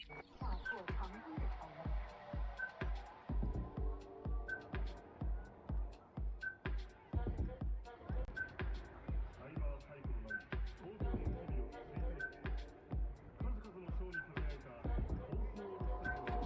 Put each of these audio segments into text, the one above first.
大破长空的长门。サイバーサイクルの創造の日々を追体験数々の賞に輝いた放送オールスターの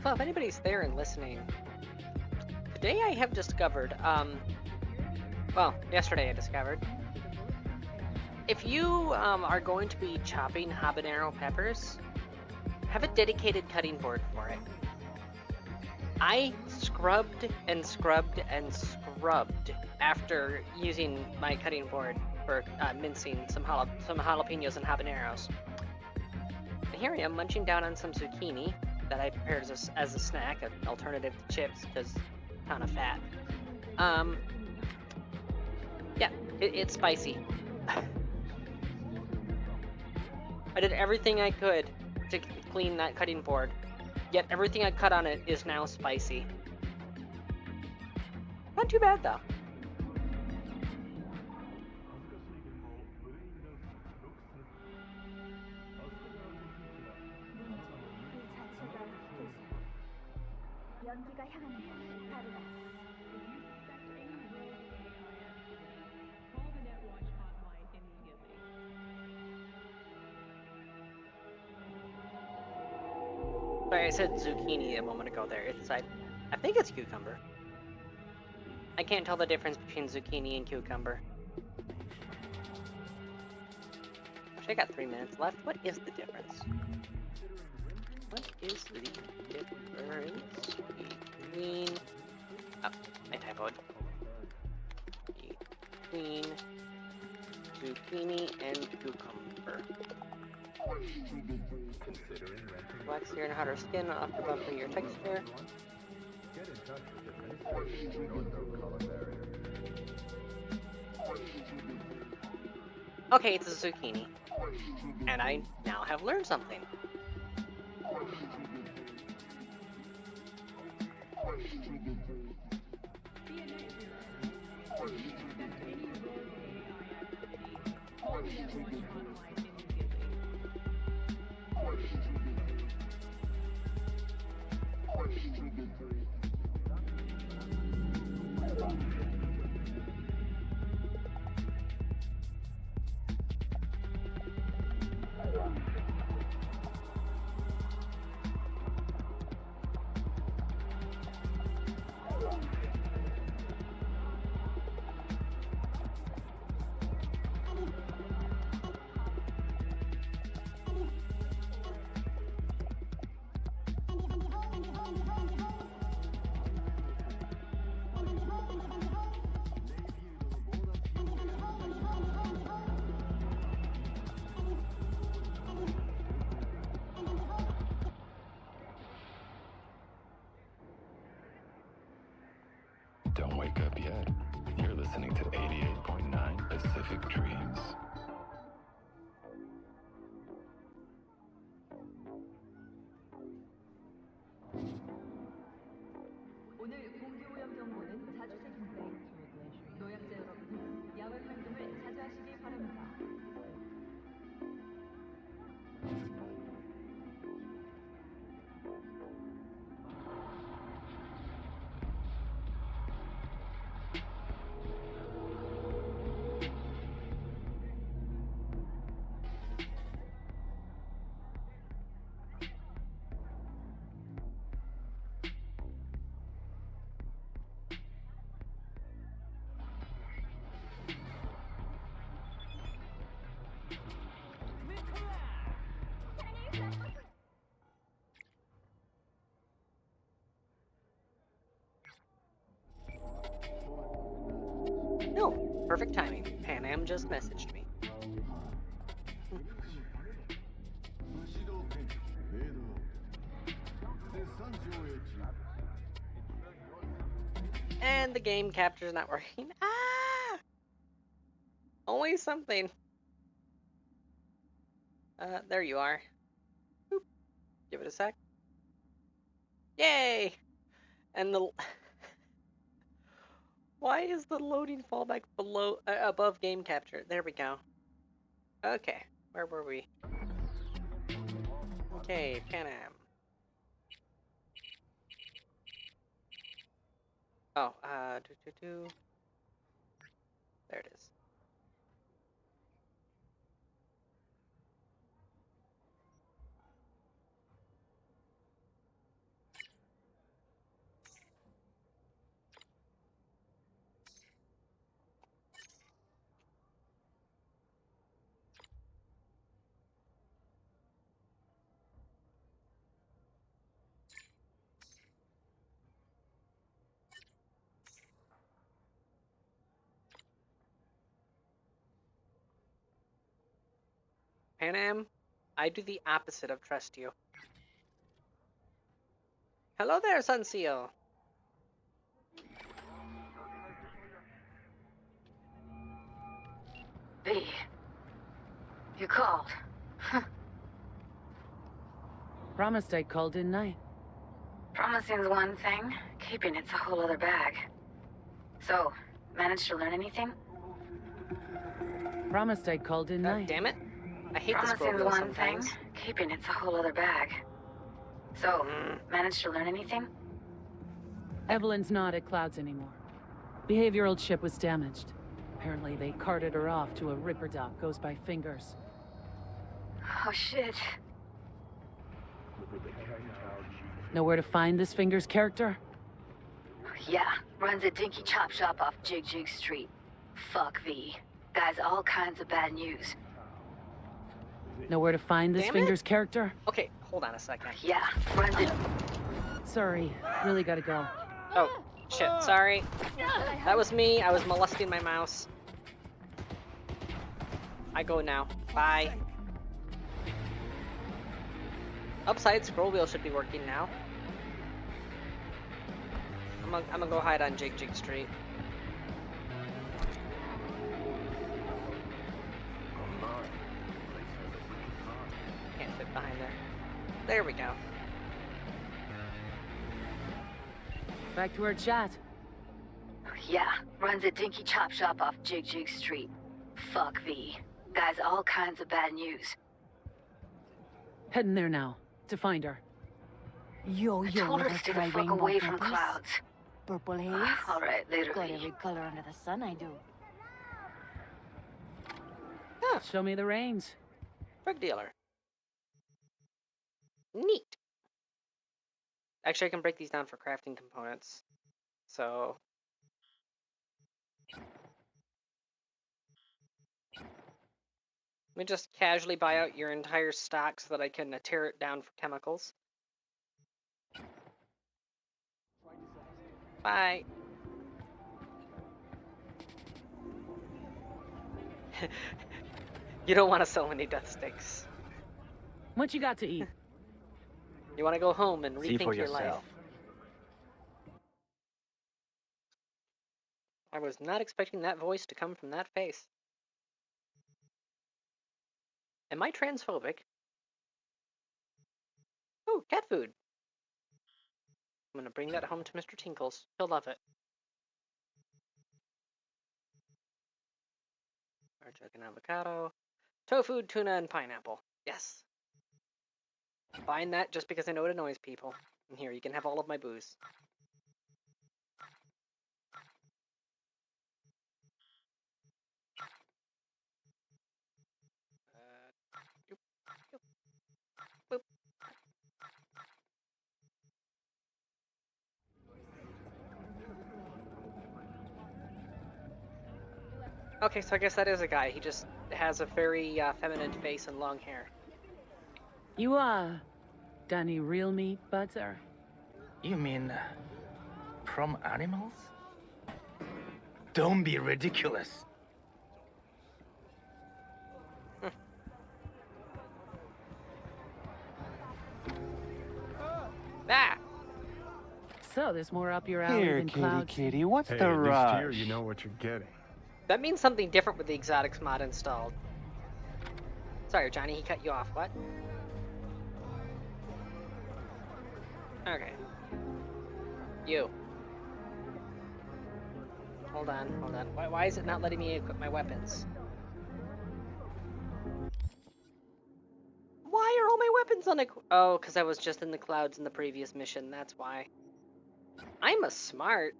So if anybody's there and listening, today I have discovered, well, yesterday I discovered, if you are going to be chopping habanero peppers, have a dedicated cutting board for it. I scrubbed and scrubbed and scrubbed after using my cutting board for mincing some jalapenos and habaneros. And here I am munching down on some zucchini that I prepared as a snack, an alternative to chips, because ton of fat. Yeah, it's spicy. I did everything I could to clean that cutting board, yet everything I cut on it is now spicy. Not too bad though. 恥ずかしいけども無礼になるロックスアスカがある時は연기가 향하는 건 다르다. Sorry, I said zucchini a moment ago there. I think it's cucumber. I can't tell the difference between zucchini and cucumber. Actually, I got 3 minutes left. What is the difference? What is the difference between... Oh, I typoed. Between zucchini and cucumber. Wax your and harder skin after bumping your texture. Okay, it's a zucchini. And I now have learned something. Don't wake up yet. You're listening to 88.9 Pacific Dreams. 오늘 공기오염 정보는 자주 생긴데 노약자 여러분은 야외 활동을 자주 하시길 바랍니다. No, perfect timing. Pan Am just messaged me. And the game capture's not working. Ah! Always something. There you are. Boop. Give it a sec. Yay! And the... Why is the loading fallback below, above game capture? There we go. Okay, where were we? Okay, Pan Am. Oh, there it is. Panam, I do the opposite of trust you. Hello there, Sunseal. V, you called. Promised I'd call, didn't I? Promising's one thing, keeping it's a whole other bag. So, managed to learn anything? Promised I'd call, didn't I? Damn it. I hate the scroll Promising's wheel one sometimes. thing, keeping it's a whole other bag. So, managed to learn anything? Evelyn's not at Clouds anymore. Behavioral chip was damaged. Apparently they carted her off to a Ripper dock, goes by Fingers. Oh shit. Know where to find this Fingers character? Yeah, runs a dinky chop shop off Jig Jig Street. Fuck V. Guy's all kinds of bad news. Know where to find this Damn it. Fingers character? Okay, hold on a second. Yeah, runs it. Sorry, really gotta go. Oh, shit, sorry. That was me. I was molesting my mouse. I go now. Bye. Upside scroll wheel should be working now. I'm gonna go hide on Jig Jig Street. Can't fit behind there. There we go. Back to our chat. Yeah, runs a dinky chop shop off Jig Jig Street. Fuck V. Guy's all kinds of bad news. Heading there now, to find her. I told her to stay the fuck away from clouds. Purple haze? Alright, later Got V. every color under the sun, I do. Show me the reins. Drug dealer. Neat. Actually, I can break these down for crafting components. So... let me just casually buy out your entire stock so that I can tear it down for chemicals. Bye. You don't want to sell any death sticks. What you got to eat? You want to go home and See rethink for your life. yourself. I was not expecting that voice to come from that face. Am I transphobic? Oh, cat food. I'm gonna bring that home to Mr. Tinkles. He'll love it. Artichoke and avocado. Tofu, tuna, and pineapple. Yes. Buying that just because I know it annoys people. And here, you can have all of my booze. Boop, boop, boop. Okay, so I guess that is a guy. He just has a very feminine face and long hair. You, done any real meat butter? You mean from animals? Don't be ridiculous. Ah! So there's more up your alley Here, than kitty, Clouds. kitty, what's Hey, the at least rush? here you know what you're getting. That means something different with the exotics mod installed. Sorry, Johnny, he cut you off. What? Okay. You. Hold on, hold on. Why is it not letting me equip my weapons? Why are all my weapons unequipped? Oh, because I was just in the clouds in the previous mission, that's why. I'm a smart.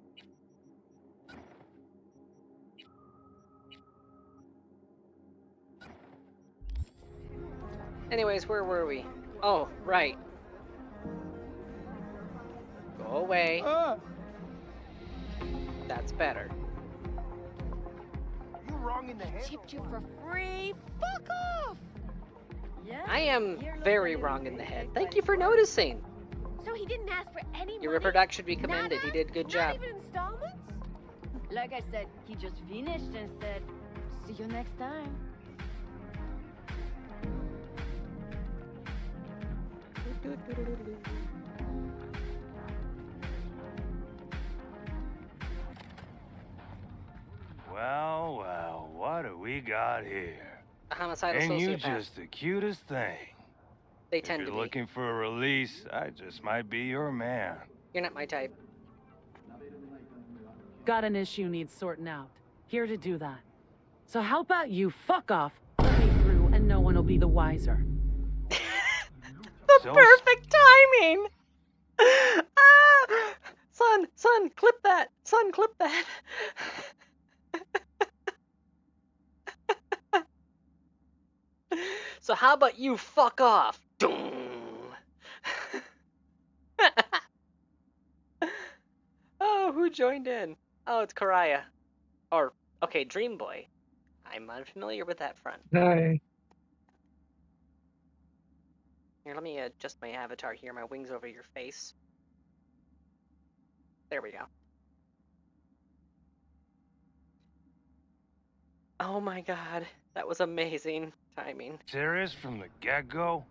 Anyways, where were we? Oh, right. Go away. That's better. You wrong in the head? Chipped you for free? Fuck off! Yeah. I am here looks very like a wrong in the really head. big Thank you buddy for noticing. So he didn't ask for any Your money? Ripper should be commended. He Nada? did a good job. Not even installments? Like I said, he just finished and said, see you next time. Well, well, what do we got here? A homicidal Ain't you sociopath. just the cutest thing? They If tend you're to be. looking for a release, I just might be your man. You're not my type. Got an issue needs sorting out. Here to do that. So how about you fuck off, let me through, and no one will be the wiser. The So- perfect timing! Ah! Son, clip that! Son, clip that! So how about you fuck off? Oh, who joined in? Oh, it's Karaya. Or, okay, Dream Boy. I'm unfamiliar with that front. Hi. Here, let me adjust my avatar here, my wings over your face. There we go. Oh my god, that was amazing timing. Serious from the get-go?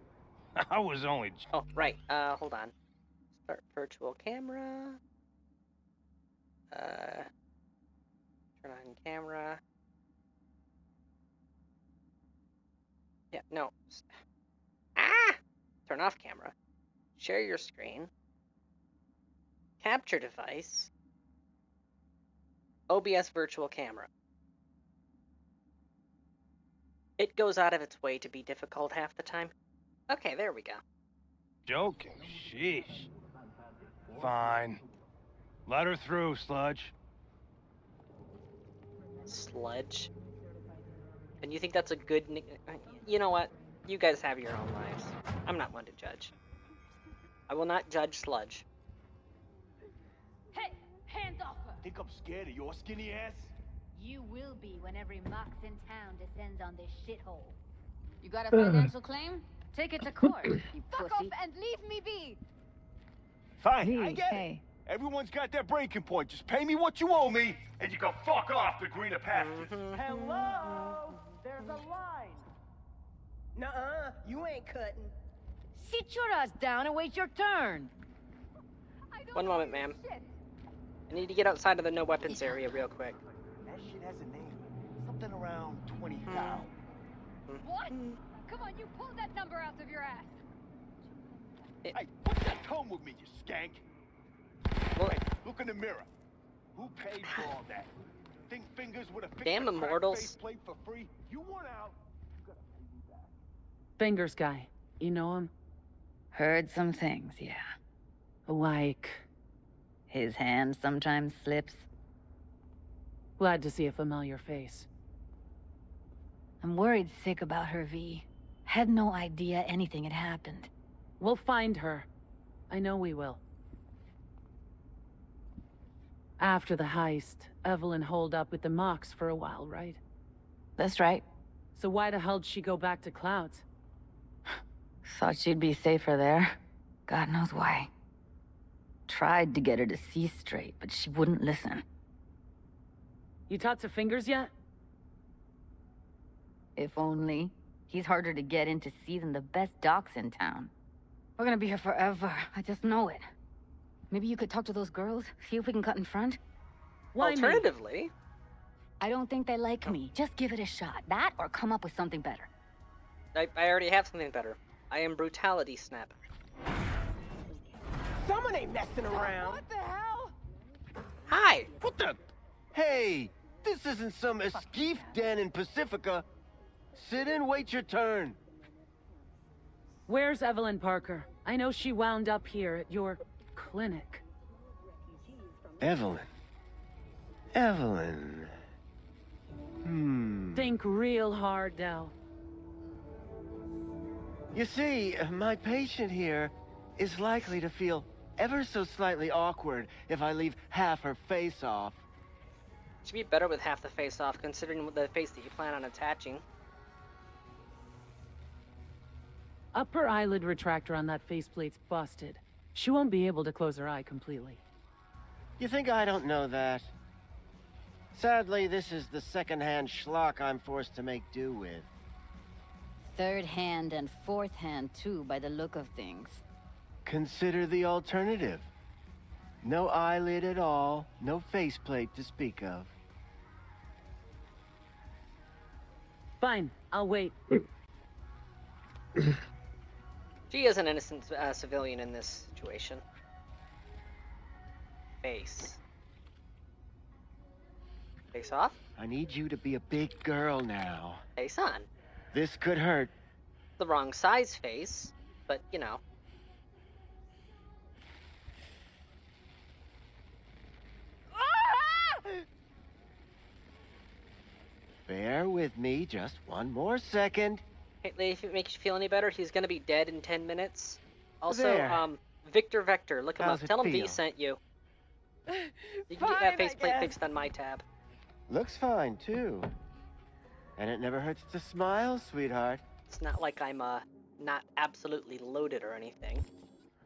I was only... Oh, right, hold on. Start virtual camera. Turn on camera. Yeah, no. Ah! Turn off camera. Share your screen. Capture device. OBS virtual camera. It goes out of its way to be difficult half the time. Okay, there we go. Joking, sheesh. Fine. Let her through, Sludge. Sludge. And you think that's a good You know what? You guys have your own lives. I'm not one to judge. I will not judge Sludge. Hey, hands off her! Think I'm scared of your skinny ass? You will be when every mox in town descends on this shithole. You got a financial claim? Take it to court, you Fuck pussy. off and leave me be! Fine, I get it. Everyone's got their breaking point. Just pay me what you owe me, and you can fuck off to greener pastures. Hello? There's a line. Nuh-uh, you ain't cutting. Sit your ass down and wait your turn. One moment, ma'am. I need to get outside of the no weapons area real quick. That shit has a name. Something around 20,000. What? Come on, you pulled that number out of your ass. Hey, what's that tone with me, you skank? Well, Hey, look in the mirror. Who paid for all that? Think fingers with a fixed Damn immortals. faceplate for free? You want out? You gotta pay me back. Fingers guy. You know him? Heard some things, yeah. Like, His hand sometimes slips. glad to see a familiar face. I'm worried sick about her, V. Had no idea anything had happened. We'll find her. I know we will. After the heist, Evelyn holed up with the Mox for a while, right? That's right. So why the hell did she go back to Clouds? Thought she'd be safer there. God knows why. Tried to get her to see straight, but she wouldn't listen. You talked to Fingers yet? If only. He's harder to get in to see than the best docs in town. We're gonna be here forever. I just know it. Maybe you could talk to those girls, see if we can cut in front? Why me? Alternatively, I don't think they like me. Just give it a shot. That or come up with something better. I already have something better. I am Brutality Snap. Someone ain't messing around. What the hell? Hi! What the? Hey, this isn't some escape den in Pacifica. Sit and wait your turn. Where's Evelyn Parker? I know she wound up here at your clinic. Evelyn. Think real hard, Del. You see, my patient here is likely to feel ever so slightly awkward if I leave half her face off. Should be better with half the face off, considering the face that you plan on attaching. Upper eyelid retractor on that faceplate's busted. She won't be able to close her eye completely. You think I don't know that? Sadly, this is the second-hand schlock I'm forced to make do with. Third hand and fourth hand, too, by the look of things. Consider the alternative. No eyelid at all, no faceplate to speak of. Fine, I'll wait. She is an innocent civilian in this situation. Face. Face off? I need you to be a big girl now. Face on. This could hurt. The wrong size face, but you know. Bear with me just one more second. Hey, lady, if it makes you feel any better, he's gonna be dead in 10 minutes. Also, There. Victor Vector, look him How's up. it Tell him V feel? sent you. You can Fine, get that I faceplate guess. fixed on my tab. Looks fine, too. And it never hurts to smile, sweetheart. It's not like I'm, not absolutely loaded or anything.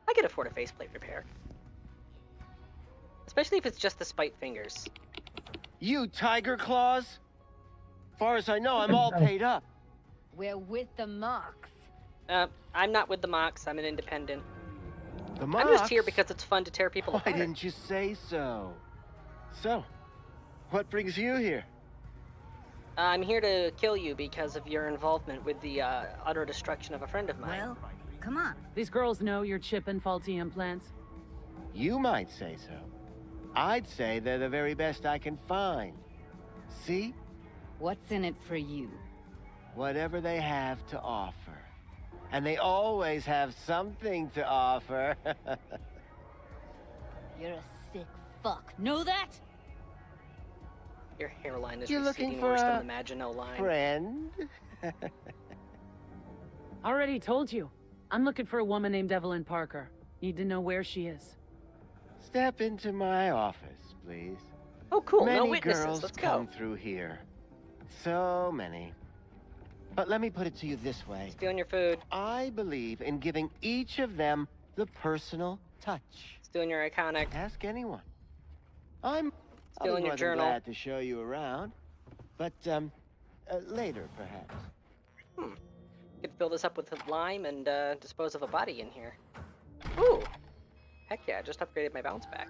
I could afford a faceplate repair. Especially if it's just the spite fingers. You tiger claws? Far as I know, I'm all paid up. We're with the Mox. I'm not with the Mox, I'm an independent. The I'm Mox? just here because it's fun to tear people Why apart. didn't you say so? So, what brings you here? I'm here to kill you because of your involvement with the, utter destruction of a friend of mine. Well, come on. These girls know you're chipping faulty implants. You might say so. I'd say they're the very best I can find. See? What's in it for you? Whatever they have to offer. And they always have something to offer. You're a sick fuck. Know that? Your hairline is You're looking receding for worse a than the Maginot line. Friend? Already told you. I'm looking for a woman named Evelyn Parker. Need to know where she is. Step into my office, please. Oh, cool. Many No witnesses. girls Let's come go. through here. So many. But let me put it to you this way. Stealing your food. I believe in giving each of them the personal touch. Stealing your iconic. Ask anyone. I'll be Stealing your more than journal. glad to show you around. But, later, perhaps. Could fill this up with lime and dispose of a body in here. Ooh. Heck yeah, I just upgraded my bounce back.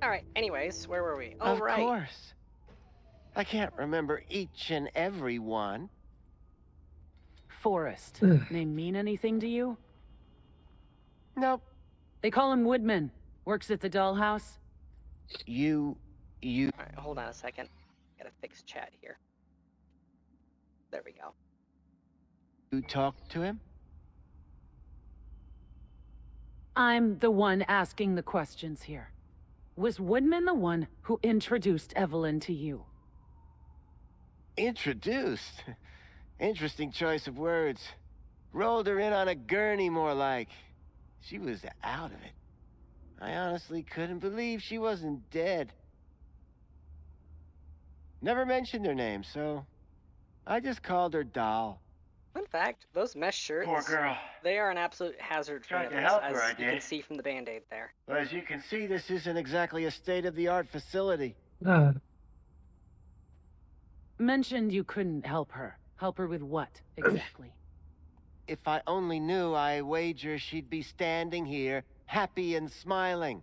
Alright, anyways, where were we? Oh, Of right. course. I can't remember each and every one. Forrest. Name mean anything to you? Nope. They call him Woodman. Works at the dollhouse. You... Alright, hold on a second. Gotta fix chat here. There we go. You talked to him? I'm the one asking the questions here. Was Woodman the one who introduced Evelyn to you? Introduced? Interesting choice of words. Rolled her in on a gurney, more like. She was out of it. I honestly couldn't believe she wasn't dead. Never mentioned her name, so I just called her Doll. Fun fact, those mesh shirts, Poor girl. they are an absolute hazard for Tried to nipples, help her, as I you can did. see from the band-aid there. But as you can see, this isn't exactly a state-of-the-art facility. Mentioned you couldn't help her. Help her with what, exactly? If I only knew, I wager she'd be standing here, happy and smiling.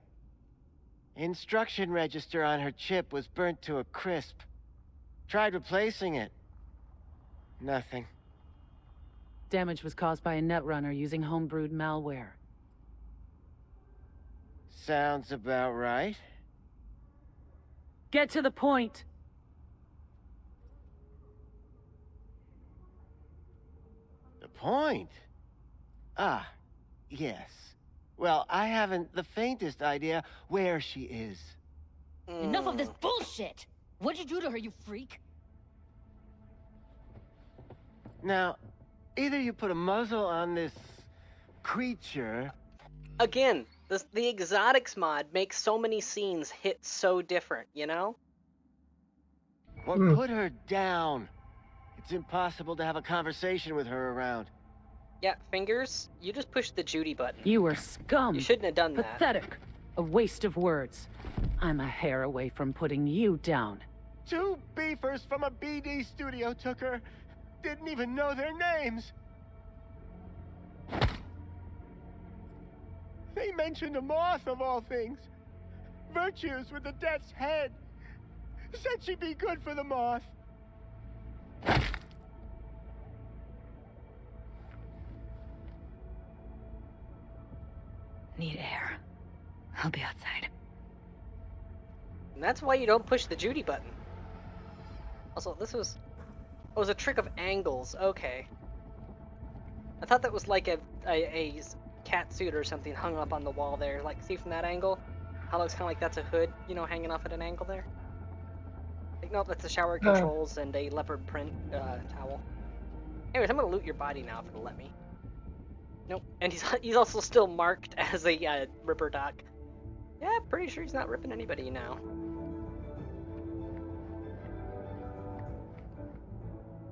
Instruction register on her chip was burnt to a crisp. Tried replacing it. Nothing. Damage was caused by a netrunner using homebrewed malware. Sounds about right. Get to the point. The point? Ah, yes. Well, I haven't the faintest idea where she is. Enough of this bullshit! What'd you do to her, you freak? Now, either you put a muzzle on this creature... Again, the exotics mod makes so many scenes hit so different, you know? or put her down. It's impossible to have a conversation with her around. Yeah, fingers, you just pushed the Judy button. You were scum. You shouldn't have done that. Pathetic. A waste of words. I'm a hair away from putting you down. 2 beefers from a BD studio took her. Didn't even know their names. They mentioned a moth of all things. Virtues with the death's head. Said she'd be good for the moth. Need air. I'll be outside. And that's why you don't push the Judy button. Also, this was a trick of angles. Okay. I thought that was like a cat suit or something hung up on the wall there. Like, see from that angle? How it looks kind of like that's a hood, you know, hanging off at an angle there? Like, no, that's the shower controls and a leopard print towel. Anyways, I'm gonna loot your body now if it'll let me. Nope. And he's also still marked as a ripper doc. Yeah, pretty sure he's not ripping anybody now.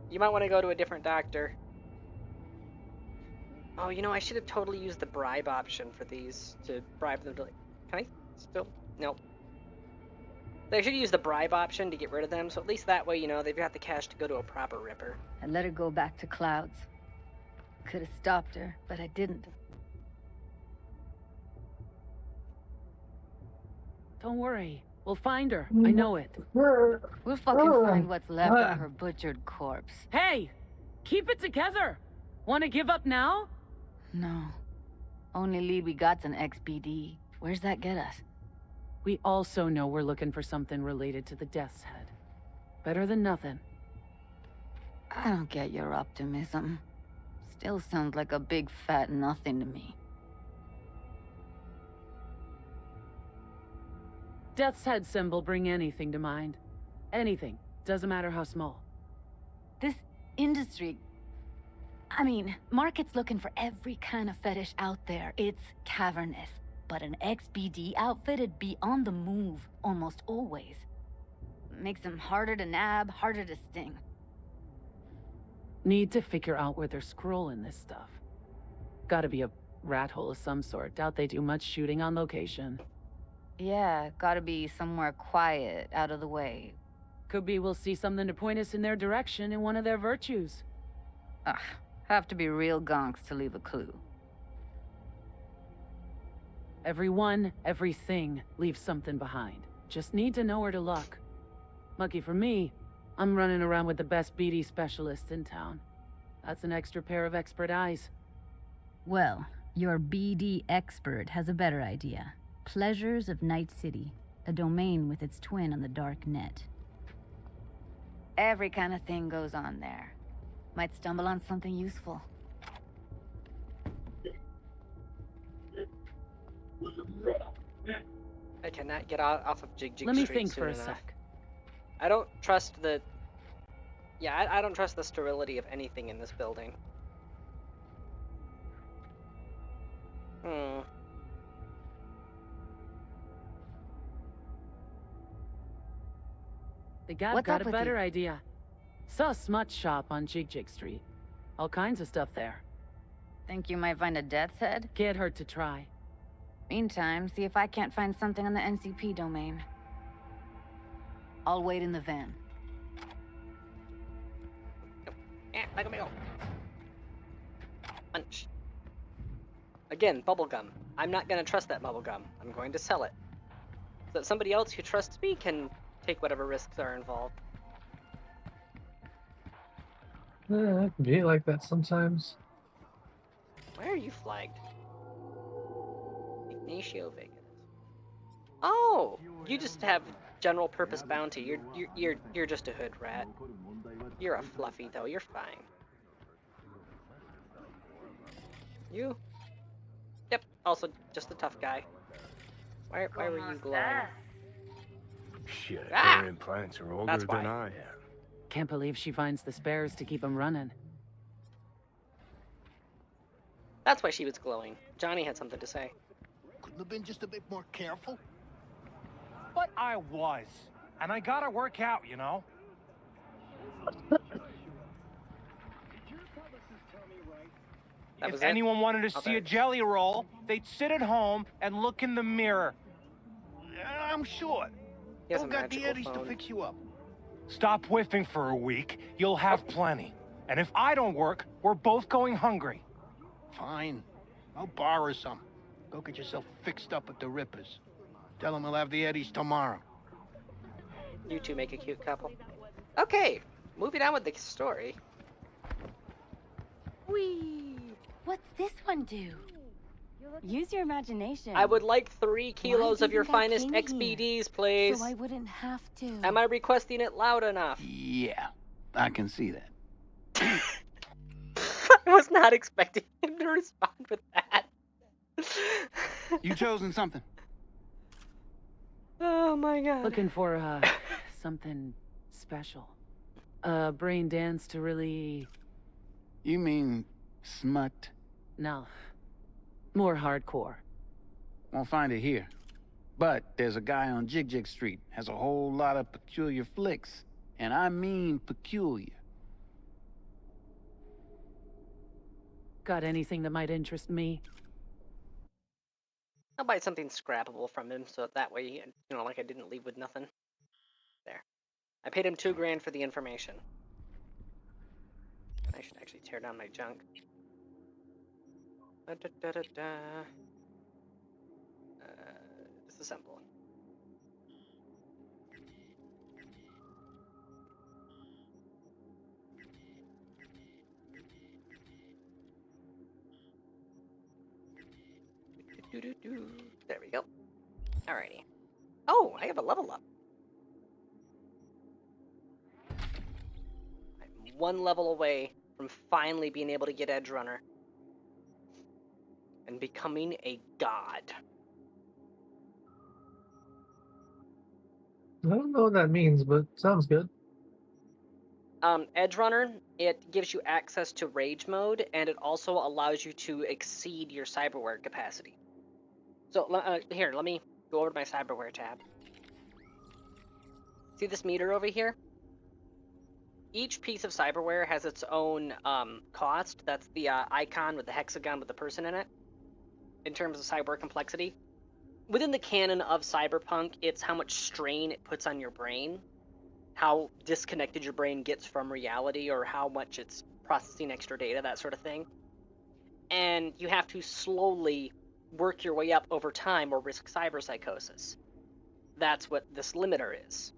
You might want to go to a different doctor. Oh, you know, I should have totally used the bribe option for these to bribe them to... Can I still... Nope. I should use the bribe option to get rid of them, so at least that way, you know, they've got the cash to go to a proper ripper. I let her go back to Clouds. Could have stopped her, but I didn't. Don't worry. We'll find her. I know it. We'll fucking find what's left of her butchered corpse. Hey! Keep it together! Want to give up now? No. Only lead we got's an XBD. Where's that get us? We also know we're looking for something related to the Death's Head. Better than nothing. I don't get your optimism. Still sounds like a big fat nothing to me. Death's Head symbol bring anything to mind. Anything. Doesn't matter how small. This industry... I mean, market's looking for every kind of fetish out there. It's cavernous. But an XBD outfit'd be on the move almost always. Makes them harder to nab, harder to sting. Need to figure out where they're scrolling this stuff. Gotta be a rat hole of some sort. Doubt they do much shooting on location. Yeah, gotta be somewhere quiet, out of the way. Could be we'll see something to point us in their direction in one of their virtues. Ugh, have to be real gonks to leave a clue. Everyone, everything leaves something behind. Just need to know where to look. Lucky for me, I'm running around with the best BD specialists in town. That's an extra pair of expert eyes. Well, your BD expert has a better idea. Pleasures of Night City, a domain with its twin on the dark net. Every kind of thing goes on there. Might stumble on something useful. I cannot get off of Jig Jig Let me Street think soon for a enough. sec. I don't trust the... Yeah, I don't trust the sterility of anything in this building. The guy What's got up a with better you? idea. Saw a smut shop on Jig Jig Street. All kinds of stuff there. Think you might find a death's head? Can't hurt to try. Meantime, see if I can't find something on the NCP domain. I'll wait in the van. Yeah, let me go. Punch. Again, bubblegum. I'm not gonna trust that bubblegum. I'm going to sell it. So that somebody else who trusts me can take whatever risks are involved. Yeah, it can be like that sometimes. Why are you flagged? Ignacio Vegas. Oh, you just have general purpose bounty. You're just a hood rat. You're a fluffy though. You're fine. You? Yep. Also, just a tough guy. Why were you glowing? Shit, Ah! her implants are older That's than why. I am. Can't believe she finds the spares to keep them running. That's why she was glowing. Johnny had something to say. Couldn't have been just a bit more careful. But I was. And I gotta work out, you know? That was If it? anyone wanted to Oh, see there a it is. jelly roll, they'd sit at home and look in the mirror. I'm sure. He has a Don't got the magical eddies to phone. fix you up. Stop whiffing for a week, you'll have plenty. And if I don't work, we're both going hungry. Fine. I'll borrow some. Go get yourself fixed up at the Rippers. Tell them we'll have the Eddies tomorrow. You two make a cute couple. Okay, moving on with the story. Whee! What's this one do? Use your imagination. I would like 3 kilos do of you your think I finest came here? XBDs, please. So I wouldn't have to. Am I requesting it loud enough? Yeah, I can see that. I was not expecting him to respond with that. You chosen something? Oh my god. Looking for, something special. A brain dance to really... You mean smut? No. More hardcore. Won't find it here. But there's a guy on Jig Street, has a whole lot of peculiar flicks. And I mean peculiar. Got anything that might interest me? I'll buy something scrappable from him, so that way, you know, like I didn't leave with nothing. There. I paid him $2 grand for the information. I should actually tear down my junk. Disassemble. There we go. Alrighty. Oh, I have a level up. I'm 1 level away from finally being able to get Edge Runner. And becoming a god. I don't know what that means, but sounds good. Edge Runner, it gives you access to rage mode, and it also allows you to exceed your cyberware capacity. So, here, let me go over to my cyberware tab. See this meter over here? Each piece of cyberware has its own cost. That's the icon with the hexagon with the person in it, in terms of cyber complexity. Within the canon of Cyberpunk, it's how much strain it puts on your brain, how disconnected your brain gets from reality, or how much it's processing extra data, that sort of thing. And you have to slowly work your way up over time or risk cyberpsychosis. That's what this limiter is.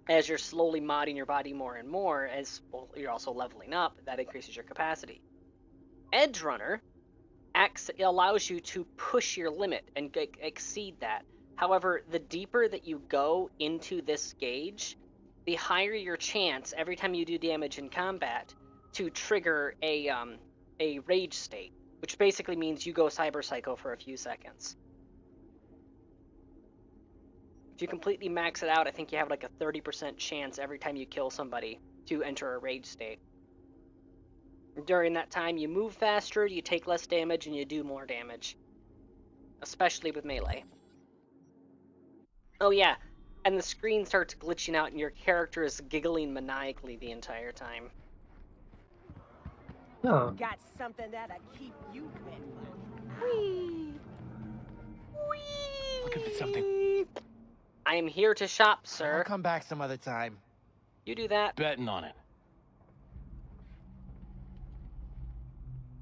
As you're slowly modding your body more and more, as well, you're also leveling up, that increases your capacity. Edge Runner allows you to push your limit and exceed that. However, the deeper that you go into this gauge, the higher your chance, every time you do damage in combat, to trigger a rage state, which basically means you go cyber psycho for a few seconds. If you completely max it out, I think you have like a 30% chance every time you kill somebody to enter a rage state. During that time, you move faster, you take less damage, and you do more damage. Especially with melee. Oh yeah, and the screen starts glitching out and your character is giggling maniacally the entire time. Oh. Got something that'll keep you wet. Whee! Looking for something. I am here to shop, sir. I'll come back some other time. You do that. Betting on it.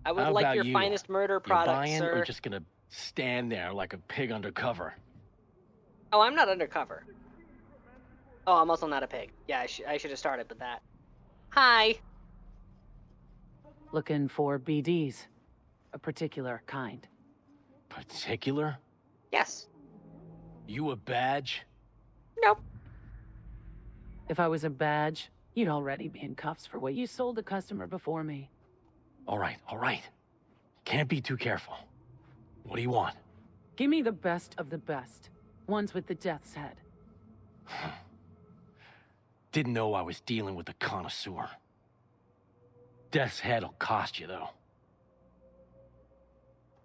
I would How like about your you? finest murder You product, buying sir. or just gonna stand there like a pig undercover? Oh, I'm not undercover. Oh, I'm also not a pig. Yeah, I should have started with that. Hi. Looking for BDs. A particular kind. Particular? Yes. You a badge? Nope. If I was a badge, you'd already be in cuffs for what you sold the customer before me. All right. Can't be too careful. What do you want? Give me the best of the best. Ones with the death's head. Didn't know I was dealing with a connoisseur. Death's head'll cost you, though.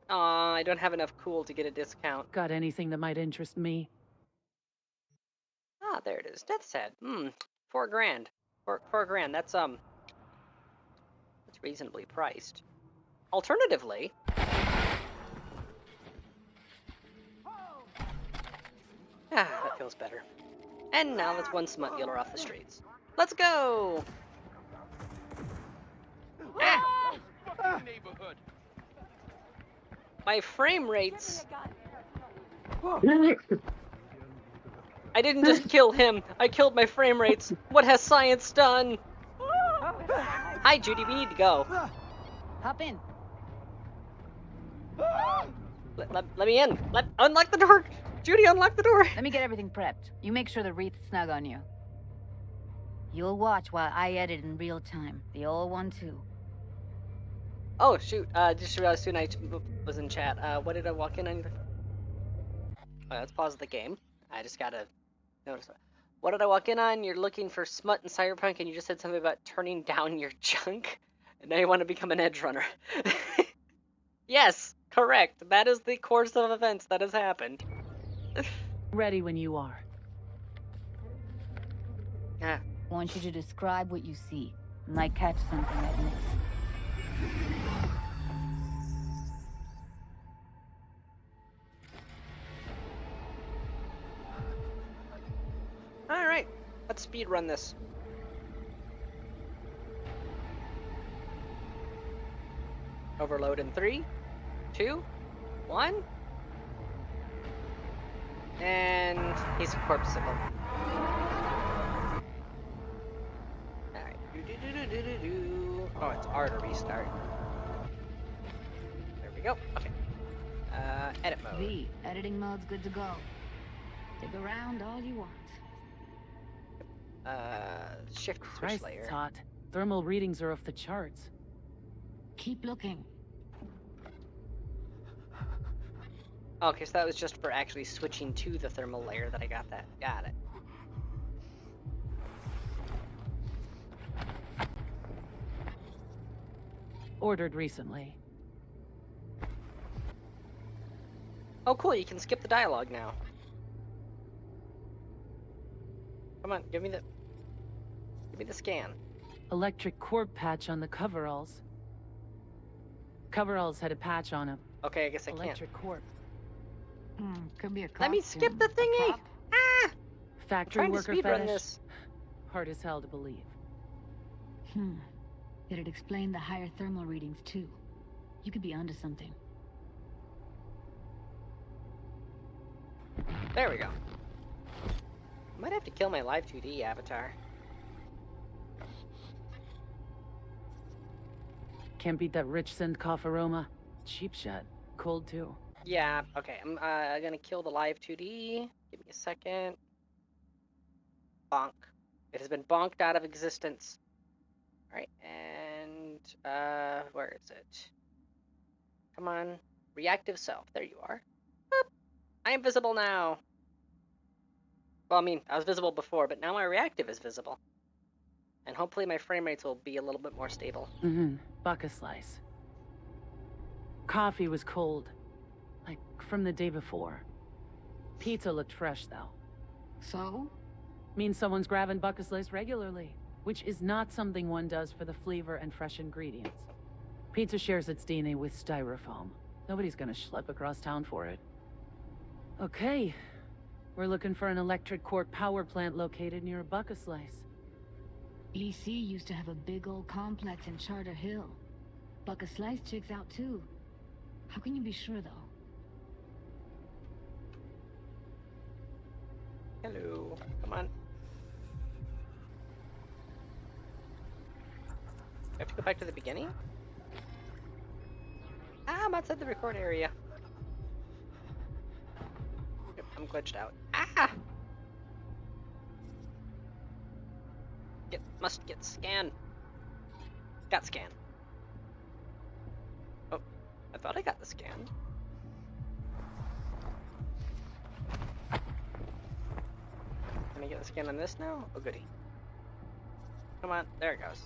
Aw, I don't have enough cool to get a discount. Got anything that might interest me? Ah, there it is. Death's head. $4 grand. $4 grand. That's reasonably priced. Alternatively, that feels better. And now let's one smut dealer off the streets. Let's go! my frame rates. I didn't just kill him. I killed my frame rates. What has science done? Hi, Judy. We need to go. Hop in. Let me in. Unlock the door. Judy, unlock the door. Let me get everything prepped. You make sure the wreath's snug on you. You'll watch while I edit in real time. The old one, too. Oh, shoot. Just realized soon I was in chat. What did I walk in on? Let's pause the game. I just gotta notice. What did I walk in on? You're looking for smut in Cyberpunk, and you just said something about turning down your junk, and now you want to become an edge runner. Yes, correct. That is the course of events that has happened. Ready when you are. Yeah. Want you to describe what you see. Might catch something I'd miss. Alright, let's speed run this. Overload in 3, 2, 1. And he's corpsicle. Alright. Oh, it's R to restart. There we go. Okay. Edit mode. V, editing mode's good to go. Dig around all you want. Shift switch Christ, layer. it's hot. Thermal readings are off the charts. Keep looking. Okay, so that was just for actually switching to the thermal layer that I got that. Got it. Ordered recently. Oh, cool, you can skip the dialogue now. Come on, give me the scan. Electric corp patch on the coveralls. Coveralls had a patch on them. Okay, I guess I can't. Electric corp. Could be a costume. Let me skip the thingy! Ah! Factory I'm worker trying to speedrun fetish. this. Hard as hell to believe. It'd explain the higher thermal readings, too. You could be onto something. There we go. Might have to kill my live 2D avatar. Can't beat that rich scent cough aroma. Cheap shot. Cold too. Yeah, okay. I'm gonna kill the live 2D. Give me a second. Bonk. It has been bonked out of existence. Alright, and where is it? Come on. Reactive self. There you are. Boop. I am visible now. Well, I mean, I was visible before, but now my reactive is visible. And hopefully my frame rates will be a little bit more stable. Buck a slice. Coffee was cold. Like, from the day before. Pizza looked fresh, though. So? Means someone's grabbing buck a slice regularly. Which is not something one does for the flavor and fresh ingredients. Pizza shares its DNA with styrofoam. Nobody's gonna schlep across town for it. Okay. We're looking for an electric corp power plant located near a buck a slice. EC used to have a big old complex in Charter Hill. Buck a slice checks out too. How can you be sure though? Hello. Come on. I have to go back to the beginning? Ah, I'm outside the record area. Yep, I'm glitched out. Ah! Must get scan. Got scan. Oh, I thought I got the scan. Can I get the scan on this now? Oh, goody. Come on, there it goes.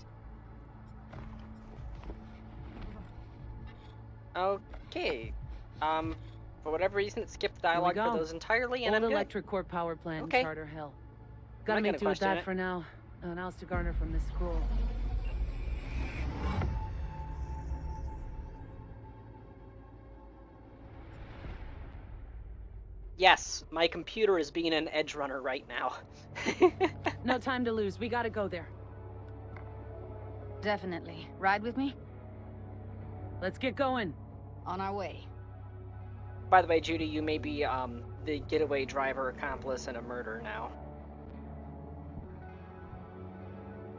Okay. For whatever reason, it skipped dialogue for those entirely, and Old I'm good. electric corp power plant Okay. in Charter Hill. Gotta not make gonna do with question that it. for now. An else to garner from this scroll. Yes, my computer is being an edge runner right now. No time to lose. We gotta go there. Definitely. Ride with me? Let's get going. On our way. by the way, Judy, you may be the getaway driver, accomplice, in a murder now.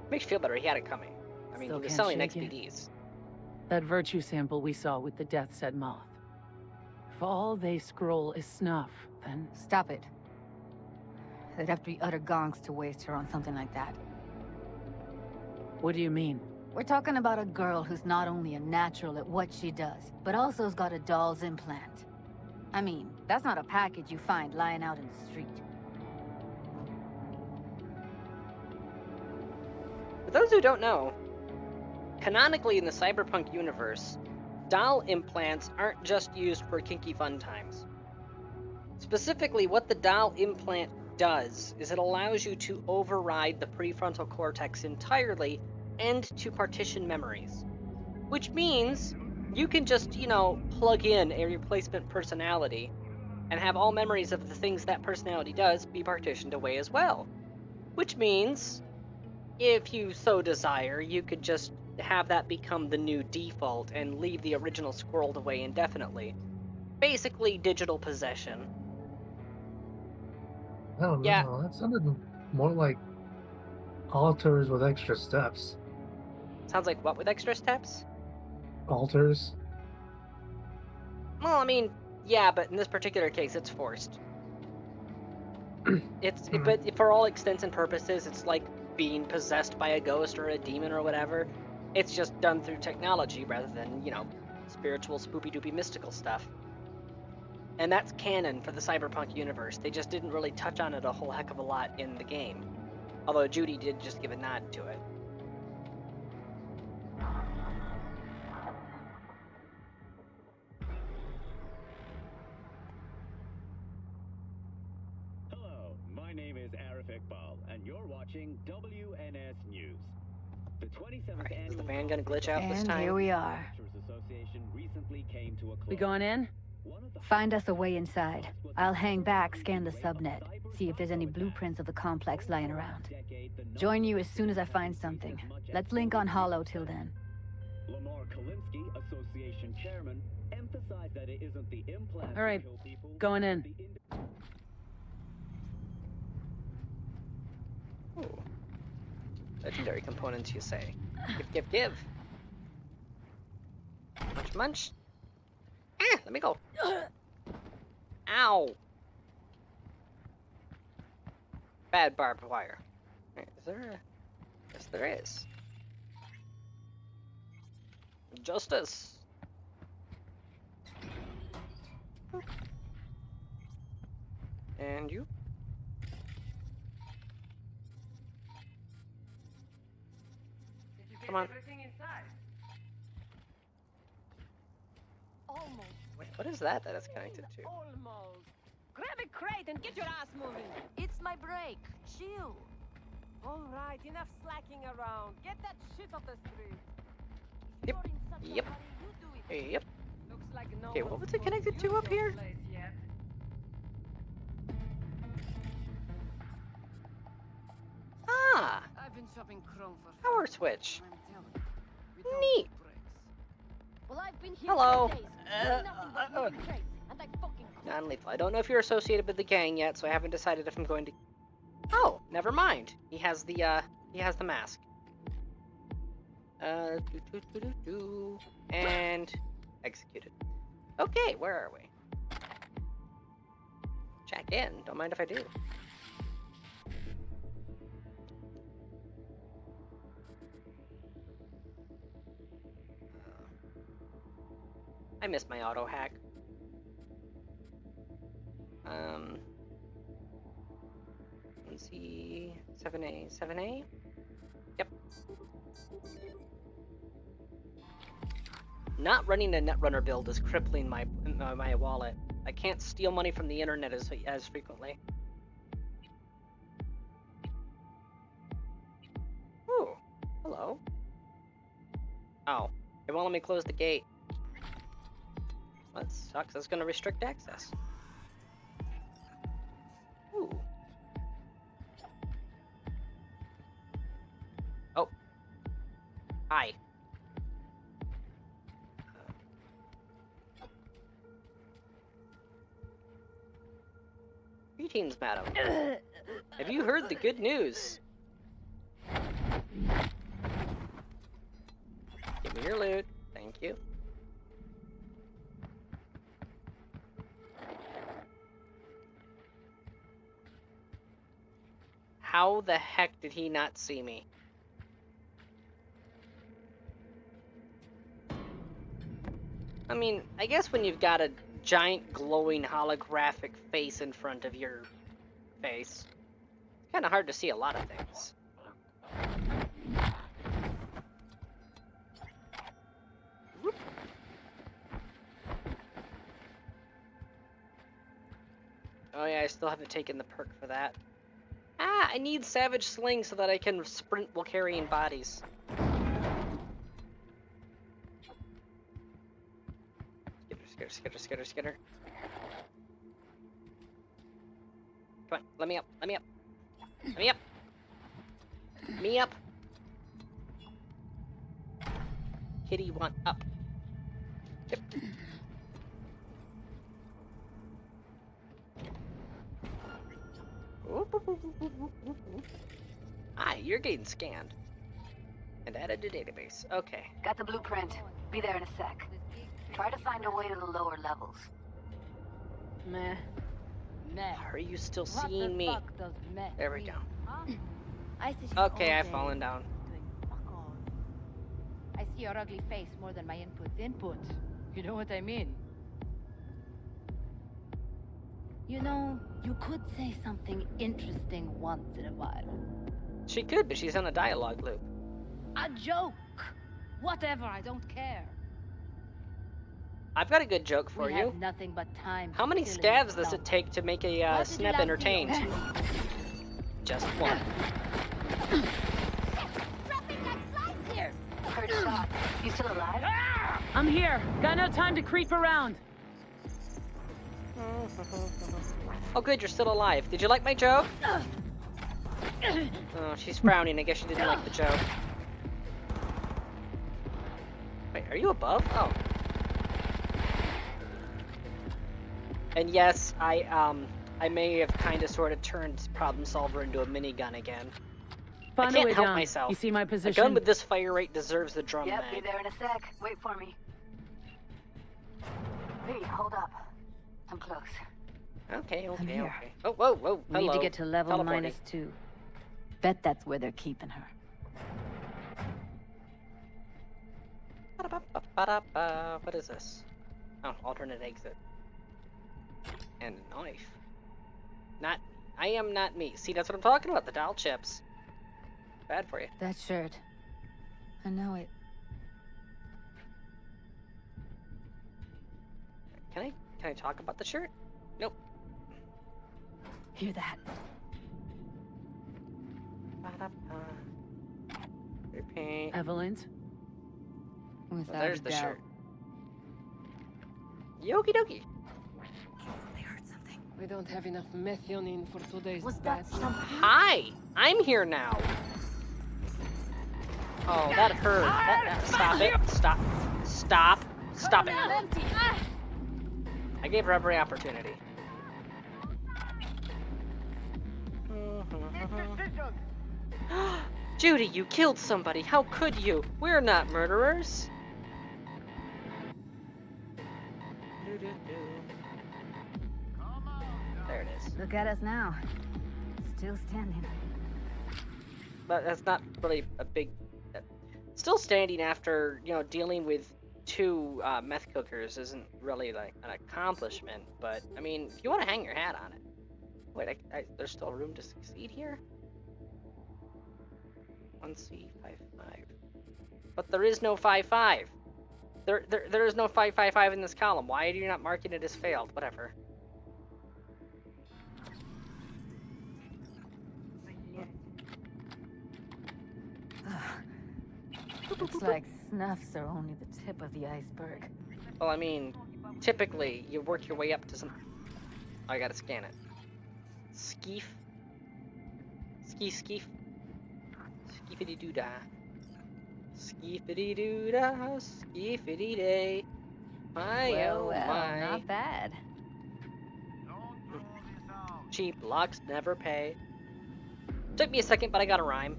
Makes you feel better. He had it coming. I mean, Still he was can't selling shake it. XBDs. That virtue sample we saw with the death's head moth. If all they scroll is snuff, then... Stop it. They'd have to be utter gonks to waste her on something like that. What do you mean? We're talking about a girl who's not only a natural at what she does, but also has got a doll's implant. I mean, that's not a package you find lying out in the street. For those who don't know, canonically in the Cyberpunk universe, doll implants aren't just used for kinky fun times. Specifically, what the doll implant does is it allows you to override the prefrontal cortex entirely and to partition memories. Which means you can just, plug in a replacement personality and have all memories of the things that personality does be partitioned away as well. Which means, if you so desire, you could just have that become the new default and leave the original squirreled away indefinitely. Basically, digital possession. I don't know. That sounded more like altars with extra steps. Sounds like what with extra steps? Altars? Well, I mean, yeah, but in this particular case, it's forced. But for all extents and purposes, it's like being possessed by a ghost or a demon or whatever. It's just done through technology rather than, spiritual, spoopy-doopy, mystical stuff. And that's canon for the Cyberpunk universe. They just didn't really touch on it a whole heck of a lot in the game. Although Judy did just give a nod to it. Hello, my name is Arif Iqbal, and you're watching WNS News. The 27th annual Is the van gonna glitch out this And time? here we are. Association recently came to a close. We going in? Find us a way inside. I'll hang back, scan the subnet, see if there's any blueprints of the complex lying around. Join you as soon as I find something. Let's link on Hollow till then. Lamar Kalinsky, association chairman, emphasized that it isn't the implants All right, that kill people, going in. Ooh. Legendary components, you say? Give. Munch. Let me go. Ow. Bad barbed wire. Wait, is there a... Yes, there is. Justice. And you? Come on. Almost. Wait, what is that it's connected to? Almost. Grab a crate and get your ass moving. It's my break. Chill. All right, enough slacking around. Get that shit off the street. If Yep. you're in such a Yep. hurry, you do it. Yep. Looks like no Okay, what one's was it connected used to up your here? place yet. Ah! I've been shopping Chrome for Power switch. I'm telling you, we don't Neat. need breaks. Well, I've been here Hello. for days, doing nothing but moving crates, and I fucking Non-lethal. I don't know if you're associated with the gang yet, so I haven't decided if I'm going to... Oh, never mind. He has the mask. And executed. Okay, where are we? Check in. Don't mind if I do. I missed my auto hack. Let's see, 7A. Yep. Not running a Netrunner build is crippling my wallet. I can't steal money from the internet as frequently. Ooh, hello. Oh, it won't let me close the gate. That sucks. That's gonna restrict access. Ooh. Oh. Hi. Greetings, madam. Have you heard the good news? Give me your loot. Thank you. How the heck did he not see me? I mean, I guess when you've got a giant glowing holographic face in front of your face, it's kind of hard to see a lot of things. Whoop. Oh yeah, I still haven't taken the perk for that. Ah, I need Savage Sling so that I can sprint while carrying bodies. Skitter. Come on, let me up. Me up. Kitty want up. Yep. Ah, you're getting scanned. And added to database. Okay. Got the blueprint. Be there in a sec. Try to find a way to the lower levels. Meh. Are you still What seeing the me? fuck does meh There we mean, go. huh? I see you Okay, all I've day fallen down. doing fuck all. I see your ugly face more than my input. You know what I mean? You know, you could say something interesting once in a while. She could, but she's on a dialogue loop. A joke! Whatever, I don't care. I've got a good joke for We you. have nothing but time. How many stabs does it take to make a What did you snep last entertained? see? Just one. Heard a shot. You still alive? I'm here. Got no time to creep around. Oh good, you're still alive. Did you like my joke? Oh, she's frowning. I guess she didn't like the joke. Wait, are you above? Oh. And yes, I may have kind of sort of turned Problem Solver into a minigun again. Find I a can't way help down. myself. You see my A position? gun with this fire rate deserves the drum Yep, mag. be there in a sec. Wait for me. V, hold up. I'm close. Okay. here. Oh, whoa, hello. We need to get to level Teleporting. -2. Bet that's where they're keeping her. Ba-da-ba-ba-ba-da-ba. What is this? Oh, alternate exit. And a knife. I am not me. See, that's what I'm talking about, the doll chips. Bad for you. That shirt. I know it. Can I talk about the shirt? Nope. Hear that? Ba-da-ba. Repaint. Evelyn's? Without Well, there's a the doubt. shirt. Yoki dokie. We don't have enough methionine for today's Was that batch. Hi! I'm here now. Oh, that hurt. Stop it. Stop it. I gave her every opportunity. Judy, you killed somebody. How could you? We're not murderers. There it is. Look at us now. Still standing. But that's not really a big... Still standing after, dealing with 2 meth cookers isn't really like an accomplishment, but, I mean, if you want to hang your hat on it. Wait, there's still room to succeed here? 1C55. But there is no 5-5. There is no 555 in this column. Why are you not marking it as failed? Whatever. Looks like snuffs are only the tip of the iceberg. Well, I mean, typically, you work your way up to some... Oh, I gotta scan it. Skeef. Skeef. Skeefity-doo-dah. Skeefity-doo-dah. Skeefity-day. My, Well, oh well, my. not bad. cheap, locks never pay. Took me a second, but I got a rhyme.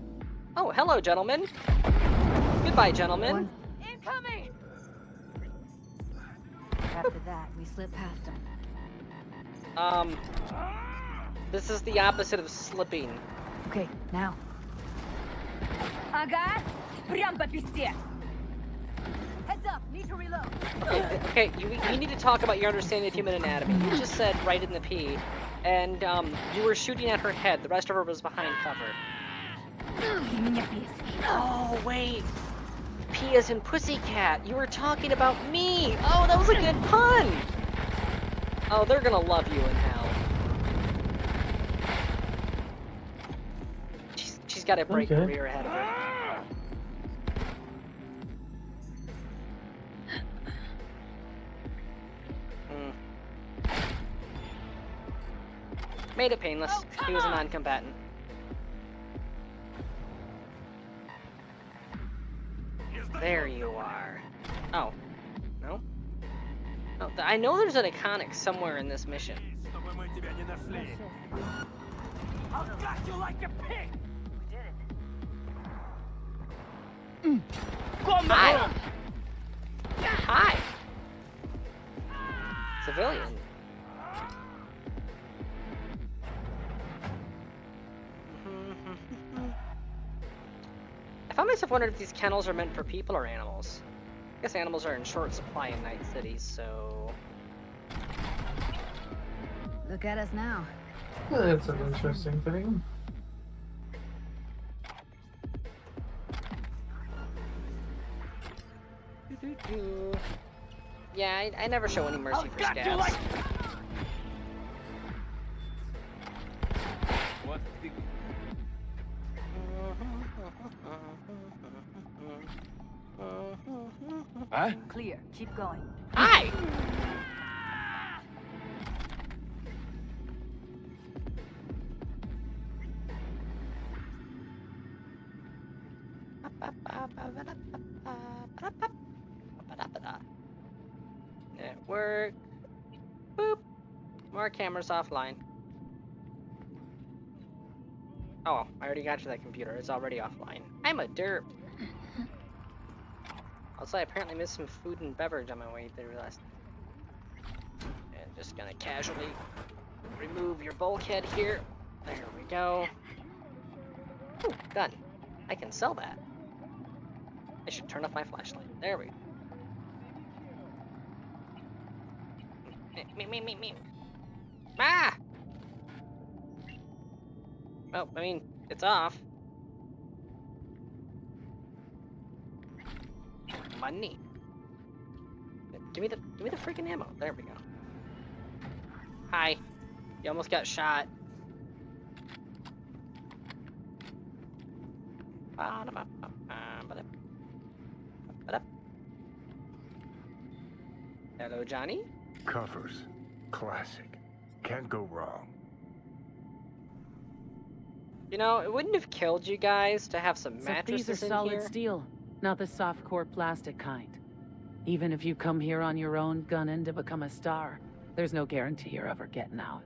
Oh, hello, gentlemen. Goodbye, gentlemen. Incoming! After that, we slip past him. This is the opposite of slipping. Okay, now. Ага, прям по пизде. Heads up, need to reload. Okay, you need to talk about your understanding of human anatomy. You just said right in the P, and you were shooting at her head. The rest of her was behind cover. Oh, wait. P as in pussycat. You were talking about me. Oh, that was a good pun. Oh, they're gonna love you in hell. She's got a bright career ahead of her. Made it painless. He was a non-combatant. There you are. Oh. No? No, I know there's an iconic somewhere in this mission. I'll gut you like a pig! Hi. Hi. Civilian. I found myself wondering if these kennels are meant for people or animals. I guess animals are in short supply in Night City, so... Look at us now. That's an interesting thing. Yeah, I never show any mercy for scabs. What the... Huh? Clear. Keep going. Hi! Network. Boop. More cameras offline. Oh, I already got to that computer. It's already offline. I'm a derp. Also, I apparently missed some food and beverage on my way through last. And just gonna casually remove your bulkhead here. There we go. Ooh, gun. I can sell that. I should turn off my flashlight. There we go. Me. Ah! Well, I mean, it's off. Money. Give me the freaking ammo. There we go. Hi. You almost got shot. Hello, Johnny. Coffers. Classic. Can't go wrong. You know, it wouldn't have killed you guys to have some Except these mattresses are in solid here. steel, not the soft core plastic kind. Even if you come here on your own, gunning to become a star, there's no guarantee you're ever getting out.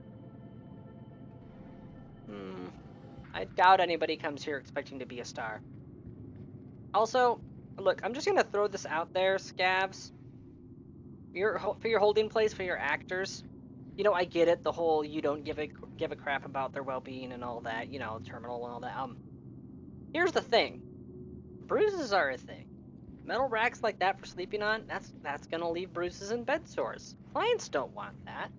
I doubt anybody comes here expecting to be a star. Also, look, I'm just gonna throw this out there, scabs. For your holding place for your actors. You know, I get it, the whole you don't give a crap about their well-being and all that, you know, terminal and all that. Here's the thing. Bruises are a thing. Metal racks like that for sleeping on, that's gonna leave bruises and bed sores. Clients don't want that.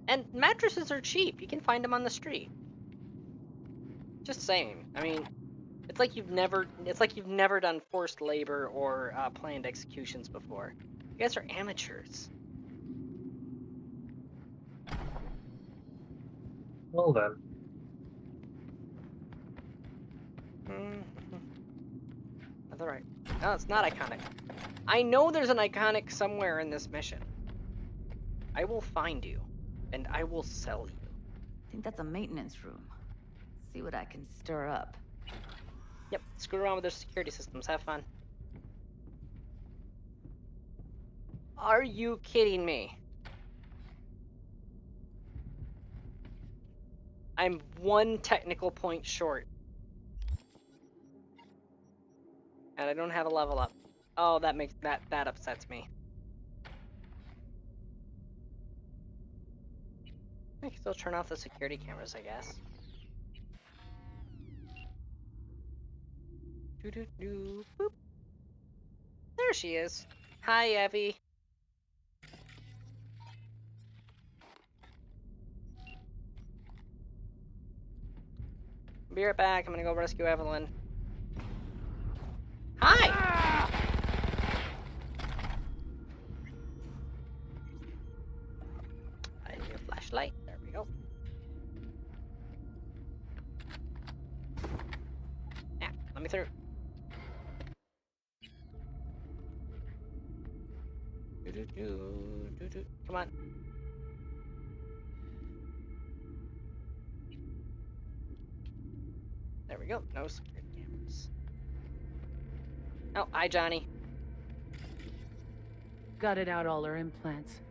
And mattresses are cheap. You can find them on the street. Just saying. I mean, it's like you've never done forced labor or planned executions before. You guys are amateurs. Well then. That's alright. No, it's not iconic. I know there's an iconic somewhere in this mission. I will find you, and I will sell you. I think that's a maintenance room. See what I can stir up. Yep, screw around with their security systems. Have fun. Are you kidding me? I'm one technical point short. And I don't have a level up. Oh, that makes that upsets me. I can still turn off the security cameras, I guess. Doo-doo-doo, boop. There she is. Hi, Evie. Be right back. I'm gonna go rescue Evelyn. Hi! I need a flashlight. There we go. Yeah, let me through. Doo-doo-doo, come on. There we go. No security cameras. Oh, hi, Johnny. Gutted out all her implants.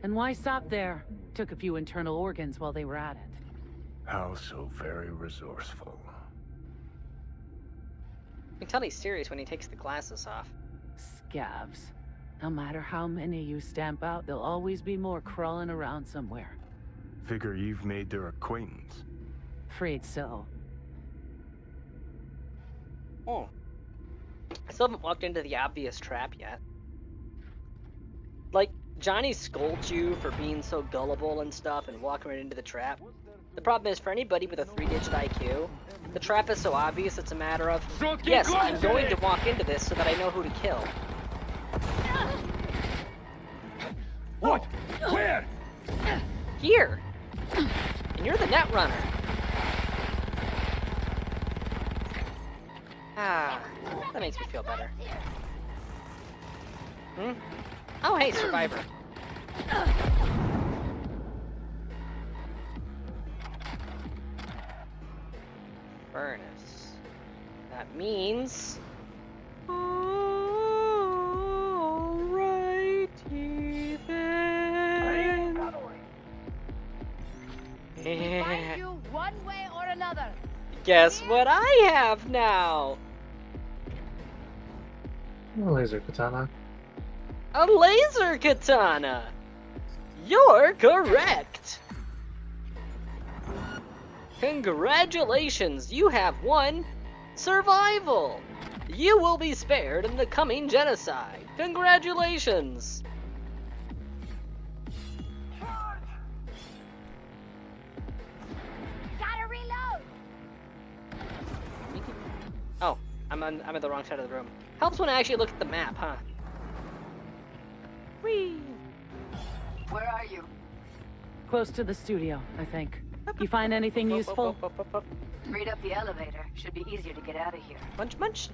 And why stop there? Took a few internal organs while they were at it. How so very resourceful. You can tell he's serious when he takes the glasses off. Scabs. No matter how many you stamp out, there'll always be more crawling around somewhere. Figure you've made their acquaintance. Afraid so. Oh. I still haven't walked into the obvious trap yet. Like, Johnny scolds you for being so gullible and stuff and walking right into the trap. The problem is, for anybody with a 3-digit IQ, the trap is so obvious it's a matter of, yes, I'm going to walk into this so that I know who to kill. What? Where? Here! And you're the net runner. Ah, that makes me feel better. Hmm? Oh, hey, Survivor. Furnace. That means... Alrighty then. Find you one way or another. Guess what I have now? A laser katana. A laser katana! You're correct! Congratulations, you have won survival! You will be spared in the coming genocide. Congratulations! Gotta reload. Oh, I'm at the wrong side of the room. Helps when I actually look at the map, huh? Whee! Where are you? Close to the studio, I think. You find anything useful? Read up the elevator. Should be easier to get out of here. Munch, munch.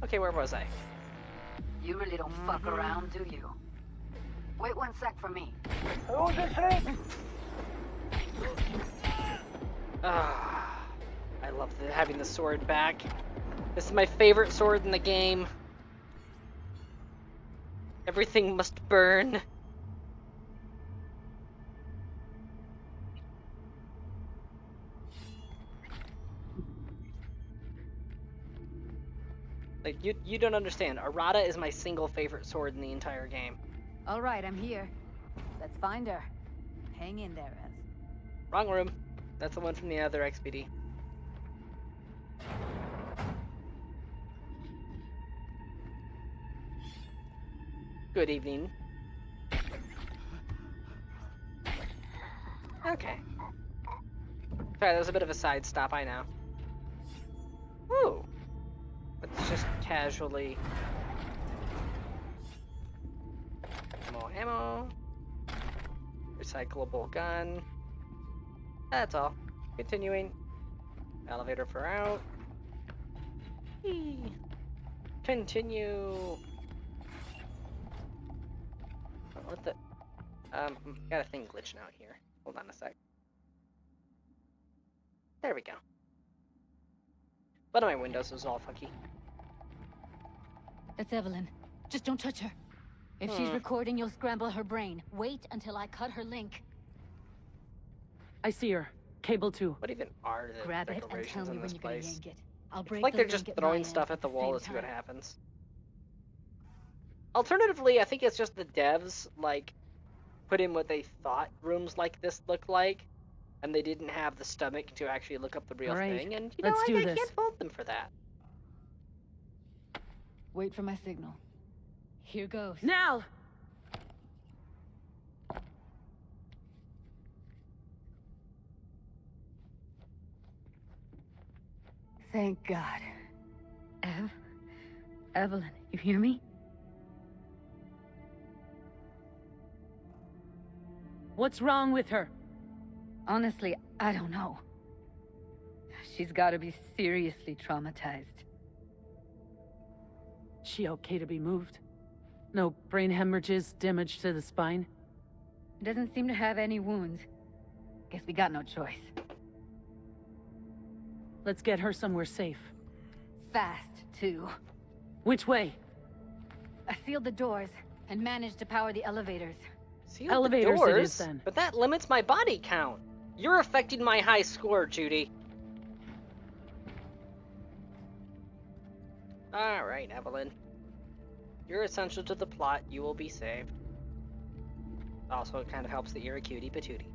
Okay, where was I? You really don't fuck around, do you? Wait 1 sec for me. Ah, I love having the sword back. This is my favorite sword in the game. Everything must burn. Like, you don't understand. Arata is my single favorite sword in the entire game. All right, I'm here. Let's find her. Hang in there, Ez. Wrong room. That's the one from the other XPD. Good evening. Okay. Sorry, that was a bit of a side stop, I know. Woo! Let's just casually... Ammo. Recyclable gun. That's all. Continuing. Elevator for out. Eee. Continue. What the... got a thing glitching out here. Hold on a sec. There we go. One of my windows is all funky. That's Evelyn. Just don't touch her. If she's recording, you'll scramble her brain. Wait until I cut her link. I see her. Cable 2. What even are the Grab it and tell decorations me in when this you're gonna place? yank it. I'll It's break like the they're link just at throwing my stuff end at the the wall same to see what time. happens. Alternatively, I think it's just the devs, like, put in what they thought rooms like this look like, and they didn't have the stomach to actually look up the real All right, thing, and, let's do I this. can't fault them for that. Wait for my signal. Here goes. Now! Thank God. Evelyn, you hear me? What's wrong with her? Honestly, I don't know. She's gotta be seriously traumatized. She okay to be moved? No brain hemorrhages, damage to the spine? Doesn't seem to have any wounds. Guess we got no choice. Let's get her somewhere safe. Fast, too. Which way? I sealed the doors and managed to power the elevators. Sealed Elevators the it doors, is, then. but that limits my body count. You're affecting my high score, Judy. Alright, Evelyn. You're essential to the plot. You will be saved. Also, it kind of helps that you're a cutie patootie.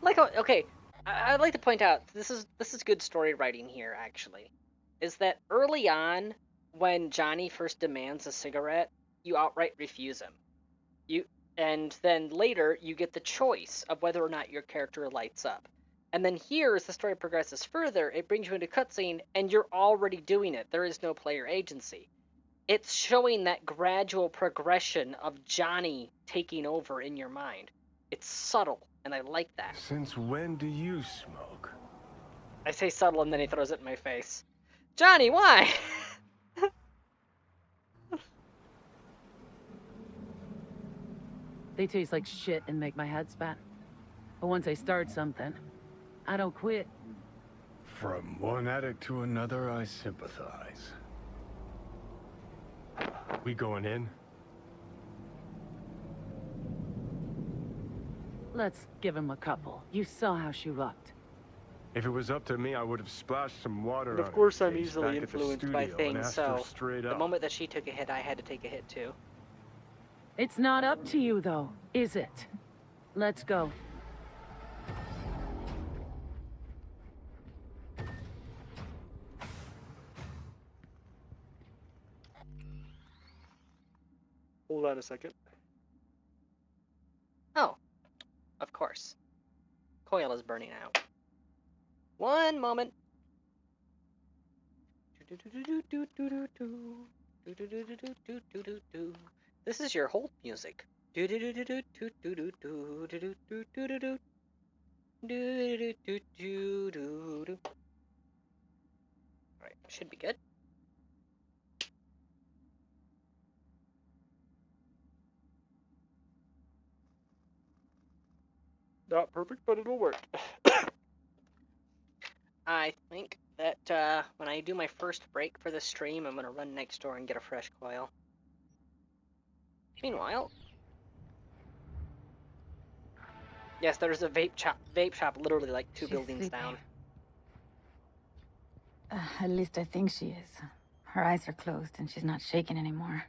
Like, okay, I'd like to point out this is good story writing here. Actually, is that early on when Johnny first demands a cigarette, you outright refuse him. And then later you get the choice of whether or not your character lights up. And then here, as the story progresses further, it brings you into cutscene, and you're already doing it. There is no player agency. It's showing that gradual progression of Johnny taking over in your mind. It's subtle, and I like that. Since when do you smoke? I say subtle, and then he throws it in my face. Johnny, why? They taste like shit and make my head spin. But once I start something, I don't quit. From one addict to another, I sympathize. We going in? Let's give him a couple. You saw how she looked. If it was up to me, I would have splashed some water And on of her course, I'm face easily back at the influenced by studio and things, asked her so straight the up. moment that she took a hit, I had to take a hit too. It's not up to you, though, is it? Let's go. Hold on a second. Oh, of course. Coil is burning out. One moment. This is your hold music. Alright, should be good. Not perfect, but it'll work. I think that when I do my first break for the stream, I'm going to run next door and get a fresh coil. Meanwhile... Yes, there's a vape shop literally like two buildings down. At least I think she is. Her eyes are closed and she's not shaking anymore.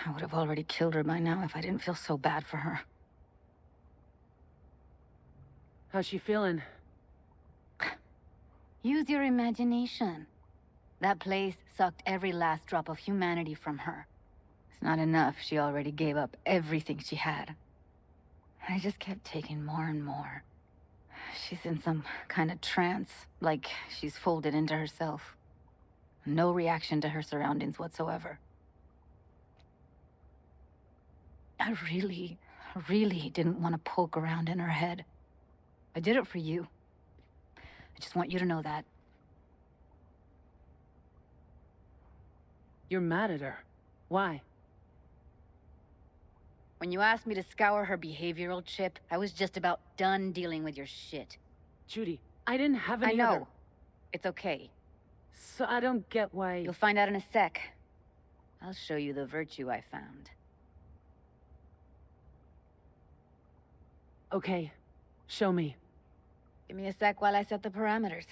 I would have already killed her by now if I didn't feel so bad for her. How's she feeling? Use your imagination. That place sucked every last drop of humanity from her. It's not enough. She already gave up everything she had. I just kept taking more and more. She's in some kind of trance, like she's folded into herself. No reaction to her surroundings whatsoever. I really didn't want to poke around in her head. I did it for you. I just want you to know that. You're mad at her. Why? When you asked me to scour her behavioral chip, I was just about done dealing with your shit. Judy, I didn't have I any know. other... It's okay. So I don't get why... You'll find out in a sec. I'll show you the virtue I found. Okay, show me. Give me a sec while I set the parameters.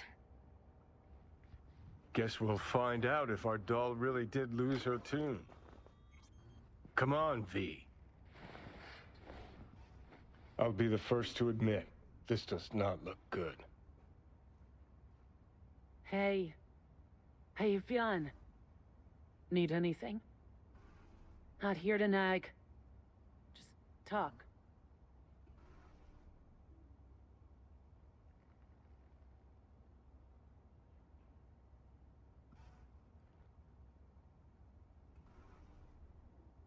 Guess we'll find out if our doll really did lose her tune. Come on, V. I'll be the first to admit, this does not look good. Hey. How you feeling? Need anything? Not here to nag. Just talk.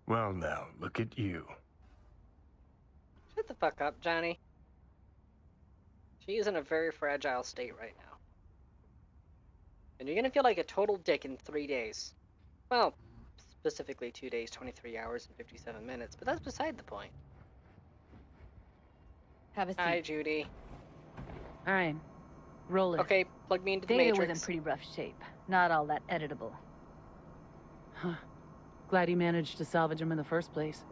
Well now, look at you. Shut the fuck up, Johnny. She is in a very fragile state right now. And you're gonna feel like a total dick in 3 days. Well, specifically 2 days, 23 hours, and 57 minutes, but that's beside the point. Have a seat. Hi, Judy. Alright. Roll it. Okay, plug me into the Data Matrix. was in pretty rough shape. Not all that editable. Huh. Glad he managed to salvage him in the first place.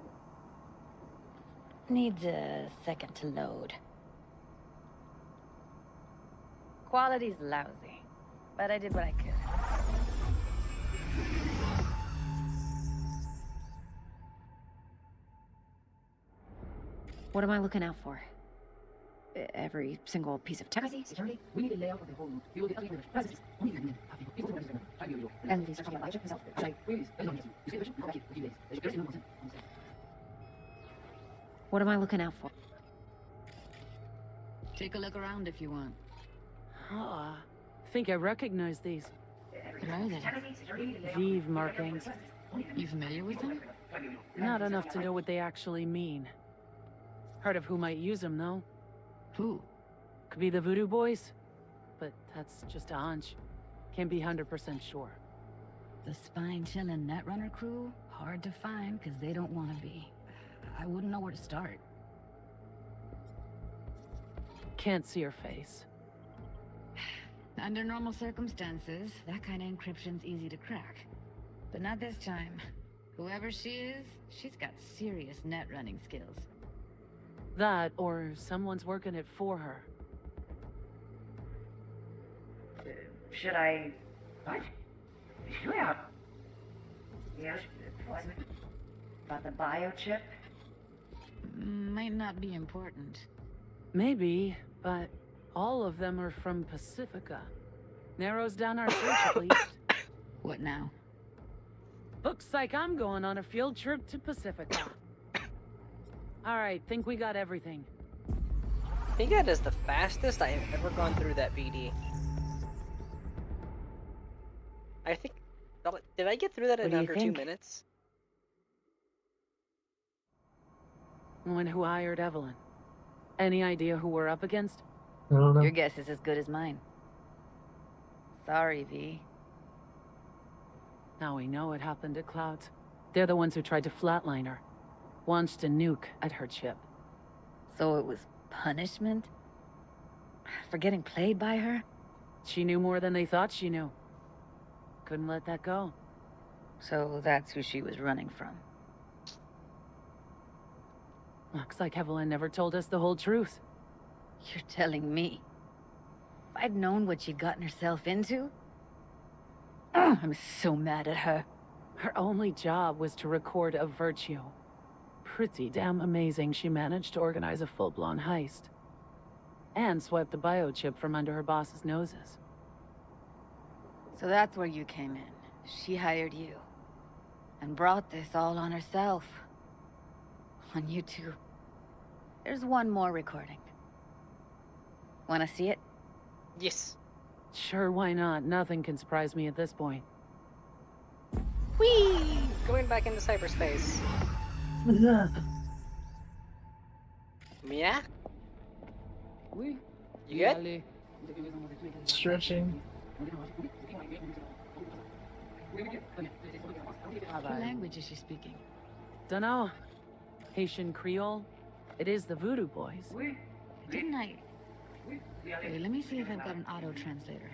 Needs a second to load. Quality's lousy, but I did what I could. What am I looking out for? Every single piece of text? What am I looking out for? Take a look around if you want. Ah, think I recognize these. What are they? Vive markings. You familiar with them? Not enough to know what they actually mean. Heard of who might use them, though. Who? Could be the Voodoo Boys, but that's just a hunch. Can't be 100% sure. The spine-chilling Netrunner crew? Hard to find, because they don't want to be. I wouldn't know where to start. Can't see her face. Under normal circumstances, that kind of encryption's easy to crack. But not this time. Whoever she is, she's got serious net running skills. That, or someone's working it for her. Should I... What? Yeah. Yes. About the biochip? Might not be important. Maybe, but all of them are from Pacifica. Narrows down our search at least. What now? Looks like I'm going on a field trip to Pacifica. Alright, think we got everything. I think that is the fastest I have ever gone through that BD. I think... Did I get through that in under 2 minutes? When who hired Evelyn? Any idea who we're up against? I don't know. Your guess is as good as mine. Sorry, V. Now we know what happened to Clouds. They're the ones who tried to flatline her. Launched a nuke at her chip. So it was punishment? For getting played by her? She knew more than they thought she knew. Couldn't let that go. So that's who she was running from. Looks like Evelyn never told us the whole truth. You're telling me? If I'd known what she'd gotten herself into? I'm so mad at her. Her only job was to record a virtue. Pretty damn amazing she managed to organize a full-blown heist. And swipe the biochip from under her boss's noses. So that's where you came in. She hired you. And brought this all on herself. On you two. There's one more recording. Wanna see it? Yes. Sure, why not? Nothing can surprise me at this point. Whee! Going back into cyberspace. Yeah? You good? Stretching. What language is she speaking? Dunno. Haitian Creole? It is the Voodoo Boys. Didn't I... Wait, let me see if I've got an auto translator.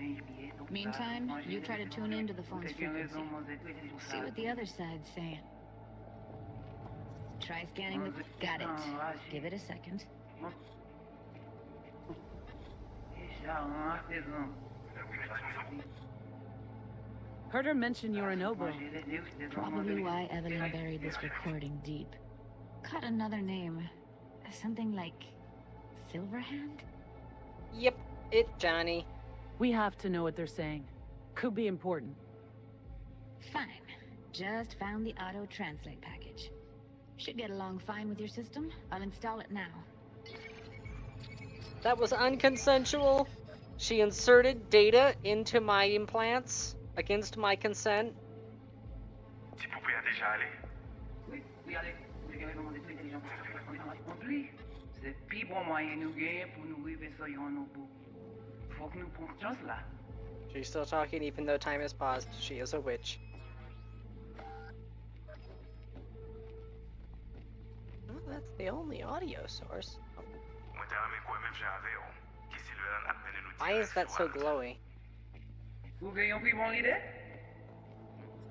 Meantime, you try to tune into the phone's frequency. See what the other side's saying. Try scanning the... Got it. Give it a second. Heard her mention Yorinobu. Probably why Evelyn buried this recording deep. Caught another name. Something like... Silverhand? Yep, it's Johnny. We have to know what they're saying. Could be important. Fine. Just found the auto-translate package. Should get along fine with your system. I'll install it now. That was unconsensual. She inserted data into my implants against my consent. Tu pouvais déjà aller. Oui, allez. Vous avez demandé tout intelligent pour accompli. C'est le plus bon moyen nous gagner pour nous arriver sur Yorinobu. Faut que nous prenions chance là. She's still talking even though time has paused. She is a witch. Well, that's the only audio source. Why is that so glowy? Vous gagnez plus bon idée?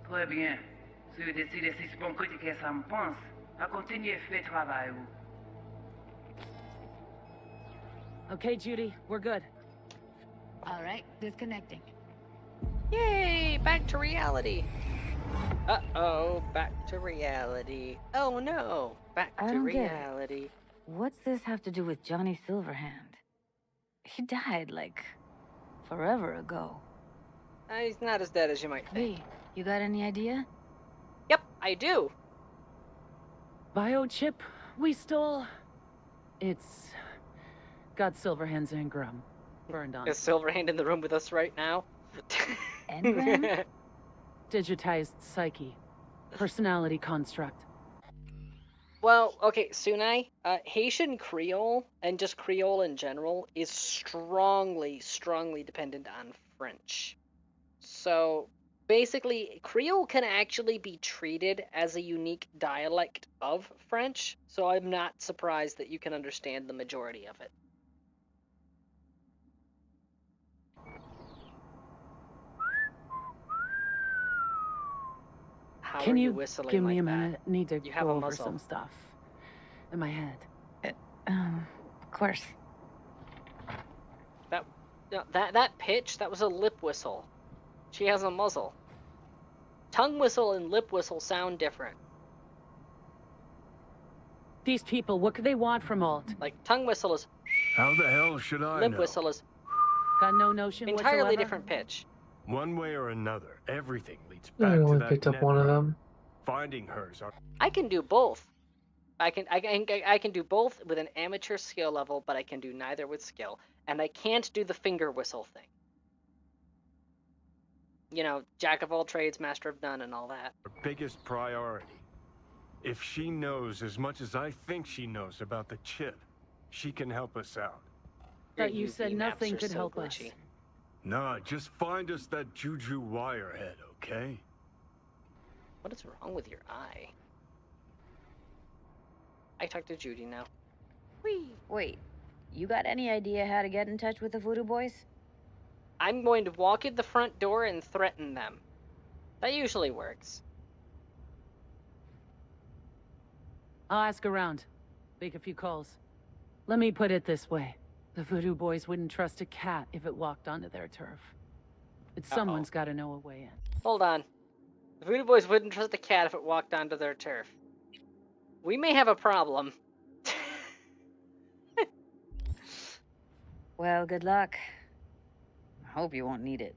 Très bien. Si vous décidez si c'est bon critiquer ça me pense, à continuer faire travail ou. Okay, Judy, we're good. All right, disconnecting. Yay! Back to reality. Uh-oh, back to reality. Oh no, back I to don't get it. reality. What's this have to do with Johnny Silverhand? He died, like, forever ago. He's not as dead as you might think. Hey, you got any idea? Yep, I do. Biochip we stole. It's got Silverhand's engram burned on. Is Silverhand in the room with us right now? Engram? Digitized psyche. Personality construct. Well, okay, Sunai, Haitian Creole, and just Creole in general, is strongly dependent on French. So, basically, Creole can actually be treated as a unique dialect of French, so I'm not surprised that you can understand the majority of it. How Can are you whistling give me like a that? minute? Need to You have go a over muzzle. some stuff in my head. Of course. That pitch, that was a lip whistle. She has a muzzle. Tongue whistle and lip whistle sound different. These people, what could they want from Alt? Like, tongue whistle is... How the hell should I lip know? whistle is... Got no notion entirely whatsoever? different pitch. One way or another, everything leads I back to only that picked up net one of route. them. Finding hers are... I can do both. I can do both with an amateur skill level, but I can do neither with skill. And I can't do the finger whistle thing. You know, jack of all trades, master of none, and all that. our biggest priority. If she knows as much as I think she knows about the chip, she can help us out. But you said nothing could help us. Nah, just find us that Juju wirehead, okay? What is wrong with your eye? I talk to Judy now. Whee! Wait, you got any idea how to get in touch with the Voodoo Boys? I'm going to walk in the front door and threaten them. That usually works. I'll ask around. Make a few calls. Let me put it this way. The Voodoo Boys wouldn't trust a cat if it walked onto their turf. But someone's got to know a way in. Hold on. The Voodoo Boys wouldn't trust a cat if it walked onto their turf. We may have a problem. Well, good luck. I hope you won't need it.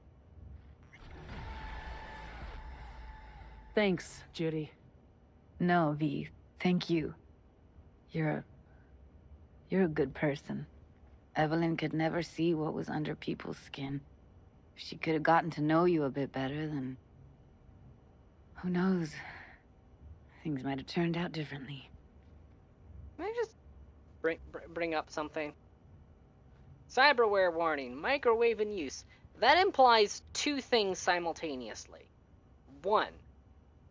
Thanks, Judy. No, V. Thank you. You're a good person. Evelyn could never see what was under people's skin. If she could have gotten to know you a bit better, then... who knows? Things might have turned out differently. Can I just bring up something? Cyberware warning, microwave in use. That implies two things simultaneously. One,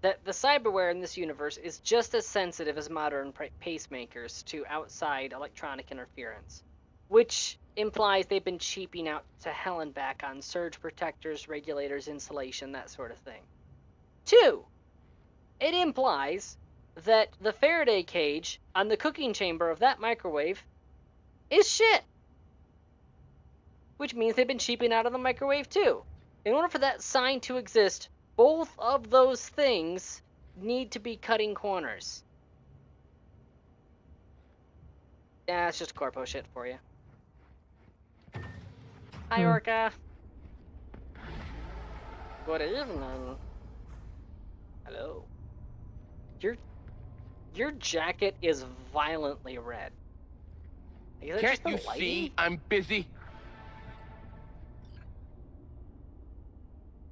that the cyberware in this universe is just as sensitive as modern pacemakers to outside electronic interference. Which implies they've been cheaping out to hell and back on surge protectors, regulators, insulation, that sort of thing. 2, it implies that the Faraday cage on the cooking chamber of that microwave is shit. Which means they've been cheaping out of the microwave too. In order for that sign to exist, both of those things need to be cutting corners. Yeah, it's just corpo shit for you. Hi, Orca. Good evening. Hello. Your jacket is violently red. Is that Can't just the you lighting? see I'm busy?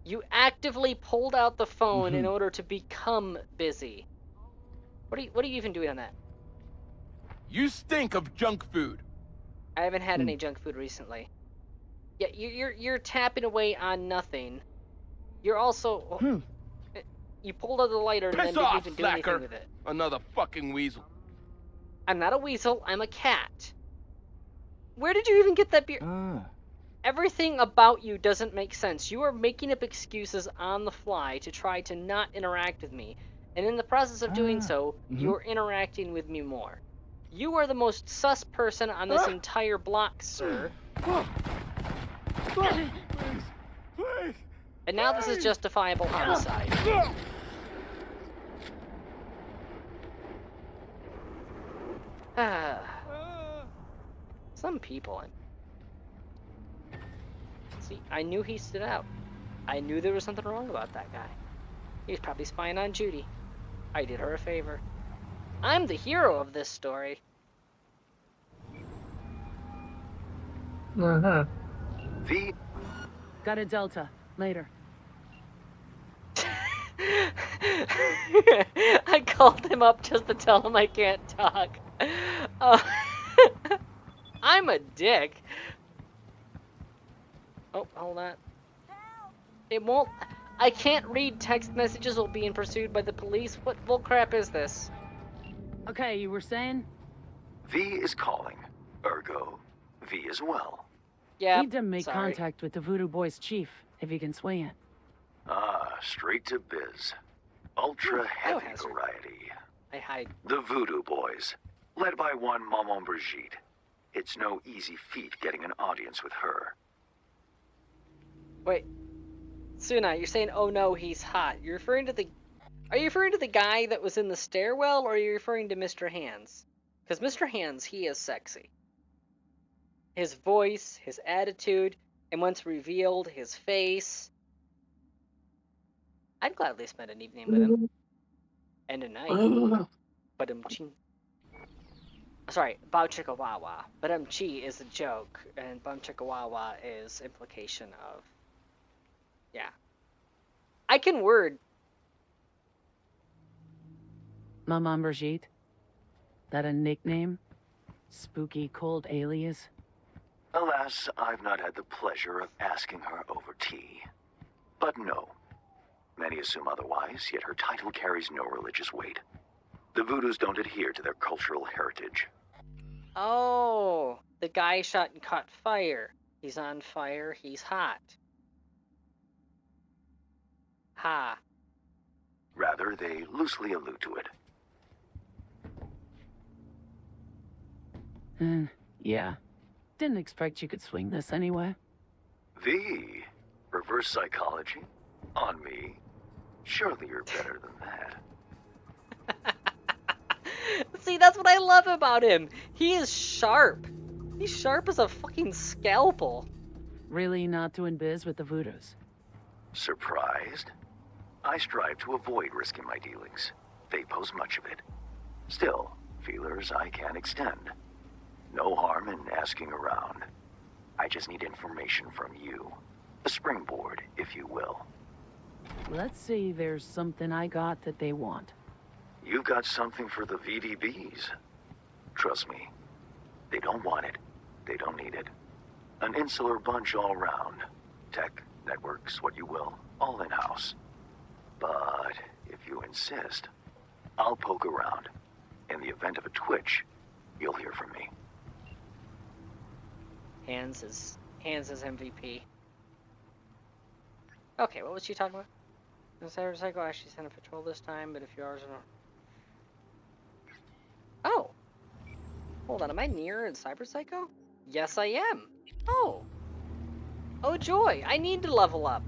You actively pulled out the phone in order to become busy. What are you even doing on that? You stink of junk food. I haven't had any junk food recently. Yeah, you're tapping away on nothing. You're also you pulled out the lighter and then Piss didn't off, even do anything slacker. with it. Another fucking weasel. I'm not a weasel. I'm a cat. Where did you even get that beer? Everything about you doesn't make sense. You are making up excuses on the fly to try to not interact with me. And in the process of doing so, you're interacting with me more. You are the most sus person on this entire block, sir. Please. And now this is justifiable homicide. Some people. See, I knew he stood out. I knew there was something wrong about that guy. He's probably spying on Judy. I did her a favor. I'm the hero of this story. Got a Delta. Later. I called him up just to tell him I can't talk. I'm a dick. Oh, hold on. It won't... I can't read text messages while being pursued by the police. What bullcrap is this? Okay, you were saying? V is calling. Ergo, V as well. Yeah. Need to make contact with the Voodoo Boys chief, if he can swing it. Ah, straight to biz. Ultra heavy variety. I hide. The Voodoo Boys, led by one Maman Brigitte. It's no easy feat getting an audience with her. Wait. Suna, you're saying, oh no, he's hot. You're referring to the... Are you referring to the guy that was in the stairwell, or are you referring to Mr. Hands? Because Mr. Hands, he is sexy. His voice, his attitude, and once revealed, his face. I'd gladly spend an evening with him. And a night. But sorry, Bao Chicka Wawa. But chi is a joke, and Bum Chicka Wawa is implication of... Yeah. I can word. Maman Brigitte? That a nickname? Spooky, cold alias? Alas, I've not had the pleasure of asking her over tea. But no. Many assume otherwise, yet her title carries no religious weight. The Voodoos don't adhere to their cultural heritage. Oh, the guy shot and caught fire. He's on fire, he's hot. Ha. Rather, they loosely allude to it. Yeah. Didn't expect you could swing this anyway. V? Reverse psychology? On me? Surely you're better than that. See, that's what I love about him. He is sharp. He's sharp as a fucking scalpel. Really not doing biz with the Voodoos? Surprised? I strive to avoid risking my dealings. They pose much of it. Still, feelers I can extend. No harm in asking around. I just need information from you. A springboard, if you will. Let's see, there's something I got that they want. You've got something for the VDBs. Trust me, they don't want it. They don't need it. An insular bunch all round. Tech, networks, what you will, all in-house. But if you insist, I'll poke around. In the event of a twitch, you'll hear from me. Hands is MVP. Okay, what was she talking about? The Cyberpsycho actually sent a patrol this time, but a few hours ago. Oh! Hold on, am I near in Cyberpsycho? Yes, I am. Oh! Oh joy, I need to level up.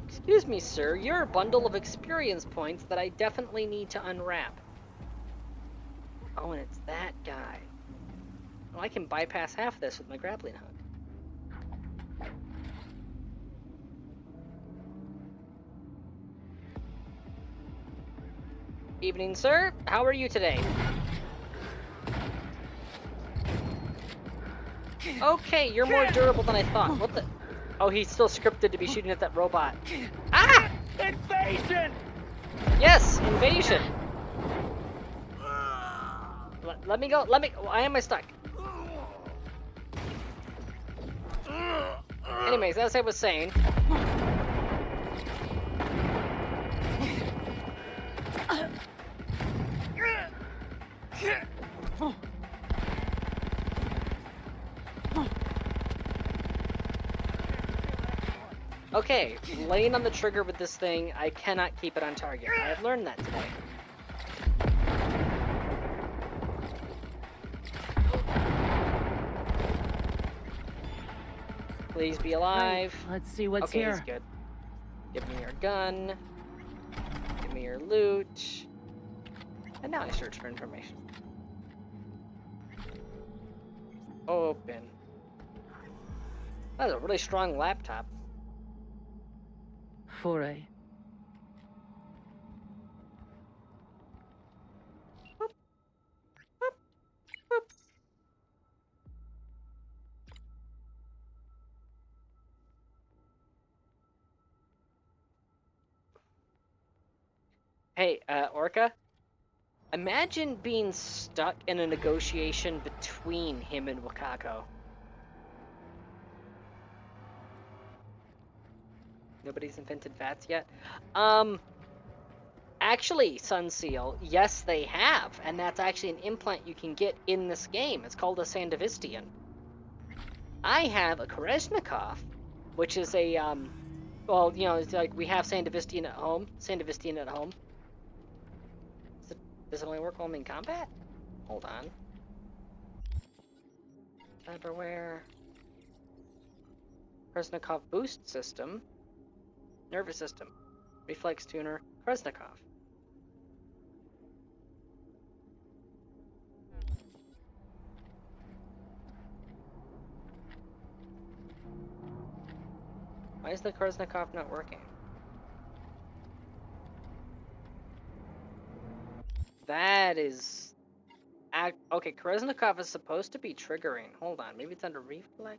Excuse me, sir, you're a bundle of experience points that I definitely need to unwrap. Oh, and it's that guy. Well, I can bypass half this with my grappling hook. Evening, sir. How are you today? Okay, you're more durable than I thought. What the? Oh, he's still scripted to be shooting at that robot. Ah! Invasion! Yes, invasion. Let me go. Why am I stuck? Anyways, as I was saying. Okay, laying on the trigger with this thing, I cannot keep it on target. I have learned that today. Please be alive. Right, let's see what's okay, here. He's good. Give me your gun. Give me your loot. And now I search for information. Open. That's a really strong laptop. Foray. Hey, Orca? Imagine being stuck in a negotiation between him and Wakako. Nobody's invented VATS yet? Actually, Sunseal, yes they have, and that's actually an implant you can get in this game. It's called a Sandevistian. I have a Koreshnikov, which is a, well, you know, it's like we have Sandevistian at home. Does it only work while I'm in combat? Hold on. Cyberware. Koreshnikov boost system. Nervous system. Reflex tuner. Koreshnikov. Why is the Koreshnikov not working? That is... Okay, Koreshnikov is supposed to be triggering. Hold on, maybe it's under reflex?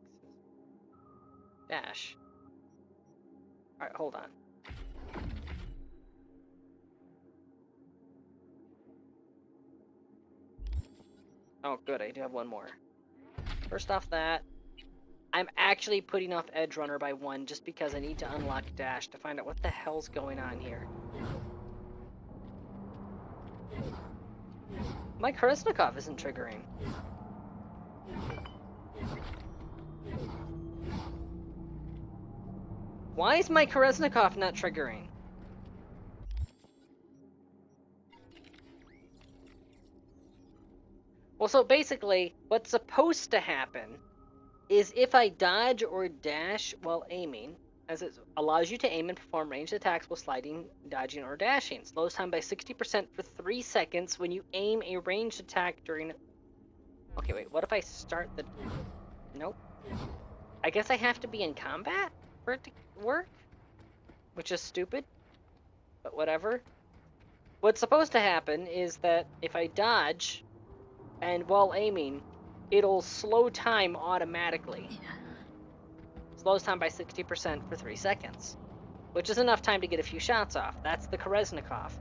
Dash. Alright, hold on. Oh, good, I do have one more. First off that, I'm actually putting off Edge Runner by 1 just because I need to unlock Dash to find out what the hell's going on here. My Koreshnikov isn't triggering. Why is my Koreshnikov not triggering? Well, so basically, what's supposed to happen is if I dodge or dash while aiming, as it allows you to aim and perform ranged attacks while sliding, dodging, or dashing. Slows time by 60% for 3 seconds when you aim a ranged attack during... Okay, wait, what if I start the... Nope. I guess I have to be in combat for it to work? Which is stupid, but whatever. What's supposed to happen is that if I dodge, and while aiming, it'll slow time automatically. Slows time by 60% for 3 seconds, which is enough time to get a few shots off. That's the Koreshnikov.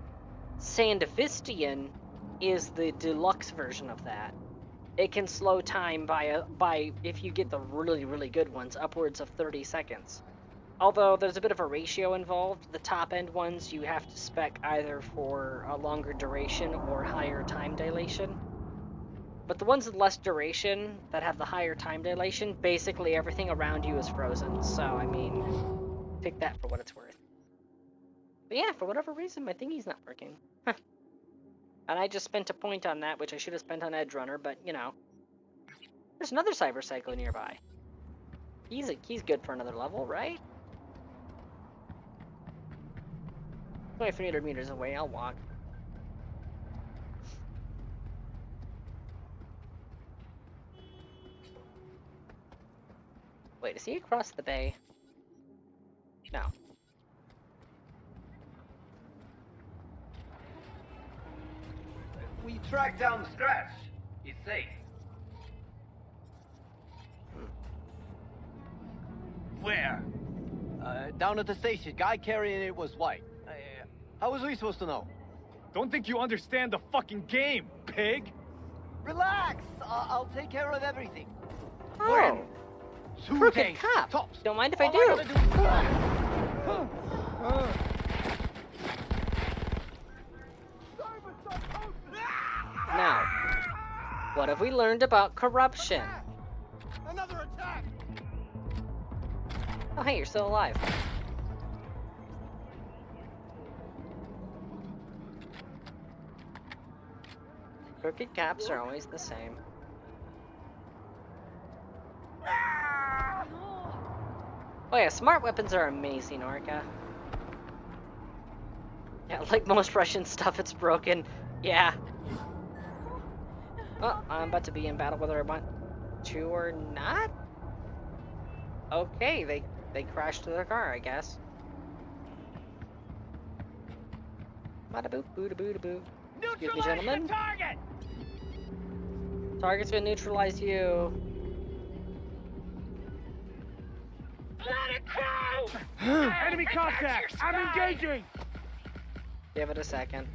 Sandevistian is the deluxe version of that. It can slow time by if you get the really, really good ones, upwards of 30 seconds. Although there's a bit of a ratio involved. The top end ones you have to spec either for a longer duration or higher time dilation. But the ones with less duration, that have the higher time dilation, basically everything around you is frozen. So, I mean, take that for what it's worth. But yeah, for whatever reason, my thingy's not working. Huh. And I just spent a point on that, which I should have spent on Edge Runner, but, you know. There's another Cyber Psycho nearby. He's good for another level, right? 2,300 meters away, I'll walk. Wait, is he across the bay? No. We tracked down the scratch. He's safe. Where? Down at the station. Guy carrying it was white. How was we supposed to know? Don't think you understand the fucking game, pig! Relax! I'll take care of everything. Oh. Two Crooked days, cop. tops. Don't mind if I All do. Now, what have we learned about corruption? Another attack! Oh, hey, you're still alive. Crooked cops are always the same. Oh yeah, smart weapons are amazing, Orca. Yeah, like most Russian stuff, it's broken. Yeah. Oh, I'm about to be in battle whether I want to or not? Okay, they crashed to their car, I guess. Bada boop, boo da boo da boo. Excuse me, gentlemen. Target! Target's gonna neutralize you. Let it go! Enemy contact! I'm engaging! Give it a second.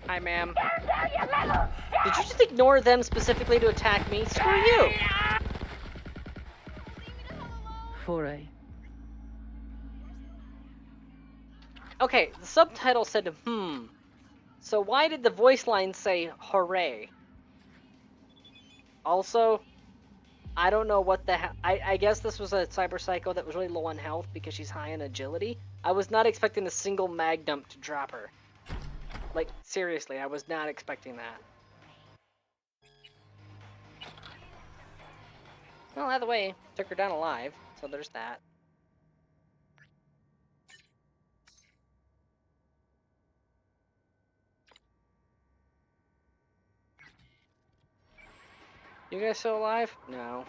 Hi, ma'am. Did you just ignore them specifically to attack me? Screw you! Foray. Okay, the subtitle said, So why did the voice line say, hooray? Also, I don't know what the hell. I guess this was a Cyber Psycho that was really low on health because she's high on agility. I was not expecting a single mag dump to drop her. Like, seriously, I was not expecting that. Well, either way, took her down alive, so there's that. You guys still alive? No.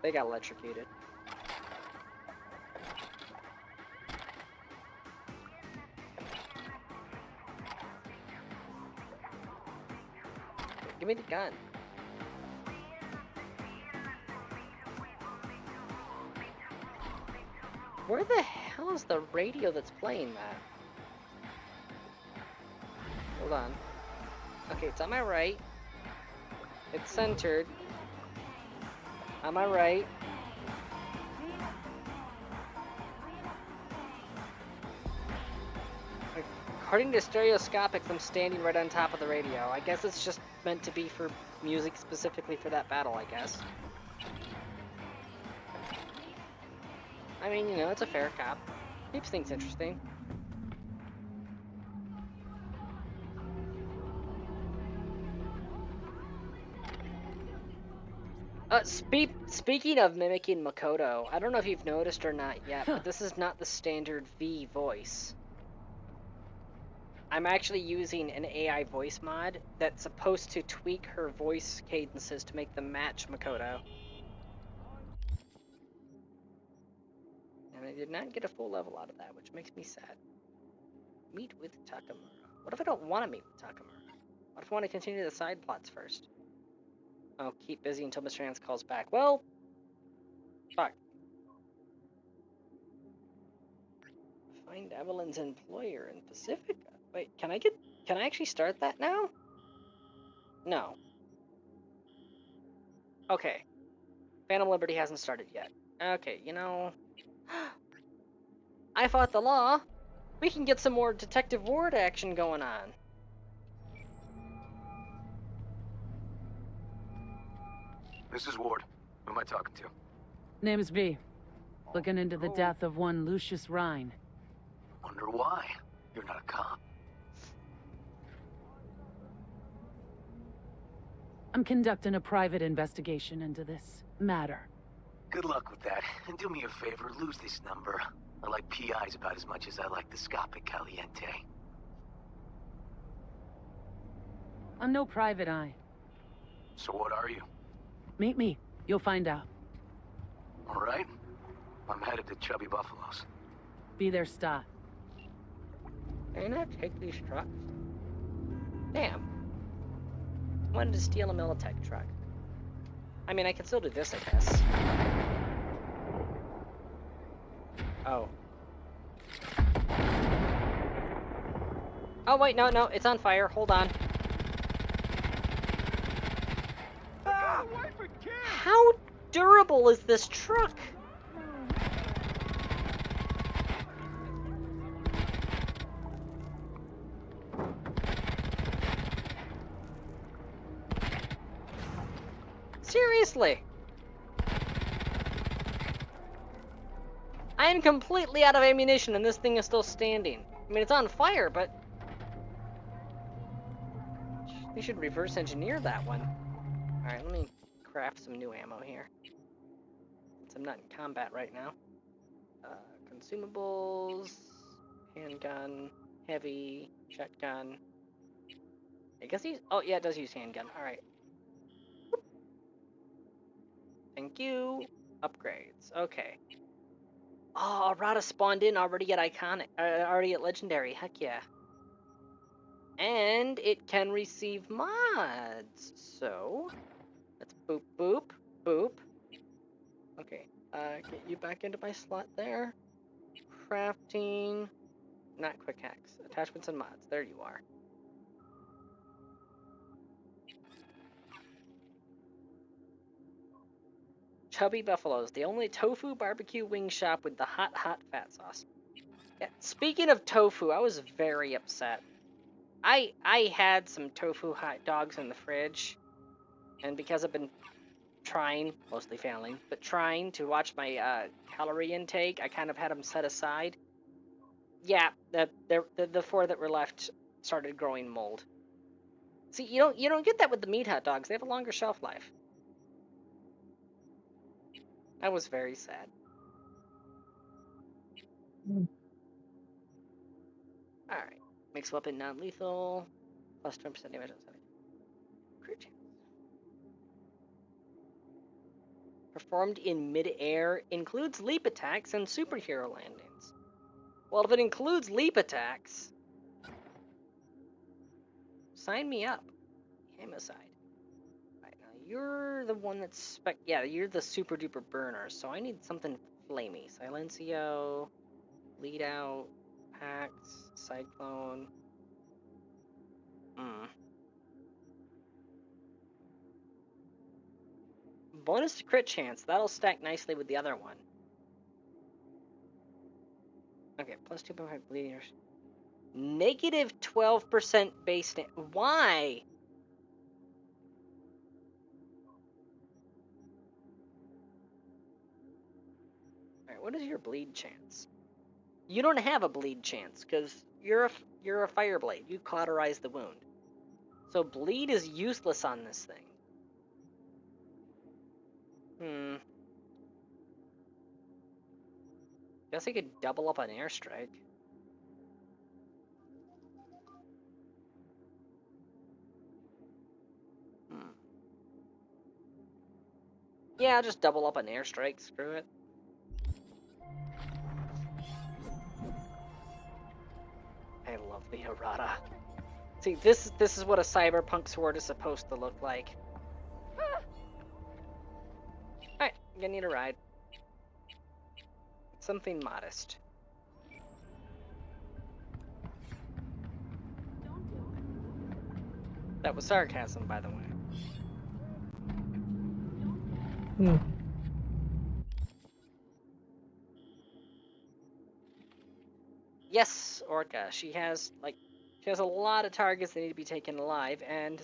They got electrocuted. Give me the gun. Where the hell is the radio that's playing that? Hold on. Okay, it's on my right. It's centered. On my right. According to stereoscopics, I'm standing right on top of the radio. I guess it's just meant to be for music specifically for that battle, I guess. I mean, you know, it's a fair cop. Keeps things interesting. Speaking of mimicking Makoto, I don't know if you've noticed or not yet, but this is not the standard V voice. I'm actually using an AI voice mod that's supposed to tweak her voice cadences to make them match Makoto. And I did not get a full level out of that, which makes me sad. Meet with Takamura. What if I don't want to meet with Takamura? What if I want to continue the side plots first? Oh, keep busy until Mr. Hans calls back. Well, fuck. Find Evelyn's employer in Pacifica. Wait, can I actually start that now? No. Okay. Phantom Liberty hasn't started yet. Okay, you know... I fought the law. We can get some more Detective Ward action going on. This is Ward. Who am I talking to? Name's B. Looking into the death of one Lucius Rhine. Wonder why. You're not a cop. I'm conducting a private investigation into this matter. Good luck with that. And do me a favor, lose this number. I like PIs about as much as I like the Scopic Caliente. I'm no private eye. So what are you? Meet me. You'll find out. All right. I'm headed to Chubby Buffaloes. Be there, Stott. Can I take these trucks? Damn. Wanted to steal a Militech truck. I mean, I can still do this, I guess. Oh. Oh, wait, no, it's on fire. Hold on. How durable is this truck? Seriously. I am completely out of ammunition and this thing is still standing. I mean, it's on fire, but we should reverse engineer that one. Alright, let me craft some new ammo here. Since I'm not in combat right now. Consumables, handgun, heavy, shotgun. I guess these, oh yeah, it does use handgun. Alright. Thank you. Upgrades. Okay. Oh, Arata spawned in already at iconic, already at legendary. Heck yeah. And it can receive mods. So let's boop, boop, boop. Okay. Get you back into my slot there. Crafting. Not quick hacks. Attachments and mods. There you are. Chubby Buffaloes, the only tofu barbecue wing shop with the hot fat sauce. Yeah, speaking of tofu, I was very upset. I had some tofu hot dogs in the fridge, and because I've been trying, mostly failing, but trying to watch my calorie intake, I kind of had them set aside. Yeah, the 4 that were left started growing mold. See, you don't get that with the meat hot dogs. They have a longer shelf life. I was very sad. Alright. Makes weapon non-lethal. Plus 10% damage on 7. Crit chance. Performed in mid-air. Includes leap attacks and superhero landings. Well, if it includes leap attacks, sign me up. Homicide. Right, now you're the one that's yeah, you're the super duper burner, so I need something flamey. Silencio, lead out, hacks, cyclone. Bonus to crit chance. That'll stack nicely with the other one. Okay, plus 2.5 bleeding. Negative 12% base. Why? Alright, what is your bleed chance? You don't have a bleed chance, because you're a fireblade. You cauterize the wound. So bleed is useless on this thing. Guess I could double up on airstrike. Yeah, I'll just double up on airstrike. Screw it. I love the errata. See, this is what a cyberpunk sword is supposed to look like. Alright, I'm gonna need a ride. Something modest. That was sarcasm, by the way. Yes, Orca. She has a lot of targets that need to be taken alive, and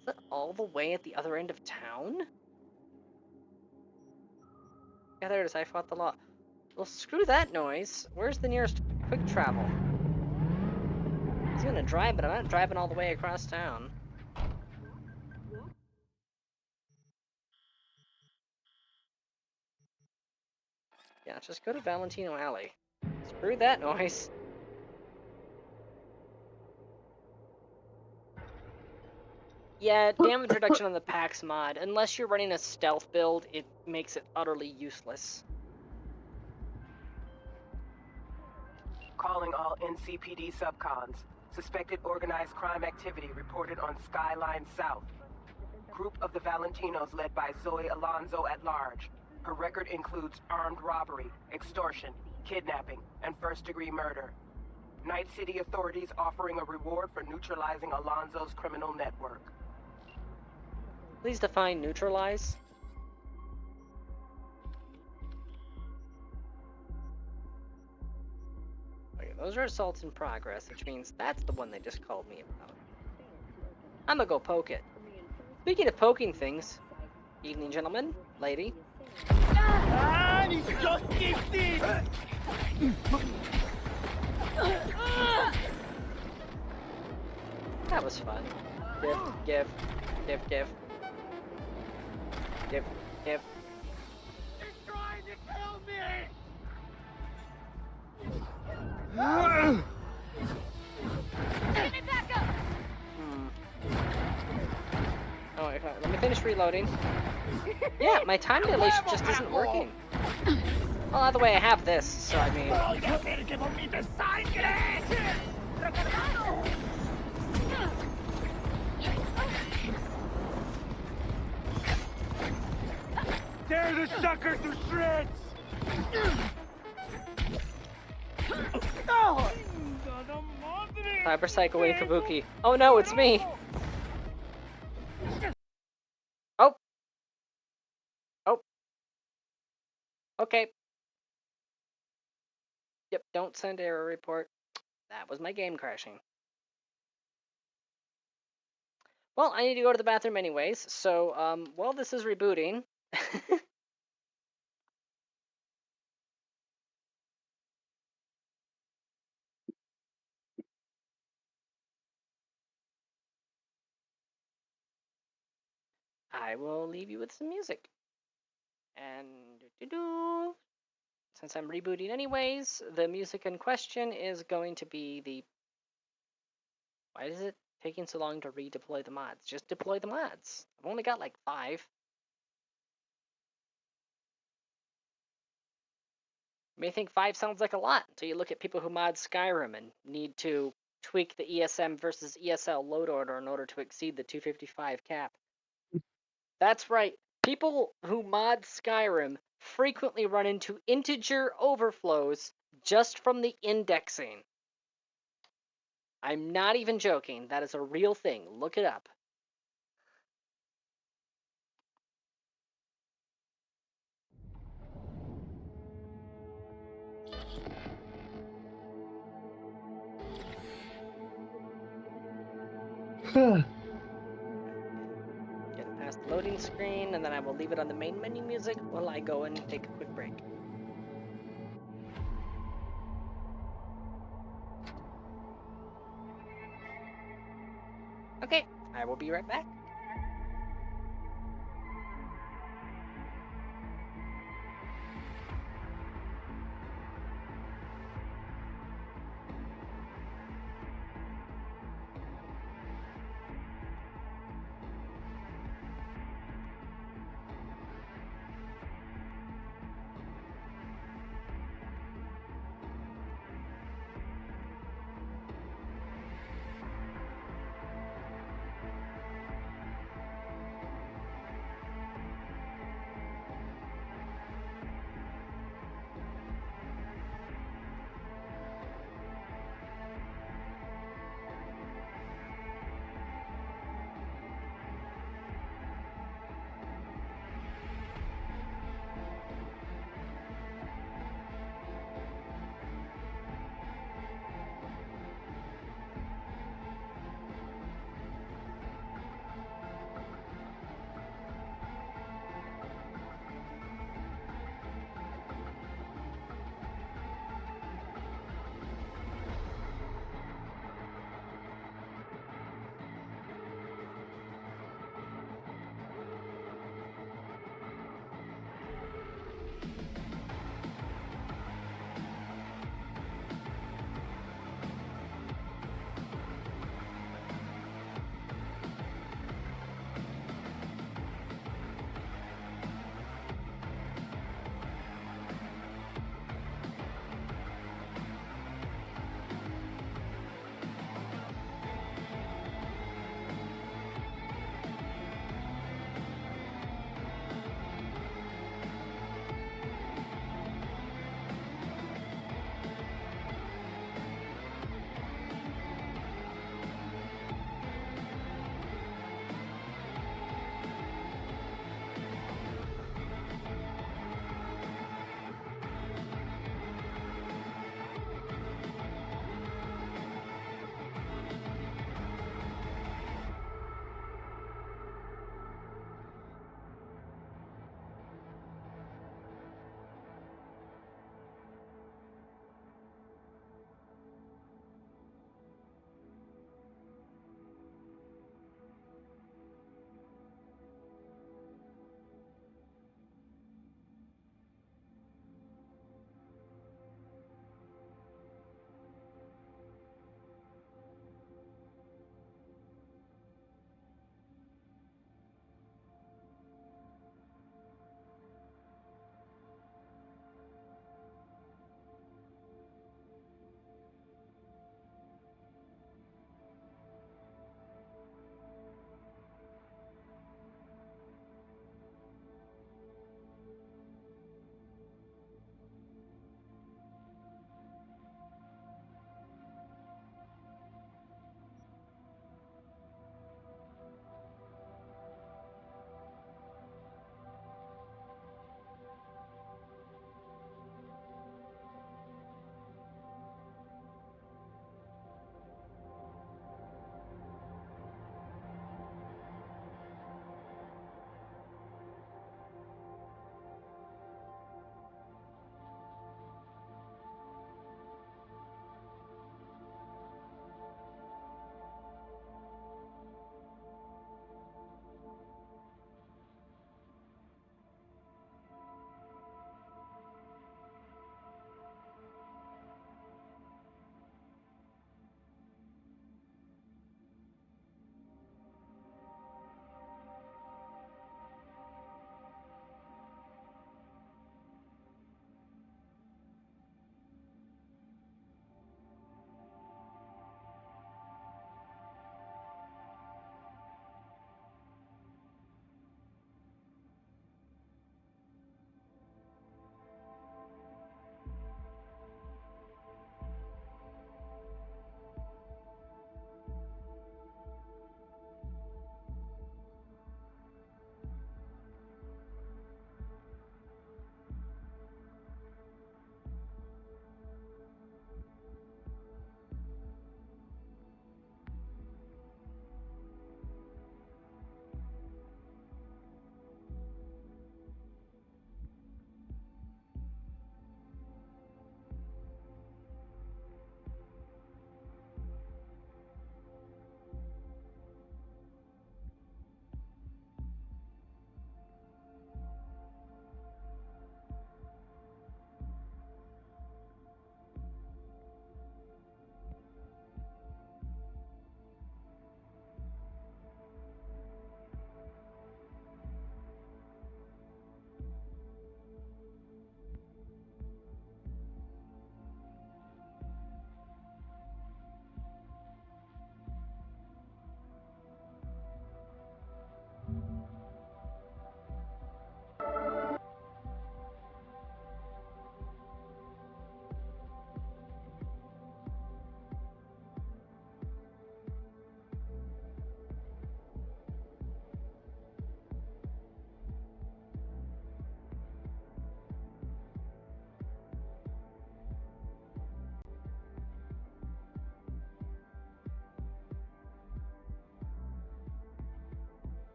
Is that all the way at the other end of town? Yeah, there it is. I fought the law. Well, screw that noise. Where's the nearest quick travel? I was gonna drive, but I'm not driving all the way across town. Yeah, just go to Valentino Alley. Screw that noise. Yeah, damage reduction on the PAX mod. Unless you're running a stealth build, it makes it utterly useless. Calling all NCPD subcons. Suspected organized crime activity reported on Skyline South. Group of the Valentinos led by Zoe Alonzo at large. Her record includes armed robbery, extortion, kidnapping, and first-degree murder. Night City authorities offering a reward for neutralizing Alonzo's criminal network. Please define neutralize. Okay, those are assaults in progress, which means that's the one they just called me about. I'm gonna go poke it. Speaking of poking things, evening gentlemen, lady. That was fun. Give. He's trying to kill me! Give me back up! Oh, let me finish reloading. Yeah, my time dilation just isn't working. Well, either way, I have this, so I mean... Tear the sucker to shreds! Cyber Psycho and Kabuki. Oh no, it's me! Oh! Oh! Okay. Yep, don't send error report. That was my game crashing. Well, I need to go to the bathroom anyways, so, while this is rebooting... I will leave you with some music. And since I'm rebooting anyways, the music in question is going to be the... Why is it taking so long to redeploy the mods? Just deploy the mods. I've only got like 5. You may think 5 sounds like a lot until you look at people who mod Skyrim and need to tweak the ESM versus ESL load order in order to exceed the 255 cap. That's right. People who mod Skyrim frequently run into integer overflows just from the indexing. I'm not even joking. That is a real thing. Look it up. Get past the loading screen, and then I will leave it on the main menu music while I go and take a quick break. Okay, I will be right back.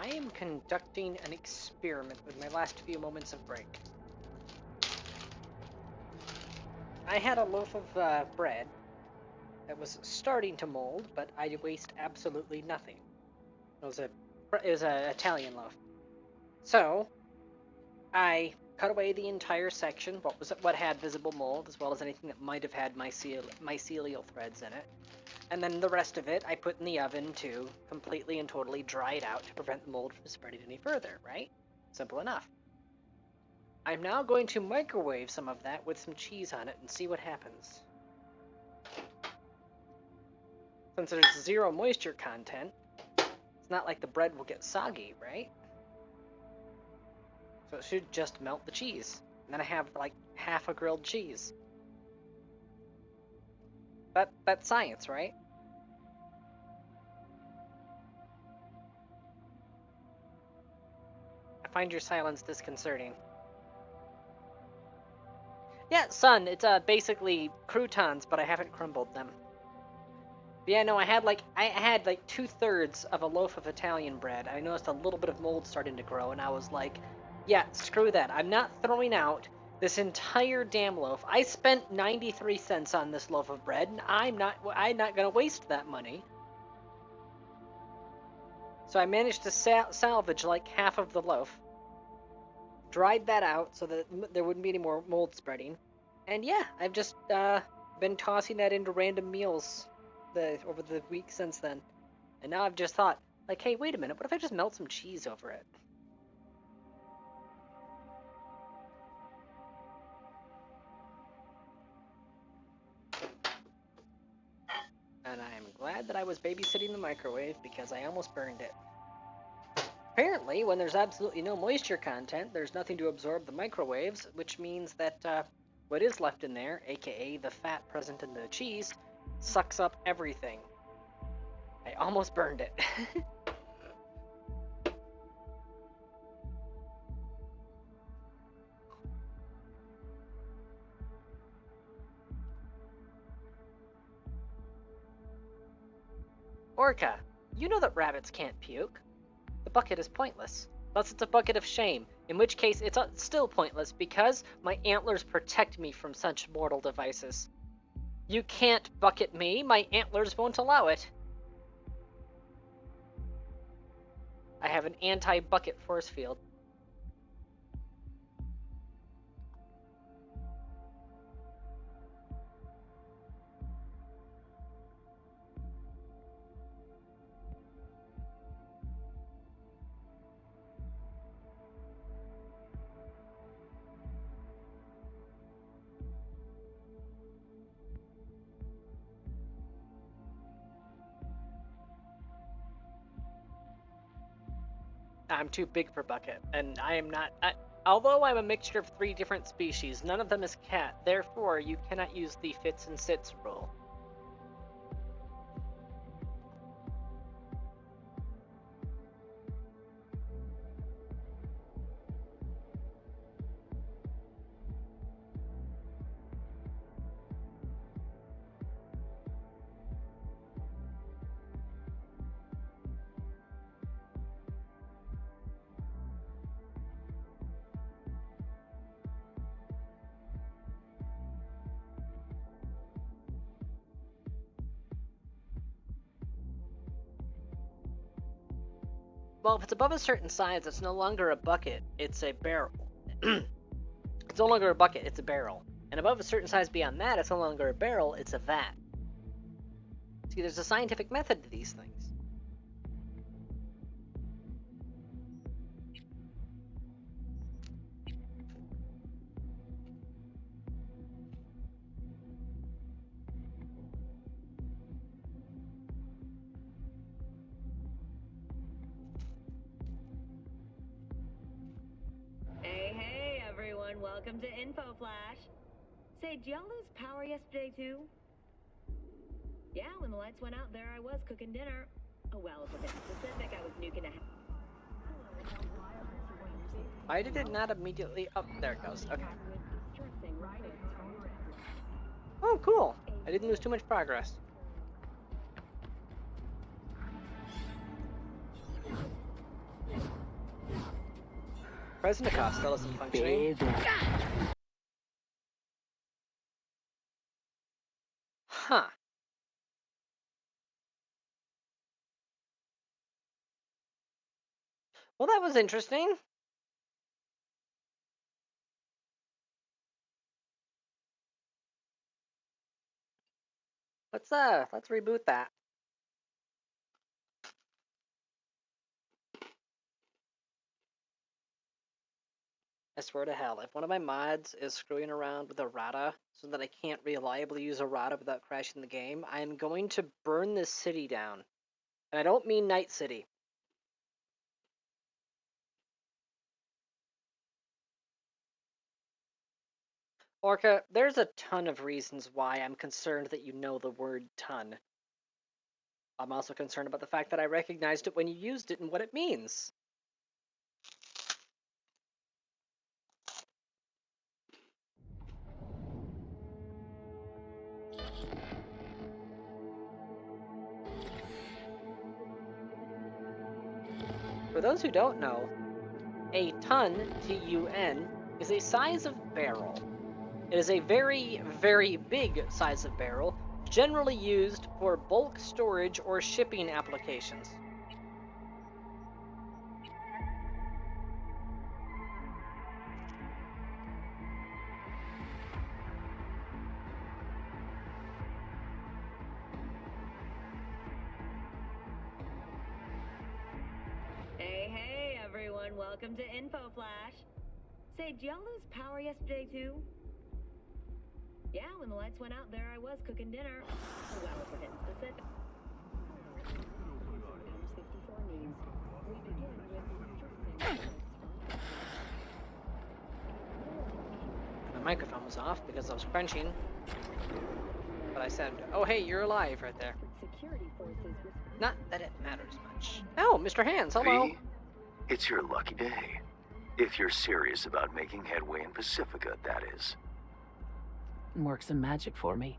I am conducting an experiment with my last few moments of break. I had a loaf of bread that was starting to mold, but I waste absolutely nothing. It was a Italian loaf. So I cut away the entire section, what had visible mold, as well as anything that might have had mycelial threads in it. And then the rest of it I put in the oven to completely and totally dry it out to prevent the mold from spreading any further, right? Simple enough. I'm now going to microwave some of that with some cheese on it and see what happens. Since there's 0 moisture content, it's not like the bread will get soggy, right? So it should just melt the cheese. And then I have like half a grilled cheese. That's science, right? I find your silence disconcerting. Yeah, son, it's basically croutons, but I haven't crumbled them. But yeah, no, I had like 2/3 of a loaf of Italian bread. I noticed a little bit of mold starting to grow, and I was like, yeah, screw that. I'm not throwing out this entire damn loaf. I spent 93 cents on this loaf of bread, and I'm not gonna waste that money. So I managed to salvage like half of the loaf. Dried that out so that there wouldn't be any more mold spreading. And yeah, I've just been tossing that into random meals over the week since then. And now I've just thought, like, hey, wait a minute, what if I just melt some cheese over it? And I'm glad that I was babysitting the microwave because I almost burned it. Apparently, when there's absolutely no moisture content, there's nothing to absorb the microwaves, which means that what is left in there, aka the fat present in the cheese, sucks up everything. I almost burned it. Orca, you know that rabbits can't puke. The bucket is pointless. Unless it's a bucket of shame, in which case it's still pointless because my antlers protect me from such mortal devices. You can't bucket me, my antlers won't allow it. I have an anti-bucket force field. I'm too big for bucket, and I am not... although I'm a mixture of 3 different species, none of them is cat. Therefore, you cannot use the fits and sits rule. Well, if it's above a certain size, it's no longer a bucket, it's a barrel. It's no longer a bucket, it's a barrel. And above a certain size beyond that, it's no longer a barrel, it's a vat. See, there's a scientific method to these things. Hey, everyone. Welcome to Info Flash. Say, did y'all lose power yesterday, too? Yeah, when the lights went out, there I was cooking dinner. Oh, well, it's a bit specific. I was nuking a... Why did it not immediately... Oh, there it goes. Okay. Oh, cool. I didn't lose too much progress. Kresnikov still isn't functioning. Huh. Well, that was interesting. Let's reboot that. I swear to hell, if one of my mods is screwing around with errata so that I can't reliably use errata without crashing the game, I am going to burn this city down. And I don't mean Night City. Orca, there's a ton of reasons why I'm concerned that you know the word ton. I'm also concerned about the fact that I recognized it when you used it and what it means. For those who don't know, a ton, T-U-N, is a size of barrel. It is a very, very big size of barrel, generally used for bulk storage or shipping applications. Hey, everyone. Welcome to Info Flash. Say, did y'all lose power yesterday, too? Yeah, when the lights went out there, I was cooking dinner. Well, if we're getting specific. My microphone was off because I was crunching. But I said, oh hey, you're alive right there. Not that it matters much. Oh, Mr. Hands, hello. V, it's your lucky day. If you're serious about making headway in Pacifica, that is. Work some magic for me.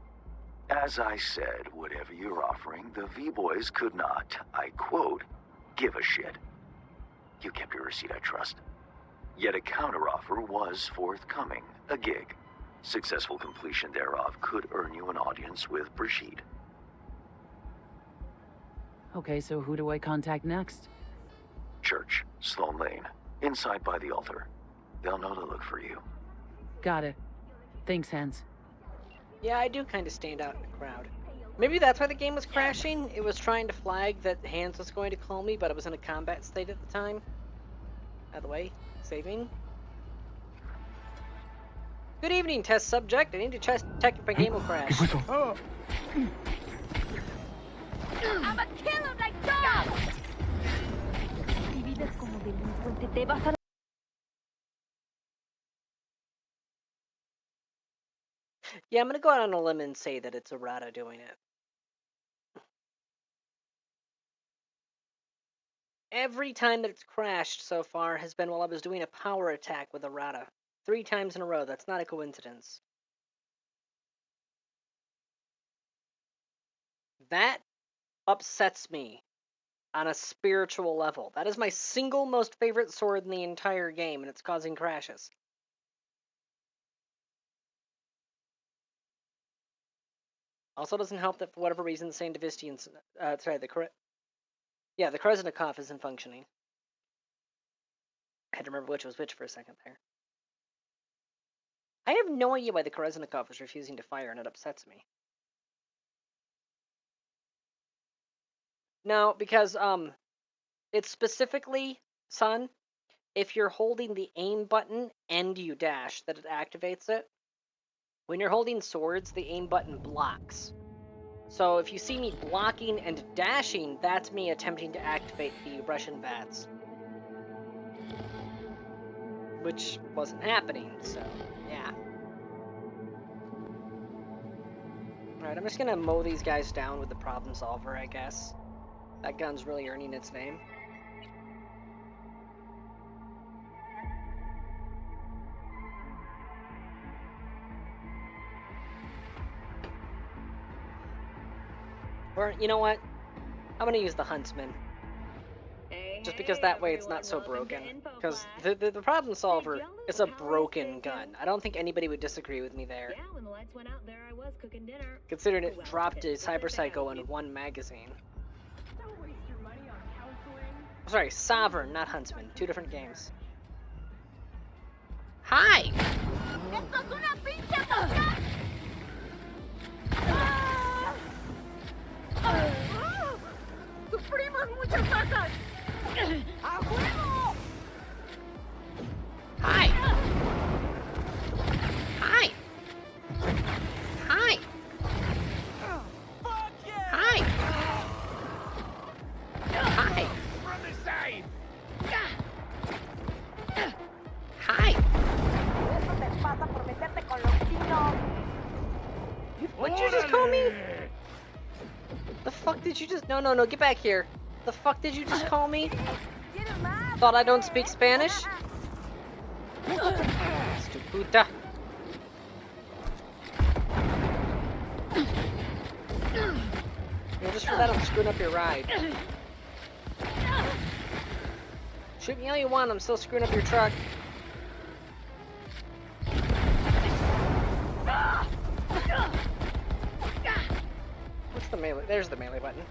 As I said, whatever you're offering, the V-Boys could not, I quote, give a shit. You kept your receipt, I trust. Yet a counteroffer was forthcoming, a gig. Successful completion thereof could earn you an audience with Brigitte. Okay, so who do I contact next? Church, Sloan Lane, inside by the altar. They'll know to look for you. Got it. Thanks, Hans. Yeah, I do kind of stand out in the crowd. Maybe that's why the game was crashing. It was trying to flag that Hans was going to call me, but I was in a combat state at the time. By the way, saving. Good evening, test subject. I need to check if my game will crash. Oh. I'ma kill him like dogs! Si vives como delincuente, te vas a... Yeah, I'm gonna go out on a limb and say that it's errata doing it. Every time that it's crashed so far has been while I was doing a power attack with errata. 3 times in a row. That's not a coincidence. That upsets me on a spiritual level. That is my single most favorite sword in the entire game, and it's causing crashes. Also doesn't help that for whatever reason the Saint Davistian, the Kresnikov isn't functioning. I had to remember which was which for a second there. I have no idea why the Kresnikov is refusing to fire, and it upsets me. No, because it's specifically, son, if you're holding the aim button and you dash, that it activates it. When you're holding swords, the aim button blocks. So if you see me blocking and dashing, that's me attempting to activate the Russian VATS. Which wasn't happening, so yeah. Alright, I'm just gonna mow these guys down with the problem solver, I guess. That gun's really earning its name. Or, you know what? I'm gonna use the Huntsman. Hey, Just because that way it's not so broken. Because the problem solver is a broken gun. I don't think anybody would disagree with me there. Yeah, when the lights went out, there I was cooking dinner. Considering it dropped a Cyber Psycho in one magazine. Don't waste your money on counseling. Sorry, Sovereign, not Huntsman. Two different games. Hi! ¡Esto es una pinche estación! ¡Sufrimos muchas bajas! ¡A huevo! Hi! Hi! Hi! Hi! Hi! From the side! Hi! Eso te pasa por meterte con los chinos. What'd you just call me? The fuck did you just... No, get back here. The fuck did you just call me? Thought I don't speak Spanish? Stuputa. Just for that, I'm screwing up your ride. Shoot me all you want, I'm still screwing up your truck. What's the melee? There's the melee button.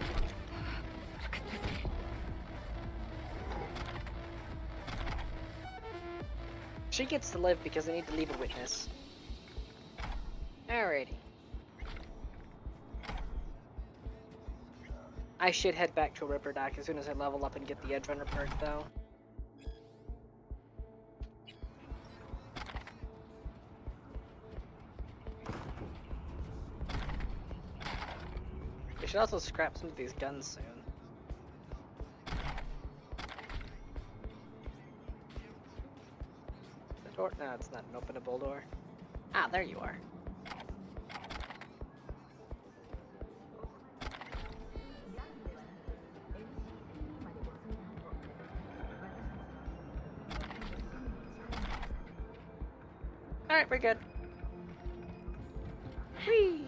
She gets to live because I need to leave a witness. Alrighty. I should head back to a Ripper Dock as soon as I level up and get the Edge Runner perk, though. We should also scrap some of these guns soon. The door? No, it's not an openable door. Ah, there you are. Alright, we're good. Whee!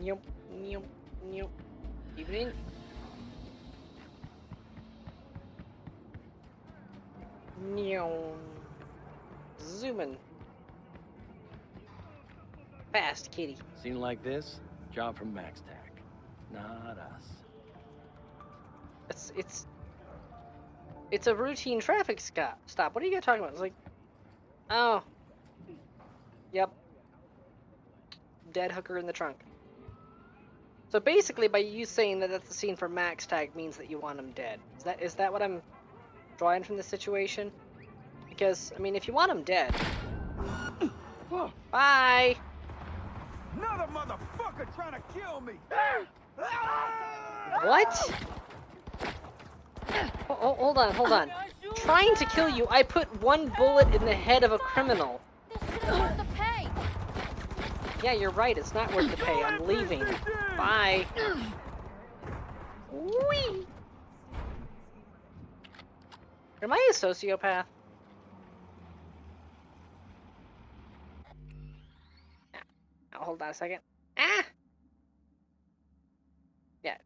Nyop, nyop, nyop. Evening. Nyop. Zooming. Fast, kitty. Scene like this, job from MaxTac. Not us. It's a routine traffic stop. What are you guys talking about? It's like, oh, yep, dead hooker in the trunk. So basically, by you saying that that's the scene for MaxTac means that you want him dead. Is that what I'm drawing from the situation? Because I mean, if you want him dead, bye. Another motherfucker trying to kill me! What? Oh, hold on. Trying to kill you, I put one bullet in the head of a criminal. This isn't worth the pay! Yeah, you're right, it's not worth the pay. I'm leaving. Bye. Whee! Am I a sociopath? Oh, hold on a second. Ah! Yeah.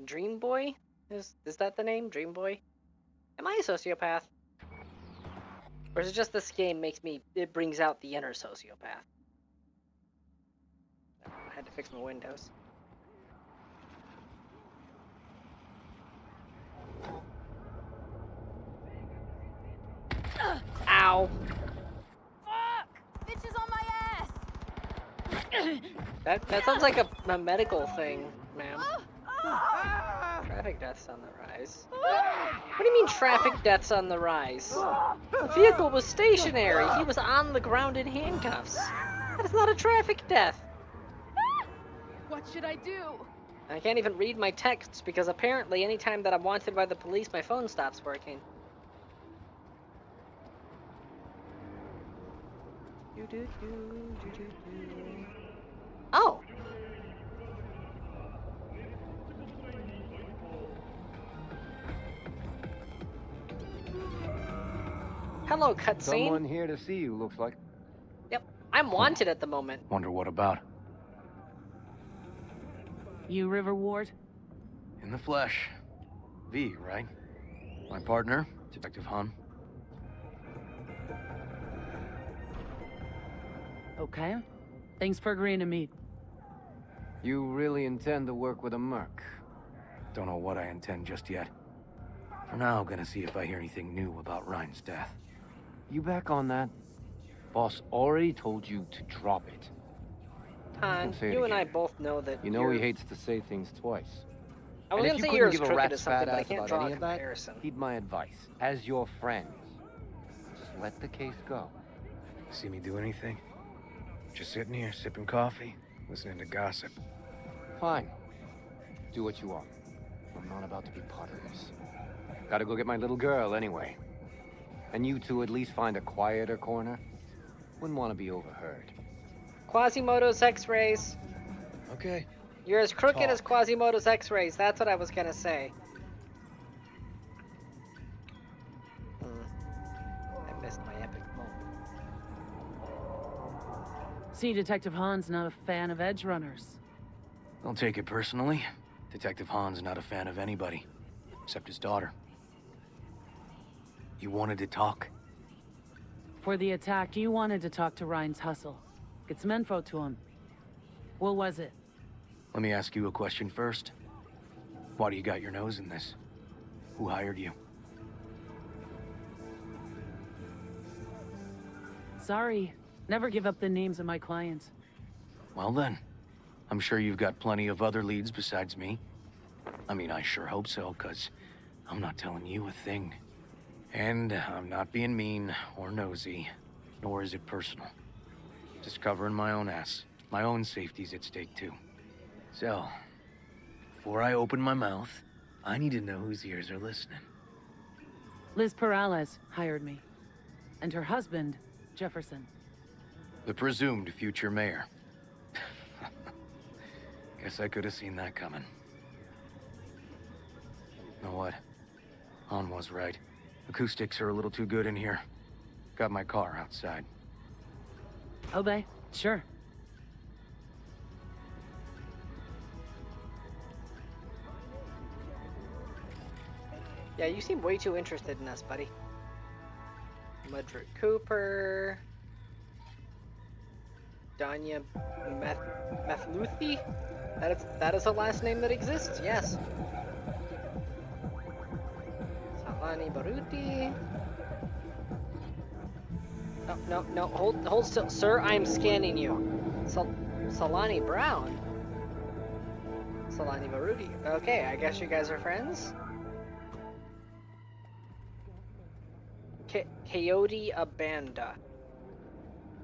Dream Boy? Is that the name? Dream Boy? Am I a sociopath? Or is it just this game it brings out the inner sociopath? I had to fix my windows. Ow! Fuck! Bitch is on my ass! That sounds like a medical thing, ma'am. Traffic deaths on the rise. What do you mean traffic deaths on the rise? The vehicle was stationary. He was on the ground in handcuffs. That is not a traffic death. What should I do? I can't even read my texts because apparently anytime that I'm wanted by the police, my phone stops working. Oh! Hello, cutscene. Someone here to see you, looks like. Yep, I'm wanted at the moment. Wonder what about? You River Ward? In the flesh. V, right? My partner, Detective Han. Okay. Thanks for agreeing to meet. You really intend to work with a merc? Don't know what I intend just yet. For now, gonna see if I hear anything new about Ryan's death. You back on that? Boss already told you to drop it. Han, you and I both know that You know he hates to say things twice. I was And gonna if you say couldn't you're as give a crooked rat's as something, fat but I ass can't about draw any a of that, comparison. heed my advice. As your friend, just let the case go. See me do anything? Just sitting here, sipping coffee, listening to gossip. Fine. Do what you want. I'm not about to be part of this. Gotta go get my little girl anyway. And you two at least find a quieter corner. Wouldn't want to be overheard. Quasimodo's X-rays. Okay. You're as crooked as Quasimodo's X-rays. That's what I was gonna say. I missed my epic moment. See, Detective Han's not a fan of edge runners. Don't take it personally. Detective Han's not a fan of anybody, except his daughter. You wanted to talk? For the attack, you wanted to talk to Ryan's hustle. Get some info to him. What was it? Let me ask you a question first. Why do you got your nose in this? Who hired you? Sorry. Never give up the names of my clients. Well then, I'm sure you've got plenty of other leads besides me. I mean, I sure hope so, 'cause I'm not telling you a thing. And I'm not being mean or nosy, nor is it personal. Just covering my own ass. My own safety's at stake too. So, before I open my mouth, I need to know whose ears are listening. Liz Perales hired me. And her husband, Jefferson. The presumed future mayor. Guess I could have seen that coming. Know what? Han was right. Acoustics are a little too good in here. Got my car outside. Obey. Sure. Yeah, you seem way too interested in us, buddy. Mudrick Cooper. Danya Mathluthi? That is a last name that exists, yes. Salani Baruti. No, hold still. Sir, I'm scanning you. Salani Brown? Salani Baruti. Okay, I guess you guys are friends? Coyote Abanda.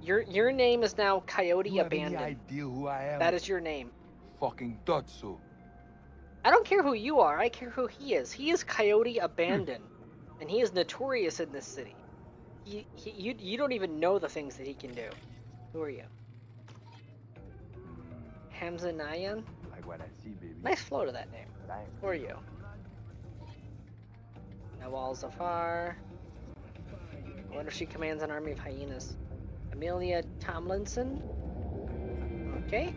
Your name is now Coyote Abandon. You have any idea who I am? That is your name. Fucking thought so. I don't care who you are, I care who he is. He is Coyote Abandon. And he is notorious in this city. You don't even know the things that he can do. Who are you? Hamza Nayan? Like what I see, baby. Nice flow to that name. Who are you? Nawal Zafar. I wonder if she commands an army of hyenas. Amelia Tomlinson. Okay.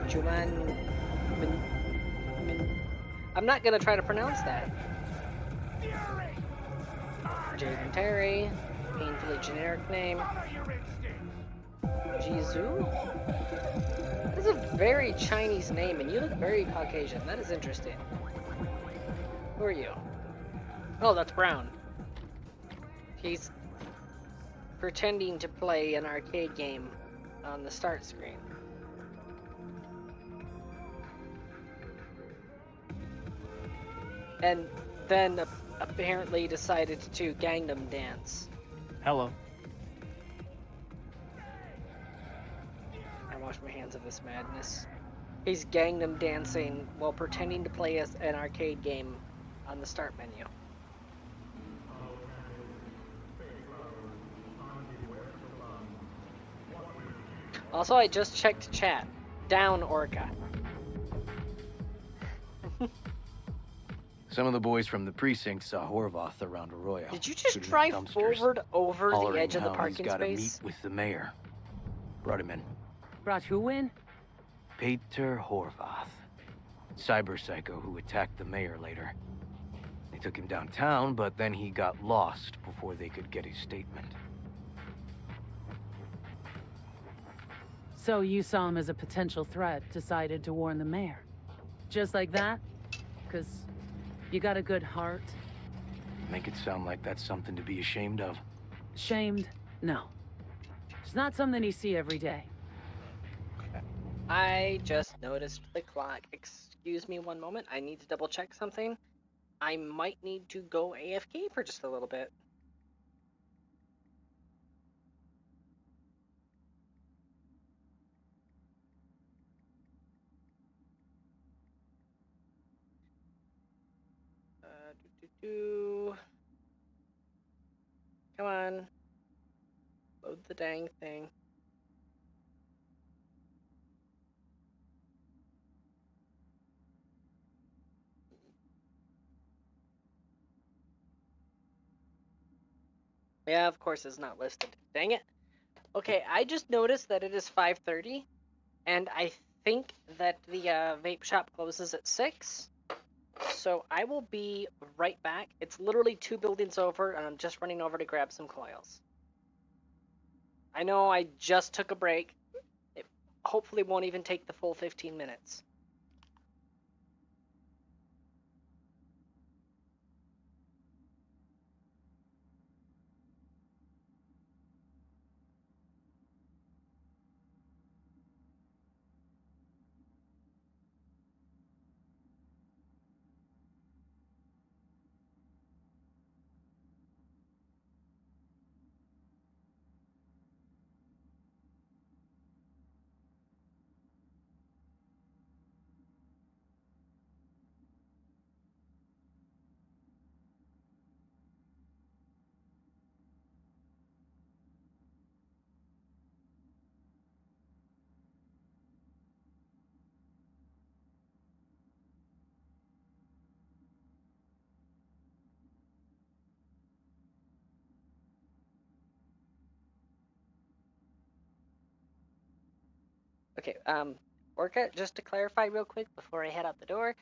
Juman. I'm not gonna try to pronounce that. Jaden Terry. Painfully generic name. Jizu? That is a very Chinese name, and you look very Caucasian. That is interesting. Who are you? Oh, that's Brown. He's pretending to play an arcade game on the start screen. And then apparently decided to Gangnam Dance. Hello. I wash my hands of this madness. He's Gangnam dancing while pretending to play an arcade game on the start menu. Also, I just checked chat. Down, Orca. Some of the boys from the precinct saw Horvath around Arroyo. Did you just drive forward over the edge of the He's parking gotta space? meet with the mayor. Brought him in. Brought who in? Peter Horvath, cyber psycho who attacked the mayor later. They took him downtown, but then he got lost before they could get his statement. So you saw him as a potential threat, decided to warn the mayor. Just like that? 'Cause you got a good heart. Make it sound like that's something to be ashamed of. Shamed? No. It's not something you see every day. I just noticed the clock. Excuse me one moment. I need to double check something. I might need to go AFK for just a little bit. Come on. Load the dang thing. Yeah, of course it's not listed. Dang it. Okay, I just noticed that it is 5:30, and I think that the vape shop closes at 6. So I will be right back. It's literally 2 buildings over, and I'm just running over to grab some coils. I know I just took a break. It hopefully won't even take the full 15 minutes. Okay, Orca, just to clarify real quick before I head out the door,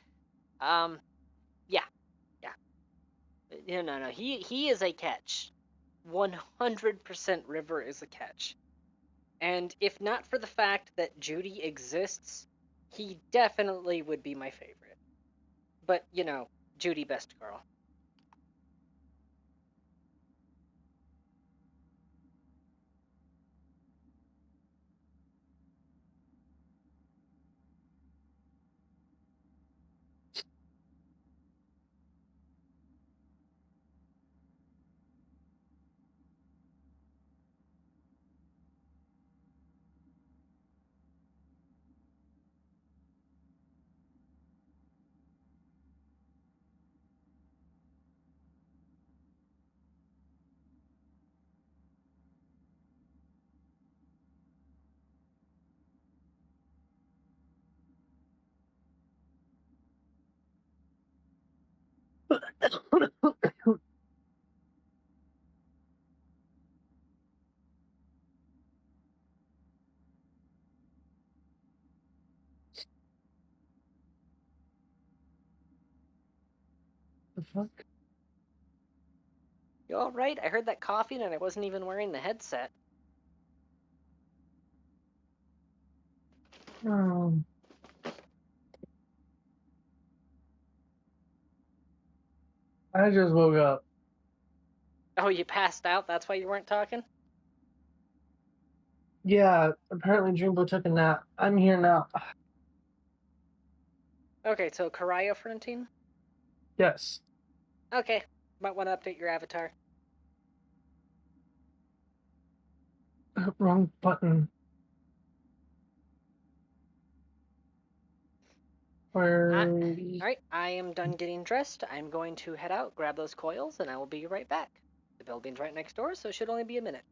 yeah. No, he is a catch. 100% River is a catch. And if not for the fact that Judy exists, he definitely would be my favorite. But, you know, Judy best girl. The fuck? You alright? I heard that coughing and I wasn't even wearing the headset. I just woke up. Oh, you passed out? That's why you weren't talking? Yeah, apparently Dreambo took a nap. I'm here now. Okay, so Cryo-Frontine? Yes. Okay, might want to update your avatar. Wrong button. Alright, I am done getting dressed. I'm going to head out, grab those coils, and I will be right back. The building's right next door, so it should only be a minute.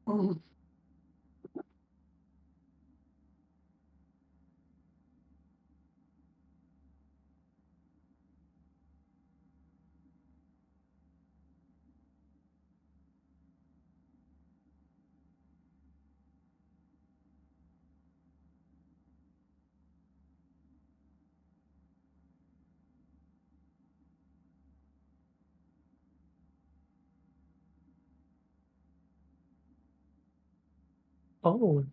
Oh. Oh.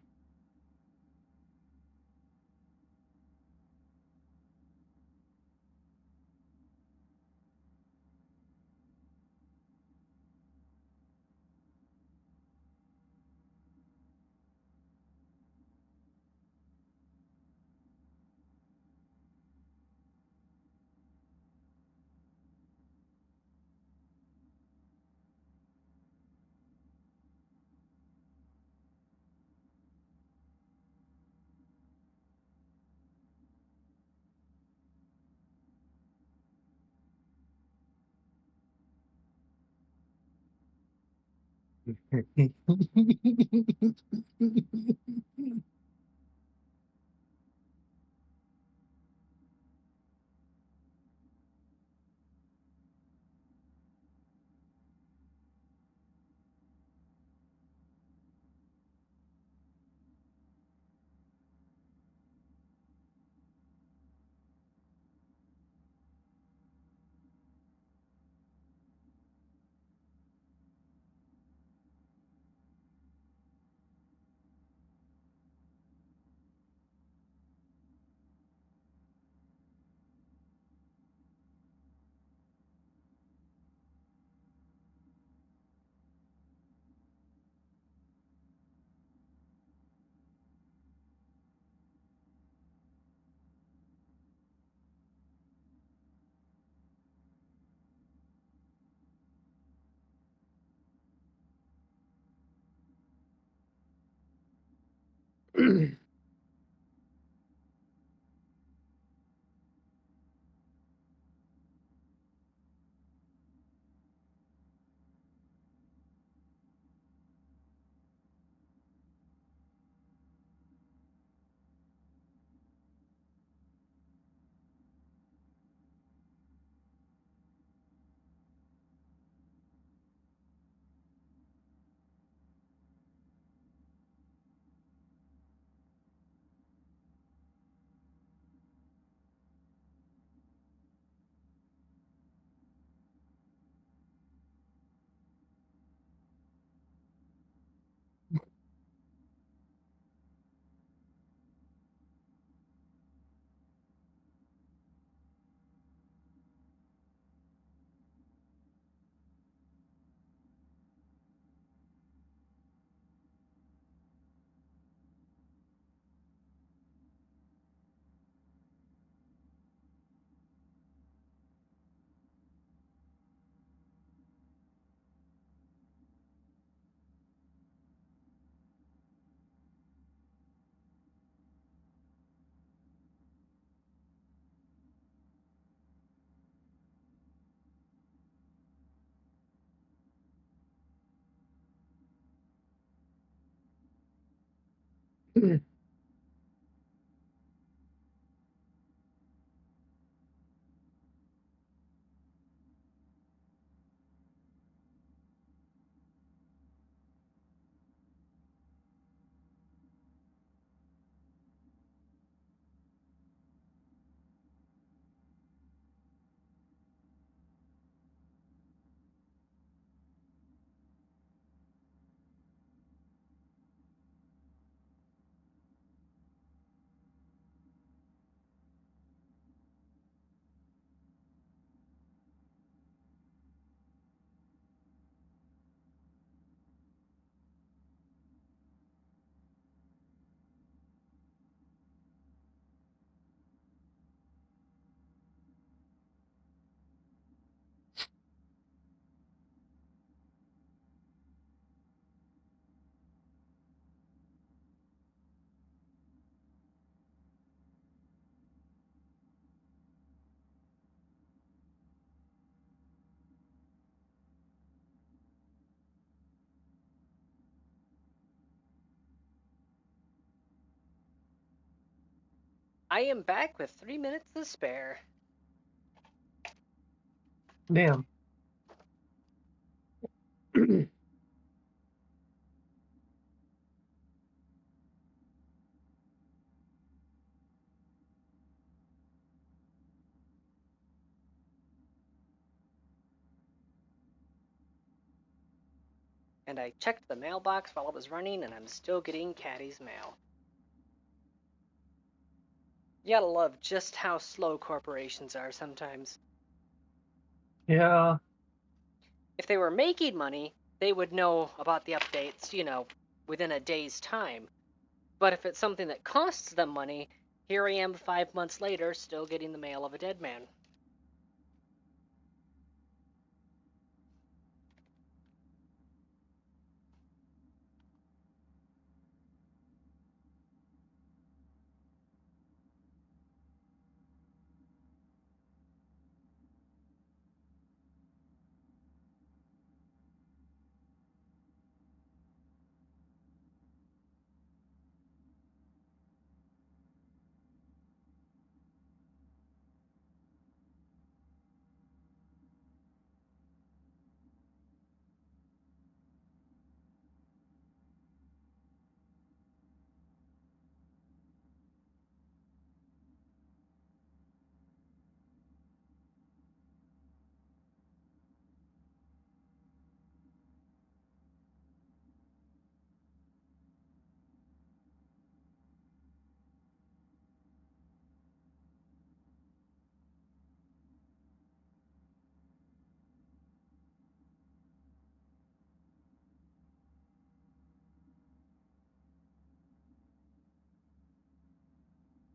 I am back with 3 minutes to spare. Damn. And I checked the mailbox while it was running, and I'm still getting Caddy's mail. You gotta love just how slow corporations are sometimes. Yeah. If they were making money, they would know about the updates, within a day's time. But if it's something that costs them money, here I am 5 months later, still getting the mail of a dead man.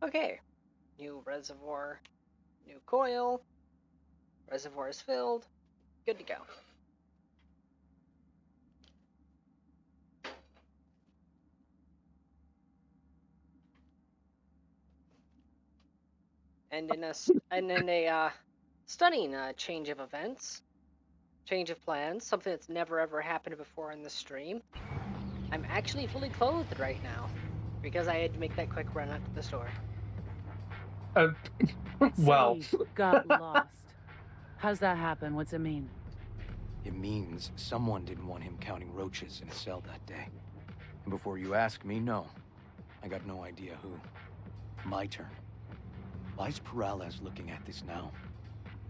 Okay, new reservoir, new coil, reservoir is filled, good to go. And in a stunning change of events, change of plans, something that's never ever happened before in the stream, I'm actually fully clothed right now because I had to make that quick run out to the store. Well. Got lost. How's that happen? What's it mean? It means someone didn't want him counting roaches in a cell that day. And before you ask me, no. I got no idea who. My turn. Why's Peralez looking at this now?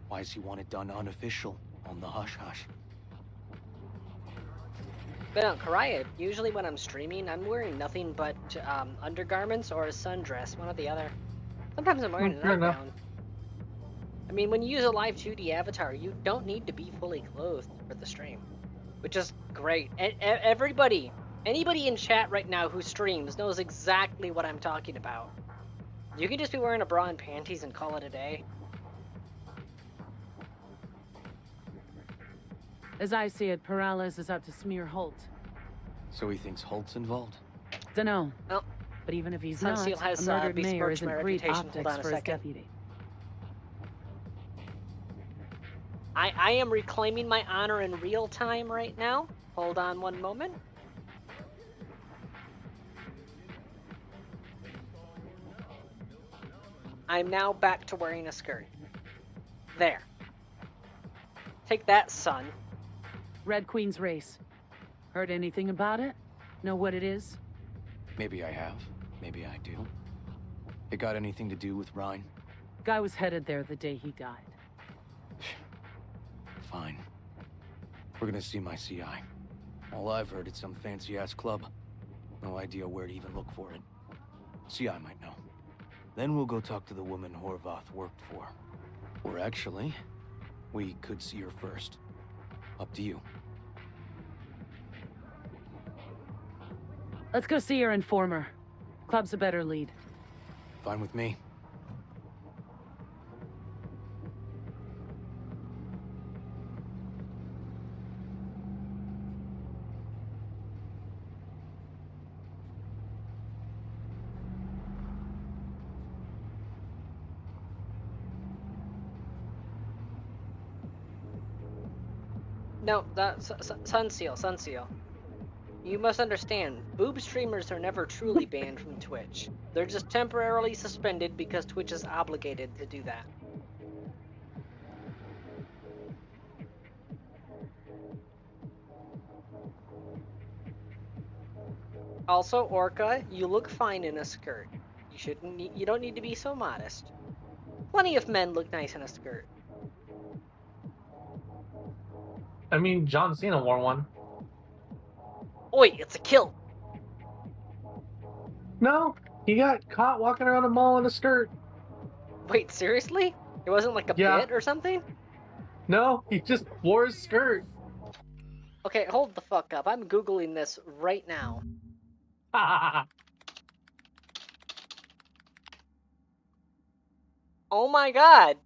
Why does he want it done unofficial, on the hush-hush? But on Karaya, usually when I'm streaming, I'm wearing nothing but undergarments or a sundress, one or the other. Sometimes I'm wearing a nightgown. I mean, when you use a live 2D avatar, you don't need to be fully clothed for the stream, which is great. And anybody in chat right now who streams knows exactly what I'm talking about. You can just be wearing a bra and panties and call it a day. As I see it, Peralez is out to smear Holt. So he thinks Holt's involved? Dunno. Well, but even if he's Sunseal not, has, a murdered besmirched mayor isn't my great reputation. Hold optics on a for his second. deputy. I am reclaiming my honor in real time right now. Hold on one moment. I'm now back to wearing a skirt. There. Take that, son. Red Queen's race. Heard anything about it? Know what it is? Maybe I have. Maybe I do. It got anything to do with Rhine? Guy was headed there the day he died. Fine. We're gonna see my CI. All I've heard, it's some fancy-ass club. No idea where to even look for it. CI might know. Then we'll go talk to the woman Horvath worked for. Or actually, we could see her first. Up to you. Let's go see your informer. Club's a better lead. Fine with me. No, that's Sunseal. You must understand, boob streamers are never truly banned from Twitch. They're just temporarily suspended because Twitch is obligated to do that. Also, Orca, you look fine in a skirt. You don't need to be so modest. Plenty of men look nice in a skirt. I mean, John Cena wore one. Oi, it's a kill. No, he got caught walking around a mall in a skirt. Wait, seriously? It wasn't like a bit or something? No, he just wore his skirt. Okay, hold the fuck up. I'm Googling this right now. Oh my god.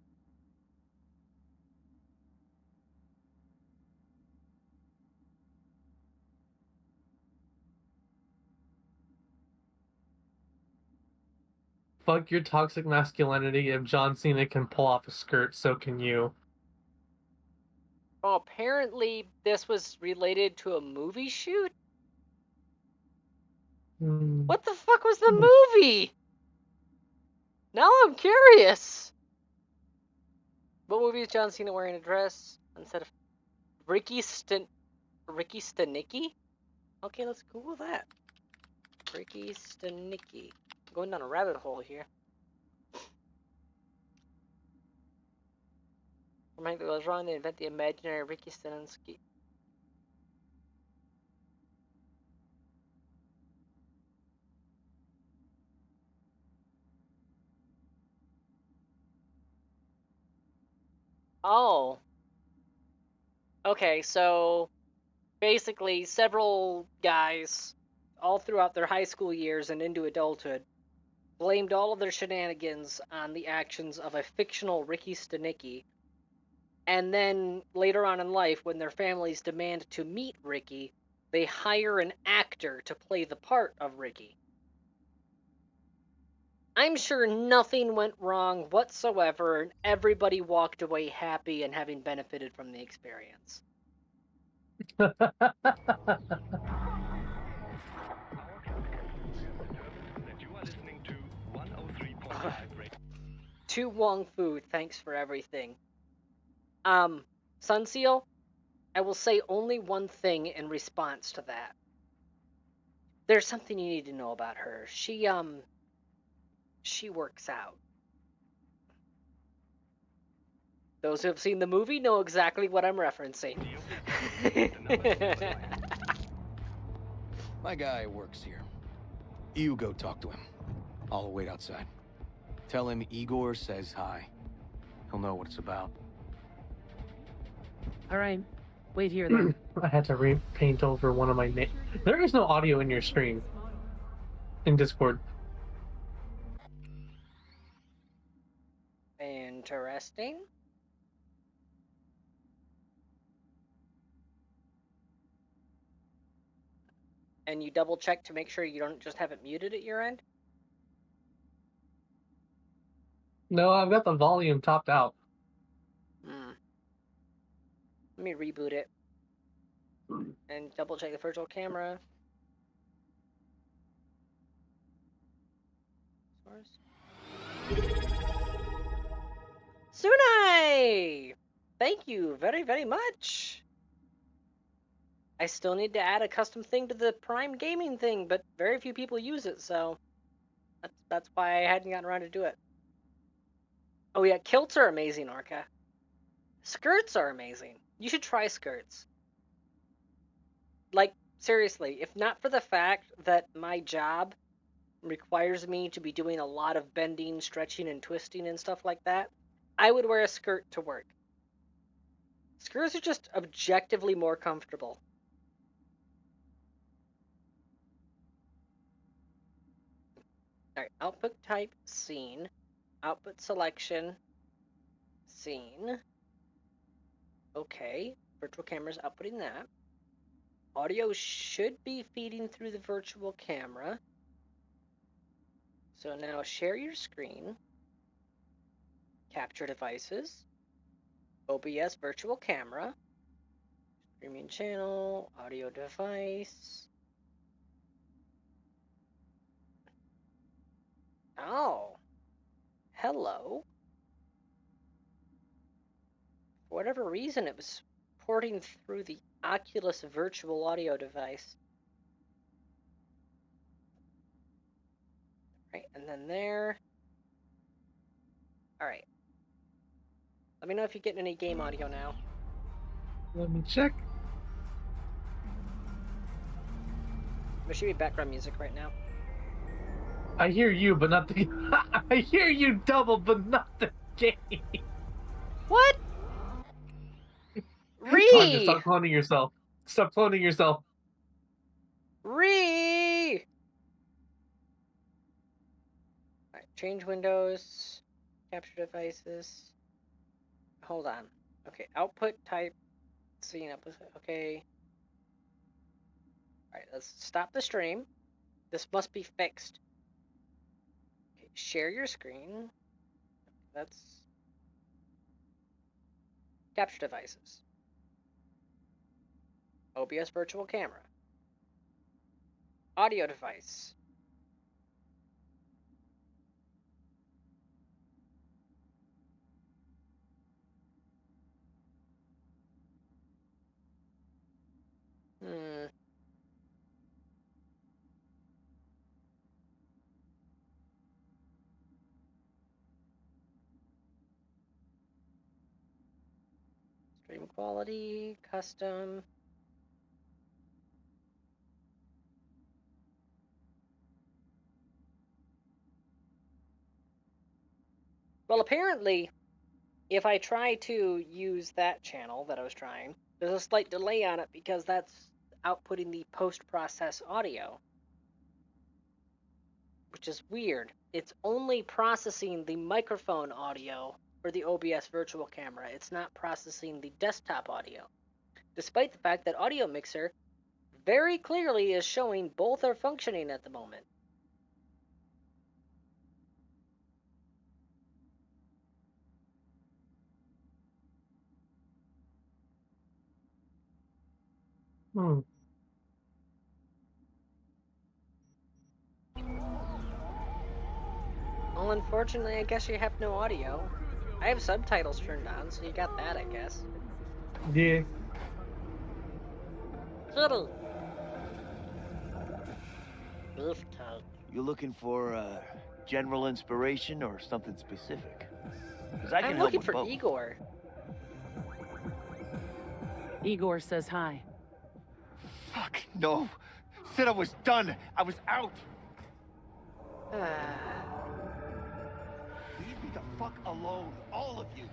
Fuck your toxic masculinity. If John Cena can pull off a skirt, so can you. Oh, apparently this was related to a movie shoot? What the fuck was the movie? Now I'm curious. What movie is John Cena wearing a dress instead of Ricky Stanicki? Okay, let's Google that. Ricky Stanicki. Going down a rabbit hole here. Remind me, was wrong to invent the imaginary Ricky Stanicki. Oh. Okay, so basically several guys all throughout their high school years and into adulthood blamed all of their shenanigans on the actions of a fictional Ricky Stanicki. And then later on in life, when their families demand to meet Ricky, they hire an actor to play the part of Ricky. I'm sure nothing went wrong whatsoever, and everybody walked away happy and having benefited from the experience. To Wong Fu, thanks for everything. Sunseal, I will say only one thing in response to that. There's something you need to know about her. She works out. Those who have seen the movie know exactly what I'm referencing. My guy works here. You go talk to him. I'll wait outside. Tell him Igor says hi. He'll know what it's about. All right. Wait here then. I had to repaint over one of my names. There is no audio in your stream. In Discord. Interesting. And you double check to make sure you don't just have it muted at your end? No, I've got the volume topped out. Let me reboot it. And double check the virtual camera. Source. Sunai! Thank you very, very much. I still need to add a custom thing to the Prime Gaming thing, but very few people use it, so that's why I hadn't gotten around to do it. Oh yeah, kilts are amazing, Orca. Skirts are amazing. You should try skirts. Like, seriously, if not for the fact that my job requires me to be doing a lot of bending, stretching, and twisting and stuff like that, I would wear a skirt to work. Skirts are just objectively more comfortable. Alright, output type, scene. Output selection, scene. Okay, virtual camera's outputting that. Audio should be feeding through the virtual camera. So now share your screen. Capture devices. OBS virtual camera. Streaming channel, audio device. Oh. Hello. For whatever reason, it was porting through the Oculus virtual audio device. Right, and then there. Alright. Let me know if you're getting any game audio now. Let me check. There should be background music right now. I hear you, but not the. I hear you double, but not the game. What? Tanya, stop cloning yourself. Stop cloning yourself. Alright, change windows. Capture devices. Hold on. Okay, output type. Scene up. Okay. Alright, let's stop the stream. This must be fixed. Okay, share your screen. That's capture devices. OBS virtual camera. Audio device. Stream quality, custom. Well, apparently, if I try to use that channel that I was trying, there's a slight delay on it because that's outputting the post-process audio. Which is weird. It's only processing the microphone audio for the OBS virtual camera. It's not processing the desktop audio. Despite the fact that Audio Mixer very clearly is showing both are functioning at the moment. Well, unfortunately, I guess you have no audio. I have subtitles turned on, so you got that, I guess. Yeah. Little. You looking for general inspiration or something specific? Because I can I'm help looking with for both. Igor. Igor says hi. Fuck, no. Said I was done. I was out. Leave me the fuck alone, all of you.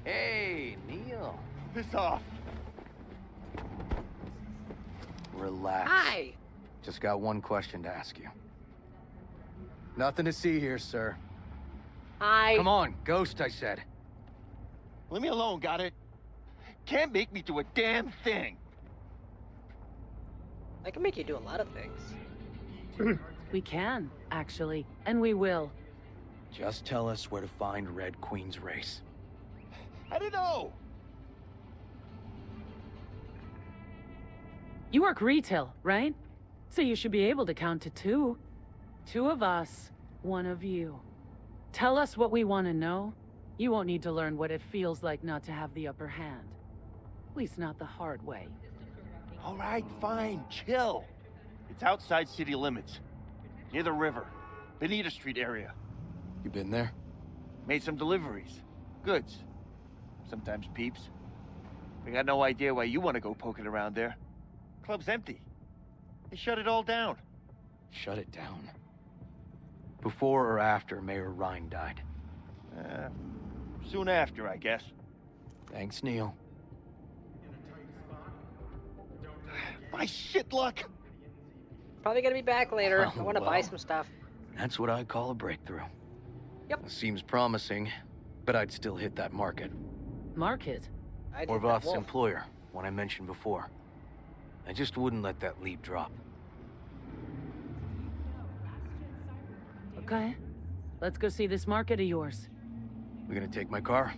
Hey, Neil. Piss off. Relax. Hi. Just got one question to ask you. Nothing to see here, sir. Hi. Come on, Ghost, I said. Leave me alone, got it? Can't make me do a damn thing. I can make you do a lot of things. We can, actually, and we will. Just tell us where to find Red Queen's race. I don't know. You work retail, right? So you should be able to count to 2. 2 of us, 1 of you. Tell us what we want to know. You won't need to learn what it feels like not to have the upper hand. At least not the hard way. All right, fine, chill. It's outside city limits. Near the river. Benita Street area. You been there? Made some deliveries. Goods. Sometimes peeps. I got no idea why you want to go poking around there. Club's empty. They shut it all down. Shut it down? Before or after Mayor Rhine died? Soon after, I guess. Thanks, Neil. My shit luck! Probably gonna be back later. Oh, I want to buy some stuff. That's what I call a breakthrough. Yep. Seems promising, but I'd still hit that market. Market? Horvath's employer, one I mentioned before. I just wouldn't let that lead drop. Okay. Let's go see this market of yours. We gonna take my car?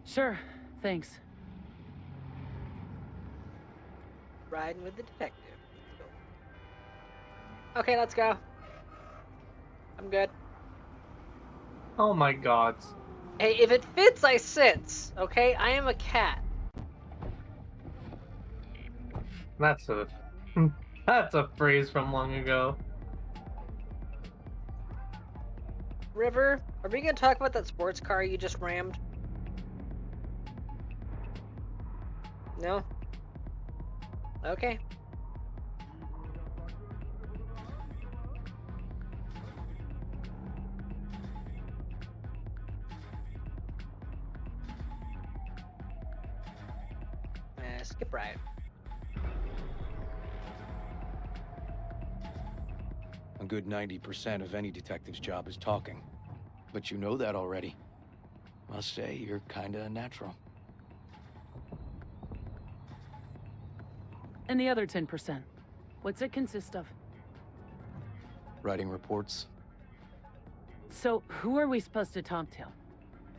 Sure. Thanks. Riding with the detective. Okay, let's go. I'm good. Oh my god. Hey, if it fits, I sits. Okay, I am a cat. That's a that's a phrase from long ago. River, are we gonna talk about that sports car you just rammed? No? Okay. Skip ride. A good 90% of any detective's job is talking. But you know that already. Must say, you're kinda a natural. And the other 10%? What's it consist of? Writing reports. So, who are we supposed to talk to?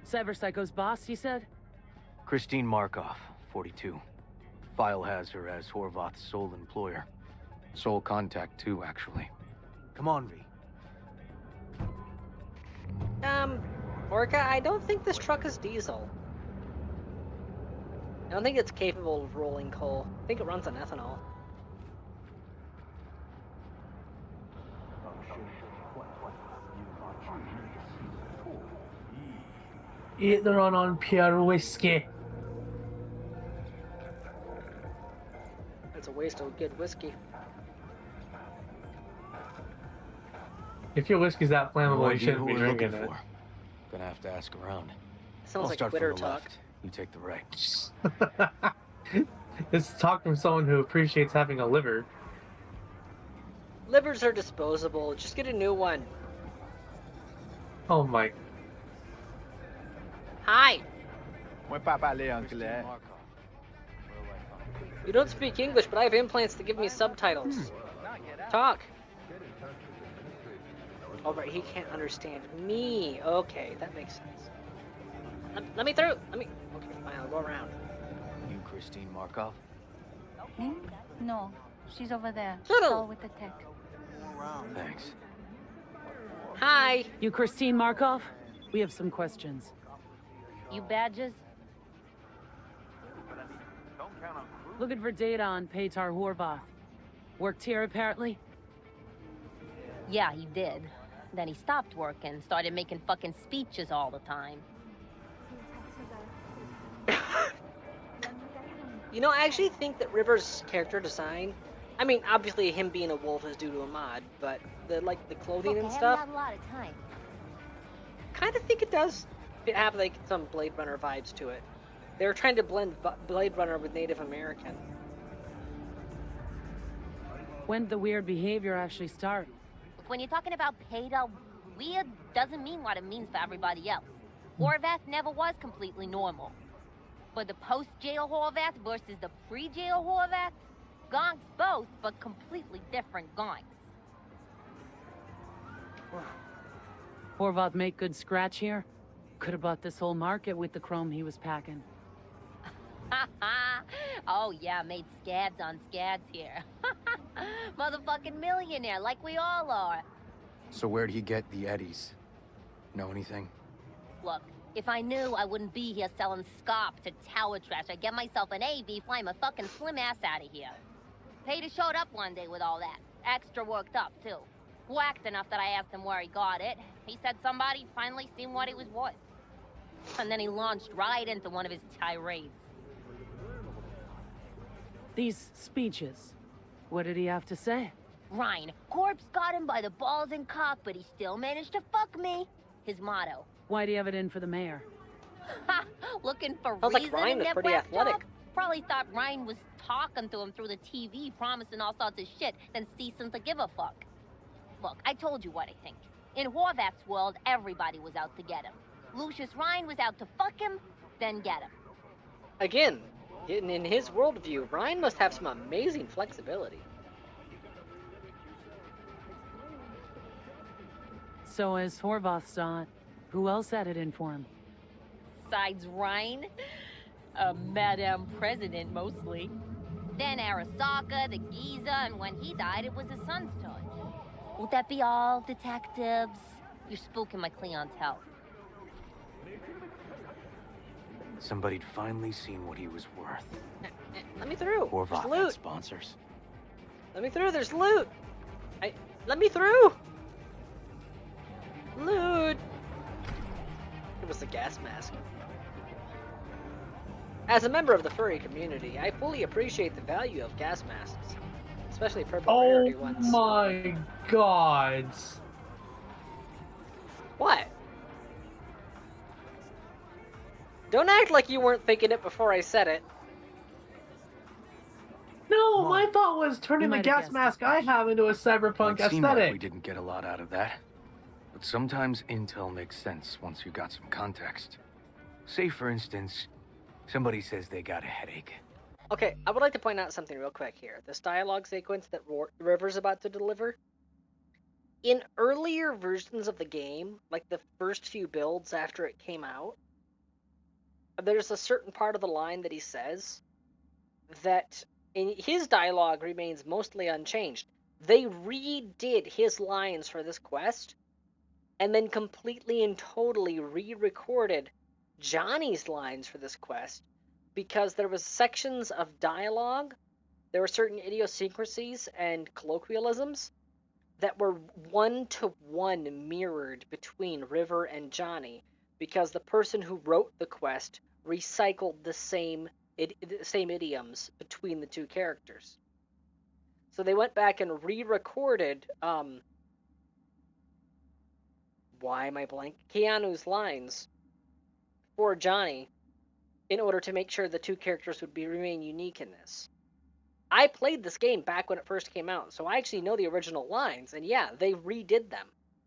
Cyberpsycho's boss, you said? Christine Markov, 42. File has her as Horvath's sole employer. Sole contact, too, actually. Come on, V. Orca, I don't think this truck is diesel. I don't think it's capable of rolling coal. I think it runs on ethanol. Either on pure whiskey. It's a waste of good whiskey. If your whiskey's that flammable, No you idea shouldn't who be we're drinking looking it. for. Gonna have to ask around. Sounds I'll like start Twitter from the talk. left. You take the right. This is talk from someone who appreciates having a liver. Livers are disposable. Just get a new one. Oh my. Hi. Moi pas parler anglais. You don't speak English, but I have implants to give me subtitles. Talk. Oh, right, he can't understand me. Okay, that makes sense. Let me through. Let me. Okay, fine. I'll go around. You Christine Markov? Me? No, she's over there. Shuttle. Stall with the tech. Thanks. Hi. You Christine Markov? We have some questions. You badges? Looking for data on Petar Horvath. Worked here, apparently? Yeah, he did. Then he stopped working, started making fucking speeches all the time. You know, I actually think that River's character design, I mean, obviously him being a wolf is due to a mod, but the clothing and stuff, I haven't got a lot of time. kind of think it does have like some Blade Runner vibes to it. They were trying to blend Blade Runner with Native American. When did the weird behavior actually start? Look, when you're talking about Peter, weird doesn't mean what it means for everybody else. Horvath never was completely normal. But the post-jail Horvath versus the pre-jail Horvath, gonks both, but completely different gonks. Horvath make good scratch here? Could have bought this whole market with the chrome he was packing. Oh yeah, made scads on scads here. Motherfucking millionaire, like we all are. So where'd he get the eddies? Know anything? Look, if I knew, I wouldn't be here selling scop to tower trash. I'd get myself an AV, fly my fucking slim ass out of here. Peter showed up one day with all that. Extra worked up, too. Whacked enough that I asked him where he got it. He said somebody finally seen what he was worth. And then he launched right into one of his tirades. These speeches, what did he have to say? Ryan, corpse got him by the balls and cock, but he still managed to fuck me. His motto. Why do you have it in for the mayor? Ha! Looking for Sounds reason like Ryan in was that pretty whack athletic. job? Probably thought Ryan was talking to him through the TV, promising all sorts of shit, then ceasing to give a fuck. Look, I told you what I think. In Horvath's world, everybody was out to get him. Lucius Ryan was out to fuck him, then get him. Again, in his worldview, Ryan must have some amazing flexibility. So as Horvath saw it, who else had it in for him? Besides Ryan, a Madame President mostly. Then Arasaka, the Giza, and when he died, it was his son's turn. Would that be all, detectives? You're spooking my clientele. Somebody'd finally seen what he was worth. Let me through. Horvath There's had loot. sponsors. Let me through. There's loot. Let me through. Loot. It was the gas mask. As a member of the furry community, I fully appreciate the value of gas masks, especially purple rarity ones. Oh my god. What? Don't act like you weren't thinking it before I said it. No, my thought was turning the gas mask I have into a cyberpunk It seemed like aesthetic. we didn't get a lot out of that. But sometimes intel makes sense once you got some context. Say, for instance, somebody says they got a headache. Okay, I would like to point out something real quick here. This dialogue sequence that River's about to deliver. In earlier versions of the game, like the first few builds after it came out, there's a certain part of the line that he says that in his dialogue remains mostly unchanged. They redid his lines for this quest and then completely and totally re-recorded Johnny's lines for this quest because there was sections of dialogue, there were certain idiosyncrasies and colloquialisms that were one-to-one mirrored between River and Johnny because the person who wrote the quest recycled the same idioms between the two characters. So they went back and re-recorded, why am I blank? Keanu's lines for Johnny in order to make sure the two characters would remain unique in this. I played this game back when it first came out, so I actually know the original lines, and yeah, they redid them.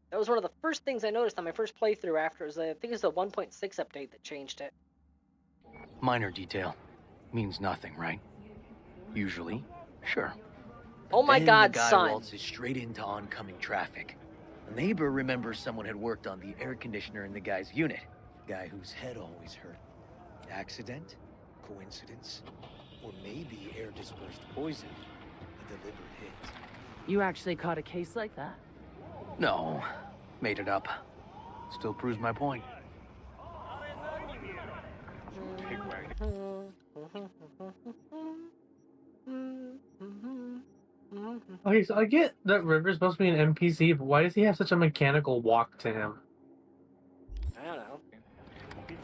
That was one of the first things I noticed on my first playthrough after, I think it was the 1.6 update that changed it. Minor detail. Means nothing, right? Usually, sure. Oh my god, the guy son. waltzes straight into oncoming traffic. A neighbor remembers someone had worked on the air conditioner in the guy's unit. Guy whose head always hurt. Accident? Coincidence? Or maybe air-dispersed poison. A deliberate hit. You actually caught a case like that? No. Made it up. Still proves my point. Okay, so I get that River's supposed to be an NPC, but why does he have such a mechanical walk to him? I don't know.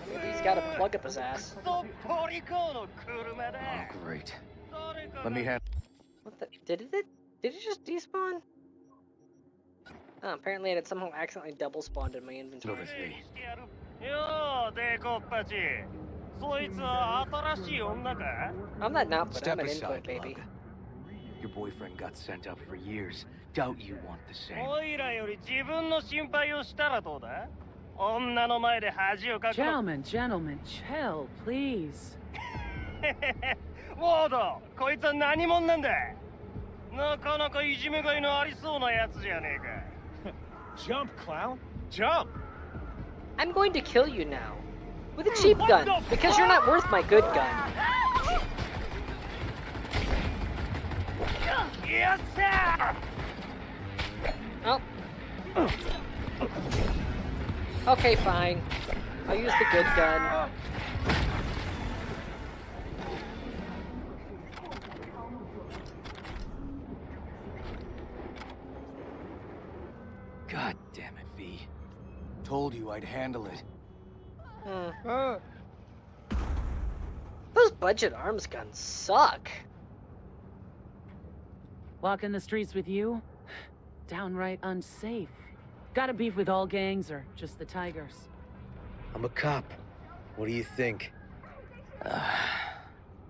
Maybe he's got a plug up his ass. Oh, great. Let me have... What the? Did it just despawn? Oh, apparently it had somehow accidentally double spawned in my inventory. I'm not output, Step I'm an aside, input, baby. lug. Your boyfriend got sent up for years. Doubt you want the same. Gentlemen, chill, please. ウォード、こいつは何者なんだ。なかなかいじめがいのありそうなやつじゃねえか。Jump, clown. Jump. I'm going to kill you now. With a cheap gun, because you're not worth my good gun. Yes, sir! Oh. Okay, fine. I'll use the good gun. God damn it, V. Told you I'd handle it. Those budget arms guns suck. Walking the streets with you? Downright unsafe. Got a beef with all gangs or just the Tigers? I'm a cop. What do you think?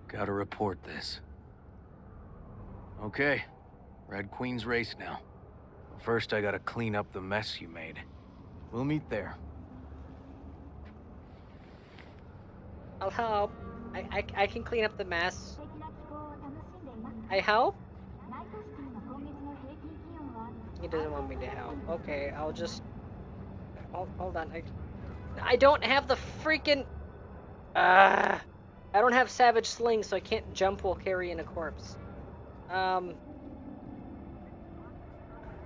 Gotta report this. Okay, Red Queen's race now. First, I gotta clean up the mess you made. We'll meet there. I'll help. I can clean up the mess. I help? He doesn't want me to help. Okay, I'll just... Hold on. I don't have the freaking... I don't have Savage Sling, so I can't jump while carrying a corpse.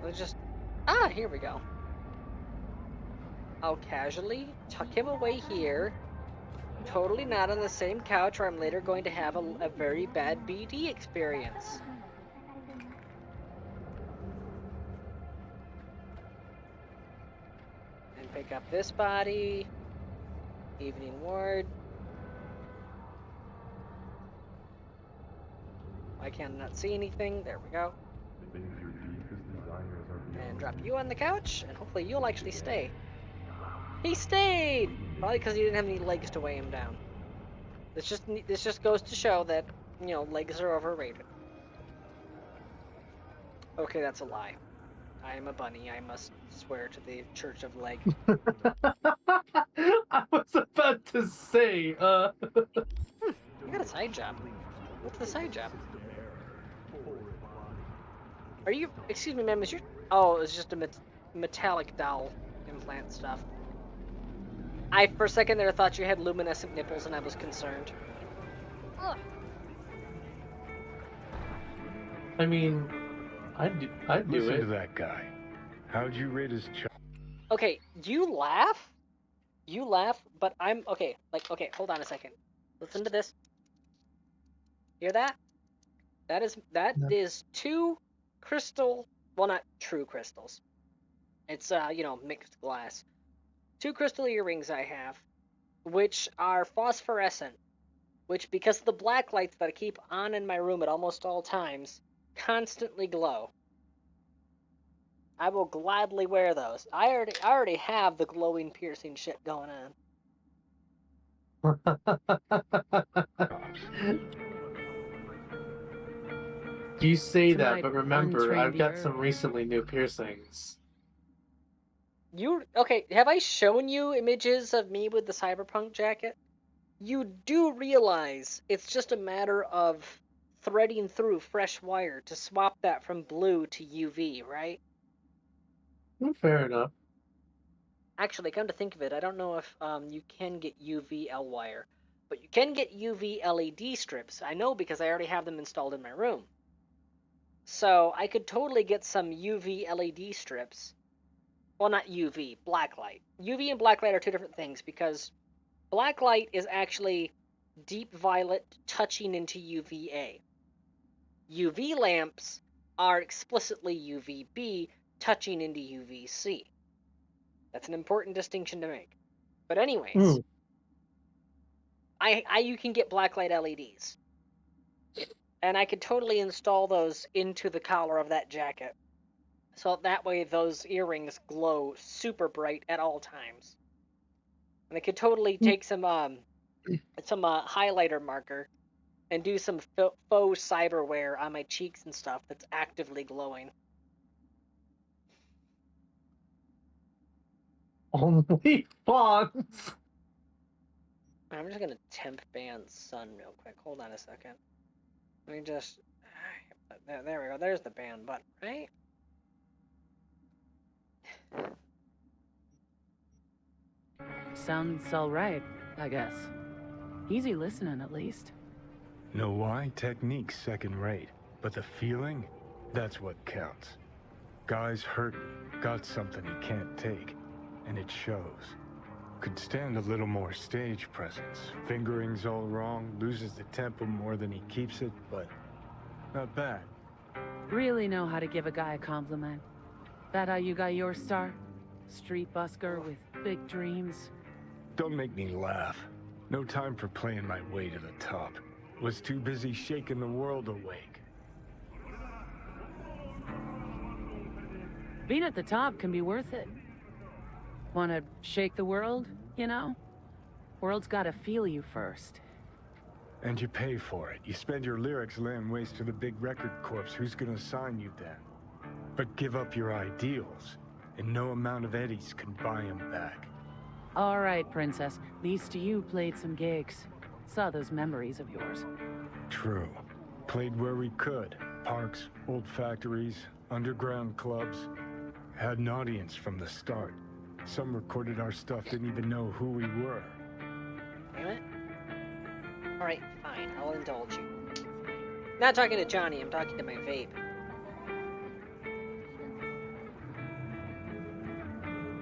Let's just... here we go. I'll casually tuck him away here. Totally not on the same couch where I'm later going to have a very bad BD experience. And pick up this body. Evening ward. I cannot see anything. There we go. And drop you on the couch, and hopefully you'll actually stay. He stayed! Probably because he didn't have any legs to weigh him down. This just goes to show that, you know, legs are overrated. Okay, that's a lie. I am a bunny. I must swear to the Church of Leg. I was about to say, You got a side job. What's the side job? Are you... Excuse me, ma'am, is your... Oh, it's just a metallic dowel implant stuff. For a second there, thought you had luminescent nipples, and I was concerned. Ugh. I mean, I'd do Listen it. to that guy. How'd you rate his Okay, you laugh? You laugh, but I'm... Okay, okay, hold on a second. Listen to this. Hear that? That is two crystal... Well, not true crystals. It's, you know, mixed glass. 2 crystal earrings I have, which are phosphorescent, which, because of the black lights that I keep on in my room at almost all times, constantly glow. I will gladly wear those. I already have the glowing, piercing shit going on. You say To that, my but remember, I've untrained got ear. some recently new piercings. Okay, have I shown you images of me with the Cyberpunk jacket? You do realize it's just a matter of threading through fresh wire to swap that from blue to UV, right? Fair enough. Actually, come to think of it, I don't know if you can get UV L wire, but you can get UV LED strips. I know because I already have them installed in my room. So I could totally get some UV LED strips. Well, not UV, blacklight. UV and blacklight are two different things because blacklight is actually deep violet touching into UVA. UV lamps are explicitly UVB touching into UVC. That's an important distinction to make. But anyways, you can get blacklight LEDs. And I could totally install those into the collar of that jacket. So that way those earrings glow super bright at all times. And I could totally take some highlighter marker and do some faux cyberwear on my cheeks and stuff that's actively glowing. Only fonts. I'm just gonna temp ban Sun real quick. Hold on a second. Let me just... There we go. There's the ban button, right? Sounds alright, I guess. Easy listening, at least. Know why? Technique's second rate. But the feeling? That's what counts. Guy's hurting, got something he can't take, and it shows. Could stand a little more stage presence. Fingering's all wrong, loses the tempo more than he keeps it, but not bad. Really know how to give a guy a compliment. That how you got your star? Street busker with big dreams? Don't make me laugh. No time for playing my way to the top. Was too busy shaking the world awake. Being at the top can be worth it. Wanna shake the world, you know? World's gotta feel you first. And you pay for it. You spend your lyrics laying waste to the big record corps. Who's gonna sign you then? But give up your ideals, and no amount of eddies can buy them back. All right, Princess. Least you played some gigs. Saw those memories of yours. True. Played where we could. Parks, old factories, underground clubs. Had an audience from the start. Some recorded our stuff, didn't even know who we were. Damn it. Alright, fine. I'll indulge you. Not talking to Johnny, I'm talking to my vape.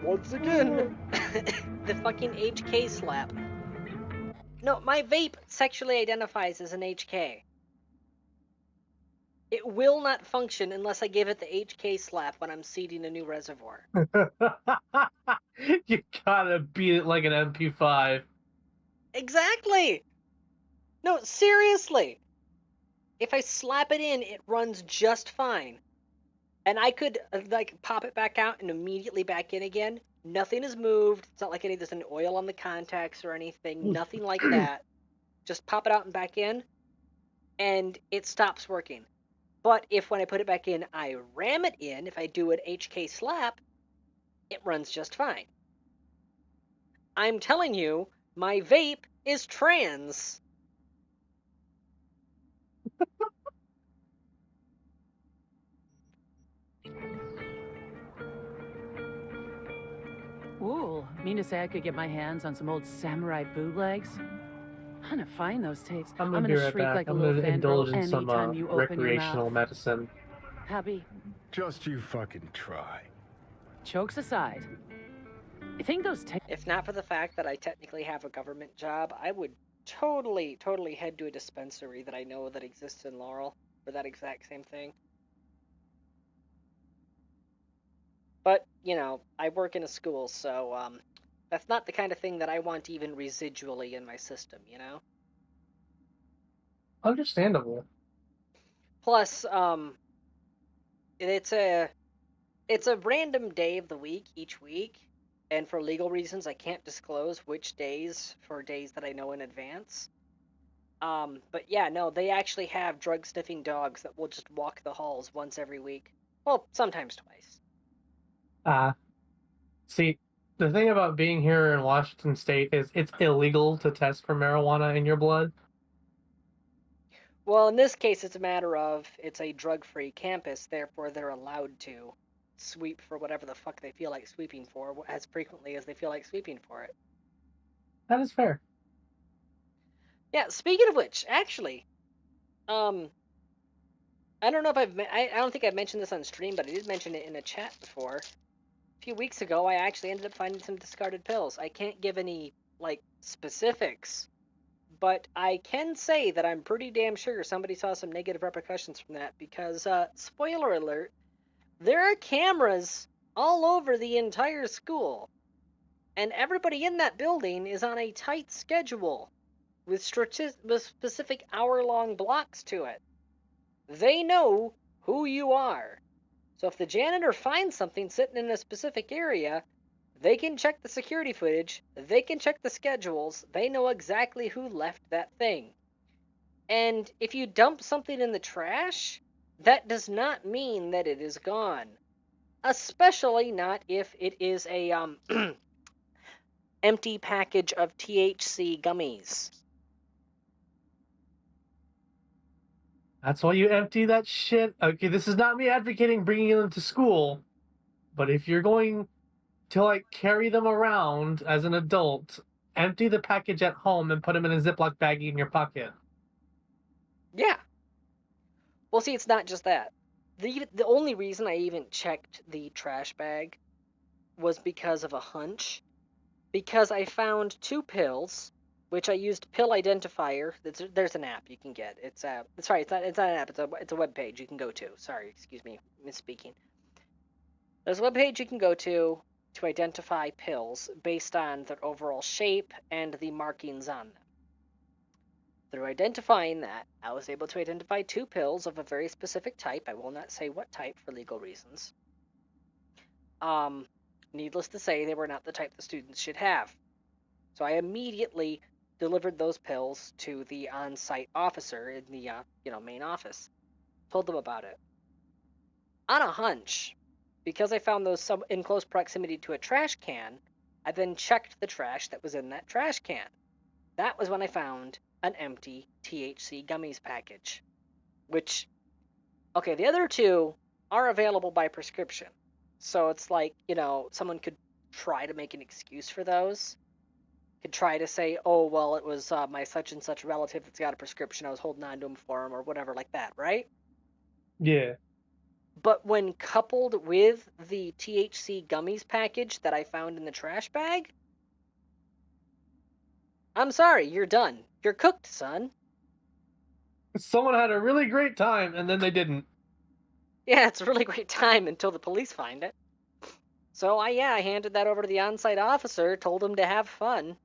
Once again, the fucking HK slap. No, my vape sexually identifies as an HK. It will not function unless I give it the HK slap when I'm seeding a new reservoir. You gotta beat it like an MP5. Exactly! No, seriously! If I slap it in, it runs just fine. And I could, like, pop it back out and immediately back in again. Nothing has moved. It's not like there's any oil on the contacts or anything. Nothing like that. Just pop it out and back in, and it stops working. But if when I put it back in, I ram it in, if I do an HK slap, it runs just fine. I'm telling you, my vape is trans. Ooh, mean to say I could get my hands on some old samurai bootlegs? I'm gonna find those tapes. I'm gonna be right shriek back. like a I'm little gonna indulge fangirl in some anytime you open your recreational mouth. medicine. Happy? Just you fucking try. Jokes aside, I think those tapes... If not for the fact that I technically have a government job, I would totally head to a dispensary that I know that exists in Laurel for that exact same thing. But, you know, I work in a school, so, that's not the kind of thing that I want even residually in my system, you know? Understandable. Plus, it's a random day of the week each week, and for legal reasons I can't disclose which days for days that I know in advance. But yeah, no, they actually have drug-sniffing dogs that will just walk the halls once every week. Well, sometimes twice. See, the thing about being here in Washington State is it's illegal to test for marijuana in your blood. Well, in this case, it's a matter of it's a drug-free campus, therefore they're allowed to sweep for whatever the fuck they feel like sweeping for, as frequently as they feel like sweeping for it. That is fair. Yeah, speaking of which, actually, I don't know if I don't think I've mentioned this on stream, but I did mention it in a chat before. A few weeks ago, I actually ended up finding some discarded pills. I can't give any, like, specifics, but I can say that I'm pretty damn sure somebody saw some negative repercussions from that, because, spoiler alert, there are cameras all over the entire school, and everybody in that building is on a tight schedule with specific hour-long blocks to it. They know who you are. So if the janitor finds something sitting in a specific area, they can check the security footage, they can check the schedules, they know exactly who left that thing. And if you dump something in the trash, that does not mean that it is gone. Especially not if it is a empty package of THC gummies. That's why you empty that shit. Okay, this is not me advocating bringing them to school, but if you're going to, like, carry them around as an adult, empty the package at home and put them in a Ziploc baggie in your pocket. Yeah. Well, see, it's not just that. The only reason I even checked the trash bag was because of a hunch. Because I found 2 pills, which I used Pill Identifier. There's an app you can get. It's not an app. It's a web page you can go to. Sorry, excuse me, misspeaking. There's a web page you can go to identify pills based on their overall shape and the markings on them. Through identifying that, I was able to identify 2 pills of a very specific type. I will not say what type for legal reasons. Needless to say, they were not the type the students should have. So I immediately delivered those pills to the on-site officer in the main office. Told them about it. On a hunch, because I found those in close proximity to a trash can, I then checked the trash that was in that trash can. That was when I found an empty THC gummies package. Which, okay, the other 2 are available by prescription. So it's like, someone could try to make an excuse for those. Could try to say, oh, well, it was my such and such relative that's got a prescription. I was holding on to him for him or whatever like that, right? Yeah. But when coupled with the THC gummies package that I found in the trash bag, I'm sorry, you're done. You're cooked, son. Someone had a really great time, and then they didn't. Yeah, it's a really great time until the police find it. So, I handed that over to the on-site officer, told him to have fun,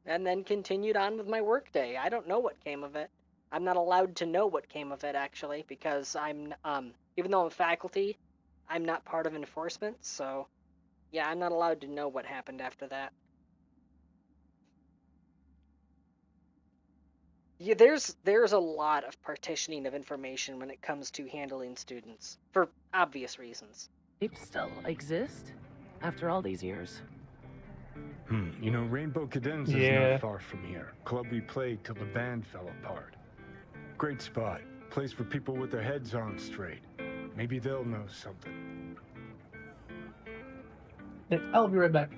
and then continued on with my workday. I don't know what came of it. I'm not allowed to know what came of it, actually, because I'm, even though I'm faculty, I'm not part of enforcement, so, yeah, I'm not allowed to know what happened after that. Yeah, there's a lot of partitioning of information when it comes to handling students, for obvious reasons. It still exist? After all these years? Rainbow Cadenza's Yeah. not far from here. Club we played till the band fell apart. Great spot. Place for people with their heads on straight. Maybe they'll know something. I'll be right back.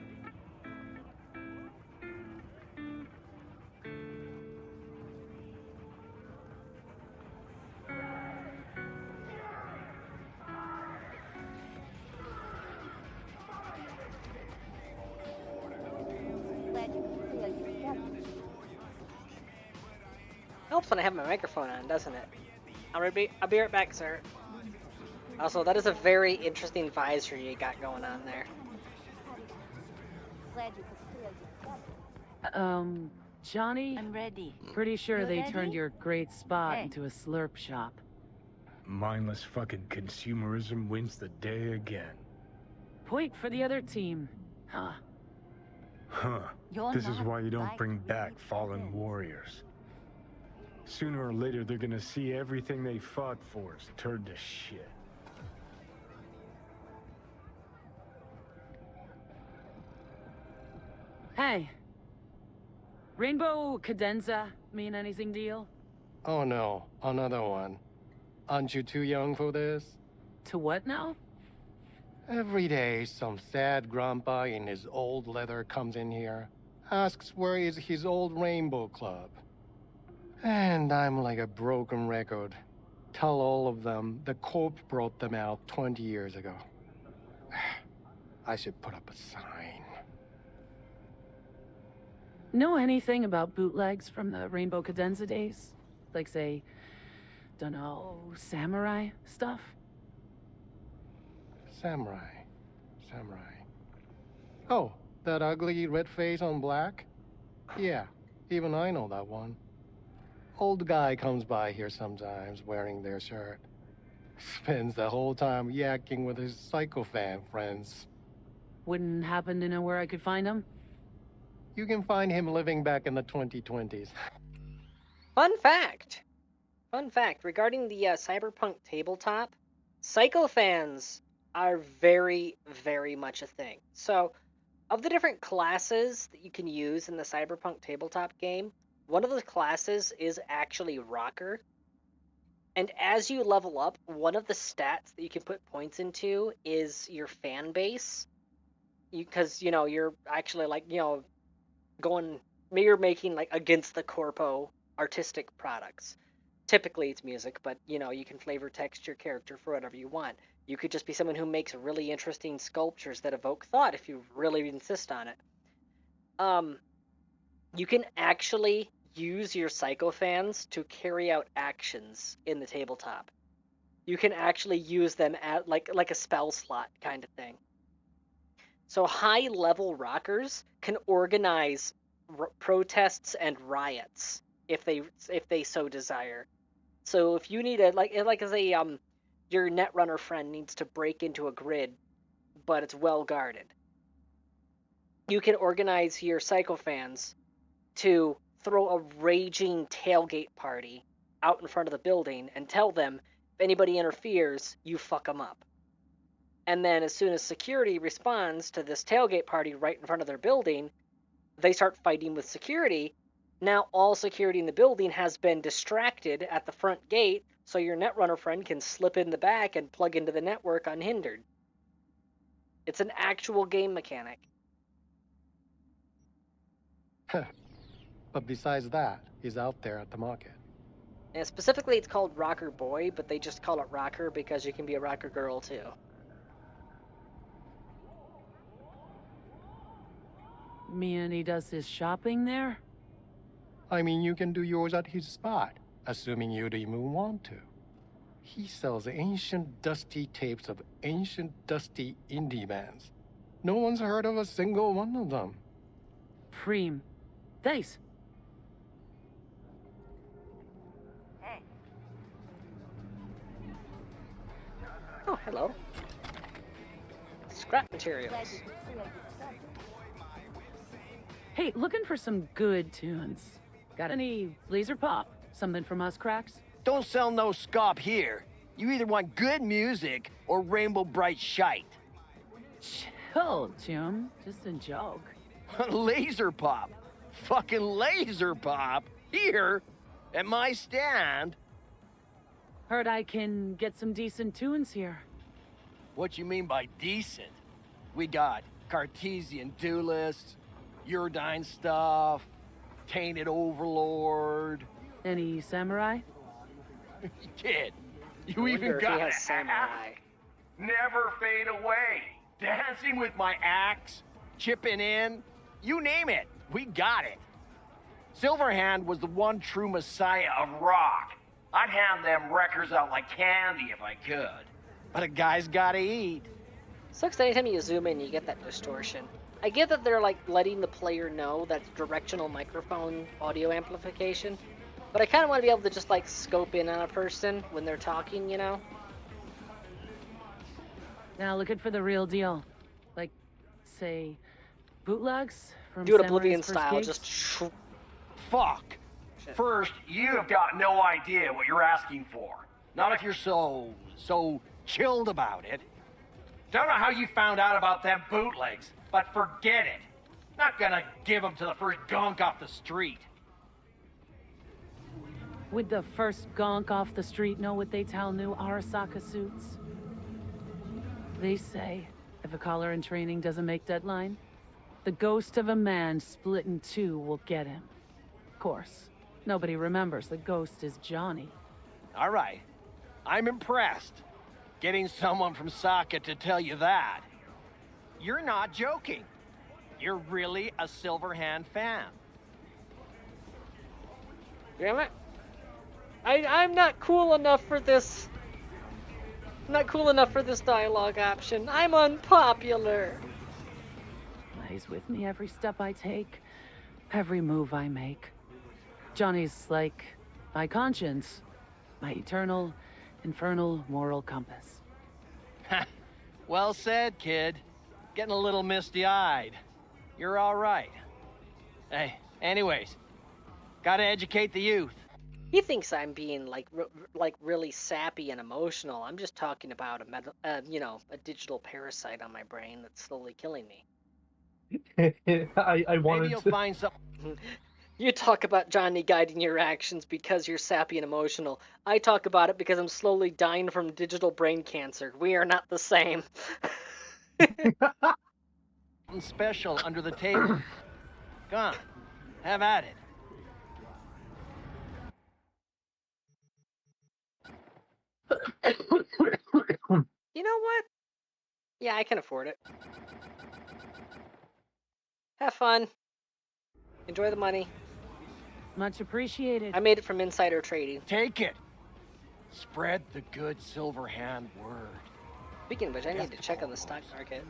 Helps when I have my microphone on, doesn't it? I'll be right back, sir. Also, that is a very interesting visor you got going on there. Johnny? I'm ready. Pretty sure You they ready? turned your great spot Hey. into a slurp shop. Mindless fucking consumerism wins the day again. Point for the other team. Huh. Huh. You're This is not why you don't like bring back fallen warriors. Sooner or later, they're gonna see everything they fought for is turned to shit. Hey. Rainbow Cadenza mean anything to you? Oh no, another one. Aren't you too young for this? To what now? Every day, some sad grandpa in his old leather comes in here, asks where is his old rainbow club. And I'm like a broken record. Tell all of them the Corp brought them out 20 years ago. I should put up a sign. Know anything about bootlegs from the Rainbow Cadenza days? Like, say, dunno, samurai stuff? Samurai. Oh, that ugly red face on black? Yeah, even I know that one. Old guy comes by here sometimes wearing their shirt. Spends the whole time yakking with his psychofan friends. Wouldn't happen to know where I could find them? You can find him living back in the 2020s. Fun fact regarding the Cyberpunk tabletop, psychofans are very, very much a thing. So, of the different classes that you can use in the Cyberpunk tabletop game, one of the classes is actually Rocker. And as you level up, one of the stats that you can put points into is your fan base. Because, you're actually you're making against the corpo artistic products. typically it's music, but you know, you can flavor text your character for whatever you want. You could just be someone who makes really interesting sculptures that evoke thought if you really insist on it. You can actually use your psychophans to carry out actions in the tabletop. You can actually use them at like a spell slot kind of thing. So high level rockers can organize protests and riots if they so desire. So if you need as a your netrunner friend needs to break into a grid, but it's well guarded, you can organize your psychophans to throw a raging tailgate party out in front of the building and tell them if anybody interferes, you fuck them up. And then as soon as security responds to this tailgate party right in front of their building, they start fighting with security. Now all security in the building has been distracted at the front gate, so your netrunner friend can slip in the back and plug into the network unhindered. It's an actual game mechanic. But besides that, he's out there at the market. And specifically, it's called Rocker Boy, but they just call it Rocker because you can be a Rocker Girl too. Mean he does his shopping there? I mean, you can do yours at his spot, assuming you'd even want to. He sells ancient, dusty tapes of ancient, dusty indie bands. No one's heard of a single one of them. Preem. Thanks. Oh, hello. Scrap materials. Hey, looking for some good tunes. Got any laser pop? Something from us cracks? Don't sell no scop here. You either want good music or rainbow bright shite. Chill, Jim. Just a joke. Laser pop. Fucking laser pop. Here, at my stand. Heard I can get some decent tunes here. What you mean by decent? We got Cartesian Duelists, Uridine stuff, Tainted Overlord. Any samurai? Kid, you even got a samurai. Never fade away. Dancing with my axe, chipping in, you name it, we got it. Silverhand was the one true messiah of rock. I'd hand them records out like candy if I could. But a guy's gotta eat. Sucks that anytime you zoom in, you get that distortion. I get that they're like letting the player know that's directional microphone audio amplification, but I kind of want to be able to just like scope in on a person when they're talking, you know? Now looking for the real deal. Like, say, bootlegs from Do it Samurai's Oblivion first style, gigs? just Fuck. Shit. First, you've got no idea what you're asking for. Not if you're so chilled about it. Don't know how you found out about them bootlegs, but forget it. Not gonna give them to the first gunk off the street. Would the first gonk off the street know what they tell new Arasaka suits? They say, if a caller in training doesn't make deadline, the ghost of a man split in two will get him. Of course, nobody remembers the ghost is Johnny. All right. I'm impressed. Getting someone from Saka to tell you that. You're not joking. You're really a Silverhand fan. damn it. I'm not cool enough for this. I'm not cool enough for this dialogue option. I'm unpopular. He's with me every step I take, every move I make. Johnny's like my conscience, my eternal, infernal moral compass. Well said, kid. Getting a little misty-eyed. You're all right. Hey, anyways, gotta educate the youth. He thinks I'm being like really sappy and emotional. I'm just talking about a digital parasite on my brain that's slowly killing me. I wanted Maybe you'll to... find some. You talk about Johnny guiding your actions because you're sappy and emotional. I talk about it because I'm slowly dying from digital brain cancer. We are not the same. Something special under the table. Come on, have at it. You know what? Yeah, I can afford it. Have fun. Enjoy the money. Much appreciated. I made it from insider trading. Take it. Spread the good Silverhand word. Speaking of which, I need to check on the stock market.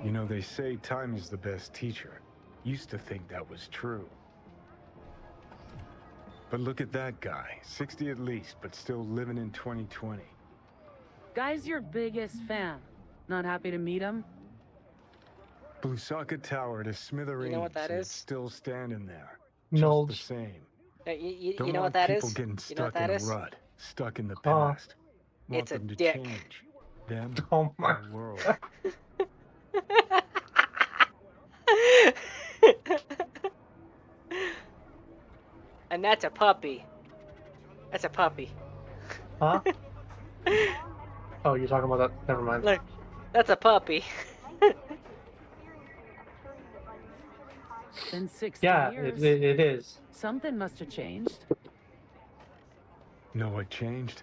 You know, they say time is the best teacher. Used to think that was true. But look at that guy, 60 at least, but still living in 2020. Guy's your biggest fan. Not happy to meet him? Blusaka Tower to smithereens. You know what that and is? It's still standing there. No. Just the same. You Don't know want what that people is? getting You know what stuck in that a is? rut, stuck in the past. Want It's a them to dick. change. Them, Oh my. our world. And that's a puppy. That's a puppy. Huh? Oh, you're talking about that. Never mind. Look, that's a puppy. Been 60 Yeah, years. it is. Something must have changed. Know what changed?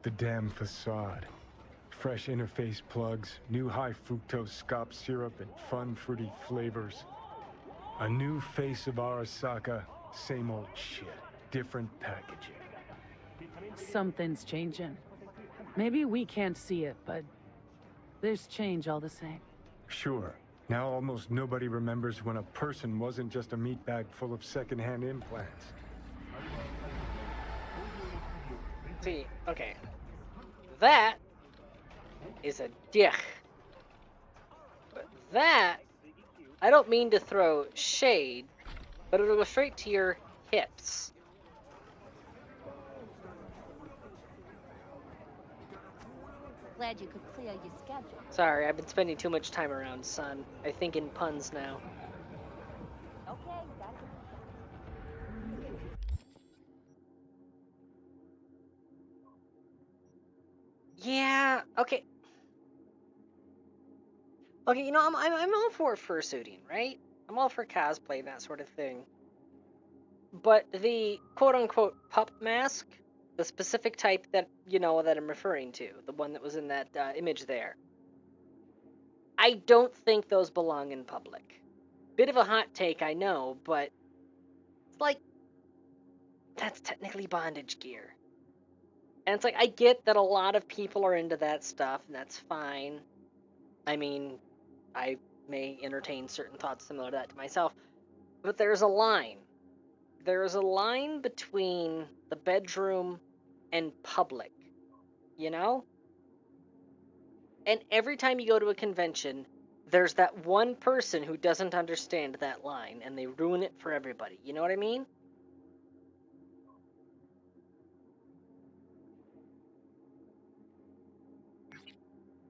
The damn facade. Fresh interface plugs, new high fructose scop syrup, and fun fruity flavors. A new face of Arasaka, same old shit, different packaging. Something's changing. Maybe we can't see it, but there's change all the same. Sure, now almost nobody remembers when a person wasn't just a meat bag full of secondhand implants. See, okay. That is a dick. But that, I don't mean to throw shade, but it'll go straight to your hips. Glad you could clear your schedule. Sorry, I've been spending too much time around sun. I think in puns now. Okay, that's Yeah, okay. Okay, you know, I'm all for fursuiting, right? I'm all for cosplay and that sort of thing. But the quote-unquote pup mask, the specific type that, you know, that I'm referring to, the one that was in that image there, I don't think those belong in public. Bit of a hot take, I know, but it's like, that's technically bondage gear. And it's like, I get that a lot of people are into that stuff, and that's fine. I mean, I may entertain certain thoughts similar to that to myself, but there's a line. There is a line between the bedroom and public, you know? And every time you go to a convention, there's that one person who doesn't understand that line, and they ruin it for everybody. You know what I mean?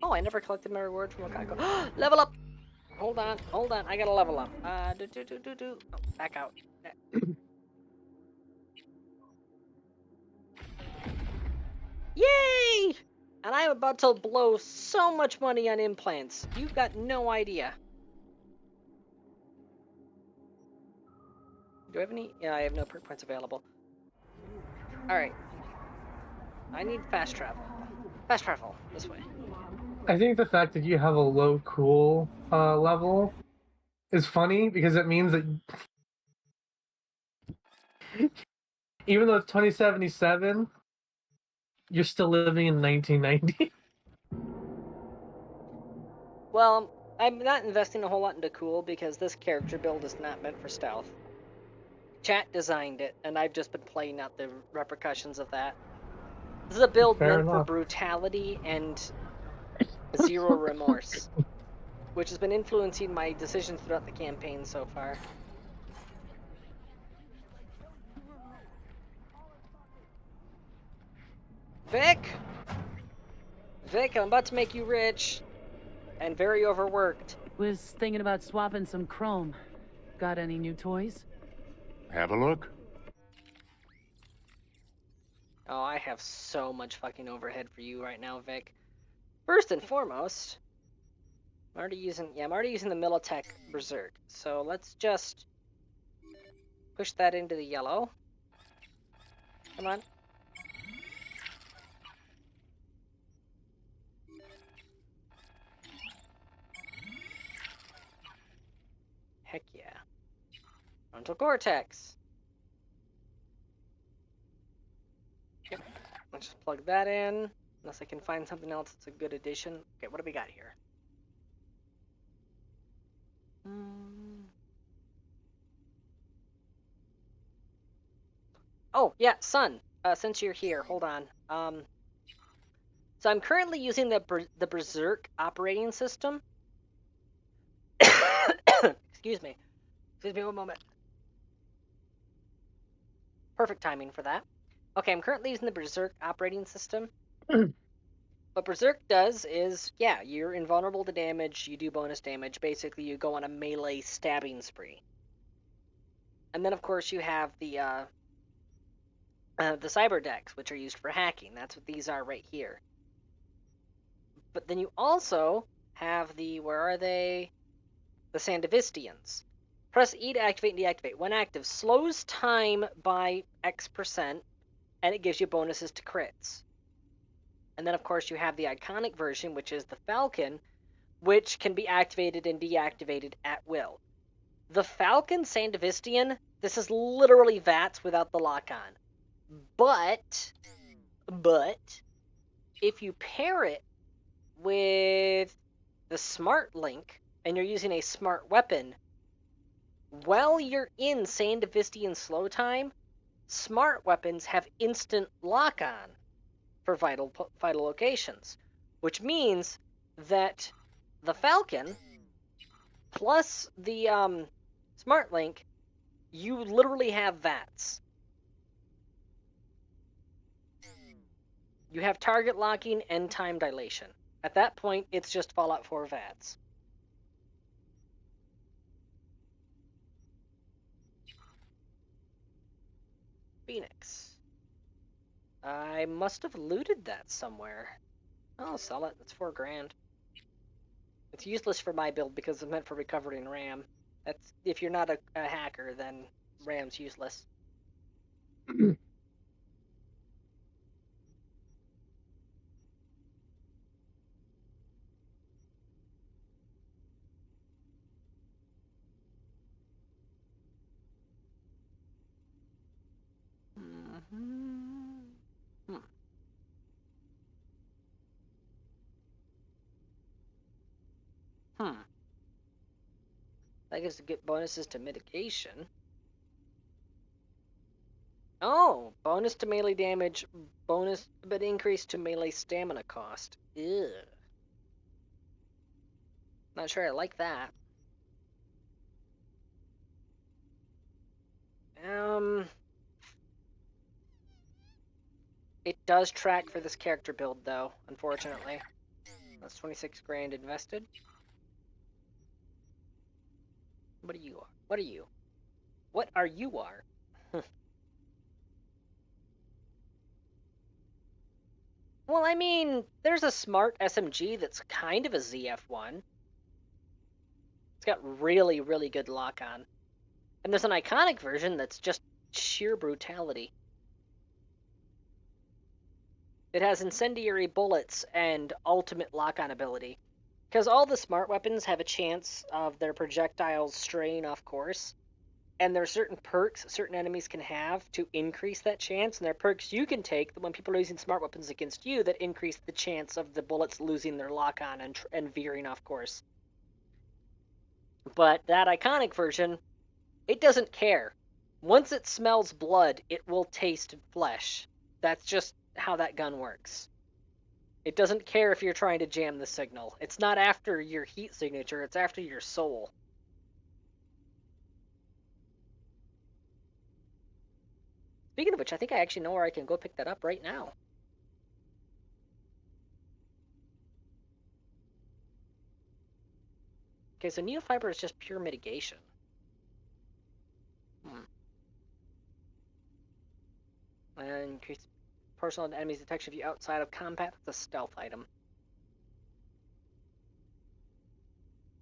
Oh, I never collected my reward from Okako. Level up! Hold on, I gotta level up. Oh, back out. Yay! And I'm about to blow so much money on implants. You've got no idea. Do I have any? Yeah, I have no perk points available. Alright. I need fast travel. Fast travel, this way. I think the fact that you have a low cool level is funny because it means that even though it's 2077, you're still living in 1990. Well, I'm not investing a whole lot into cool because this character build is not meant for stealth. Chat designed it, and I've just been playing out the repercussions of that. This is a build Fair meant for enough. brutality and zero remorse, which has been influencing my decisions throughout the campaign so far. Vic! Vic, I'm about to make you rich. And very overworked. Was thinking about swapping some chrome. Got any new toys? Have a look. Oh, I have so much fucking overhead for you right now, Vic. First and foremost, I'm already using the Militech Berserk. So let's just push that into the yellow. Come on. Heck yeah. Frontal cortex. Yep. Let's just plug that in. Unless I can find something else that's a good addition. Okay, what do we got here? Oh, yeah, Sun. Since you're here, hold on. So I'm currently using the Berserk operating system. Excuse me. Excuse me one moment. Perfect timing for that. Okay, I'm currently using the Berserk operating system. What Berserk does is, yeah, you're invulnerable to damage, you do bonus damage. Basically, you go on a melee stabbing spree. And then, of course, you have the cyber decks, which are used for hacking. That's what these are right here. But then you also have the, where are they? The Sandevistians. Press E to activate and deactivate. When active, slows time by X%, and it gives you bonuses to crits. And then, of course, you have the iconic version, which is the Falcon, which can be activated and deactivated at will. The Falcon Sandevistian, this is literally VATS without the lock-on. But, if you pair it with the Smart Link, and you're using a smart weapon, while you're in Sandevistian slow time, smart weapons have instant lock-on for vital locations, which means that the Falcon plus the Smart Link, you literally have VATS. You have target locking and time dilation. At that point, it's just Fallout 4 VATS. Phoenix. I must have looted that somewhere. I'll sell it. It's $4,000. It's useless for my build because it's meant for recovery and RAM. That's if you're not a hacker, then RAM's useless. I guess to get bonuses to mitigation. Oh, bonus to melee damage, bonus but increase to melee stamina cost. Ew. Not sure I like that. It does track for this character build though, unfortunately. That's $26,000 invested. What are you? What are you? What are you? Well, I mean, there's a smart SMG that's kind of a ZF1. It's got really, really good lock-on. And there's an iconic version that's just sheer brutality. It has incendiary bullets and ultimate lock-on ability. Because all the smart weapons have a chance of their projectiles straying off course. And there are certain perks certain enemies can have to increase that chance. And there are perks you can take when people are using smart weapons against you that increase the chance of the bullets losing their lock-on and veering off course. But that iconic version, it doesn't care. Once it smells blood, it will taste flesh. That's just how that gun works. It doesn't care if you're trying to jam the signal. It's not after your heat signature, it's after your soul. Speaking of which, I think I actually know where I can go pick that up right now. Okay, so neofiber is just pure mitigation. And increase personal and enemies detection view outside of combat. That's a stealth item.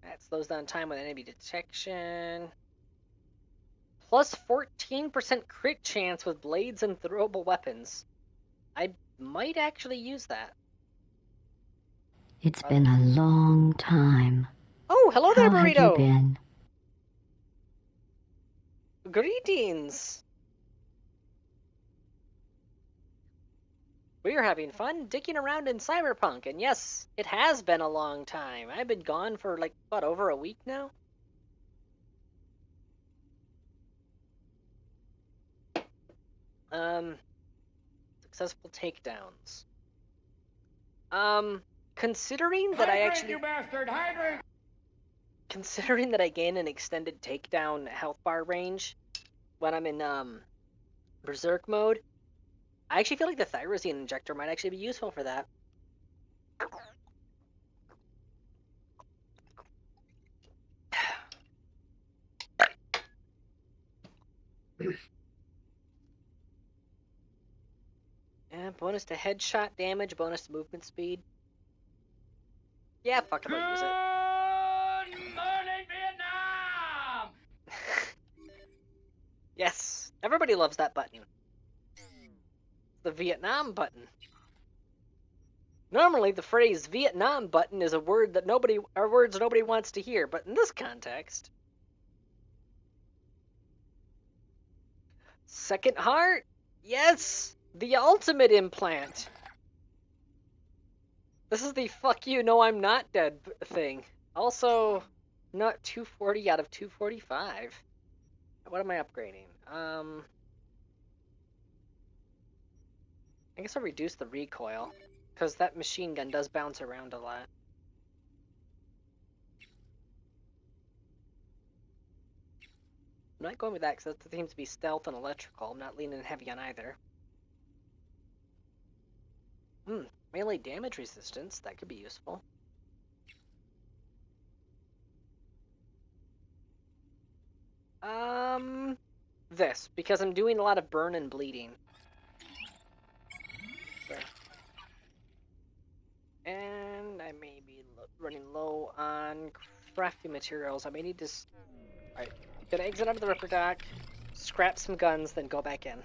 That slows down time with enemy detection. plus 14% crit chance with blades and throwable weapons. I might actually use that. It's been a long time. Oh, hello there, How have Burrito! you been? Greetings! We are having fun digging around in Cyberpunk, and yes, it has been a long time. I've been gone for like, what, over a week now? Successful takedowns. Considering that I actually... you bastard! Hydrate! Considering that I gain an extended takedown health bar range when I'm in, Berserk mode, I actually feel like the Tyrosine injector might actually be useful for that. And bonus to headshot damage, bonus to movement speed. Yeah, fuck it, I'll use it. Good morning, Vietnam! Yes, everybody loves that button. The Vietnam button. Normally, the phrase Vietnam button is a word that words nobody wants to hear, but in this context... Second heart? Yes! The ultimate implant! This is the fuck you, no I'm not dead thing. Also, not 240 out of 245. What am I upgrading? I guess I'll reduce the recoil, because that machine gun does bounce around a lot. I'm not going with that because that seems to be stealth and electrical. I'm not leaning heavy on either. Melee damage resistance. That could be useful. This, because I'm doing a lot of burn and bleeding. So. And I may be running low on crafting materials. I may need to... Alright, gonna exit out of the Ripper Dock, scrap some guns, then go back in.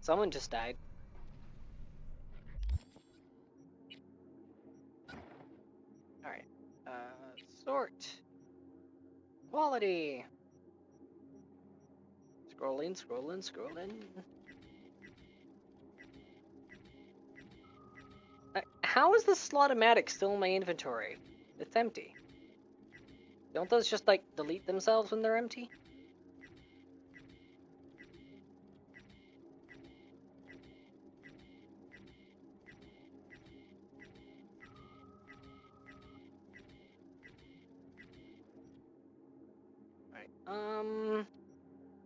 Someone just died. Alright. Sort. Quality. Scrolling. How is the Slot-O-Matic still in my inventory? It's empty. Don't those just, like, delete themselves when they're empty?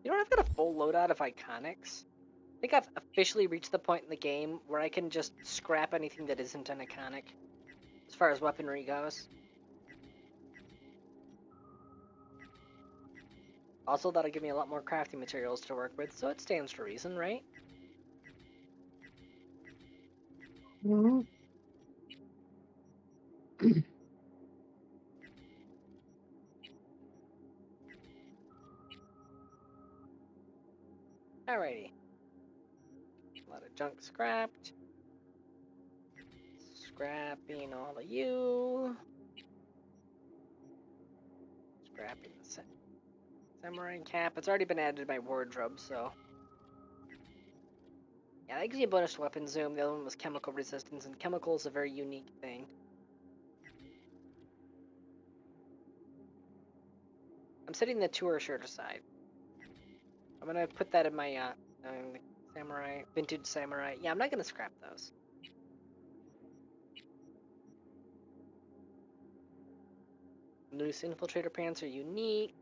You know what, I've got a full loadout of iconics. I think I've officially reached the point in the game where I can just scrap anything that isn't an iconic, as far as weaponry goes. Also, that'll give me a lot more crafting materials to work with, so it stands to reason, right? Mm-hmm. Alrighty. A lot of junk scrapped. Scrapping all of you. Scrapping the samurai cap. It's already been added to my wardrobe, so... Yeah, that gives you a bonus to weapon zoom. The other one was chemical resistance, and chemical is a very unique thing. I'm setting the tour shirt aside. I'm gonna put that in my, samurai, vintage samurai. Yeah, I'm not gonna scrap those. Loose infiltrator pants are unique.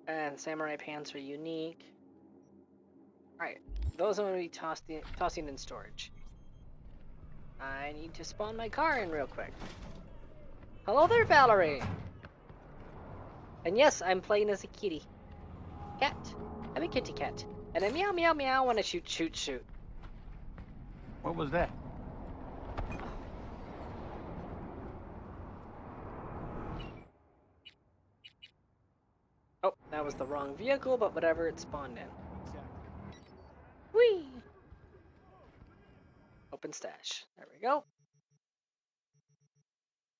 And samurai pants are unique. Alright, those I'm gonna be tossing in storage. I need to spawn my car in real quick. Hello there, Valerie! And yes, I'm playing as a kitty. Cat. I'm a kitty cat. And I meow meow meow when I shoot. What was that? That was the wrong vehicle, but whatever, it spawned in. Whee! Open stash. There we go.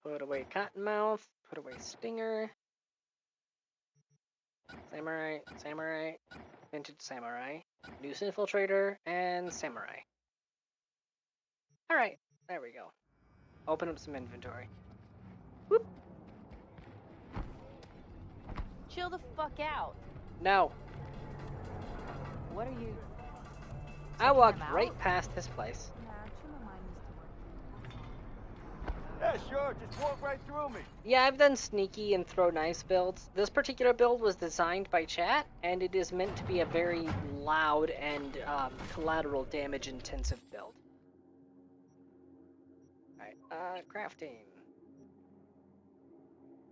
Put away Cottonmouth. Put away Stinger. Samurai. Samurai. Vintage Samurai. Noose Infiltrator. And Samurai. Alright. There we go. Open up some inventory. Whoop. Chill the fuck out. No. What are you... I walked right past his place. Yeah, sure. Just walk right through me. Yeah, I've done sneaky and throw knives builds. This particular build was designed by chat, and it is meant to be a very loud and collateral damage intensive build. Alright, crafting.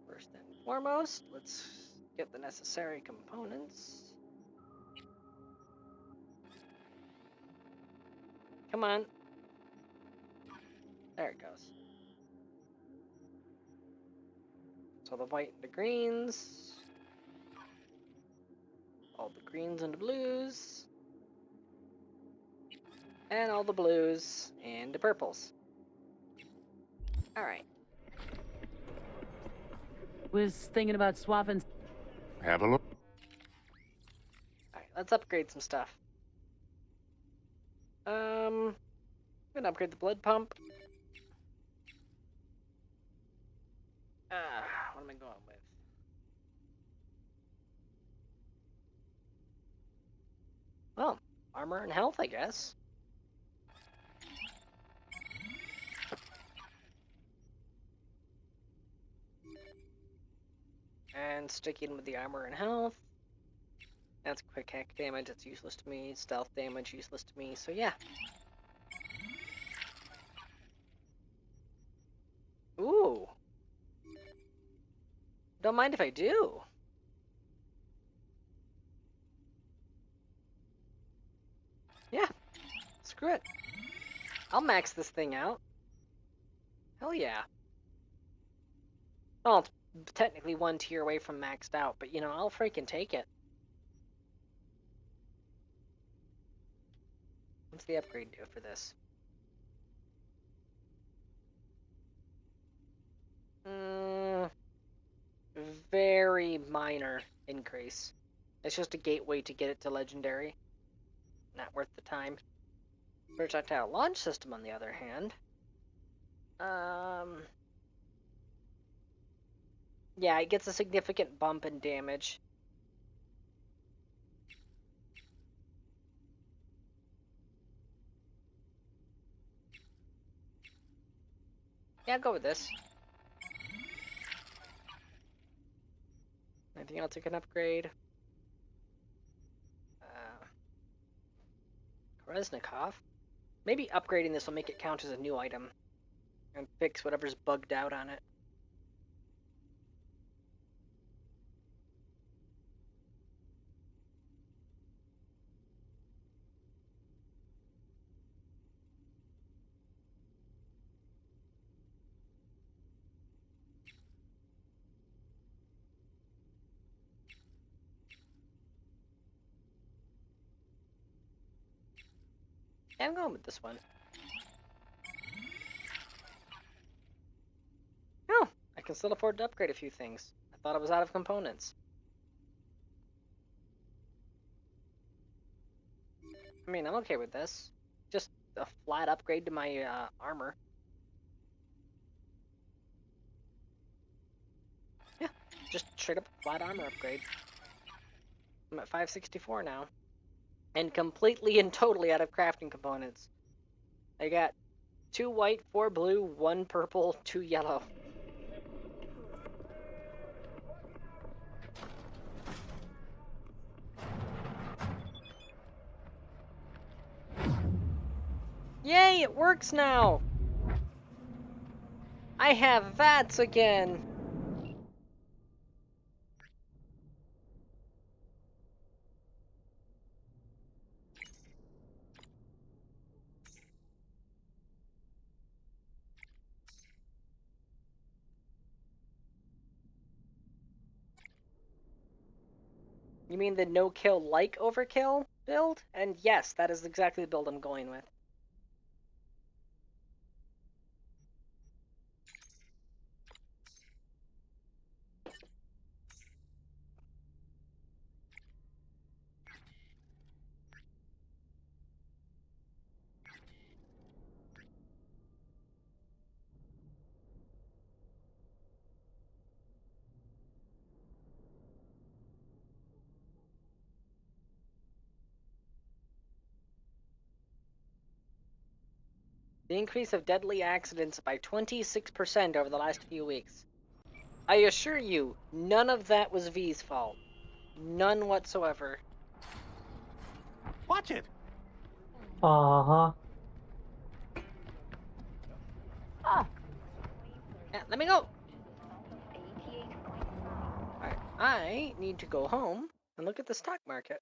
First and foremost, let's get the necessary components. Come on. There it goes. So the white and the greens. All the greens and the blues. And all the blues and the purples. Alright. Was thinking about swapping. Have a look. Alright, let's upgrade some stuff. I'm gonna upgrade the blood pump. What am I going with? Well, armor and health, I guess. And sticking with the armor and health. That's quick hack damage, it's useless to me. Stealth damage, useless to me, so yeah. Ooh. Don't mind if I do. Yeah. Screw it. I'll max this thing out. Hell yeah. Well, it's technically one tier away from maxed out, but you know, I'll freaking take it. What's the upgrade do for this? Very minor increase. It's just a gateway to get it to legendary. Not worth the time. Projectile launch system, on the other hand. Yeah, it gets a significant bump in damage. Yeah, I'll go with this. Anything else you can upgrade? Krasnikov? Maybe upgrading this will make it count as a new item. And fix whatever's bugged out on it. Yeah, I'm going with this one. Oh, I can still afford to upgrade a few things. I thought I was out of components. I mean, I'm okay with this. Just a flat upgrade to my armor. Yeah, just straight up flat armor upgrade. I'm at 564 now. And completely and totally out of crafting components. I got 2 white, 4 blue, 1 purple, 2 yellow. Yay, it works now! I have VATS again! You mean the no-kill like overkill build? And yes, that is exactly the build I'm going with. The increase of deadly accidents by 26% over the last few weeks. I assure you, none of that was V's fault. None whatsoever. Watch it. Uh-huh. Ah. Yeah, let me go. Alright, I need to go home and look at the stock market.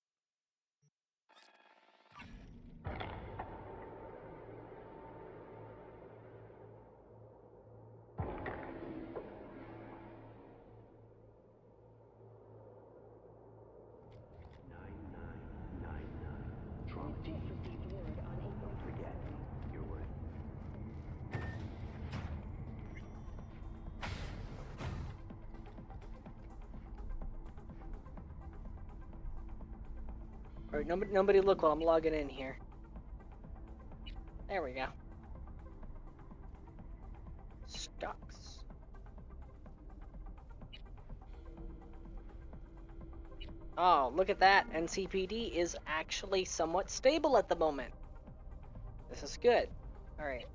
Alright, nobody look while I'm logging in here. There we go. Stocks. Oh, look at that. NCPD is actually somewhat stable at the moment. This is good. Alright.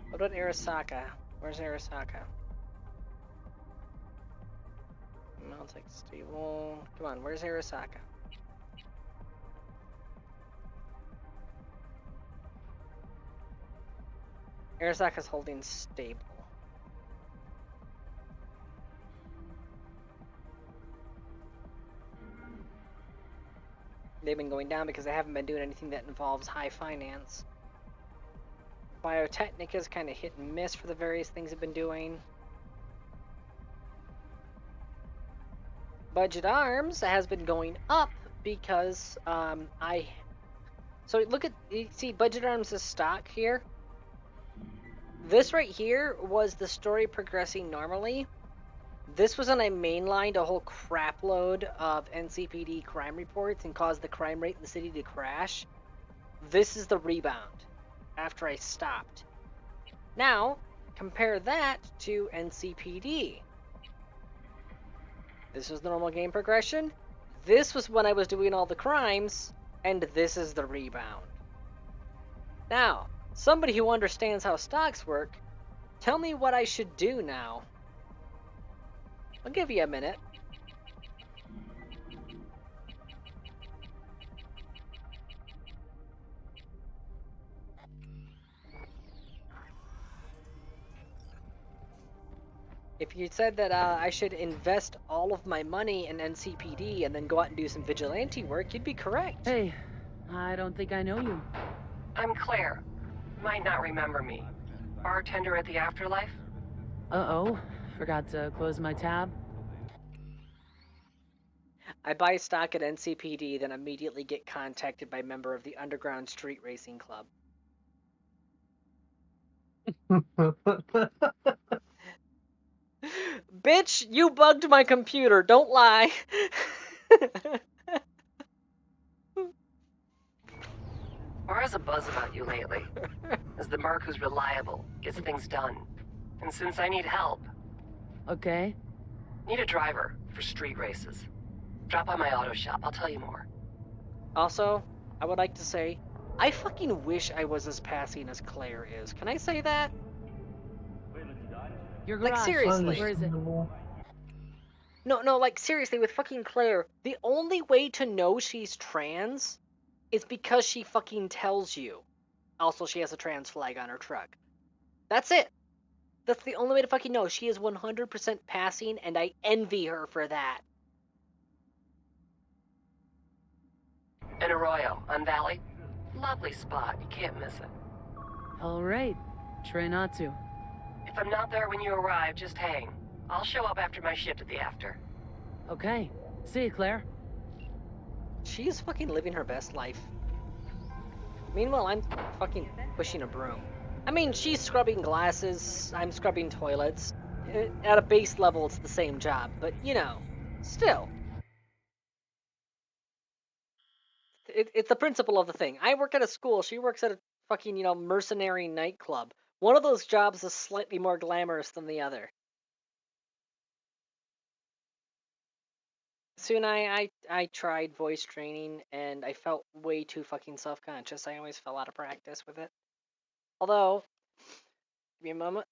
What about Arasaka? Where's Arasaka? Meltec stable. Come on, where's Arasaka? Arasaka's holding stable. They've been going down because they haven't been doing anything that involves high finance. Biotechnica's kind of hit and miss for the various things they've been doing. Budget Arms has been going up because So look at, you see Budget Arms' stock here? This right here was the story progressing normally. This was when I mainlined a whole crapload of NCPD crime reports and caused the crime rate in the city to crash. This is the rebound after I stopped. Now, compare that to NCPD. This was the normal game progression. This was when I was doing all the crimes, and this is the rebound. Now, somebody who understands how stocks work, tell me what I should do now. I'll give you a minute. If you said that I should invest all of my money in NCPD and then go out and do some vigilante work, you'd be correct. Hey, I don't think I know you. I'm Claire. Might not remember me. Bartender at the Afterlife? Uh-oh, forgot to close my tab. I buy stock at NCPD, then immediately get contacted by a member of the Underground Street Racing Club. Bitch, you bugged my computer, don't lie. Or has a buzz about you lately? As the merc who's reliable, gets things done. And since I need help... Okay. Need a driver for street races. Drop by my auto shop, I'll tell you more. Also, I would like to say, I fucking wish I was as passing as Claire is. Can I say that? Your like, garage. seriously. Where is it? No, like, seriously, with fucking Claire, the only way to know she's trans is because she fucking tells you. Also, she has a trans flag on her truck. That's it. That's the only way to fucking know. She is 100% passing, and I envy her for that. In Arroyo, on Valley. Lovely spot, you can't miss it. Alright, try not to. If I'm not there when you arrive, just hang. I'll show up after my shift at the after. Okay, see you, Claire. She's fucking living her best life. Meanwhile, I'm fucking pushing a broom. I mean, she's scrubbing glasses, I'm scrubbing toilets. At a base level, it's the same job, but you know, still. It's the principle of the thing. I work at a school, she works at a fucking, mercenary nightclub. One of those jobs is slightly more glamorous than the other. Soon I tried voice training, and I felt way too fucking self-conscious. I always fell out of practice with it. Although, give me a moment.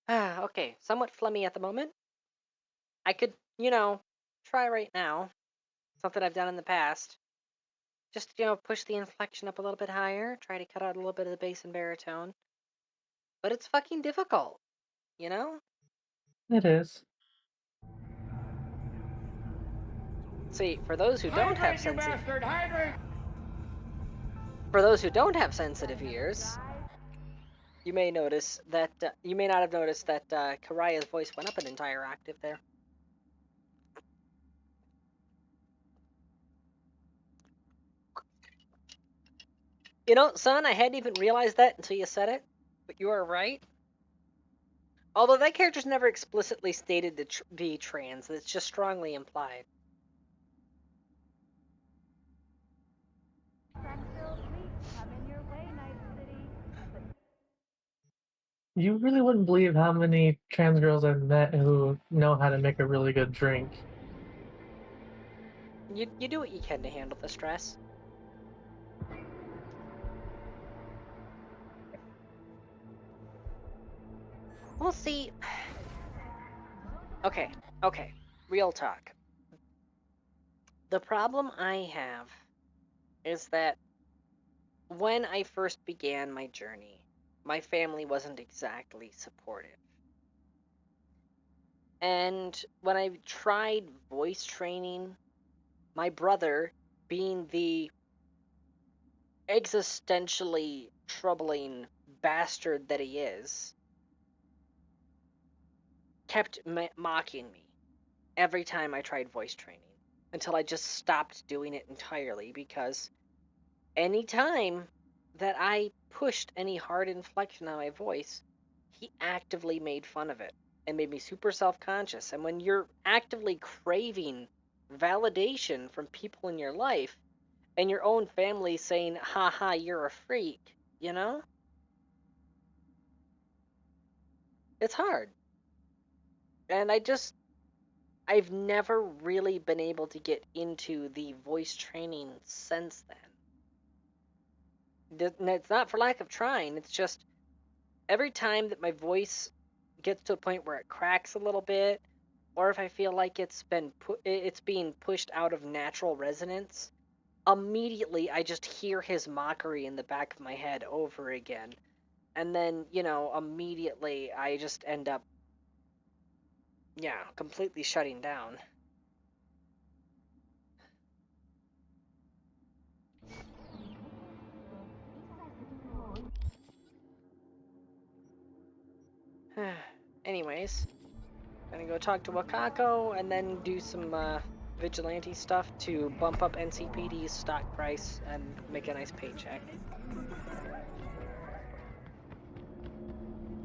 Okay, somewhat flummy at the moment. I could, try right now. Something I've done in the past. Just, push the inflection up a little bit higher, try to cut out a little bit of the bass and baritone. But it's fucking difficult, you know? It is. See, for those who don't have sensitive... For those who don't have sensitive ears, you may notice that, you may not have noticed that Karaya's voice went up an entire octave there. You know, son, I hadn't even realized that until you said it, but you are right. Although that character's never explicitly stated to be trans, it's just strongly implied. You really wouldn't believe how many trans girls I've met who know how to make a really good drink. You do what you can to handle the stress. We'll see. Okay. Real talk. The problem I have is that when I first began my journey, my family wasn't exactly supportive. And when I tried voice training, my brother, being the existentially troubling bastard that he is, kept mocking me every time I tried voice training until I just stopped doing it entirely, because any time that I pushed any hard inflection on my voice, he actively made fun of it and made me super self-conscious. And when you're actively craving validation from people in your life and your own family saying, haha, you're a freak, it's hard. And I've never really been able to get into the voice training since then. And it's not for lack of trying, it's just every time that my voice gets to a point where it cracks a little bit, or if I feel like it's being pushed out of natural resonance, immediately I just hear his mockery in the back of my head over again. And then, immediately I just end up, completely shutting down. Anyways, gonna go talk to Wakako and then do some vigilante stuff to bump up NCPD's stock price and make a nice paycheck.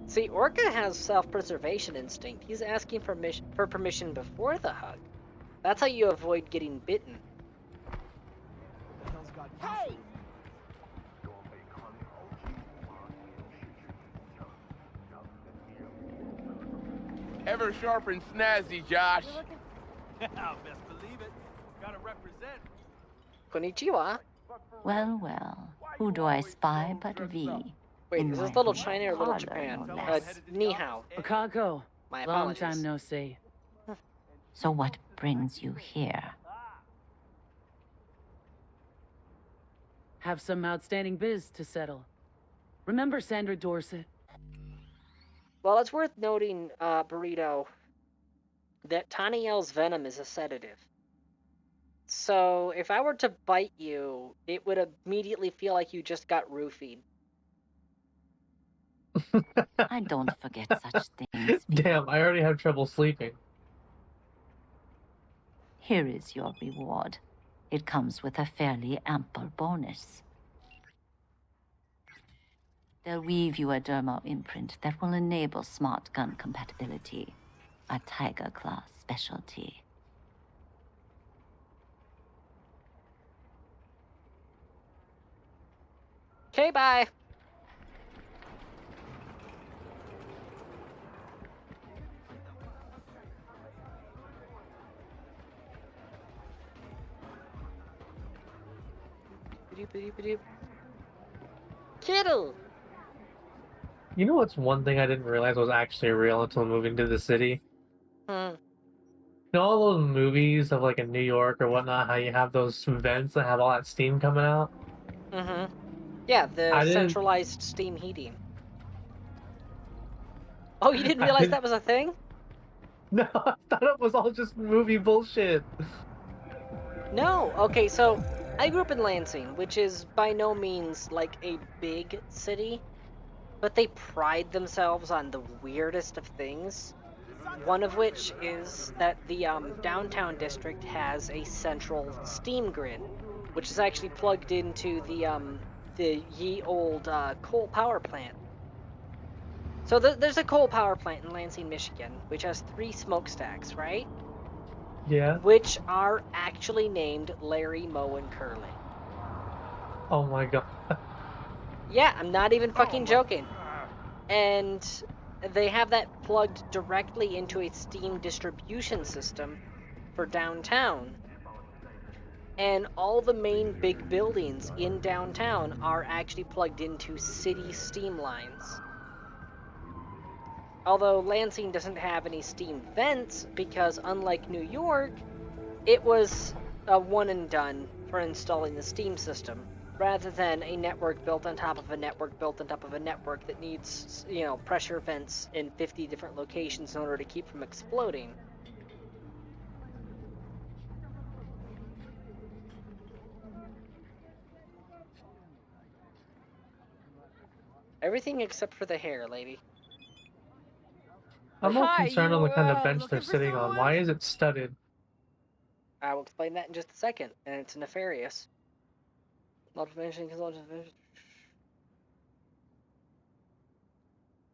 See, Orca has self-preservation instinct. He's asking for permission before the hug. That's how you avoid getting bitten. Hey! Ever sharp and snazzy, Josh. Best believe it. Gotta represent. Konnichiwa. Well, well, who do I spy but V? Wait, In is my this Little home China or Little parlor, Japan? no less. Ni hao. Wakako. My Long apologies. time no see. So what brings you here? Have some outstanding biz to settle. Remember Sandra Dorset? Well, it's worth noting, Burrito, that Taniel's venom is a sedative. So if I were to bite you, it would immediately feel like you just got roofied. I don't forget such things. Damn, I already have trouble sleeping. Here is your reward. It comes with a fairly ample bonus. They'll weave you a dermal imprint that will enable smart gun compatibility. A Tiger Claw specialty. Okay, bye. Kittle! You know what's one thing I didn't realize was actually real until moving to the city? Hmm. You know all those movies of like in New York or whatnot, how you have those vents that have all that steam coming out? Mm-hmm. Yeah, the I didn't. centralized steam heating. Oh, you didn't realize that was a thing? No, I thought it was all just movie bullshit. No. Okay, so I grew up in Lansing, which is by no means like a big city, but they pride themselves on the weirdest of things. One of which is that the downtown district has a central steam grid, which is actually plugged into the ye old coal power plant. So there's a coal power plant in Lansing, Michigan, which has 3 smokestacks, right? Yeah. Which are actually named Larry, Moe, and Curly. Oh my god. Yeah, I'm not even fucking joking. And they have that plugged directly into a steam distribution system for downtown. And all the main big buildings in downtown are actually plugged into city steam lines. Although Lansing doesn't have any steam vents because, unlike New York, it was a one and done for installing the steam system, rather than a network built on top of a network built on top of a network that needs, pressure vents in 50 different locations in order to keep from exploding. Everything except for the hair, lady. I'm more Hi, concerned on you, the kind of bench looking they're for sitting on. someone? Why is it studded? I will explain that in just a second, and it's nefarious.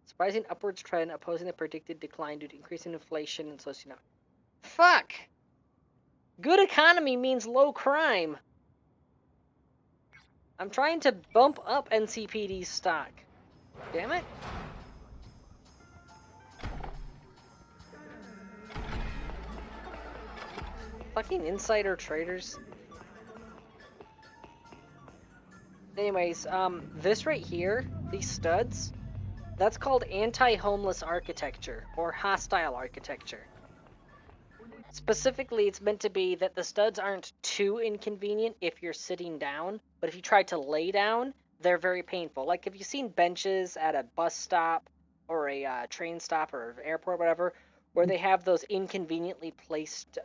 Surprising upwards trend opposing the predicted decline due to increasing inflation and socioeconomic. Fuck! Good economy means low crime. I'm trying to bump up NCPD's stock. Damn it. Fucking insider traders. Anyways, this right here, these studs, that's called anti-homeless architecture, or hostile architecture. Specifically, it's meant to be that the studs aren't too inconvenient if you're sitting down, but if you try to lay down, they're very painful. Like, have you seen benches at a bus stop, or a train stop, or airport, whatever, where they have those inconveniently placed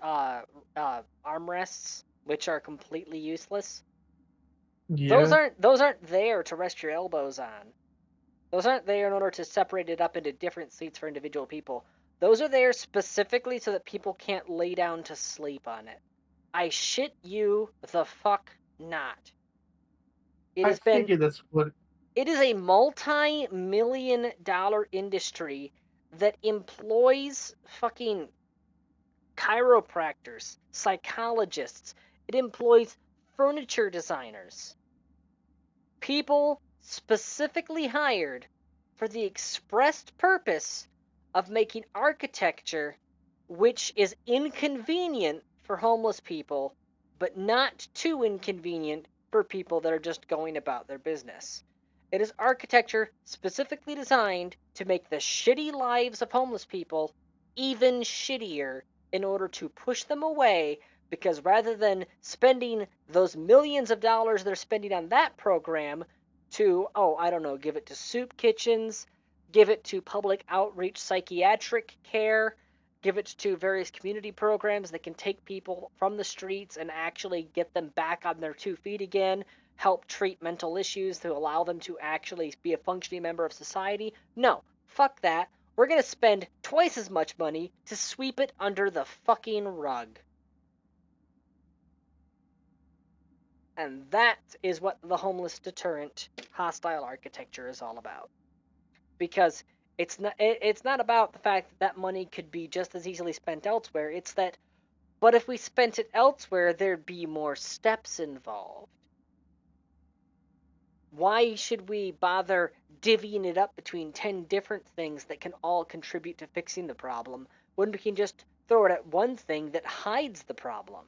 armrests, which are completely useless? Yeah. Those aren't there to rest your elbows on. Those aren't there in order to separate it up into different seats for individual people. Those are there specifically so that people can't lay down to sleep on it. I shit you the fuck not. I figured that's what. It is a multi-million-dollar industry that employs fucking chiropractors, psychologists. It employs furniture designers. People specifically hired for the expressed purpose of making architecture which is inconvenient for homeless people, but not too inconvenient for people that are just going about their business. It is architecture specifically designed to make the shitty lives of homeless people even shittier in order to push them away, because rather than spending those millions of dollars they're spending on that program to, give it to soup kitchens, give it to public outreach psychiatric care, give it to various community programs that can take people from the streets and actually get them back on their 2 feet again, help treat mental issues to allow them to actually be a functioning member of society. No, fuck that. We're going to spend twice as much money to sweep it under the fucking rug. And that is what the homeless deterrent hostile architecture is all about. Because it's not about the fact that money could be just as easily spent elsewhere. It's that, but if we spent it elsewhere, there'd be more steps involved. Why should we bother divvying it up between 10 different things that can all contribute to fixing the problem when we can just throw it at one thing that hides the problem?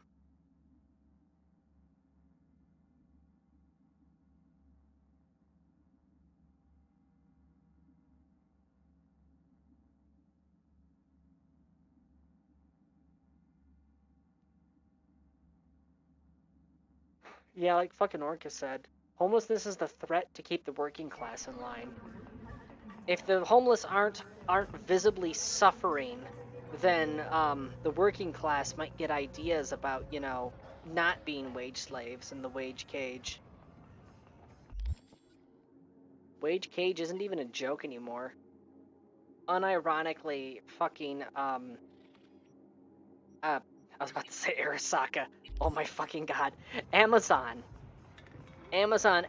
Yeah, like fucking Orca said, homelessness is the threat to keep the working class in line. If the homeless aren't visibly suffering, then the working class might get ideas about, not being wage slaves in the wage cage. Wage cage isn't even a joke anymore. Unironically, fucking I was about to say Arasaka. Oh my fucking god. Amazon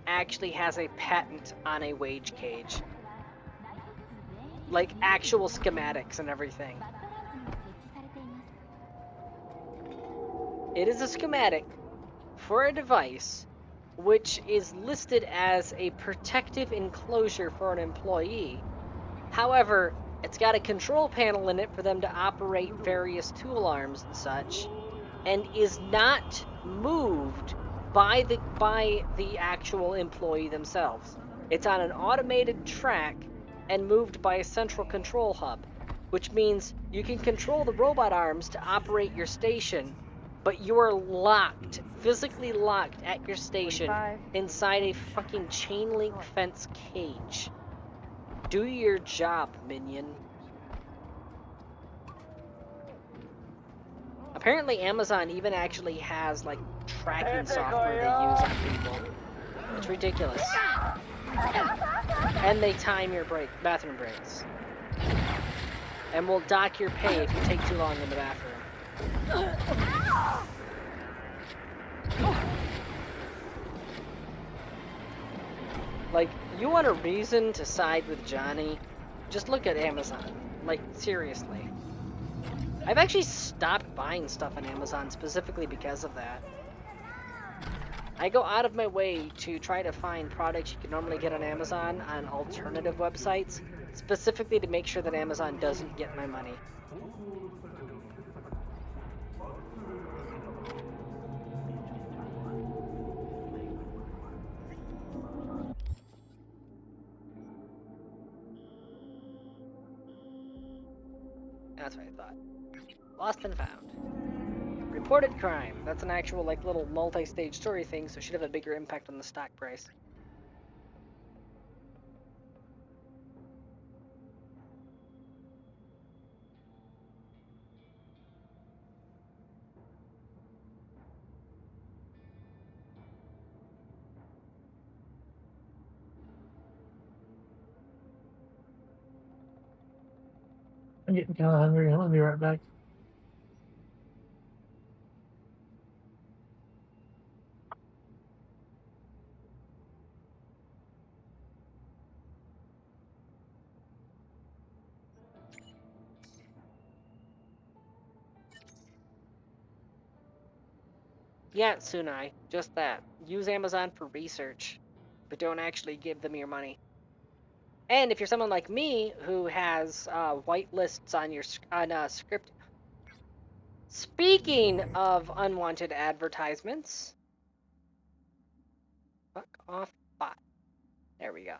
actually has a patent on a wage cage. Like actual schematics and everything. It is a schematic for a device which is listed as a protective enclosure for an employee. However, it's got a control panel in it for them to operate various tool arms and such, and is not moved by the actual employee themselves. It's on an automated track and moved by a central control hub, which means you can control the robot arms to operate your station, but you are locked, physically locked at your station 45. inside a fucking chain link fence cage. Do your job, minion. Apparently Amazon even actually has, like, tracking software they use on people. It's ridiculous. And they time your bathroom breaks. And will dock your pay if you take too long in the bathroom. Like, you want a reason to side with Johnny? Just look at Amazon. Like, seriously. I've actually stopped buying stuff on Amazon specifically because of that. I go out of my way to try to find products you can normally get on Amazon on alternative websites, specifically to make sure that Amazon doesn't get my money. That's what I thought. Lost and found. Reported crime. That's an actual, like, little multi-stage story thing, so it should have a bigger impact on the stock price. I'm getting kind of hungry. I'm gonna be right back. Yeah, Tsunai. Just that. Use Amazon for research, but don't actually give them your money. And if you're someone like me who has white lists on your script. Speaking of unwanted advertisements, fuck off bot. There we go.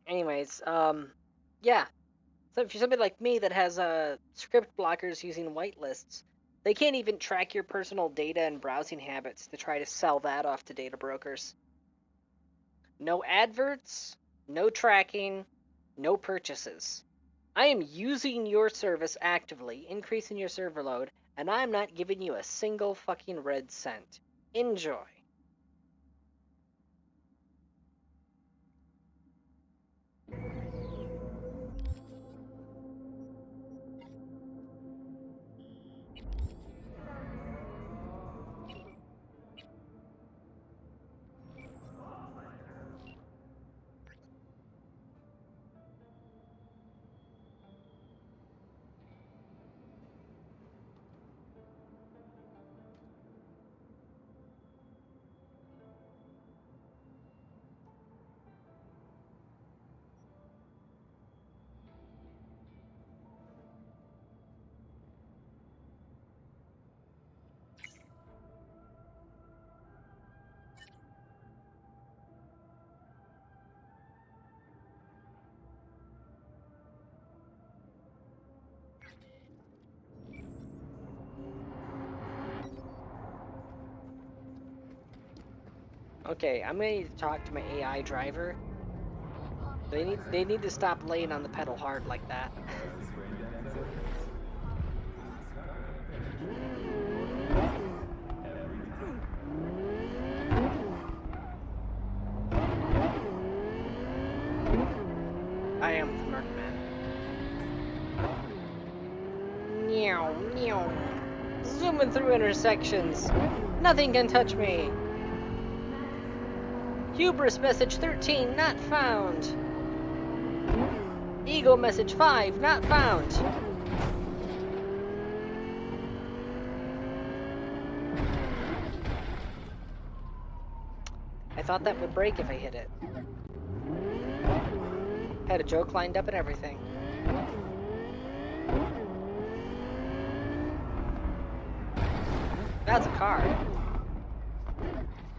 Anyways, yeah. So if you're somebody like me that has script blockers using whitelists, they can't even track your personal data and browsing habits to try to sell that off to data brokers. No adverts, no tracking, no purchases. I am using your service actively, increasing your server load, and I'm not giving you a single fucking red cent. Enjoy. Okay, I'm gonna need to talk to my AI driver. They need to stop laying on the pedal hard like that. I am the Merkman. Meow, meow. Zooming through intersections. Nothing can touch me. Hubris message 13 not found. Ego message 5 not found. I thought that would break if I hit it. Had a joke lined up and everything. That's a car.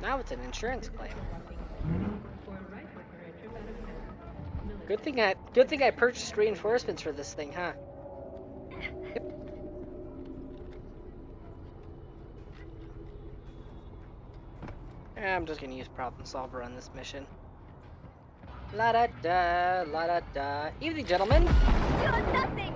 Now it's an insurance claim. Good thing I purchased reinforcements for this thing, huh? Yep. I'm just gonna use problem solver on this mission. La da da, la da da. Evening, gentlemen. You're nothing!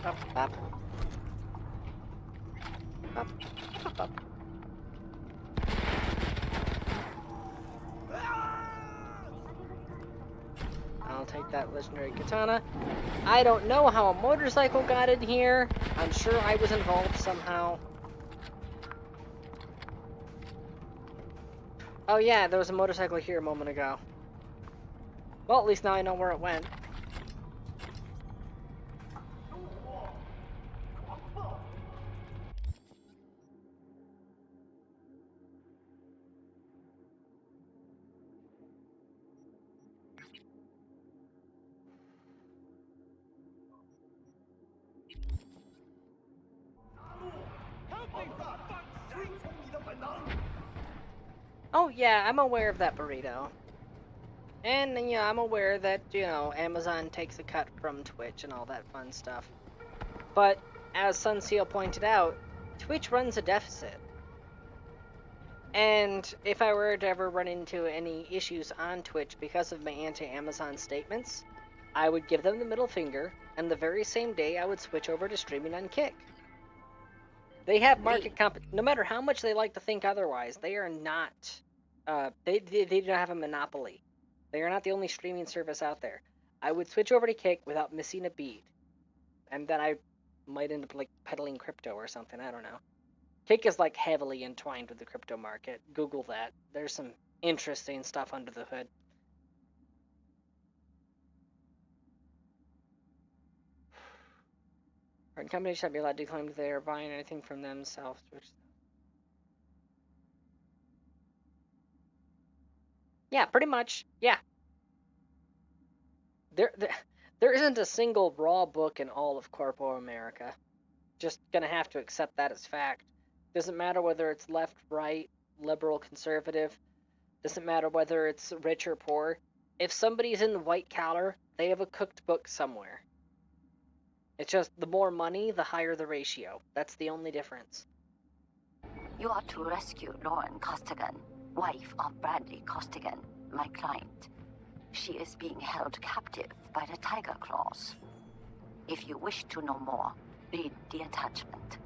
Up, up. Up, up, up. I'll take that legendary katana. I don't know how a motorcycle got in here. I'm sure I was involved somehow. Oh yeah, there was a motorcycle here a moment ago. Well, at least now I know where it went. Oh yeah, I'm aware of that burrito. And yeah, I'm aware that, you know, Amazon takes a cut from Twitch and all that fun stuff. But, as Sunseal pointed out, Twitch runs a deficit. And if I were to ever run into any issues on Twitch because of my anti-Amazon statements, I would give them the middle finger, and the very same day I would switch over to streaming on Kick. They have market no matter how much they like to think otherwise, they are not, they do not have a monopoly. They are not the only streaming service out there. I would switch over to Kick without missing a beat. And then I might end up like peddling crypto or something, I don't know. Kick is like heavily entwined with the crypto market. Google that. There's some interesting stuff under the hood. Foreign companies should be allowed to claim that they are buying anything from themselves. Yeah, pretty much. Yeah. There isn't a single raw book in all of Corpo America. Just gonna have to accept that as fact. Doesn't matter whether it's left, right, liberal, conservative. Doesn't matter whether it's rich or poor. If somebody's in the white collar, they have a cooked book somewhere. It's just the more money, the higher the ratio. That's the only difference. You are to rescue Lauren Costigan, wife of Bradley Costigan, my client. She is being held captive by the Tiger Claws. If you wish to know more, read the attachment.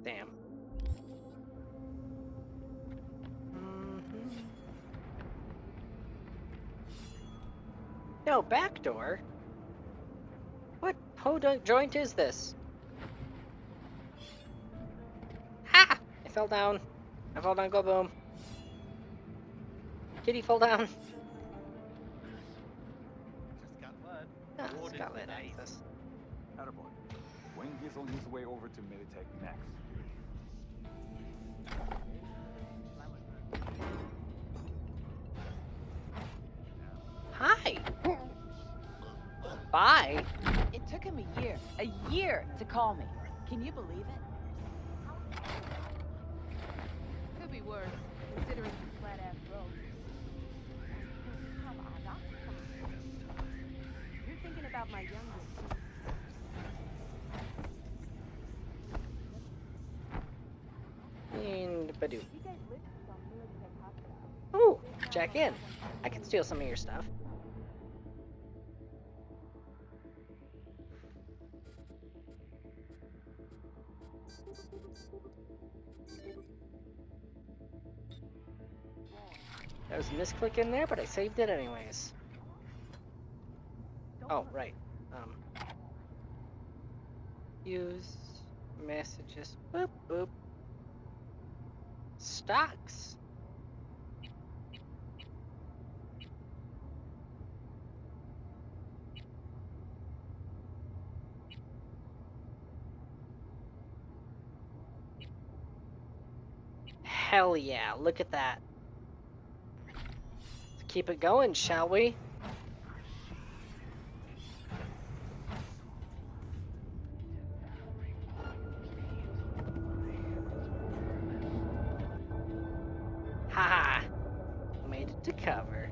Damn. No, back door? What joint is this? Ha! I fell down. I fell down, go boom. Kitty fell down. Ah, Scotland access. Attaboy. Wing is on his way over to Militech next. Hi. Bye. It took him a year to call me. Can you believe it? Could be worse, considering the flat-ass road. Come on, not You're thinking about my youngest. And Badoo. Ooh, check in. I can steal some of your stuff. There was a misclick in there, but I saved it anyways. Oh, right. Use messages. Boop, boop. Stocks. Hell yeah, look at that. Let's keep it going, shall we? Haha! Made it to cover.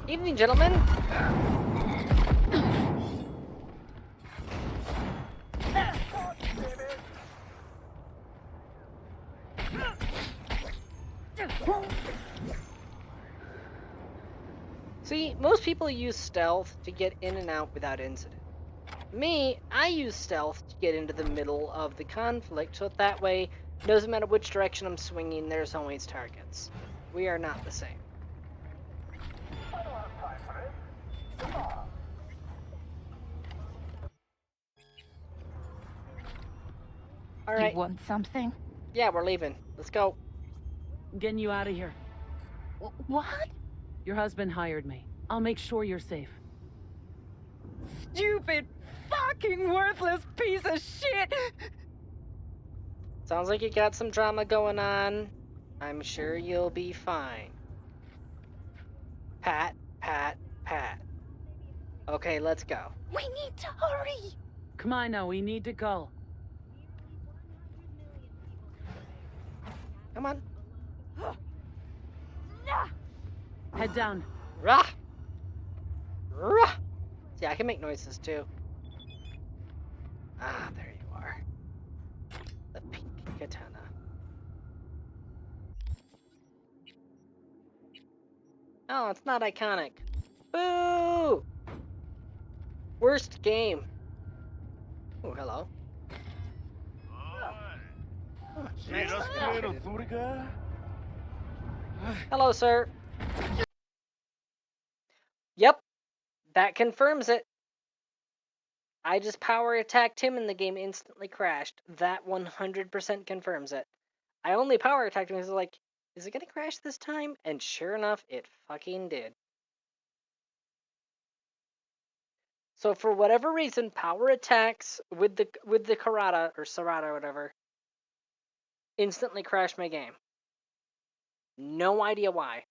Evening, gentlemen. See, most people use stealth to get in and out without incident. Me, I use stealth to get into the middle of the conflict, so that way, doesn't matter which direction I'm swinging, there's always targets. We are not the same. All right. You want something? Yeah, we're leaving. Let's go. I'm getting you out of here. What? Your husband hired me. I'll make sure you're safe. Stupid, fucking worthless piece of shit! Sounds like you got some drama going on. I'm sure you'll be fine. Pat, pat, pat. Okay, let's go. We need to hurry! Come on now, we need to go. Come on. Head down. Rah! Rah! See, I can make noises too. Ah, there you are. The pink katana. Oh, it's not iconic. Boo! Worst game. Oh, hello. Oh, nice. Hello, sir. Yep, that confirms it. I just power attacked him and the game instantly crashed. That 100% confirms it. I only power attacked him because I was like, is it gonna crash this time? And sure enough, it fucking did. So for whatever reason, power attacks with the Karada or Sarada or whatever instantly crashed my game. No idea why.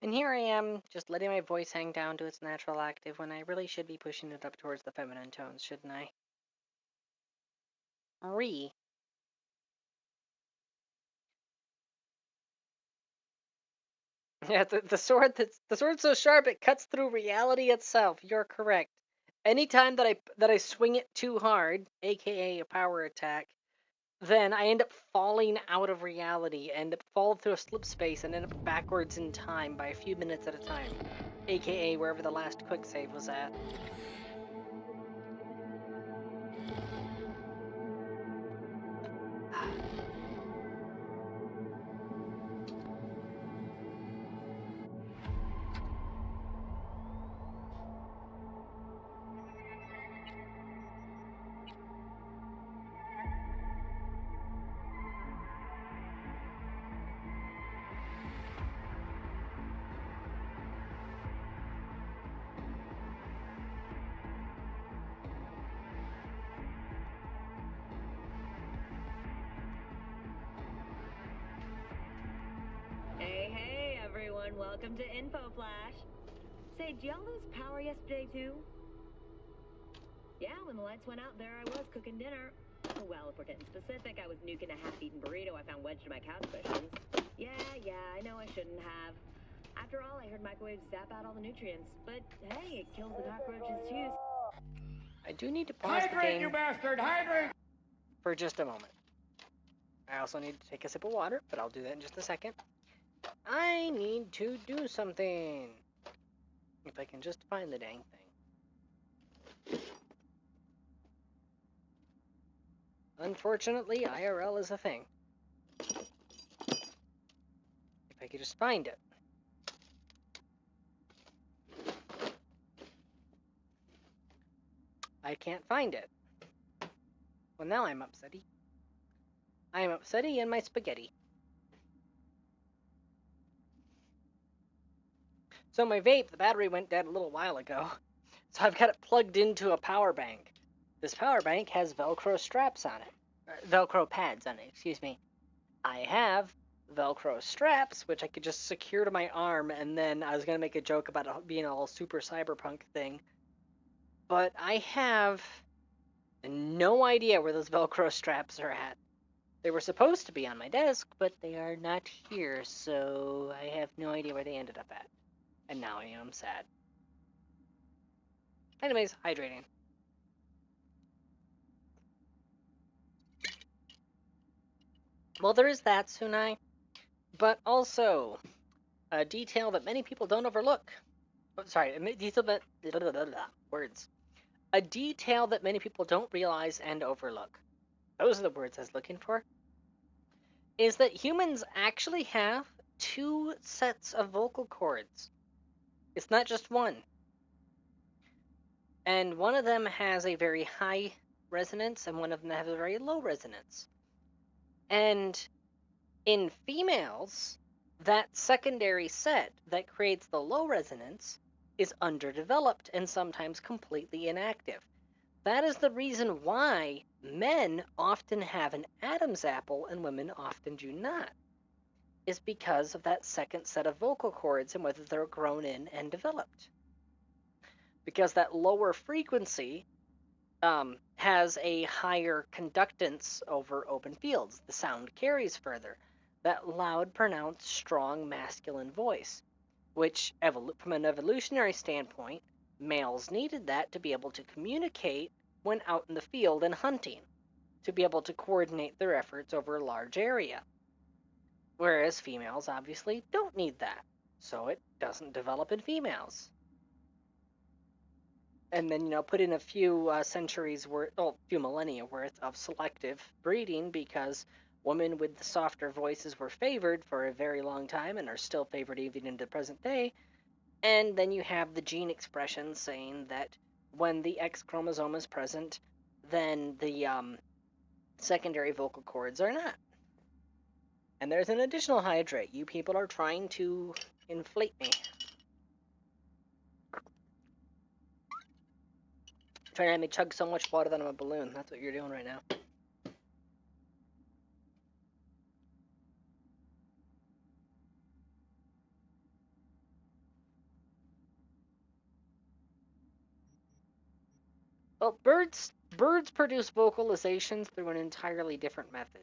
And here I am, just letting my voice hang down to its natural octave when I really should be pushing it up towards the feminine tones, shouldn't I? Yeah, the sword's so sharp it cuts through reality itself. You're correct. Anytime that I swing it too hard, aka a power attack, then I end up falling out of reality, end up fall through a slip space, and end up backwards in time by a few minutes at a time, aka wherever the last quick save was at. Hey, everyone. Welcome to Info Flash. Say, did y'all lose power yesterday, too? Yeah, when the lights went out, there I was cooking dinner. Well, if we're getting specific, I was nuking a half-eaten burrito I found wedged in my couch cushions. Yeah, I know I shouldn't have. After all, I heard microwaves zap out all the nutrients. But hey, it kills the cockroaches, too. I do need to pause the game. You bastard! Hydrate! For just a moment. I also need to take a sip of water, but I'll do that in just a second. I need to do something. If I can just find the dang thing. Unfortunately, IRL is a thing. If I could just find it. I can't find it. Well, now I'm upsetty. I am upsetty in my spaghetti. So my vape, the battery went dead a little while ago. So I've got it plugged into a power bank. This power bank has Velcro straps on it. Velcro pads on it, excuse me. I have Velcro straps, which I could just secure to my arm, and then I was going to make a joke about it being all super cyberpunk thing. But I have no idea where those Velcro straps are at. They were supposed to be on my desk, but they are not here, so I have no idea where they ended up at. And now I am sad. Anyways, hydrating. Well, there is that, Sunai. But also, a detail that many people don't overlook. Oh, sorry, a detail that... words. A detail that many people don't realize and overlook. Those are the words I was looking for. Is that humans actually have 2 sets of vocal cords. It's not just one. And one of them has a very high resonance, and one of them has a very low resonance. And in females, that secondary set that creates the low resonance is underdeveloped and sometimes completely inactive. That is the reason why men often have an Adam's apple and women often do not. Is because of that second set of vocal cords and whether they're grown in and developed. Because that lower frequency has a higher conductance over open fields. The sound carries further. That loud, pronounced, strong, masculine voice. which, from an evolutionary standpoint, males needed that to be able to communicate when out in the field and hunting, to be able to coordinate their efforts over a large area. Whereas females obviously don't need that, so it doesn't develop in females. And then, put in a few centuries worth, a few millennia worth of selective breeding, because women with the softer voices were favored for a very long time and are still favored even into the present day. And then you have the gene expression saying that when the X chromosome is present, then the secondary vocal cords are not. And there's an additional hydrate. You people are trying to inflate me. Trying to have me chug so much water that I'm a balloon. That's what you're doing right now. Well, birds produce vocalizations through an entirely different method.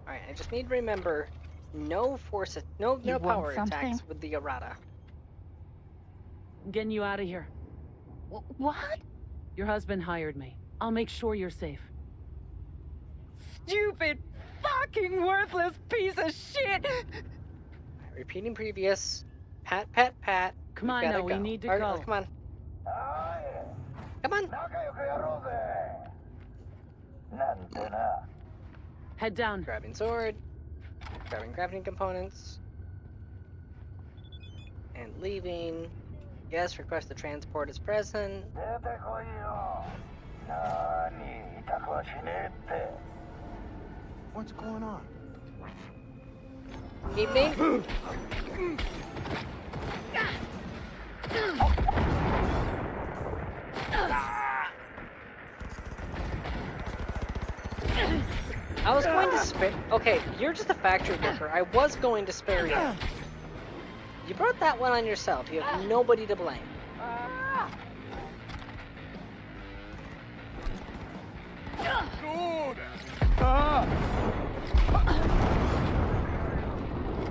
Alright, I just need to remember no power attacks with the errata. I'm getting you out of here. What? Your husband hired me. I'll make sure you're safe. Stupid, fucking worthless piece of shit! Repeating previous. Pat, pat, pat. Come on, now, we need to go. Come on. Come on. Head down. Grabbing sword. Grabbing crafting components. And leaving. Yes, request the transport is present. What's going on? Evening. I was going to spare. Okay, you're just a factory worker. I was going to spare you. You brought that one on yourself. You have nobody to blame.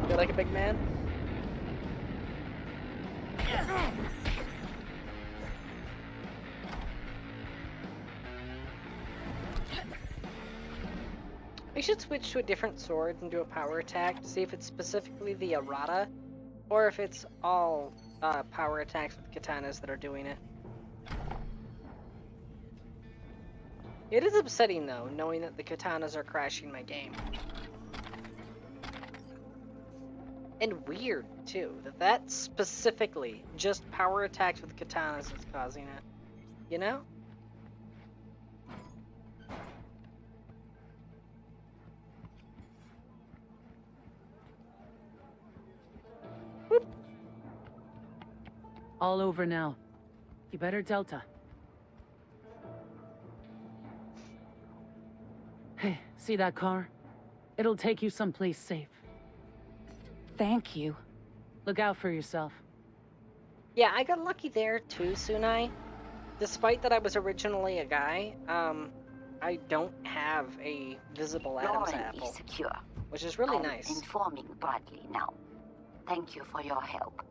Feel like a big man? We should switch to a different sword and do a power attack to see if it's specifically the errata, or if it's all power attacks with katanas that are doing it. It is upsetting, though, knowing that the katanas are crashing my game. And weird, too, that specifically just power attacks with katanas is causing it. You know? Whoop. All over now. You better Delta. Hey, see that car? It'll take you someplace safe. Thank you. Look out for yourself. Yeah, I got lucky there too, Sunai. Despite that I was originally a guy, I don't have a visible Adam's apple, secure. which is really I'm nice. Informing Bradley now. Thank you for your help.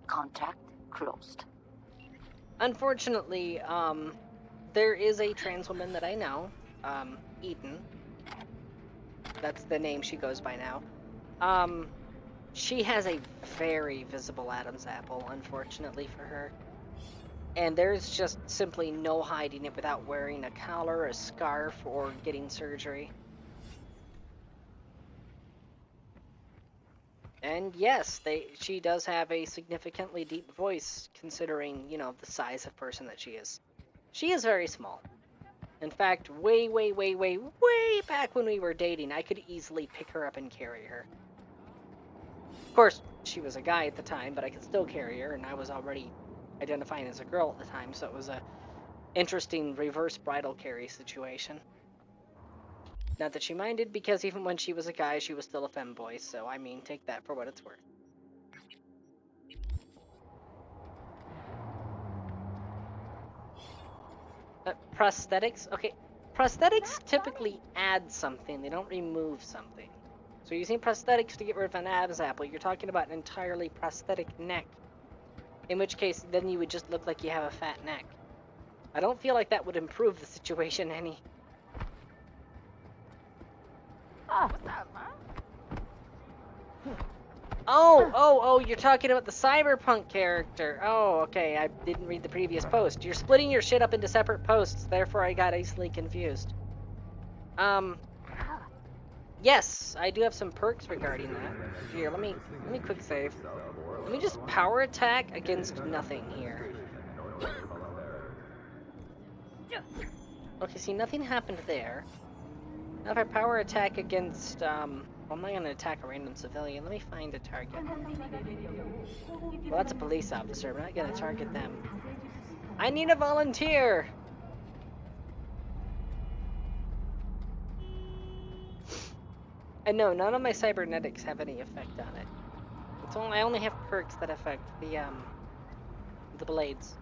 Contract closed. Unfortunately, there is a trans woman that I know, Eden. That's the name she goes by now. She has a very visible Adam's apple, unfortunately for her. And there's just simply no hiding it without wearing a collar, a scarf, or getting surgery. And yes, she does have a significantly deep voice, considering, the size of person that she is. She is very small. In fact, way back when we were dating, I could easily pick her up and carry her. Of course, she was a guy at the time, but I could still carry her, and I was already identifying as a girl at the time, so it was a interesting reverse bridal carry situation. Not that she minded, because even when she was a guy, she was still a femboy, so I mean, take that for what it's worth. Prosthetics? Okay, prosthetics typically add something, they don't remove something. So using prosthetics to get rid of an abs apple, you're talking about an entirely prosthetic neck. In which case, then you would just look like you have a fat neck. I don't feel like that would improve the situation any. Oh, you're talking about the Cyberpunk character. Oh, okay, I didn't read the previous post. You're splitting your shit up into separate posts, therefore I got easily confused. Yes, I do have some perks regarding that. Here, let me quick save. Let me just power attack against nothing here. Okay, see, nothing happened there. Now if I power attack against, well, I'm not gonna attack a random civilian. Let me find a target. Well, that's a police officer. I'm not gonna target them. I need a volunteer! And no, none of my cybernetics have any effect on it. I only have perks that affect the blades.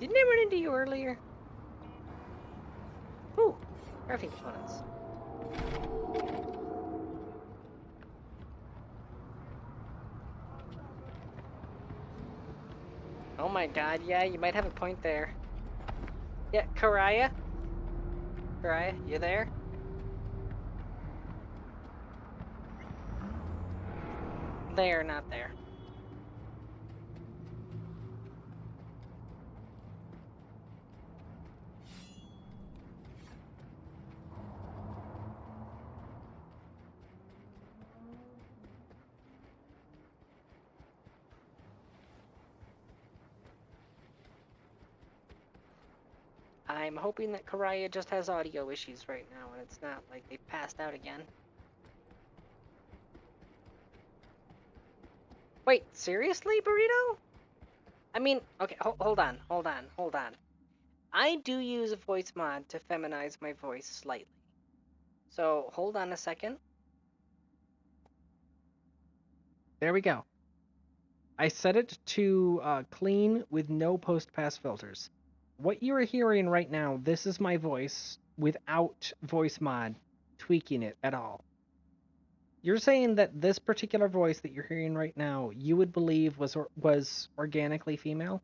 Didn't I run into you earlier? Ooh, crafting components. Oh my god, yeah, you might have a point there. Yeah, Karaya? Karaya, you there? There, not there. I'm hoping that Karaya just has audio issues right now and it's not like they passed out again. Wait, seriously, Burrito? I mean, okay, hold on. I do use a voice mod to feminize my voice slightly. So, hold on a second. There we go. I set it to clean with no post-pass filters. What you are hearing right now, this is my voice without voice mod tweaking it at all. You're saying that this particular voice that you're hearing right now, you would believe was organically female?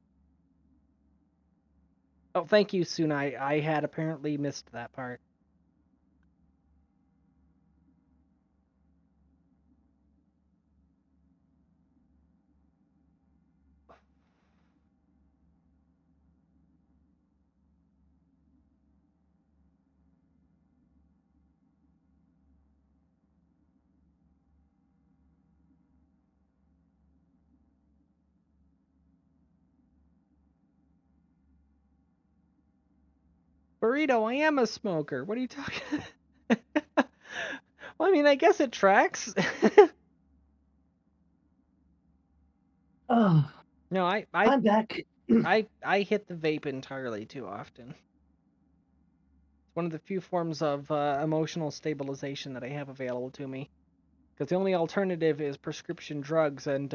Oh, thank you, Sunai. I had apparently missed that part. Burrito, I am a smoker. What are you talking? Well, I mean, I guess it tracks. Oh, No, I'm back. I hit the vape entirely too often. It's one of the few forms of emotional stabilization that I have available to me. Because the only alternative is prescription drugs, and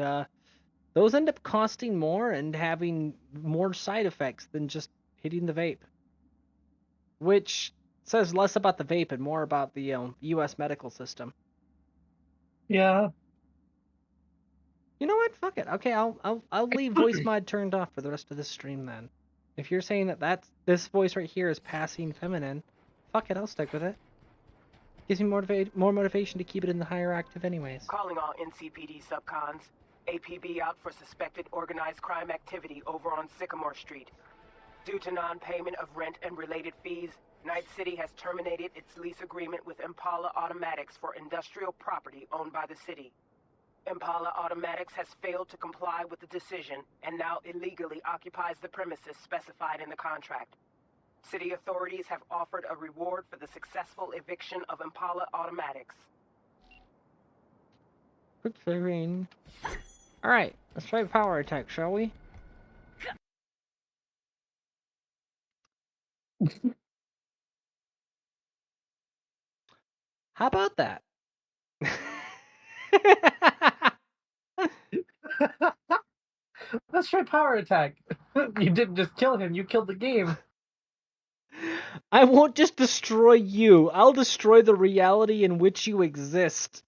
those end up costing more and having more side effects than just hitting the vape. Which says less about the vape and more about the U.S. medical system. Yeah. You know what? Fuck it. Okay, I'll leave voice mod turned off for the rest of this stream then. If you're saying that this voice right here is passing feminine, fuck it, I'll stick with it. Gives me more motivation to keep it in the higher active anyways. Calling all NCPD subcons. APB out for suspected organized crime activity over on Sycamore Street. Due to non-payment of rent and related fees, Night City has terminated its lease agreement with Impala Automatics for industrial property owned by the city. Impala Automatics has failed to comply with the decision and now illegally occupies the premises specified in the contract. City authorities have offered a reward for the successful eviction of Impala Automatics. Quick figuring. Alright, let's try power attack, shall we? How about that? Let's try power attack. You didn't just kill him, you killed the game. I won't just destroy you. I'll destroy the reality in which you exist.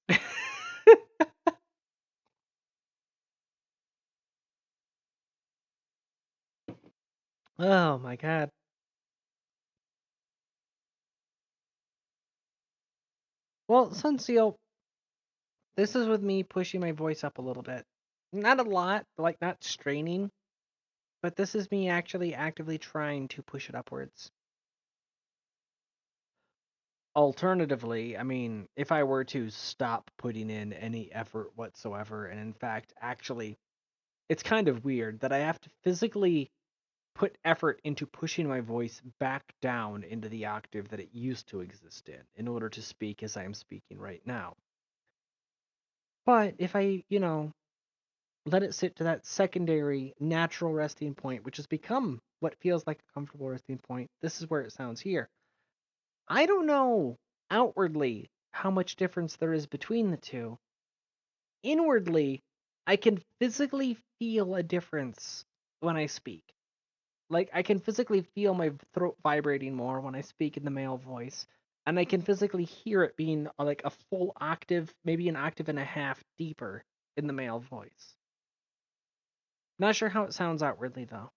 Oh my god. Well, Sunseal, this is with me pushing my voice up a little bit. Not a lot, like not straining, but this is me actually actively trying to push it upwards. Alternatively, I mean, if I were to stop putting in any effort whatsoever, and in fact, actually, it's kind of weird that I have to physically put effort into pushing my voice back down into the octave that it used to exist in order to speak as I am speaking right now. But if I, let it sit to that secondary natural resting point, which has become what feels like a comfortable resting point, this is where it sounds here. I don't know outwardly how much difference there is between the two. Inwardly, I can physically feel a difference when I speak. Like, I can physically feel my throat vibrating more when I speak in the male voice. And I can physically hear it being like a full octave, maybe an octave and a half deeper in the male voice. Not sure how it sounds outwardly, though.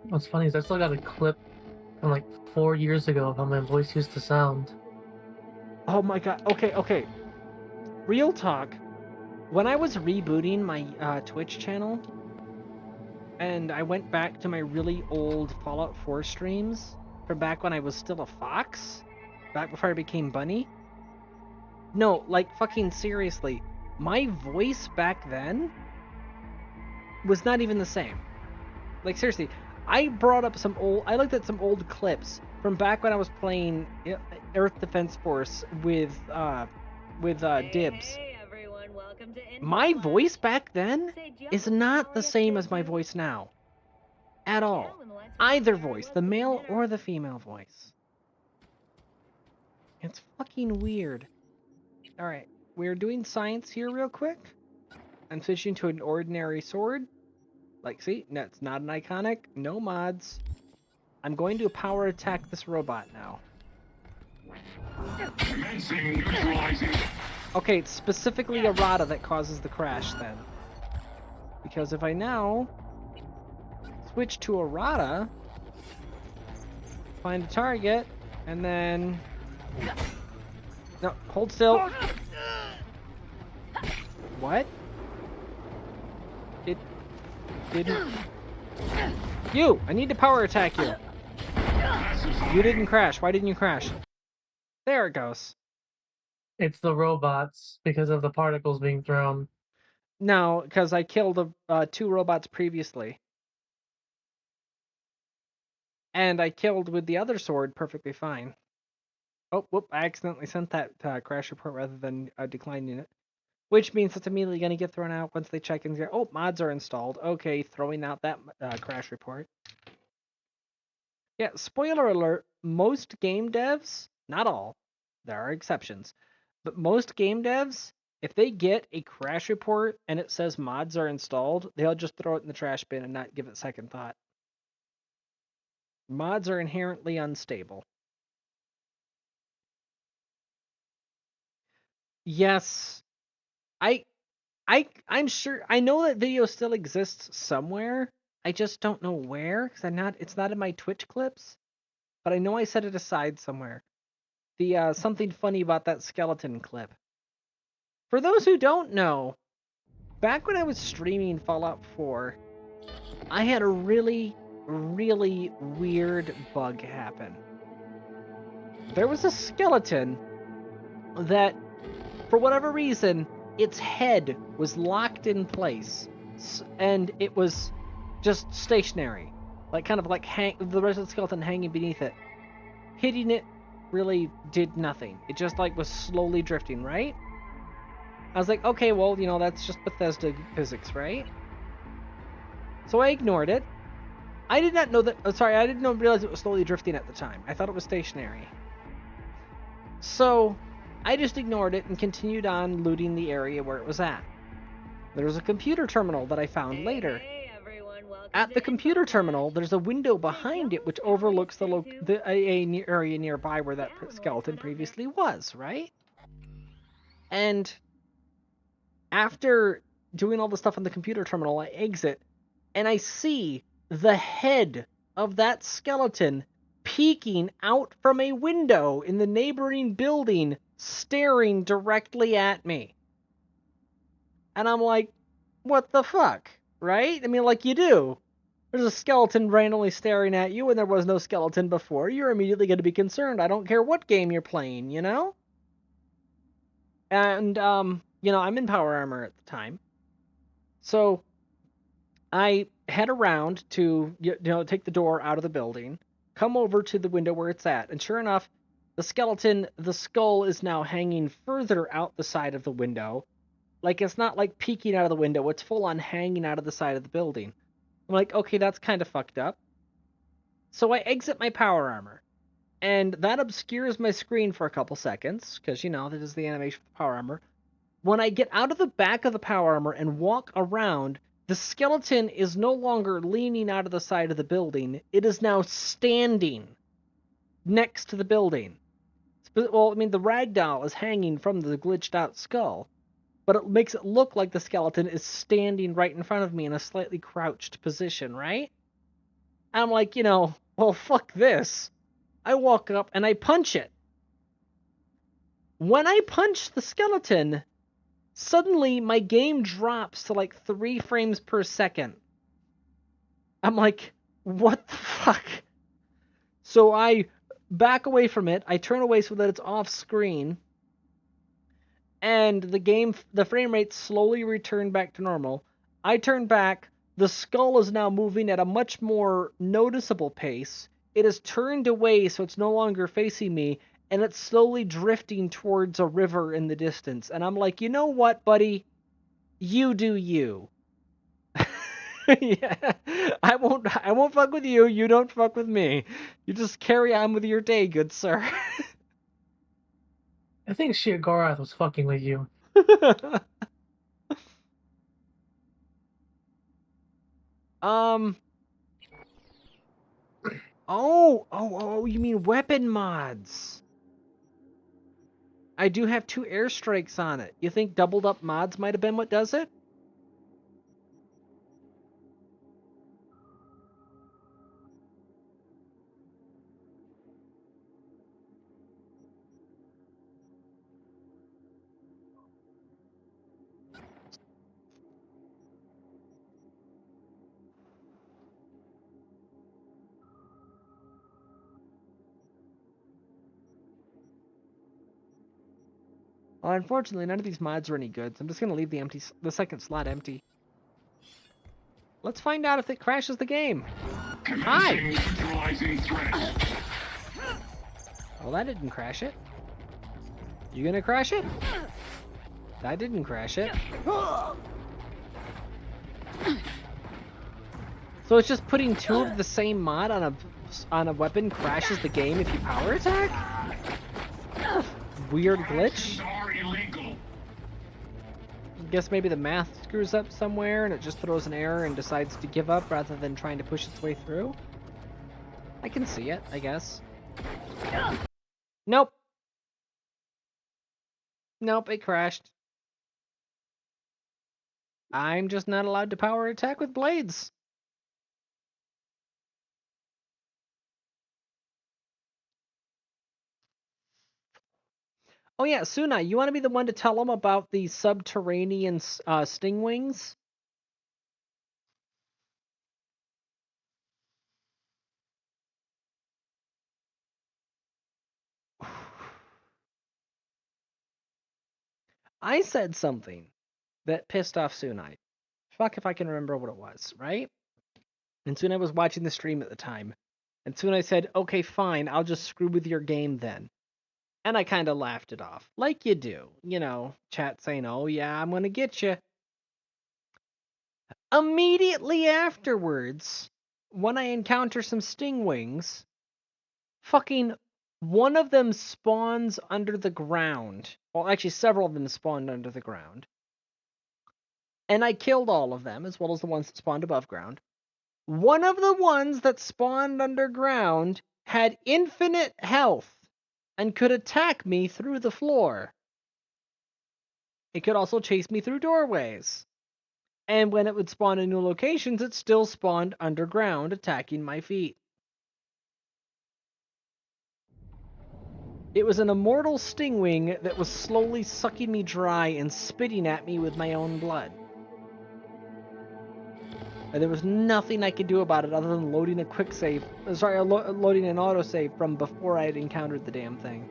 What's funny is I still got a clip from like 4 years ago of how my voice used to sound. Oh my god. Okay. Real talk. When I was rebooting my Twitch channel, and I went back to my really old Fallout 4 streams from back when I was still a fox, back before I became Bunny. No, like fucking seriously, my voice back then was not even the same. Like seriously, I looked at some old clips from back when I was playing Earth Defense Force with Dibs. My voice back then is not the same as my voice now. At all. Either voice, the male or the female voice. It's fucking weird. Alright, we're doing science here real quick. I'm switching to an ordinary sword. Like, see, that's not an iconic. No mods. I'm going to power attack this robot now. Okay, it's specifically errata that causes the crash then. Because if I now switch to errata, find a target, and then... No, hold still. What? It didn't... You! I need to power attack you! You didn't crash. Why didn't you crash? There it goes. It's the robots because of the particles being thrown. No, because I killed 2 robots previously. And I killed with the other sword perfectly fine. Oh, whoop, I accidentally sent that crash report rather than declining it. Which means it's immediately going to get thrown out once they check and go, oh, mods are installed. Okay, throwing out that crash report. Yeah, spoiler alert, most game devs, not all, there are exceptions, but most game devs, if they get a crash report and it says mods are installed, they'll just throw it in the trash bin and not give it second thought. Mods are inherently unstable. Yes, I'm sure, I know that video still exists somewhere. I just don't know where, because it's not in my Twitch clips, but I know I set it aside somewhere. The something funny about that skeleton clip. For those who don't know, back when I was streaming Fallout 4, I had a really, really weird bug happen. There was a skeleton that, for whatever reason, its head was locked in place, and it was just stationary, like kind of like the rest of the skeleton hanging beneath it. Hitting it really did nothing. It just like was slowly drifting, right? I was like, okay, well, that's just Bethesda physics, right? So I ignored it. I did not know that. Sorry, I didn't realize it was slowly drifting at the time. I thought it was stationary. So, I just ignored it and continued on looting the area where it was at. There was a computer terminal that I found later. At the computer terminal, there's a window behind it which overlooks the area nearby where that skeleton previously was, right? And after doing all the stuff on the computer terminal, I exit, and I see the head of that skeleton peeking out from a window in the neighboring building, staring directly at me. And I'm like, what the fuck? Right? I mean, like you do. There's a skeleton randomly staring at you and there was no skeleton before. You're immediately going to be concerned. I don't care what game you're playing, you know? And, I'm in power armor at the time. So I head around to, take the door out of the building, come over to the window where it's at. And sure enough, the skull is now hanging further out the side of the window. Like, it's not like peeking out of the window. It's full on hanging out of the side of the building. I'm like, okay, that's kind of fucked up. So I exit my power armor. And that obscures my screen for a couple seconds, because, that is the animation of the power armor. When I get out of the back of the power armor and walk around, the skeleton is no longer leaning out of the side of the building. It is now standing next to the building. Well, I mean, the ragdoll is hanging from the glitched out skull, but it makes it look like the skeleton is standing right in front of me in a slightly crouched position, right? And I'm like, well, fuck this. I walk up and I punch it. When I punch the skeleton, suddenly my game drops to like 3 frames per second. I'm like, what the fuck? So I back away from it. I turn away so that it's off screen. And the frame rate slowly returned back to normal. I turn back. The skull is now moving at a much more noticeable pace. It is turned away so it's no longer facing me, and it's slowly drifting towards a river in the distance. And I'm like, you know what, buddy? You do you. Yeah. I won't fuck with you. You don't fuck with me. You just carry on with your day, good sir. I think Sheogorath was fucking with you. Oh, you mean weapon mods? I do have 2 airstrikes on it. You think doubled up mods might have been what does it? Well, unfortunately, none of these mods are any good, so I'm just going to leave the second slot empty. Let's find out if it crashes the game. Hi! Well, that didn't crash it. You gonna crash it? That didn't crash it. So it's just putting 2 of the same mod on a weapon crashes the game if you power attack? Weird glitch? Guess maybe the math screws up somewhere and it just throws an error and decides to give up rather than trying to push its way through. I can see it, I guess. Nope. Nope, it crashed. I'm just not allowed to power attack with blades. Oh yeah, Sunai, you want to be the one to tell them about the subterranean sting wings? I said something that pissed off Sunai. Fuck if I can remember what it was, right? And Sunai was watching the stream at the time. And Sunai said, okay, fine, I'll just screw with your game then. And I kind of laughed it off. Like you do. Chat saying, oh yeah, I'm gonna get you. Immediately afterwards, when I encounter some stingwings, fucking one of them spawns under the ground. Well, actually, several of them spawned under the ground. And I killed all of them, as well as the ones that spawned above ground. One of the ones that spawned underground had infinite health and could attack me through the floor. It could also chase me through doorways. And when it would spawn in new locations, it still spawned underground, attacking my feet. It was an immortal stingwing that was slowly sucking me dry and spitting at me with my own blood. And there was nothing I could do about it other than loading a quick save. Loading an autosave from before I had encountered the damn thing.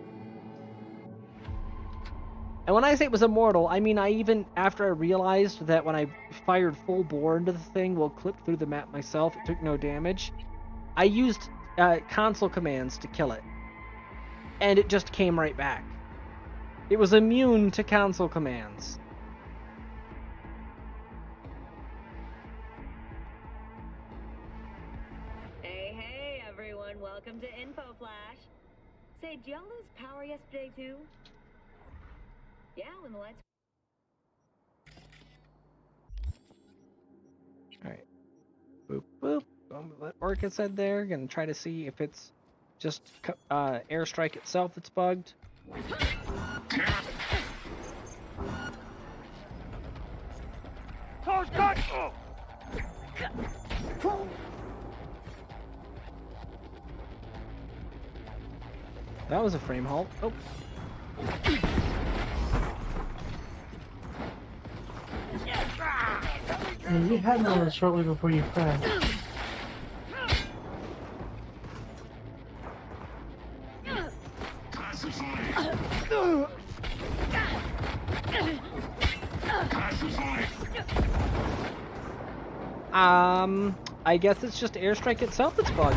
And when I say it was immortal, I mean after I realized that when I fired full bore into the thing while clipped through the map myself, it took no damage, I used console commands to kill it. And it just came right back. It was immune to console commands. Hey, everyone. Welcome to Info Flash. Say, did y'all lose power yesterday, too? Yeah, when the lights... Alright. Boop, boop. Let Orchid said there. Gonna try to see if it's just airstrike itself that's bugged. Close cut! That was a frame halt. Oh. You had one shortly before you crashed. I guess it's just airstrike itself that's bugged.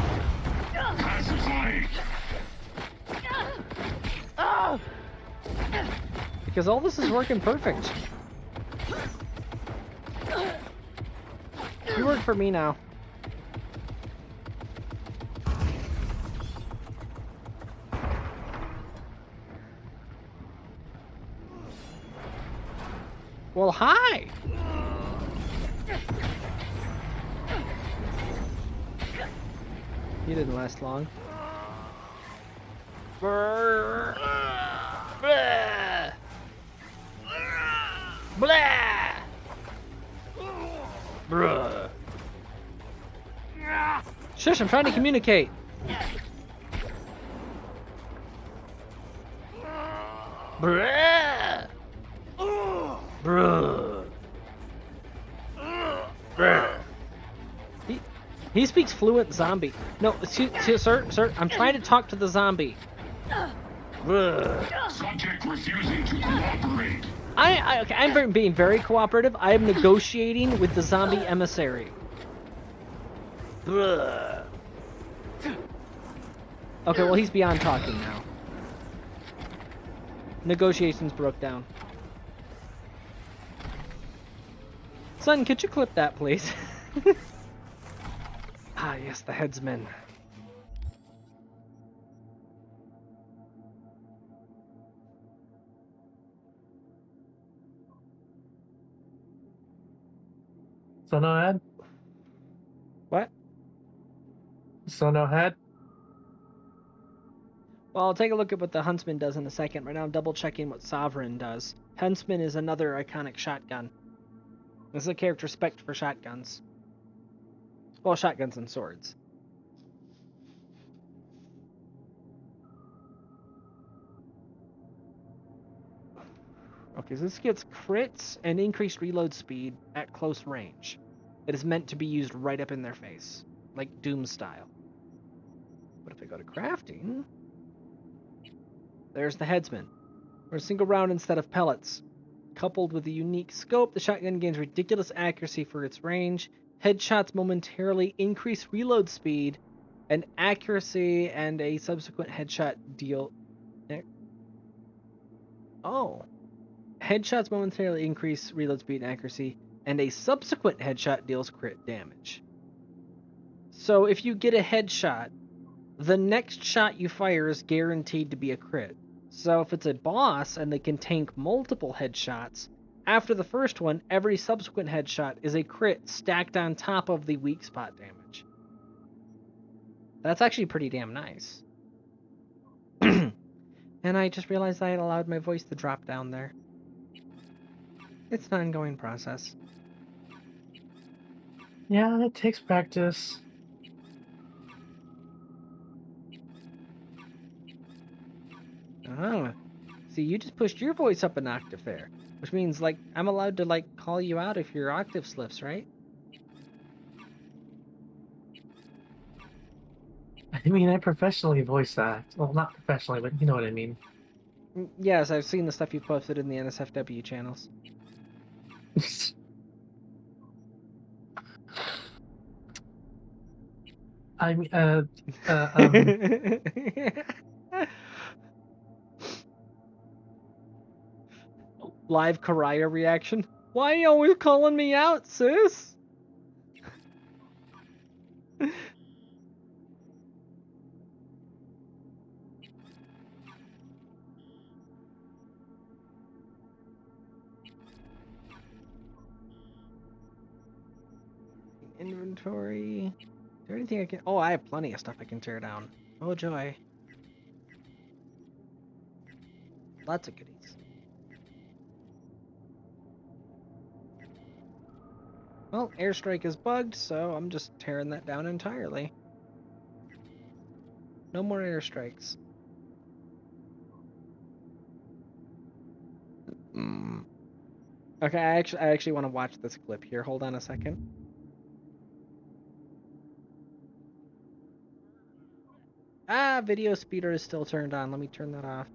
Because all this is working perfect. You work for me now. Well, hi! You didn't last long. Brrr. Blah. Blah. Bruh. Shush, I'm trying to communicate. Bruh. Bruh. Bruh. He speaks fluent zombie. No, sir, I'm trying to talk to the zombie. Bruh. Subject refusing to cooperate. Okay, I'm being very cooperative. I am negotiating with the zombie emissary. Bruh. Okay, well, he's beyond talking now. Negotiations broke down. Son, could you clip that, please? Ah, yes, the headsman. So no head? What? So no head? Well, I'll take a look at what the Huntsman does in a second. Right now I'm double checking what Sovereign does. Huntsman is another iconic shotgun. This is a character spec'd for shotguns. Well, shotguns and swords. Okay, so this gets crits and increased reload speed at close range. It is meant to be used right up in their face, like Doom style. But if I go to crafting, there's the headsman. For a single round instead of pellets. Coupled with a unique scope, the shotgun gains ridiculous accuracy for its range. Headshots momentarily increase reload speed and accuracy, and a subsequent headshot deal... Oh. Headshots momentarily increase reload speed and accuracy, and a subsequent headshot deals crit damage. So if you get a headshot, the next shot you fire is guaranteed to be a crit. So if it's a boss and they can tank multiple headshots, after the first one, every subsequent headshot is a crit stacked on top of the weak spot damage. That's actually pretty damn nice. And I just realized I had allowed my voice to drop down there. It's an ongoing process. Yeah, it takes practice. Ah. See, you just pushed your voice up an octave there. Which means, like, I'm allowed to, like, call you out if your octave slips, right? I mean, I professionally voice act. Well, not professionally, but you know what I mean. Yes, I've seen the stuff you posted in the NSFW channels. I mean, Live Karaya reaction. Why are you always calling me out, sis? Inventory. Is there anything I can... Oh, I have plenty of stuff I can tear down. Oh, joy. Lots of goodies. Well, airstrike is bugged, so I'm just tearing that down entirely. No more airstrikes. Okay, I actually want to watch this clip here. Hold on a second. Ah, video speeder is still turned on. Let me turn that off.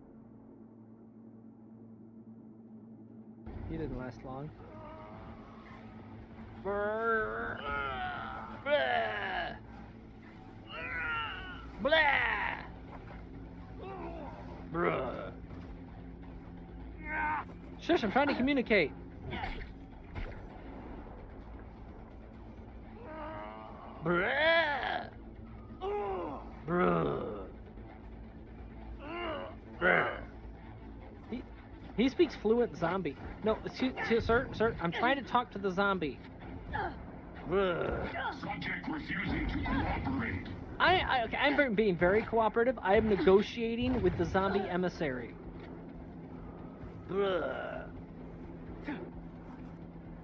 He didn't last long. Blah. Blah. Bruh. Shush, I'm trying to communicate. Bruh. Bruh. Bruh. He speaks fluent zombie. No, sir, I'm trying to talk to the zombie. Subject refusing to cooperate. I'm being very cooperative. I am negotiating with the zombie emissary.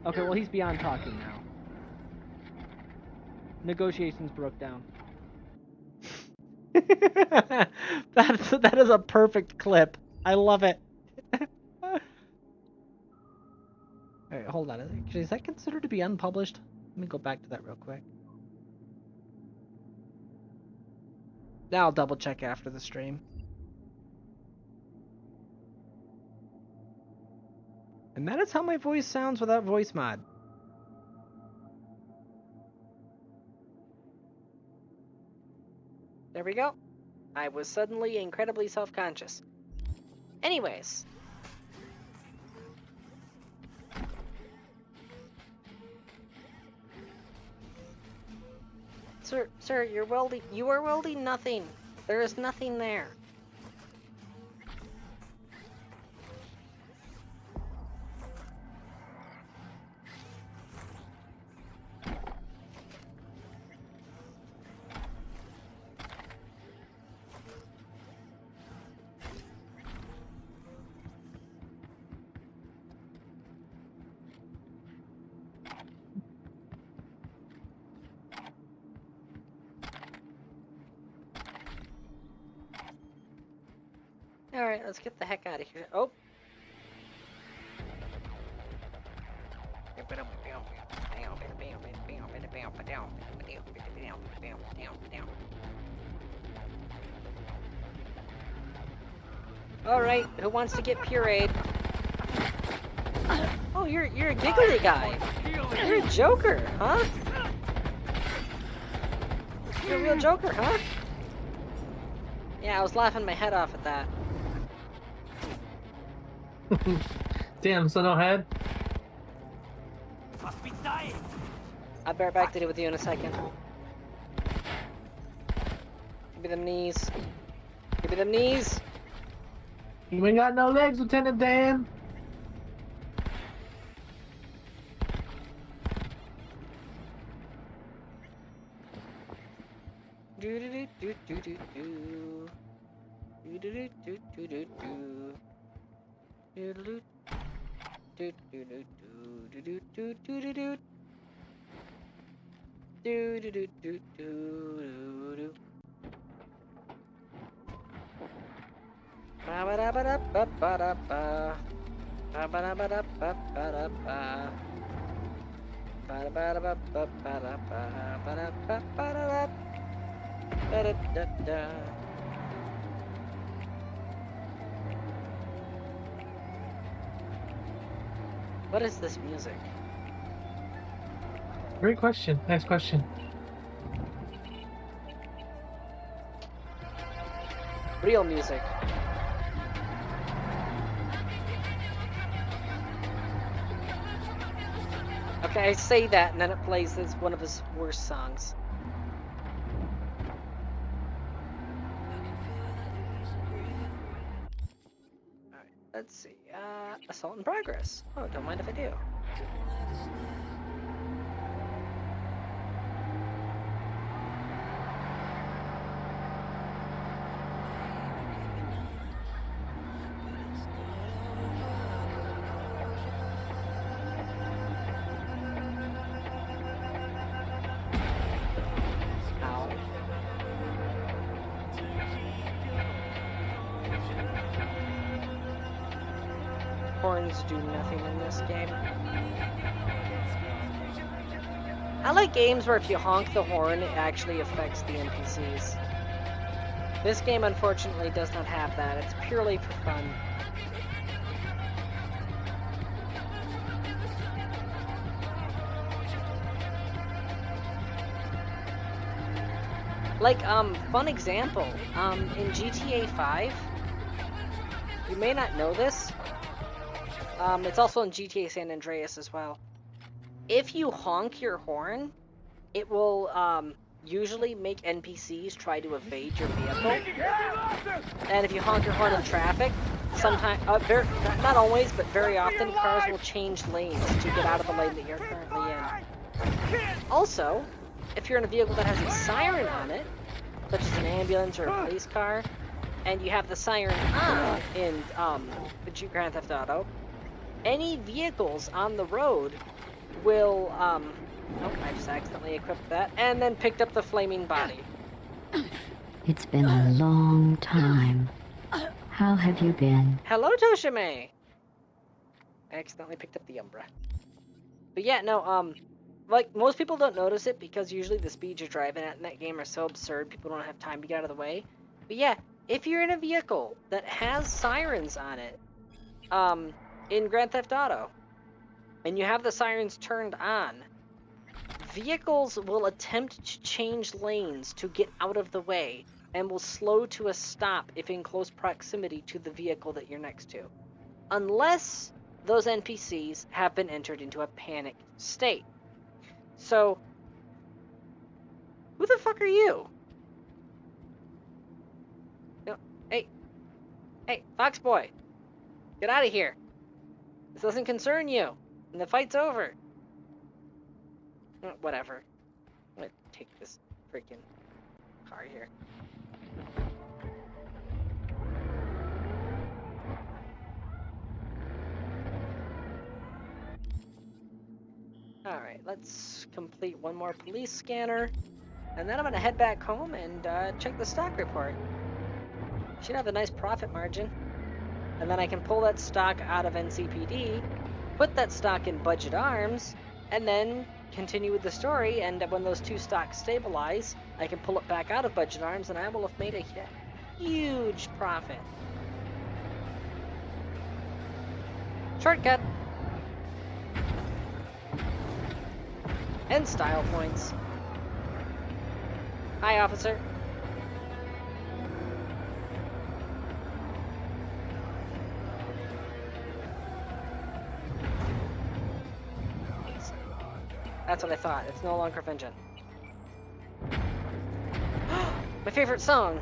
Okay, well, he's beyond talking now. Negotiations broke down. That is a perfect clip. I love it. Alright, hold on. Is that considered to be unpublished? Let me go back to that real quick. Now I'll double check after the stream. And that is how my voice sounds without voice mod. There we go. I was suddenly incredibly self-conscious. Anyways. Sir, you are welding nothing. There is nothing there. Alright, let's get the heck out of here. Oh! Alright, who wants to get pureed? Oh, you're a giggly guy. You're a joker, huh? You're a real joker, huh? Yeah, I was laughing my head off at that. Damn, so no head? I'll be right back to do with you in a second. me them knees. Give me them knees. You ain't got no legs, Lieutenant Dan. Do do do do do do. Do do do do do do. Do do do do do do do do do do do. Do do do do do do. Ba ba da ba da ba ba da ba. Ba ba da ba da ba ba da ba. Ba da ba da ba ba ba da ba. Ba da ba ba da da. Ba da da da. What is this music? Great question. Next question. Real music. Okay, I say that and then it plays as one of his worst songs. Alright, let's see. Assault in progress. Oh, don't mind if I do. Horns do nothing in this game. I like games where if you honk the horn, it actually affects the NPCs. This game, unfortunately, does not have that. It's purely for fun. Like, fun example, in GTA 5, you may not know this, it's also in GTA San Andreas as well. If you honk your horn, it will, usually make NPCs try to evade your vehicle. And if you honk your horn in traffic, sometimes, not always, but very often, cars will change lanes to get out of the lane that you're currently in. Also, if you're in a vehicle that has a siren on it, such as an ambulance or a police car, and you have the siren on in Grand Theft Auto, any vehicles on the road will, oh, I just accidentally equipped that, and then picked up the flaming body. It's been a long time. How have you been? Hello, Toshime! I accidentally picked up the Umbra. But yeah, no, like, most people don't notice it because usually the speeds you're driving at in that game are so absurd, people don't have time to get out of the way. But yeah, if you're in a vehicle that has sirens on it, in Grand Theft Auto, and you have the sirens turned on, vehicles will attempt to change lanes to get out of the way, and will slow to a stop if in close proximity to the vehicle that you're next to. Unless those NPCs have been entered into a panicked state. So, who the fuck are you? No, hey, Fox Boy, get out of here. This doesn't concern you, and the fight's over. Whatever. I'm gonna take this freaking car here. Alright, let's complete one more police scanner, and then I'm gonna head back home and check the stock report. Should have a nice profit margin. And then I can pull that stock out of NCPD, put that stock in Budget Arms, and then continue with the story, and when those two stocks stabilize, I can pull it back out of Budget Arms, and I will have made a huge profit. Shortcut. And style points. Hi, officer. That's what I thought. It's no longer vengeance. My favorite song.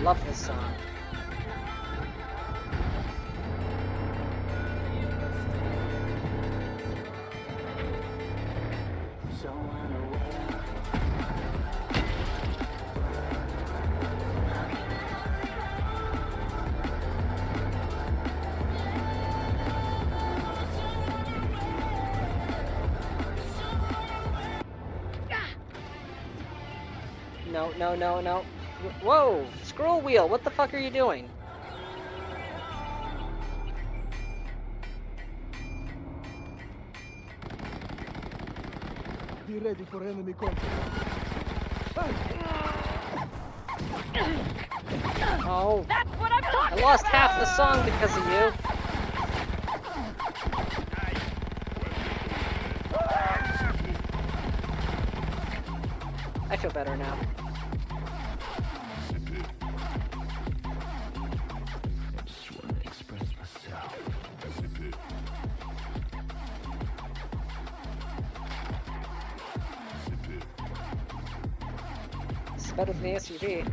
Love this song. No, no, no, no. Whoa! Scroll wheel, what the fuck are you doing? Be ready for enemy contact. Oh. That's what I'm talking I lost half the song because of you. I feel better now. It's better than the SUV.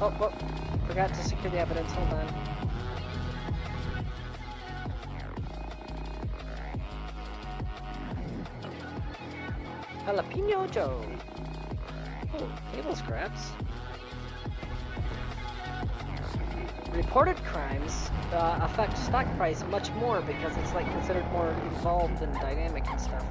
Oh, forgot to secure the evidence. Hold on. Jalapeno Joe. Oh, table scraps. Reported crimes affect stock price much more because it's like considered more involved and dynamic and stuff.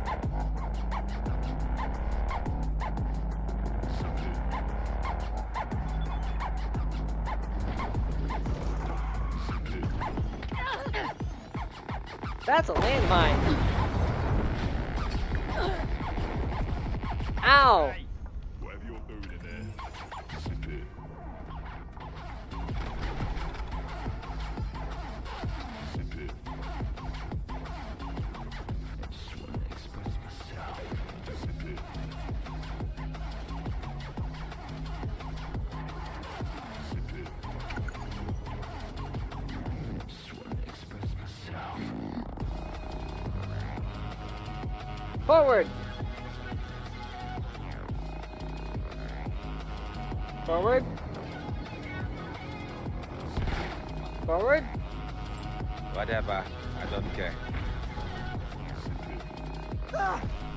That's a landmine. Ow! Forward! Forward? Forward? Whatever. I don't care.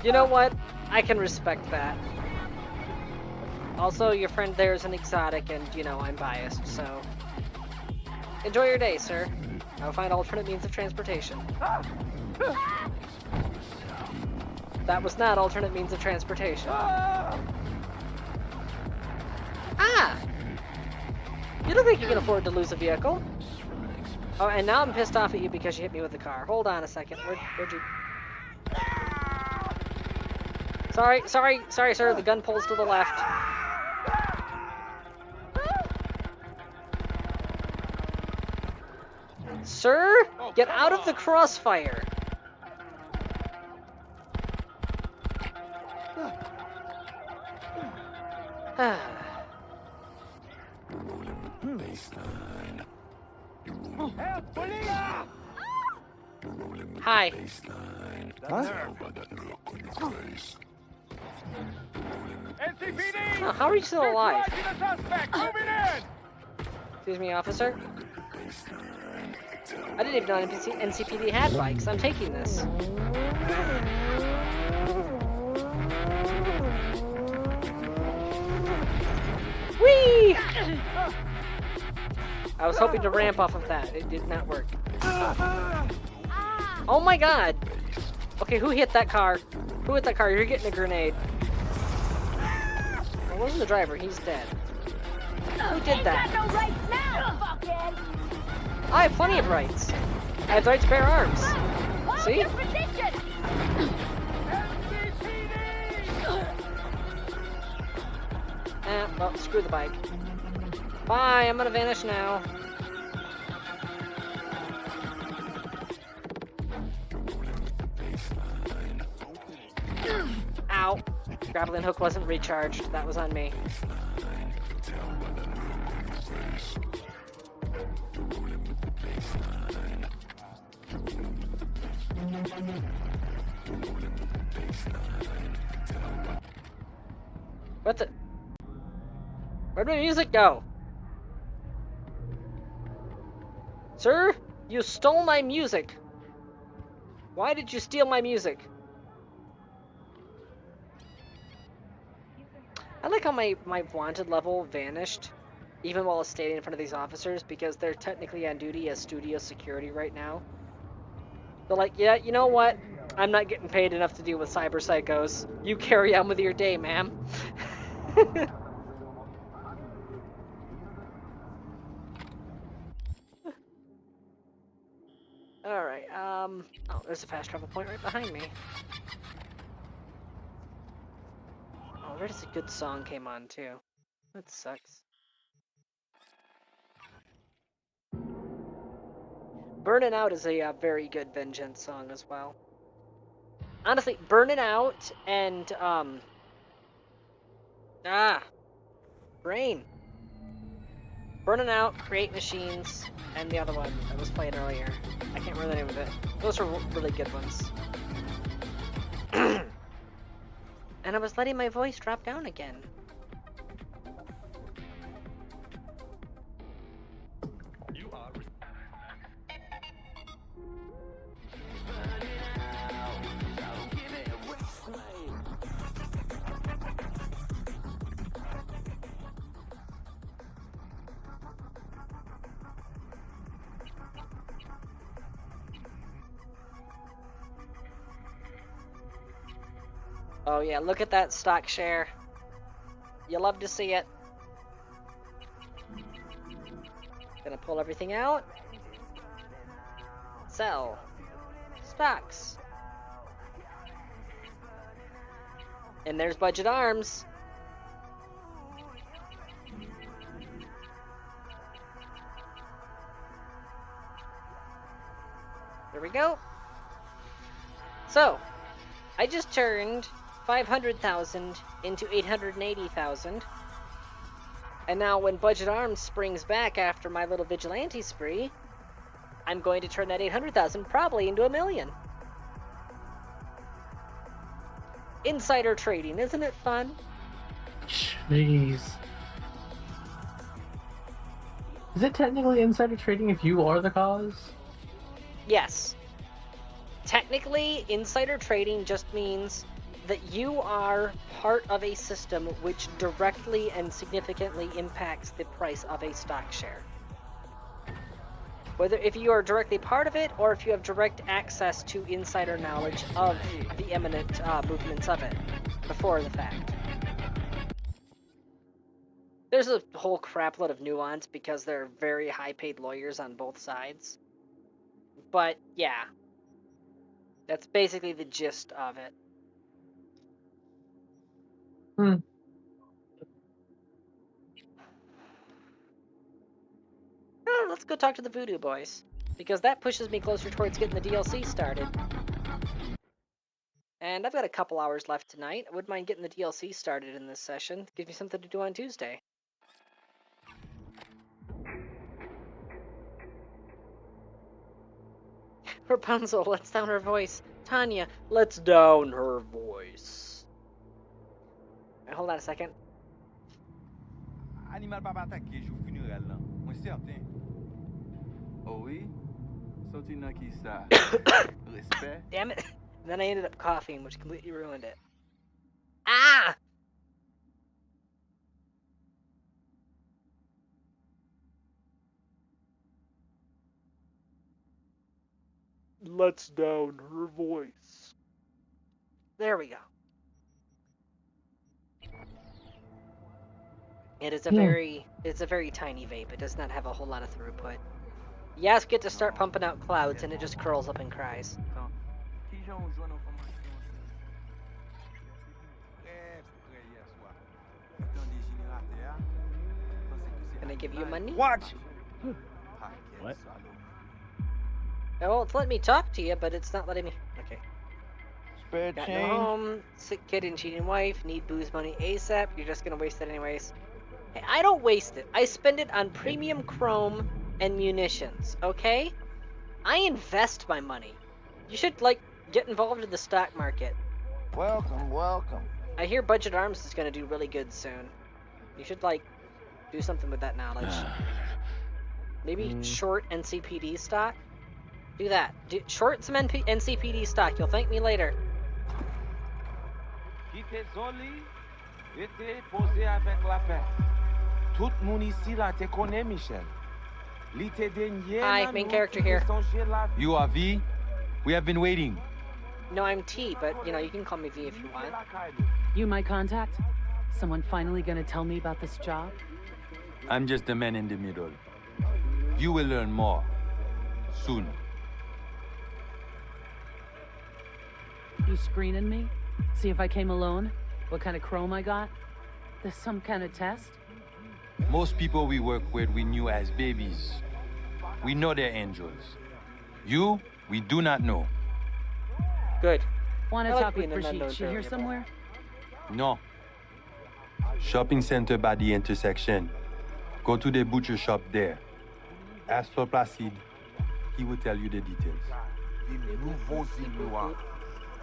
You know what? I can respect that. Also, your friend there is an exotic and, you know, I'm biased, so... Enjoy your day, sir. I'll find alternate means of transportation. That was not alternate means of transportation. Ah! You don't think you can afford to lose a vehicle? Oh, and now I'm pissed off at you because you hit me with the car. Hold on a second. Where'd you... Sorry, sir. The gun pulls to the left. Sir, get out of the crossfire. Hi. Oh, how are you still alive? Excuse me, officer. I didn't even know NCPD had bikes. I'm taking this. Whee! I was hoping to ramp off of that. It did not work. Oh my god! Okay, who hit that car? Who hit that car? You're getting a grenade. Well, it wasn't the driver. He's dead. Who did that? Got no rights now, fuckhead. I have plenty of rights. I have the right to bear arms. See? Well, screw the bike. Bye, I'm gonna vanish now. Ow. Grappling hook wasn't recharged. That was on me. What the? Where'd my music go? Sir, you stole my music. Why did you steal my music? I like how my wanted level vanished, even while standing in front of these officers, because they're technically on duty as studio security right now. They're like, yeah, you know what? I'm not getting paid enough to deal with cyber psychos. You carry on with your day, ma'am. Alright, oh, there's a fast travel point right behind me. Oh, there's a good song came on, too. That sucks. Burnin' Out is a very good Vengeance song as well. Honestly, Burnin' Out and, Brain. Burnin' Out, Create Machines, and the other one I was playing earlier. I can't remember the name of it. Those are really good ones. And I was letting my voice drop down again. Oh yeah, look at that stock share. You love to see it. Gonna pull everything out. Sell. Stocks. And there's Budget Arms. There we go. So, I just turned 500,000 into 880,000. And now when Budget Arms springs back after my little vigilante spree, I'm going to turn that 800,000 probably into 1 million. Insider trading, isn't it fun? Jeez. Is it technically insider trading if you are the cause? Yes. Technically, insider trading just means that you are part of a system which directly and significantly impacts the price of a stock share. Whether if you are directly part of it or if you have direct access to insider knowledge of the imminent movements of it before the fact. There's a whole crapload of nuance because there are very high-paid lawyers on both sides. But yeah, that's basically the gist of it. Let's go talk to the Voodoo Boys, because that pushes me closer towards getting the DLC started. And I've got a couple hours left tonight. I wouldn't mind getting the DLC started in this session. Give me something to do on Tuesday. Rapunzel, let's down her voice. Tanya, let's down her voice. Right, hold on a second. Animal pas attaqué, jour funéraire là. Moi certain. Oh oui? Sorti nan ki sa? Respect? Damn it. And then I ended up coughing, which completely ruined it. Ah! Let's down her voice. There we go. It is a very, it's a very tiny vape. It does not have a whole lot of throughput. Yes, get to start pumping out clouds, and it just curls up and cries. Can I give you money? What? What? Oh, it's letting me talk to you, but it's not letting me. Okay. Spare Got change. no home, sick kid and cheating wife, need booze money ASAP. You're just gonna waste it anyways. Hey, I don't waste it. I spend it on premium chrome and munitions, okay? I invest my money. You should, like, get involved in the stock market. Welcome, welcome. I hear Budget Arms is gonna do really good soon. You should, like, do something with that knowledge. Maybe short NCPD stock? Do that. Short some NCPD stock. You'll thank me later. Quitte Zoli, était posé avec la paix. Tout moun ici là te connaît, Michel. Li te denye Hi, nan main nou character ki te here. sonje la vie. You are V? We have been waiting. No, I'm T, but, you know, you can call me V if you want. You my contact? Someone finally gonna tell me about this job? I'm just the man in the middle. You will learn more. Soon. You screening me? See if I came alone? What kind of chrome I got? There's some kind of test? Most people we work with we knew as babies. We know they're angels. You, we do not know. Good. Want to I like talk with being an unknown Brigitte? She here variable. somewhere? No. Shopping center by the intersection. Go to the butcher shop there. Ask for Placide. He will tell you the details. Di nouveau zil noir.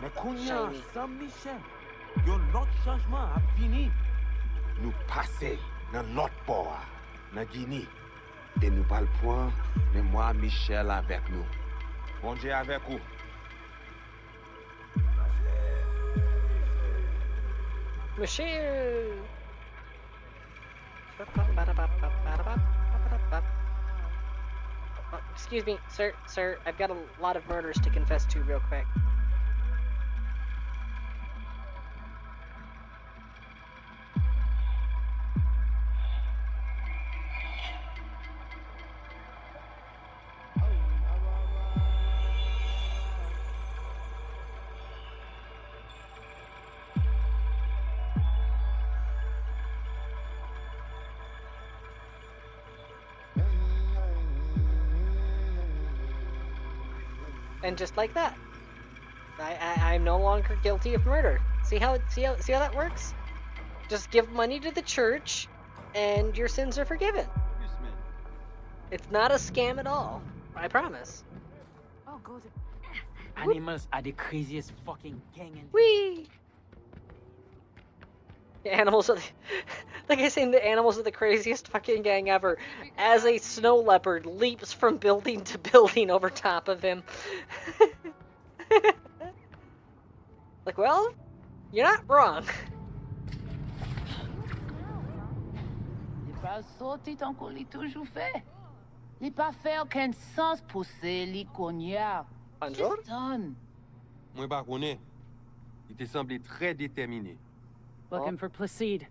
Mais kounya, sans Michel, yon lot changement ap vini. Nou pase nan lot por, nan Guinée. Et nou pal point, mais moi, Michel avec nous. Bon Dieu avec vous. Michelle! Excuse me, sir, I've got a lot of murders to confess to real quick. And just like that, I'm no longer guilty of murder. See how that works? Just give money to the church, and your sins are forgiven. It's not a scam at all. I promise. Oh, God. Animals are the craziest fucking gang in. Whee! The animals are like I say, the animals are the craziest fucking gang ever. As a snow leopard leaps from building to building over top of him. Like, well, you're not wrong. Les pas sorti tant qu'on l'a toujours fait. Les pas fait aucun sens pousser les cognards. Bonjour. Moi pas connais. Il te semblait très déterminé. Looking for Placide.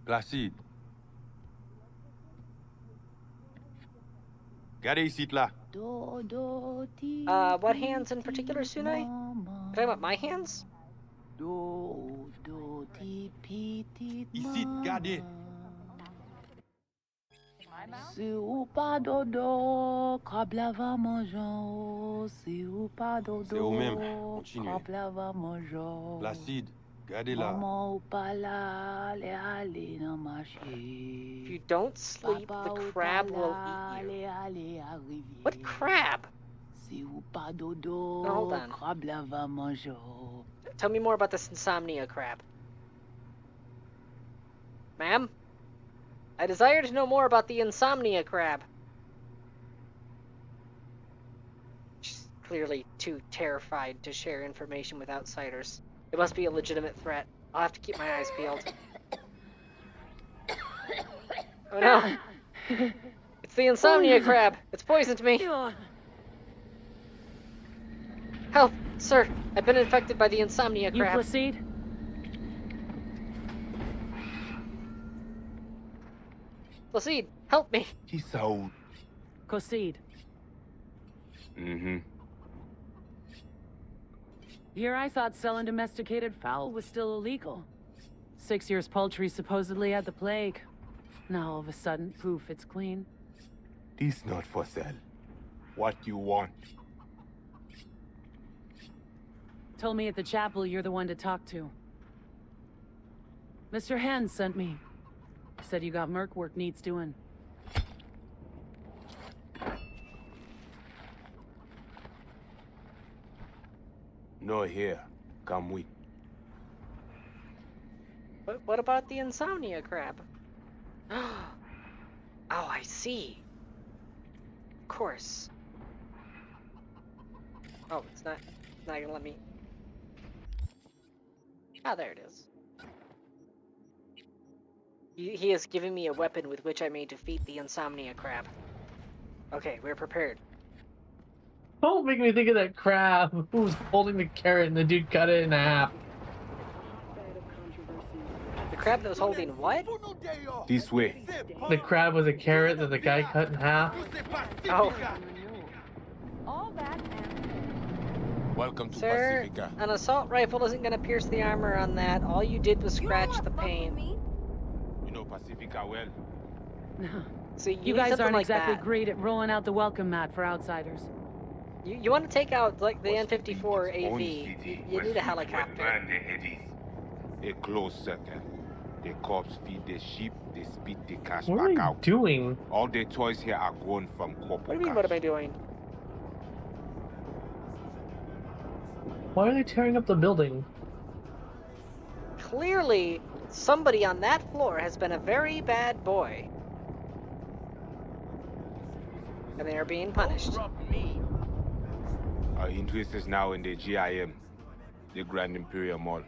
Placide. Regardez ici là. What hands in particular, Sunai? Talking about my hands? Ici, regardez. Si ou pas dodo, crabe lava mangeant. Si ou pas dodo, C'est au même. Continuez. crabe lava mangeant. Placide. Regardez là. Maman ou pas là, les aller dans marché. If you don't sleep, the crab will eat you. What crab? Si ou pas dodo, No, hold on. crabe lava mangeant. Tell me more about this insomnia crab. Ma'am? I desire to know more about the insomnia crab. She's clearly too terrified to share information with outsiders. It must be a legitimate threat. I'll have to keep my eyes peeled. Oh no! It's the insomnia crab! It's poisoned me! Help! Sir, I've been infected by the insomnia You crab. Placide? Placide, help me! Ki sa ou Proceed. Mm-hmm. Here I thought selling domesticated fowl was still illegal. 6 years poultry supposedly had the plague. Now all of a sudden, poof, it's clean. This not for sale. What you want? Told me at the chapel you're the one to talk to. Mr. Hand sent me. Said you got merc work needs doing. No here. Come with. What about the insomnia crab? Oh, I see. Of course. Oh, it's not gonna let me. Ah, there it is. He has given me a weapon with which I may defeat the insomnia crab. Okay, we're prepared. Don't make me think of that crab who was holding the carrot and the dude cut it in half. The crab that was holding what? This way. The crab was a carrot that the guy cut in half. Oh. All that Welcome to Sir, Pacifica. an assault rifle isn't gonna pierce the armor on that. All you did was scratch the paint. You know Pacifica well. No. See, You need guys something aren't like exactly that. great at rolling out the welcome mat for outsiders. You want to take out like the N54 AV? You need a helicopter. A close circle. The cops feed the sheep, they spit the cash What are back you out. doing? All the toys here are grown from corporate. What do you mean? What am I doing? Why are they tearing up the building? Clearly, somebody on that floor has been a very bad boy. And they are being punished. Our interest is now in the GIM, the Grand Imperial Mall.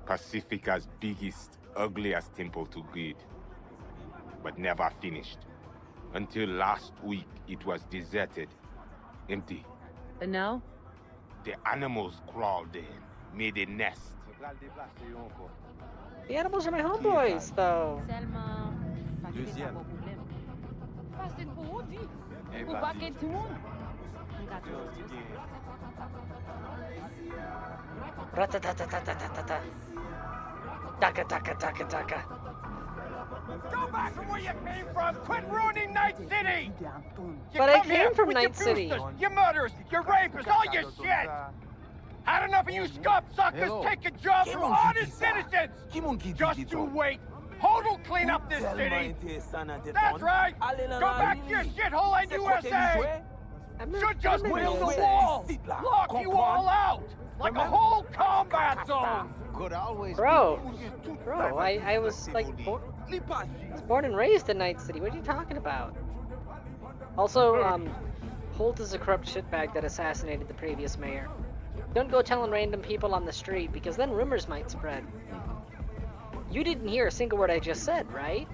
Pacifica's biggest, ugliest temple to greed. But never finished. Until last week, it was deserted. Empty. And now? The animals crawled in, made a nest. The animals are my homeboys, though. Deuxième. Facile pour vous, dit. Ou pas que tout le monde. Ratatatatatatatata. Taka taka taka taka. Go back from where you came from! Quit ruining Night City! You But I come here came from with Night your City. boosters, your murderers, your rapists, all your shit! Had enough of you scum suckers taking jobs from honest citizens! Just you wait! Hood will clean up this city! That's right! Go back to your shithole in USA! Should just build a wall! Lock you all out! Like a whole combat zone! Bro, I was like, born and raised in Night City. What are you talking about? Also, Holt is a corrupt shitbag that assassinated the previous mayor. Don't go telling random people on the street, because then rumors might spread. You didn't hear a single word I just said, right?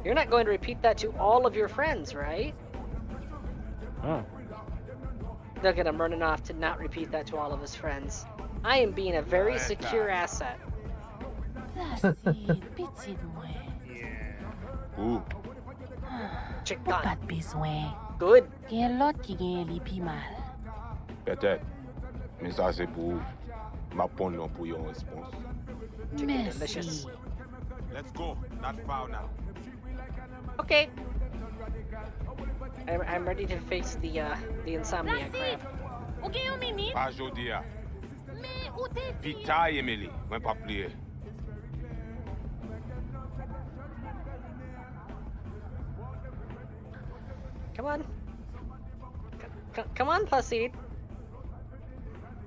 You're not going to repeat that to all of your friends, right? Oh. Look at him running off to not repeat that to all of his friends. I am being a very secure asset. Ooh. Chicken. besoin. Good. Gen lot ki gen li pi mal. Peut-être. Mais ça c'est pour ma pon non pour yon réponse. Delicious. Let's go. Not foul now. Okay. I'm ready to face the insomnia crab. Okay, you mean? Pas jodia. Mais où t'es? Vita Emily, moi pas plié. Come on. Come on, Placide.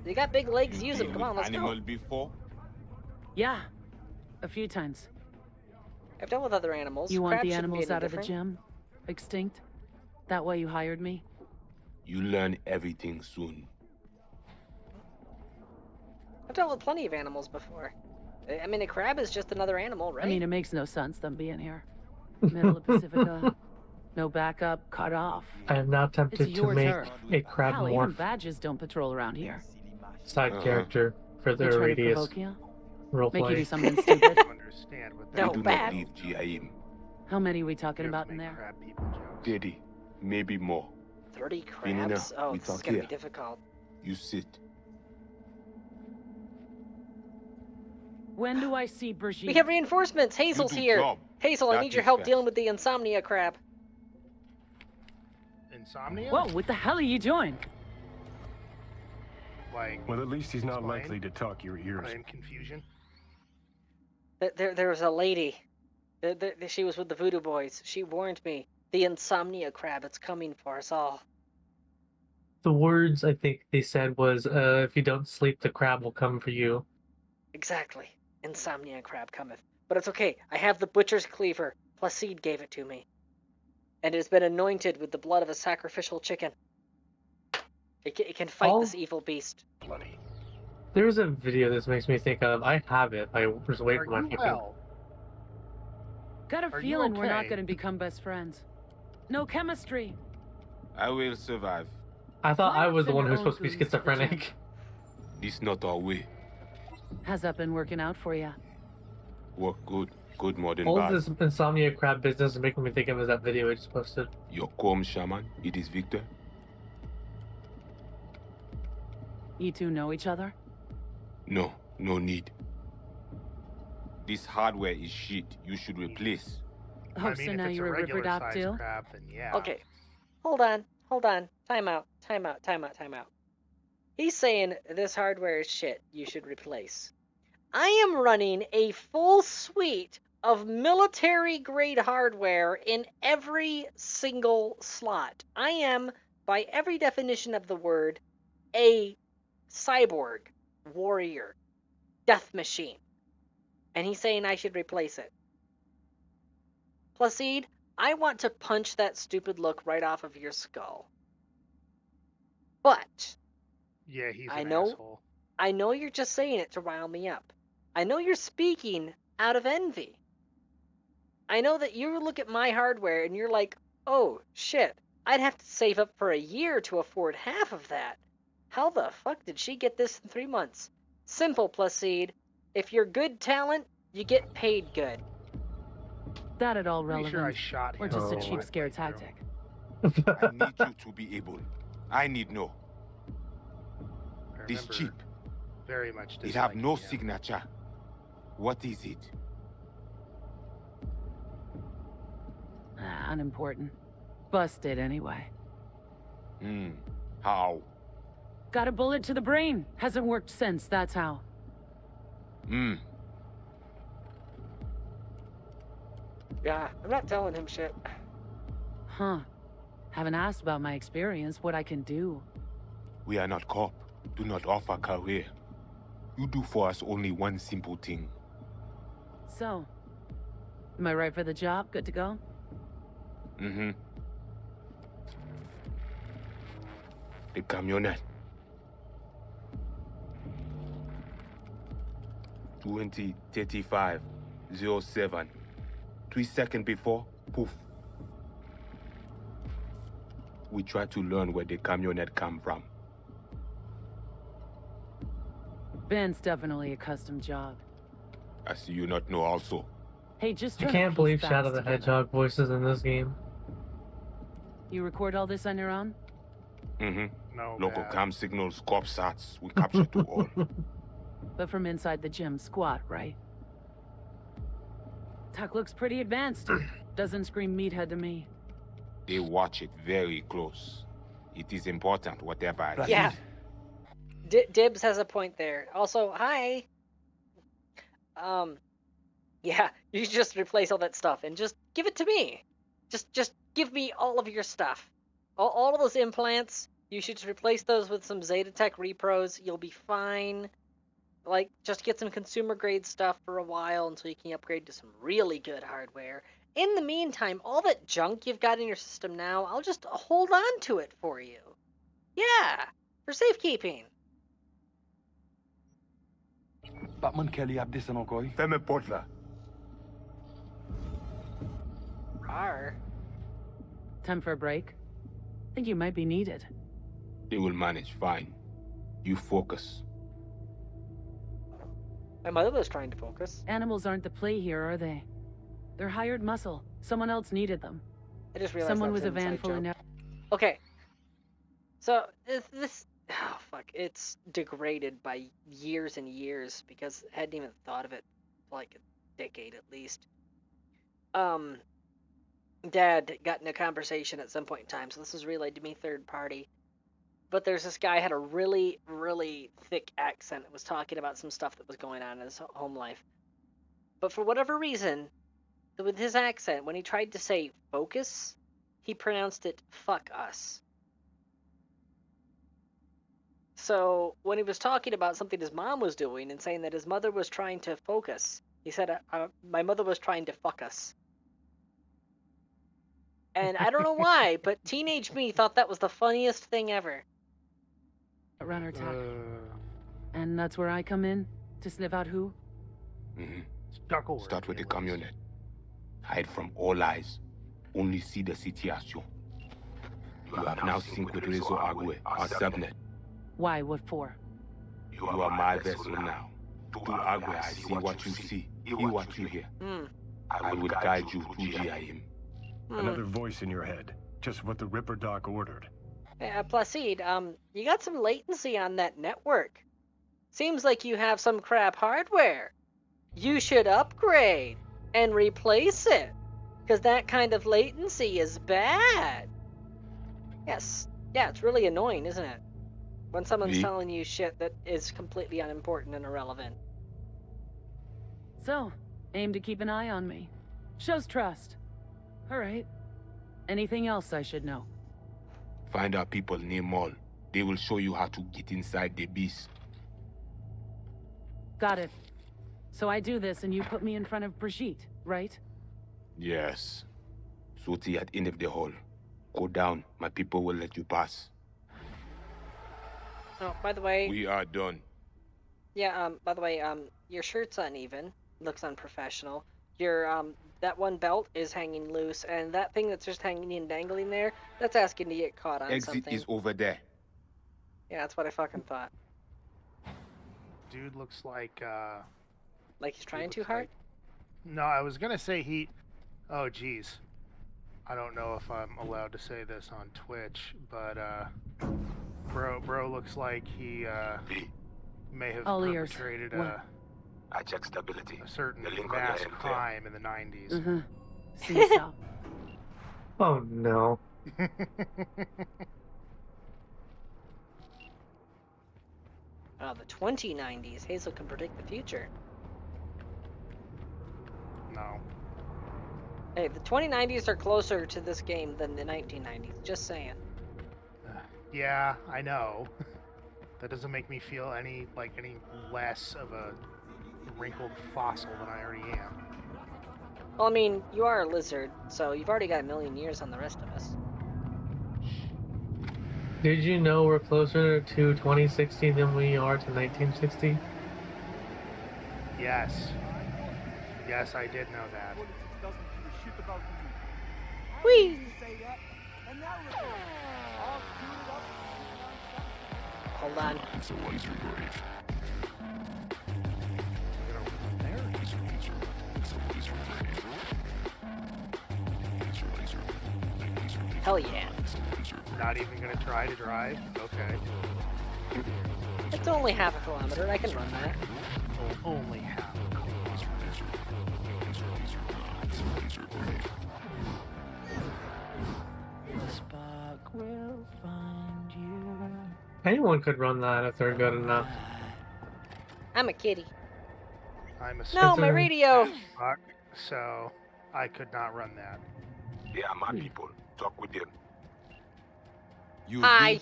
You got big legs, use them. Come on, let's Animal go. before? Yeah. A few times. I've dealt with other animals. You want Crabs the shouldn't be animals any out of the different. gym? Extinct? That why you hired me? You learn everything soon. I've dealt with plenty of animals before. I mean, a crab is just another animal, right? I mean, it makes no sense them being here. Middle of Pacifica. No backup, cut off. I am now tempted It's to your make turf. a crab Hell, even morph badges don't patrol around here. side character for They the try to radius provoke you? Make you roleplay. do something stupid. No, we do bad. not leave GIM. How many we talking about in there? Daddy, maybe more. 30 Vinina, crabs? Oh, we this is talk gonna here. be difficult. You sit. When do I see Brigitte? We have reinforcements! Hazel's do here! job. Hazel, I That need your is help fast. dealing with the insomnia crab. Insomnia? Whoa, what the hell are you doing? Like, Well, at least he's not explain. likely to tuck your ears. I'm in confusion. There was a lady. She was with the voodoo boys. She warned me. The insomnia crab, it's coming for us all. The words I think they said was, if you don't sleep, the crab will come for you. Exactly. Insomnia crab cometh. But it's okay. I have the butcher's cleaver. Placide gave it to me. And it has been anointed with the blood of a sacrificial chicken. It can fight this evil beast. Bloody. There's a video this makes me think of. I have it. I was waiting for my fucking... Well, Got a Are you feeling we're not okay? gonna become best friends. No chemistry. I will survive. I thought Why I not was the send one your who's own supposed to be goons to the gym? schizophrenic. This not our way. How's that been working out for you? Work good. Good more than All bad. of this insomnia crab business is making me think of is that video I just posted. Your calm shaman, it is Victor. You two know each other? No, no need. This hardware is shit. You should replace. Oh, I so mean, now if it's you're a a regular size Ripper-Doptil? crab, then yeah. Okay. Hold on. Time out. He's saying this hardware is shit. You should replace. I am running a full suite of military-grade hardware in every single slot. I am, by every definition of the word, a cyborg, warrior, death machine. And he's saying I should replace it. Placide, I want to punch that stupid look right off of your skull. But Yeah, he's I an know asshole. I know you're just saying it to rile me up. I know you're speaking out of envy. I know that you look at my hardware and you're like, oh shit, I'd have to save up for a year to afford half of that. How the fuck did she get this in 3 months? Simple, Placide. If you're good talent, you get paid good. That at all Pretty relevant? sure I shot Or him. just a Oh. cheap scare tactic? I need you to be able. I need no. I This remember chip. Very much It have no disliking him. signature. What is it? Unimportant. Busted anyway. How? Got a bullet to the brain. Hasn't worked since, that's how. Yeah, I'm not telling him shit. Huh. Haven't asked about my experience, what I can do. We are not cop. Do not offer career. You do for us only one simple thing. So, am I right for the job? Good to go? The camionette. 2035-07. 3 seconds before, poof. We try to learn where the camionette come from. Van's definitely a custom job. I see you not know also. Hey, just I trying to can't piece believe facts Shadow the together. Hedgehog voices in this game. You record all this on your own? No, Local bad. cam signals, cop sats. We capture to all. But from inside the gym squat, right? Tuck looks pretty advanced. Doesn't scream meathead to me. They watch it very close. It is important, whatever I do. Yeah. Dibs has a point there. Also, hi. Yeah, you should just replace all that stuff and just give it to me. Just give me all of your stuff. All of those implants, you should just replace those with some Zetatech repros. You'll be fine. Like, just get some consumer grade stuff for a while until you can upgrade to some really good hardware. In the meantime, all that junk you've got in your system now, I'll just hold on to it for you. Yeah, for safekeeping. Batman Kelly ap desen ankoy. Fais-moi porte là. Rar. Time for a break? Think you might be needed. They will manage fine. You focus. My mother was trying to focus. Animals aren't the play here, are they? They're hired muscle. Someone else needed them. I just realized Someone that with a an van inside full of... joke. Okay. So this oh fuck, it's degraded by years and years because I hadn't even thought of it for like a decade at least. Dad got in a conversation at some point in time, so this was relayed to me third party. But there's this guy had a really, really thick accent that was talking about some stuff that was going on in his home life. But for whatever reason, with his accent, when he tried to say focus, he pronounced it fuck us. So when he was talking about something his mom was doing and saying that his mother was trying to focus, he said, my mother was trying to fuck us. And I don't know why, but teenage me thought that was the funniest thing ever. Runner attack. And that's where I come in? To sniff out who? Start with the camionette. Hide from all eyes. Only see the situation. You have now synced with Rezo Agwe, our subnet. Why? What for? You are my vessel now. To Agwe, I see what you see, hear what you hear. I will guide you to GIM. Another voice in your head. Just what the Ripper Doc ordered. Placide, you got some latency on that network. Seems like you have some crap hardware. You should upgrade and replace it, because that kind of latency is bad. Yes, yeah, it's really annoying, isn't it? When someone's telling you shit that is completely unimportant and irrelevant. So, aim to keep an eye on me. Shows trust. Alright. Anything else I should know? Find our people near Mall. They will show you how to get inside the beast. Got it. So I do this and you put me in front of Brigitte, right? Yes. Soti at end of the hall. Go down. My people will let you pass. Oh, by the way... We are done. Yeah, by the way, your shirt's uneven. Looks unprofessional. Your, that one belt is hanging loose, and that thing that's just hanging and dangling there, that's asking to get caught on something. Exit is over there. Yeah, that's what I fucking thought. Dude looks like, Like he's trying too hard? No, I was gonna say he... Oh, jeez. I don't know if I'm allowed to say this on Twitch, but, Bro looks like he, may have perpetrated I check stability. A certain mass crime in the 90s. Mm-hmm. See so. Oh, no. Oh, the 2090s. Hazel can predict the future. No. Hey, the 2090s are closer to this game than the 1990s. Just saying. Yeah, I know. That doesn't make me feel any less of a wrinkled fossil than I already am. Well, I mean, you are a lizard, so you've already got a million years on the rest of us. Did you know we're closer to 2060 than we are to 1960? Yes. Yes, I did know that. Whee! Hold on. It's a laser grave. Hell yeah. Not even gonna try to drive? Okay. It's only half a kilometer. I can run that. Oh, only half a kilometer. The spark will find you. Anyone could run that if they're good enough. I'm a kitty. I'm a No, my radio! Fuck, so I could not run that. They are my people. Talk with them. Hi.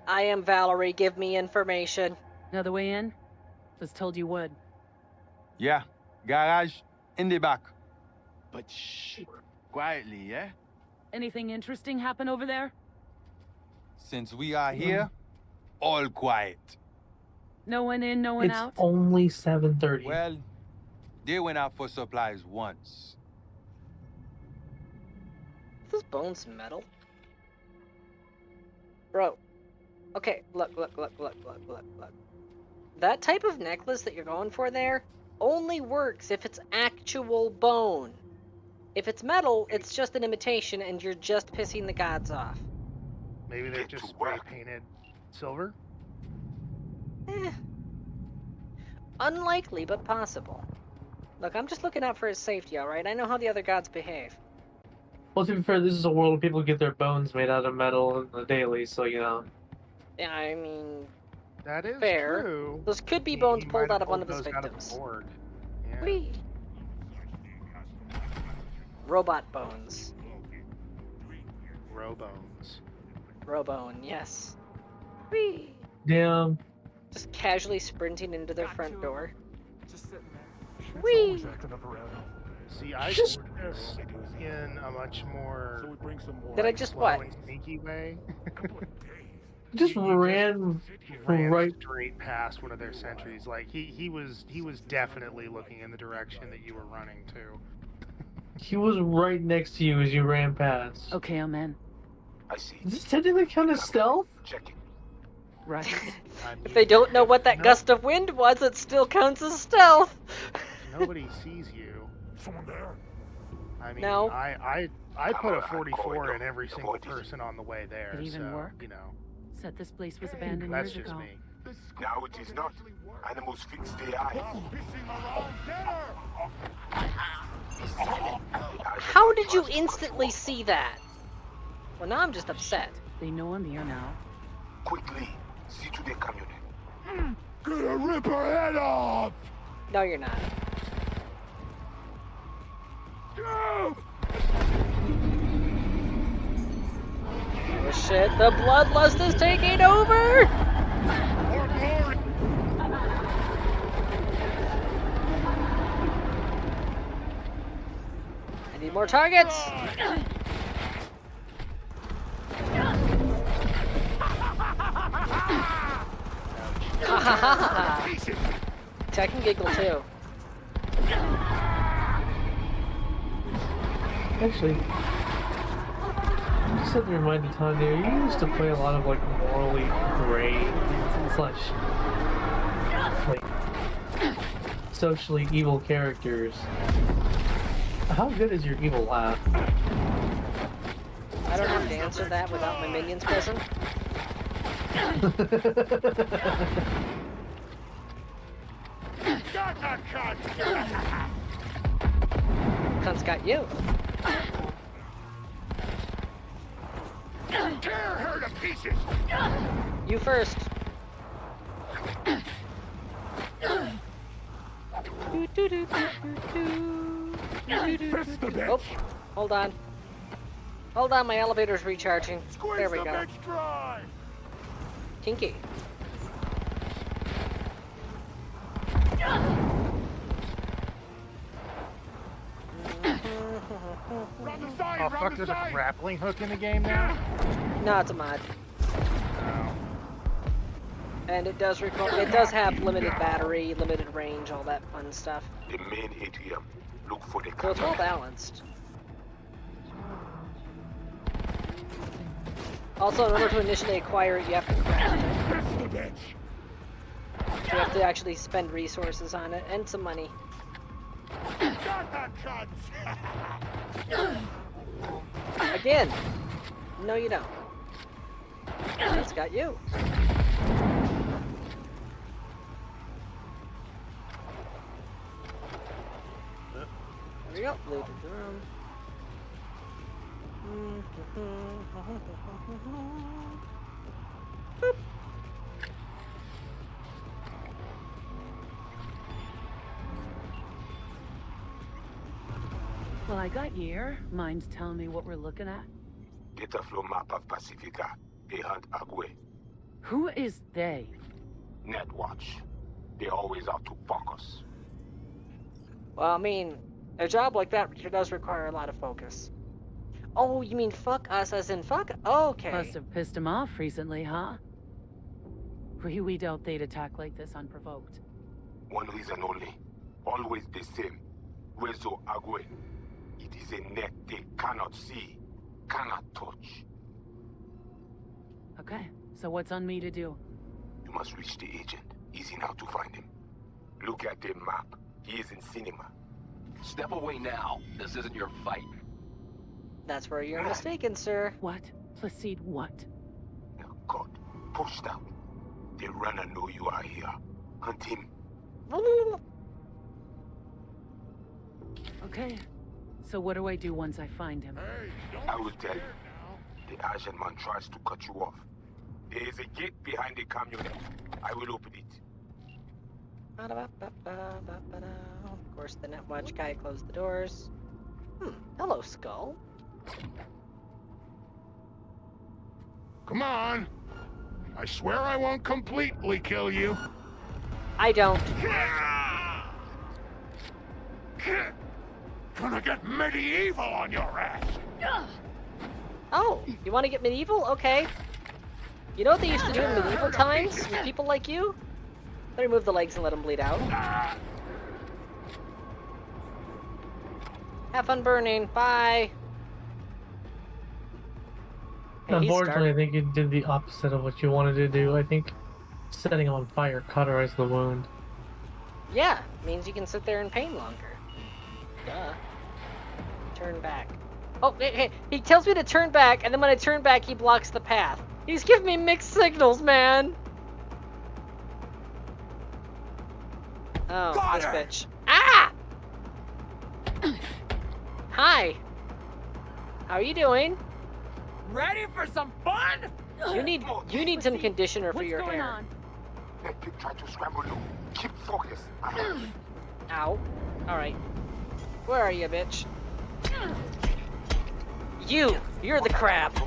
I am Valerie. Give me information. Know the way in? Was told you would. Yeah. Garage in the back. But shh. Quietly, yeah? Anything interesting happen over there? Since we are here, all quiet. No one in, no one It's out? only 7:30. Well, they went out for supplies once. Is this bones metal? Bro. Okay, look. That type of necklace that you're going for there only works if it's actual bone. If it's metal, it's just an imitation, and you're just pissing the gods off. Maybe they're just spray painted silver? Unlikely, but possible. Look, I'm just looking out for his safety, alright? I know how the other gods behave. Well, to be fair, this is a world where people get their bones made out of metal in the daily, so, you know. Yeah, I mean... That is fair. true. Those could be bones He pulled might have out of one of pulled his those out of victims. the morgue. Yeah. Whee! Robot bones. Robones. Robone, yes. Whee! Damn. Just casually sprinting into their front door. Just sitting there. Whee! See, I just this in a much more. So we bring some more. Did I just slow what? and sneaky way. Just ran right straight past one of their sentries. Like he was definitely looking in the direction that you were running to. He was right next to you as you ran past. Okay, I'm in. I see. Is this technically kind of stealth? Checking. Right. If they don't know what that gust of wind was, it still counts as stealth. Nobody sees you. Someone there? I mean, No. I put a 44 in every single person on the way there. Did it even so, work? you know. Said this place was abandoned That's years just ago. me. Now it is not. Animals fix their eyes. How did you instantly see that? Well, now I'm just upset. They know I'm here now. Quickly, see to the community. Gonna rip her head off! No, you're not. Oh shit, the bloodlust is taking over! I need more targets! Ha ha ha ha! I can giggle too. Actually, I'm just sitting there reminded Tanya, you used to play a lot of like morally gray slash like socially evil characters. How good is your evil laugh? I don't have to answer that without my minions present. Cunt's got you. Tear her to pieces! You first. Oh, hold on. Hold on, my elevator's recharging. There we go. Kinky. Oh fuck, there's a grappling hook in the game now? No, it's a mod. And it does have limited battery, limited range, all that fun stuff. The main ATM. Look for the So it's well balanced. Also, in order to initially acquire it, you have to craft it. You have to actually spend resources on it, and some money. Again! No, you don't. It's got you. There we go. Looted the room. Boop. Well, I got here. Mind's telling me what we're looking at? Data flow map of Pacifica. They hunt Agwe. Who is they? Netwatch. They always out to focus. Well, I mean, a job like that does require a lot of focus. Oh, you mean fuck us as in fuck? Okay. Must have pissed him off recently, huh? We weed out they'd attack like this unprovoked. One reason only. Always the same. Rezo Agwe. It is a net they cannot see, cannot touch. Okay, so what's on me to do? You must reach the agent. Easy now to find him. Look at the map. He is in cinema. Step away now. This isn't your fight. That's where you're mistaken, sir. What? Placide what? God, push down. The runner know you are here. Hunt him. Okay. So what do I do once I find him? I will tell you. The Asian man tries to cut you off. There is a gate behind the camionette. I will open it. Of course, the Netwatch guy closed the doors. Hello, Skull. Come on. I swear I won't completely kill you. I don't. Gonna get medieval on your ass. Oh, you want to get medieval? Okay. You know what they used to do in medieval times with people like you? Let me move the legs and let them bleed out. Have fun burning. Bye. Hey, Unfortunately, I think you did the opposite of what you wanted to do. I think setting him on fire cauterized the wound. Yeah, means you can sit there in pain longer. Duh. Turn back. Oh, hey, he tells me to turn back, and then when I turn back, he blocks the path. He's giving me mixed signals, man. Oh, this bitch. Ah! Hi. How are you doing? Ready for some fun? You need some conditioner for your hair. On? Let Pip try to scramble you. Keep focus. Ow. Alright. Where are you, bitch? You're the crab.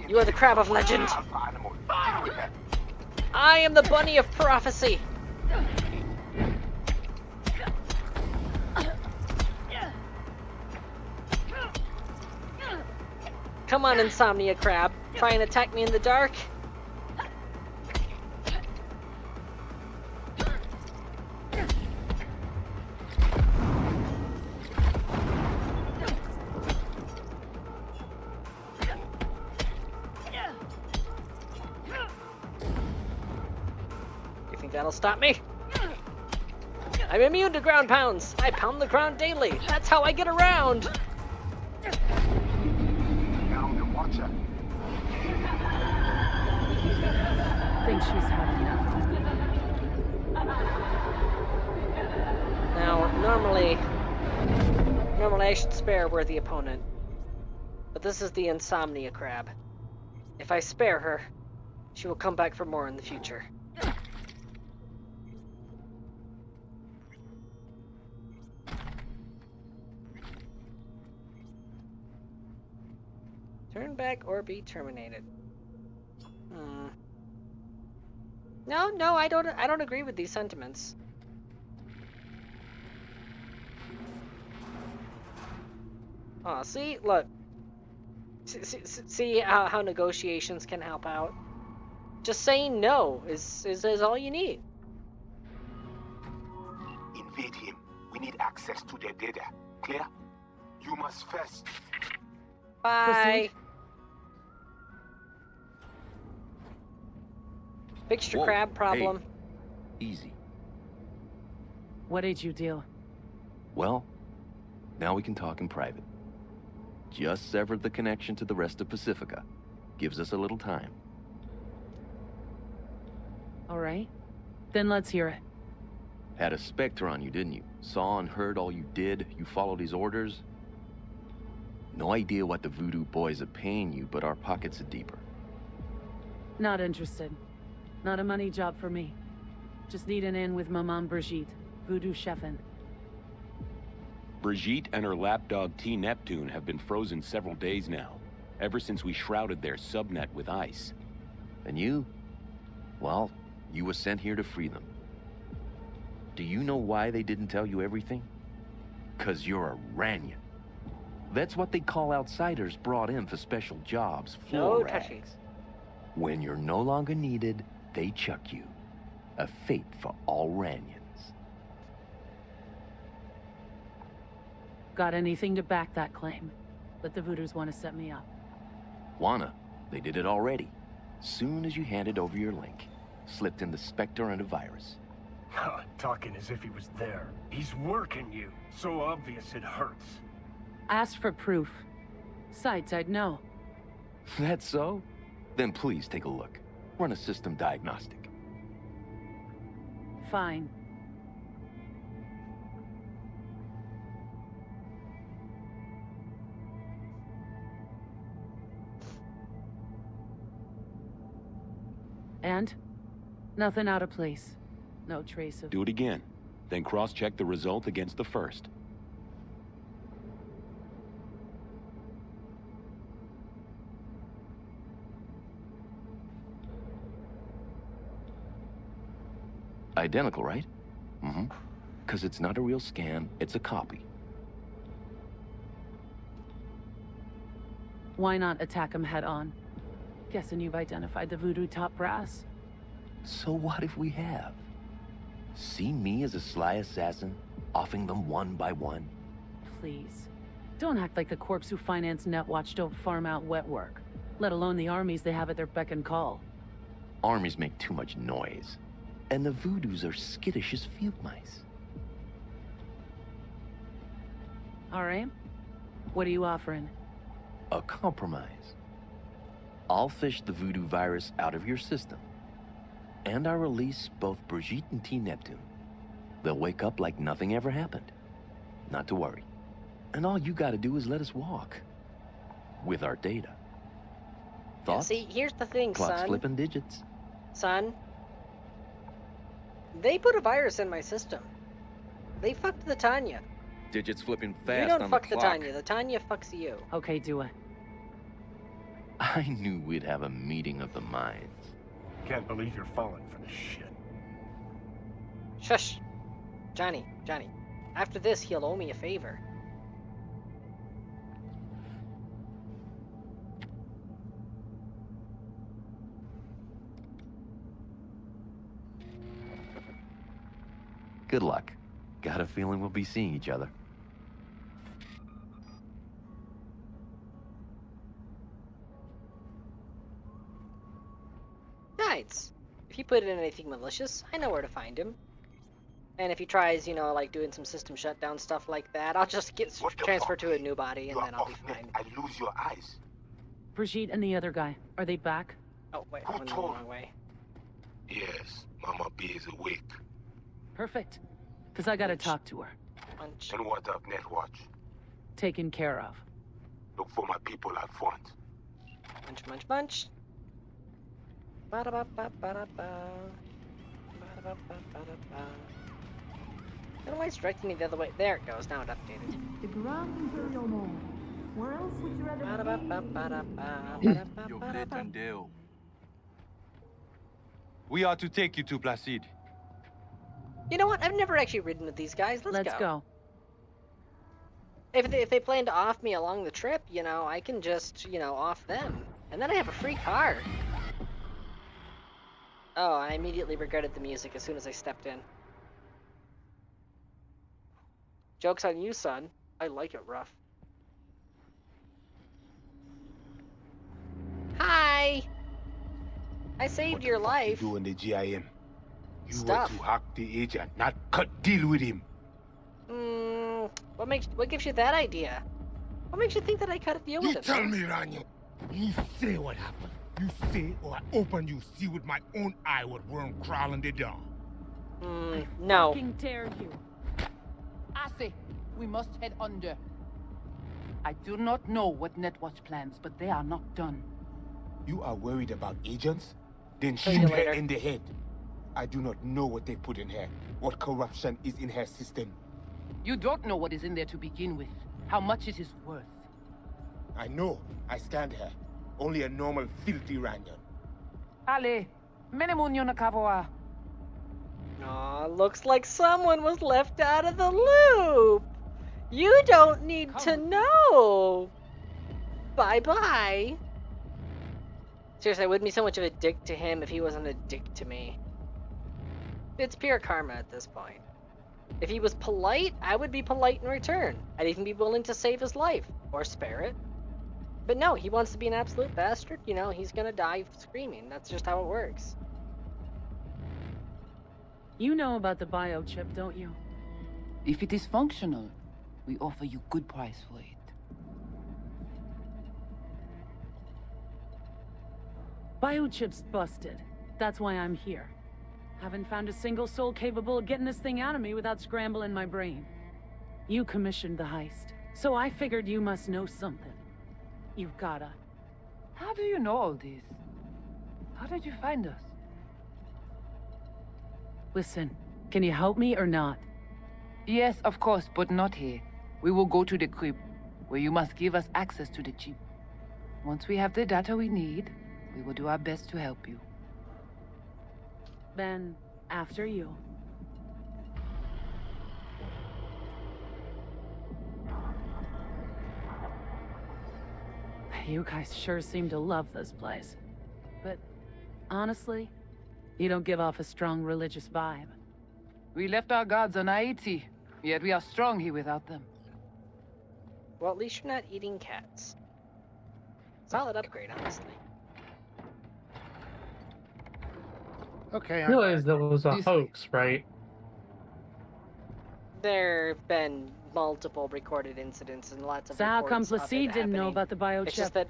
You are the crab of legend. I am the bunny of prophecy. Come on, Insomnia Crab. Try and attack me in the dark. You think that'll stop me? I'm immune to ground pounds. I pound the ground daily. That's how I get around. I think she's having enough. Now, normally I should spare a worthy opponent. But this is the Insomnia Crab. If I spare her, she will come back for more in the future. Turn back or be terminated. No, I don't agree with these sentiments. Oh, see, look. See how negotiations can help out. Just saying no is all you need. Invade him. We need access to their data. Clear? You must first. Bye. Fixed your crab problem. Hey. Easy. What did you deal? Well, now we can talk in private. Just severed the connection to the rest of Pacifica. Gives us a little time. All right. Then let's hear it. Had a Spectre on you, didn't you? Saw and heard all you did. You followed his orders. No idea what the Voodoo boys are paying you, but our pockets are deeper. Not interested. Not a money job for me. Just need an in with Maman Brigitte, Voodoo chefin'. Brigitte and her lapdog T. Neptune have been frozen several days now, ever since we shrouded their subnet with ice. And you? Well, you were sent here to free them. Do you know why they didn't tell you everything? 'Cause you're a Ranyan. That's what they call outsiders brought in for special jobs, floor rags. When you're no longer needed, they chuck you. A fate for all Ranyans. Got anything to back that claim? But the Voodoos want to set me up. Wanna? They did it already. Soon as you handed over your link. Slipped in the Spectre and a virus. Talking as if he was there. He's working you. So obvious it hurts. Ask for proof. Sites I'd know. That's so? Then please take a look. Run a system diagnostic. Fine. And? Nothing out of place. No trace of... Do it again. Then cross-check the result against the first. Identical, right? Mm-hmm. Because it's not a real scan, it's a copy. Why not attack him head on? Guessing you've identified the voodoo top brass. So what if we have? See me as a sly assassin, offing them one by one? Please. Don't act like the corps who finance Netwatch don't farm out wet work, let alone the armies they have at their beck and call. Armies make too much noise, and the voodoos are skittish as field mice. All right. What are you offering? A compromise. I'll fish the voodoo virus out of your system. And I'll release both Brigitte and T. Neptune. They'll wake up like nothing ever happened. Not to worry. And all you gotta do is let us walk. With our data. Thoughts? Yeah, see, here's the thing, Clock's son. flipping digits. Son. They put a virus in my system. They fucked the Tanya. Digits flipping fast You don't on fuck the the clock. Tanya. The Tanya fucks you. Okay, do it. I knew we'd have a meeting of the minds. Can't believe you're falling for this shit. Shush. Johnny. After this, he'll owe me a favor. Good luck. Got a feeling we'll be seeing each other. Besides, if he put in anything malicious, I know where to find him. And if he tries, you know, like doing some system shutdown stuff like that, I'll just get transferred to a new body and then I'll be fine. I lose your eyes. Brigitte and the other guy, are they back? Oh, wait, I went the wrong way. Yes, Mama B is awake. Perfect. Because I gotta talk to her. Punch. And what of Netwatch? Taken care of. Look for my people out front. Punch. Ba-da-ba-ba-ba-da-ba. Ba-da-ba-ba-ba-da-ba. I don't know why it's directing me the other way. There it goes. Now it updated. The Grand Imperial Mall. Where else would you rather be? We are to take you to Placide. You know what? I've never actually ridden with these guys. Let's go. If they plan to off me along the trip, you know, I can just, you know, off them. And then I have a free car. Oh, I immediately regretted the music as soon as I stepped in. Joke's on you, son. I like it rough. Hi! I saved your life. You in the GIM. You Stuff. were to hack the agent, not deal with him. What gives you that idea? What makes you think that I cut a deal with him? Tell me, Ranyo. You say what happened. You say, or I open you, see with my own eye what worm crawling the door. No. Fucking dare you. I say, we must head under. I do not know what Netwatch plans, but they are not done. You are worried about agents? Then See you shoot her later. in the head. I do not know what they put in her, what corruption is in her system. You don't know what is in there to begin with, how much it is worth. I know. I scanned her. Only a normal filthy Ranyan. Ale, menemunyo na kavoa. Aw, looks like someone was left out of the loop. You don't need to know. Bye-bye. Seriously, I wouldn't be so much of a dick to him if he wasn't a dick to me. It's pure karma at this point. If he was polite, I would be polite in return. I'd even be willing to save his life, or spare it. But no, he wants to be an absolute bastard, you know, he's gonna die screaming. That's just how it works. You know about the biochip, don't you? If it is functional, we offer you good price for it. Biochip's busted. That's why I'm here. Haven't found a single soul capable of getting this thing out of me without scrambling my brain. You commissioned the heist, so I figured you must know something. You've gotta. How do you know all this? How did you find us? Listen, can you help me or not? Yes, of course, but not here. We will go to the crypt, where you must give us access to the chip. Once we have the data we need, we will do our best to help you. Then, after you. You guys sure seem to love this place. But, honestly, you don't give off a strong religious vibe. We left our gods on Haiti, yet we are strong here without them. Well, at least you're not eating cats. Solid upgrade, honestly. Okay, I realized that was a hoax, right? There have been multiple recorded incidents and lots of Sal reports of it Complici didn't know happening. about the biochip. It's just that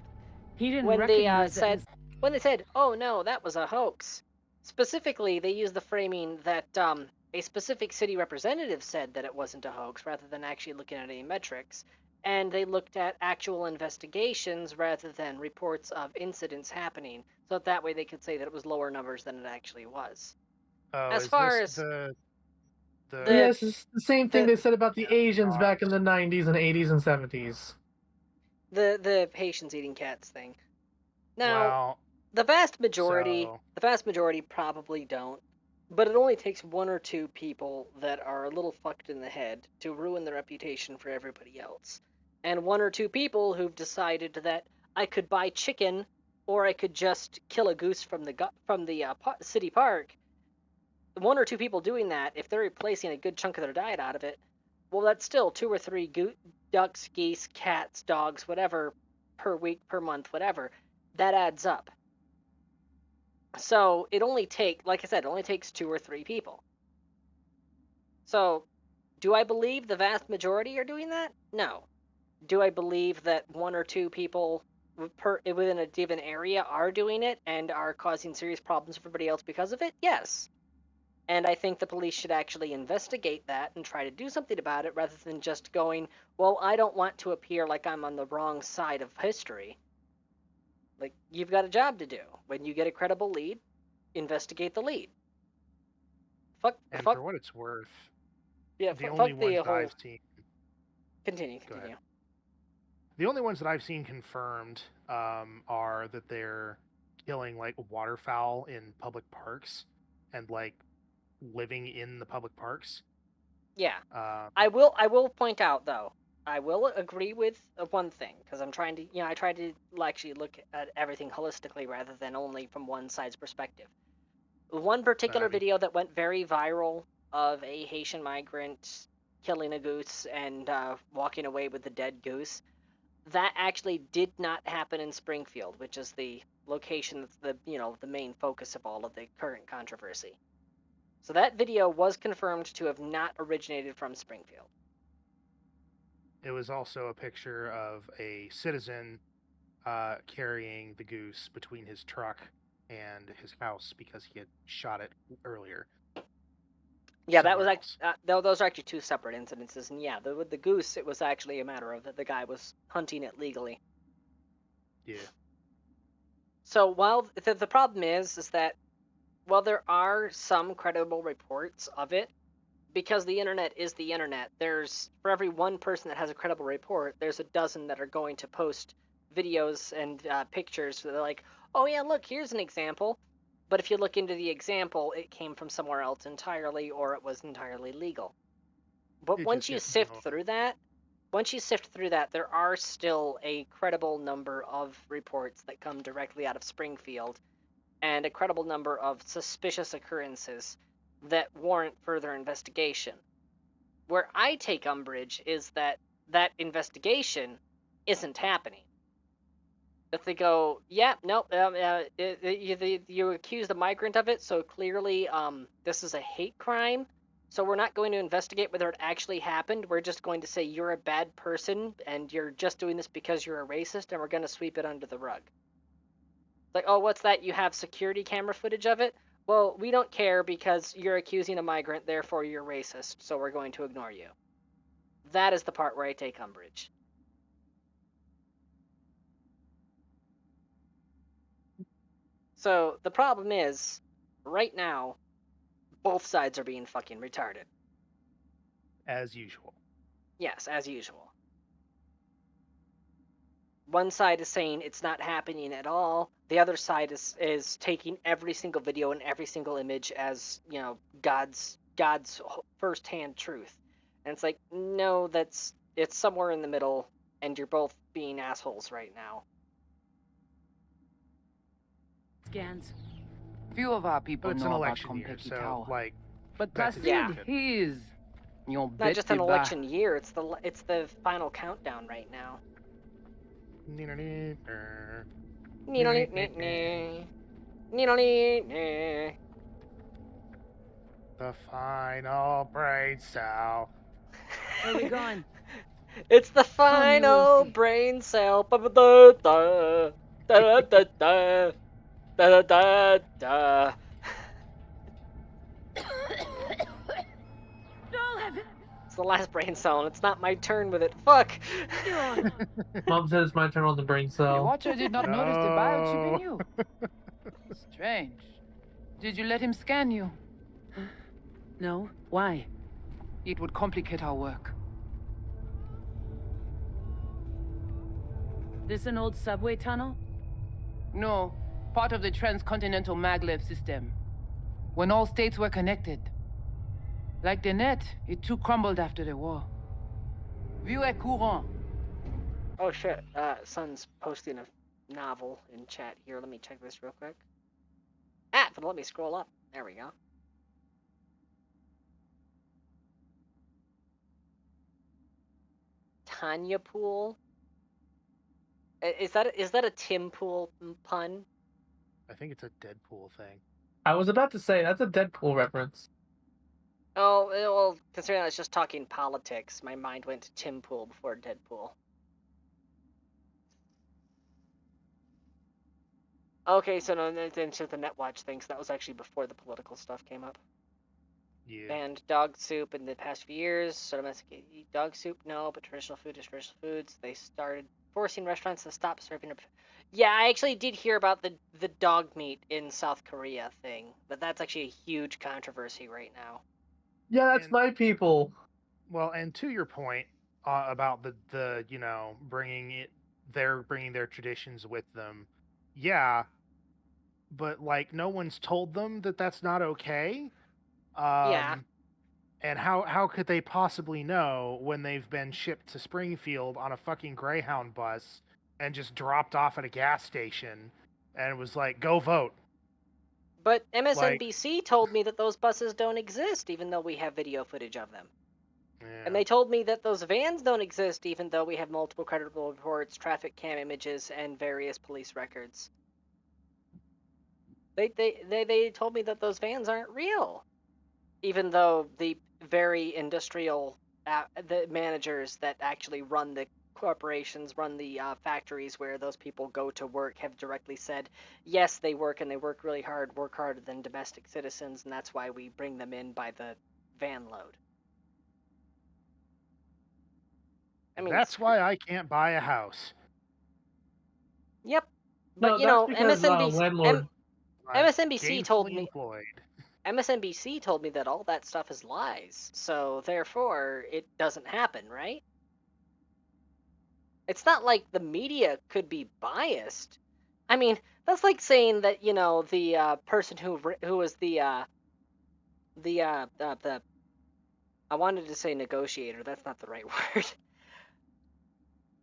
he didn't when they recognize said when they said, "Oh no, that was a hoax," specifically they used the framing that a specific city representative said that it wasn't a hoax, rather than actually looking at any metrics, and they looked at actual investigations rather than reports of incidents happening, so that way they could say that it was lower numbers than it actually was. Oh, As is far this as Yes, it's the same thing they said about the Asians back in the 90s and 80s and 70s. the patients eating cats thing. Now, well, the vast majority probably don't, but it only takes one or two people that are a little fucked in the head to ruin the reputation for everybody else. And one or two people who've decided that I could buy chicken or I could just kill a goose from the city park. One or two people doing that, if they're replacing a good chunk of their diet out of it, well, that's still 2 or 3 ducks, geese, cats, dogs, whatever, per week, per month, whatever. That adds up. So it only like I said, it only takes 2 or 3 people. So, do I believe the vast majority are doing that? No. Do I believe that 1 or 2 people within a given area are doing it and are causing serious problems for everybody else because of it? Yes. And I think the police should actually investigate that and try to do something about it rather than just going, well, I don't want to appear like I'm on the wrong side of history. Like, you've got a job to do. When you get a credible lead, investigate the lead. For what it's worth, yeah, the only ones that I've seen... Continue. The only ones that I've seen confirmed are that they're killing, like, waterfowl in public parks and, like, living in the public parks. Yeah. I will point out, though, I will agree with one thing, because I'm trying to, I try to actually look at everything holistically rather than only from one side's perspective. One particular video that went very viral of a Haitian migrant killing a goose and walking away with the dead goose, that actually did not happen in Springfield, which is the location that's the main focus of all of the current controversy. So that video was confirmed to have not originated from Springfield. It was also a picture of a citizen carrying the goose between his truck and his house because he had shot it earlier. Yeah, that was those are actually 2 separate incidences, and yeah, with the goose, it was actually a matter of that the guy was hunting it legally. Yeah. So while the problem is that while there are some credible reports of it, because the internet is the internet, there's, for every one person that has a credible report, there's a dozen that are going to post videos and pictures that are like, oh yeah, look, here's an example. But if you look into the example, it came from somewhere else entirely, or it was entirely legal. But once you sift through that, there are still a credible number of reports that come directly out of Springfield, and a credible number of suspicious occurrences that warrant further investigation. Where I take umbrage is that investigation isn't happening. If they go, yeah, nope, you accused a migrant of it, so clearly this is a hate crime, so we're not going to investigate whether it actually happened. We're just going to say you're a bad person and you're just doing this because you're a racist, and we're going to sweep it under the rug. Like, oh, what's that? You have security camera footage of it? Well, we don't care because you're accusing a migrant, therefore you're racist, so we're going to ignore you. That is the part where I take umbrage. So the problem is, right now, both sides are being fucking retarded. As usual. Yes, as usual. One side is saying it's not happening at all. The other side is taking every single video and every single image as, you know, God's first-hand truth. And it's like, no, it's somewhere in the middle, and you're both being assholes right now. Scans. Few of our people But it's know an about election year, Kompeki so Tower. like. But that's Placide, Yeah. he is. Your Not just an bête de election year, it's the final countdown right now. The final brain cell. Where are we going? It's the Soon you will final see. brain cell. Da da da da da da da da da. It's the last brain cell, and it's not my turn with it. Fuck. Mom says it's my turn on the brain The cell. Watcher did not notice the biochip in you. Strange. Did you let him scan you? No. Why? It would complicate our work. This an old subway tunnel? No, part of the transcontinental maglev system. When all states were connected. Like the net, it too crumbled after the war. Vieux et courant. Oh shit. Son's posting a novel in chat here. Let me check this real quick. Ah, but let me scroll up. There we go. Tanya Pool. Is that a Tim Pool pun? I think it's a Deadpool thing. I was about to say that's a Deadpool reference. Oh, well, considering I was just talking politics, my mind went to Tim Pool before Deadpool. Okay, so no, into the NetWatch thing, so that was actually before the political stuff came up. Yeah. Banned dog soup in the past few years. So domesticated dog soup, no, but traditional food is traditional foods. They started forcing restaurants to stop serving up. Yeah, I actually did hear about the dog meat in South Korea thing, but that's actually a huge controversy right now. Yeah, that's my people. Well, and to your point about the you know bringing their traditions with them, yeah, but like no one's told them that that's not okay. Yeah. And how could they possibly know when they've been shipped to Springfield on a fucking Greyhound bus and just dropped off at a gas station and was like, go vote? But MSNBC told me that those buses don't exist, even though we have video footage of them. Yeah. And they told me that those vans don't exist, even though we have multiple credible reports, traffic cam images, and various police records. They told me that those vans aren't real, even though the very industrial the managers that actually run the corporations, run the factories where those people go to work, have directly said, yes, they work and they work really hard, work harder than domestic citizens, and that's why we bring them in by the van load. I mean, that's why I can't buy a house. Yep, but No, you know, because, MSNBC told me. Employed. MSNBC told me that all that stuff is lies, so therefore it doesn't happen, right? It's not like the media could be biased. I mean, that's like saying that, you know, the person who was the I wanted to say negotiator. That's not the right word.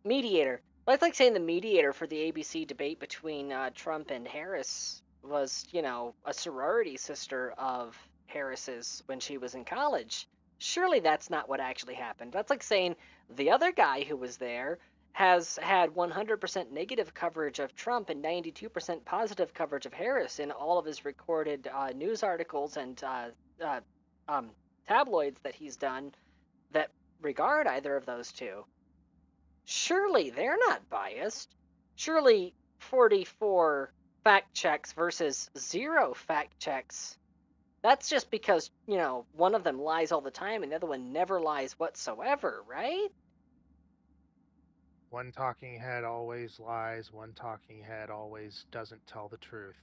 Mediator. Well, it's like saying the mediator for the ABC debate between Trump and Harris was, you know, a sorority sister of Harris's when she was in college. Surely that's not what actually happened. That's like saying the other guy who was there has had 100% negative coverage of Trump and 92% positive coverage of Harris in all of his recorded news articles and tabloids that he's done that regard either of those two. Surely they're not biased. Surely 44 fact checks versus 0 fact checks. That's just because, one of them lies all the time and the other one never lies whatsoever, right? One talking head always lies, one talking head always doesn't tell the truth.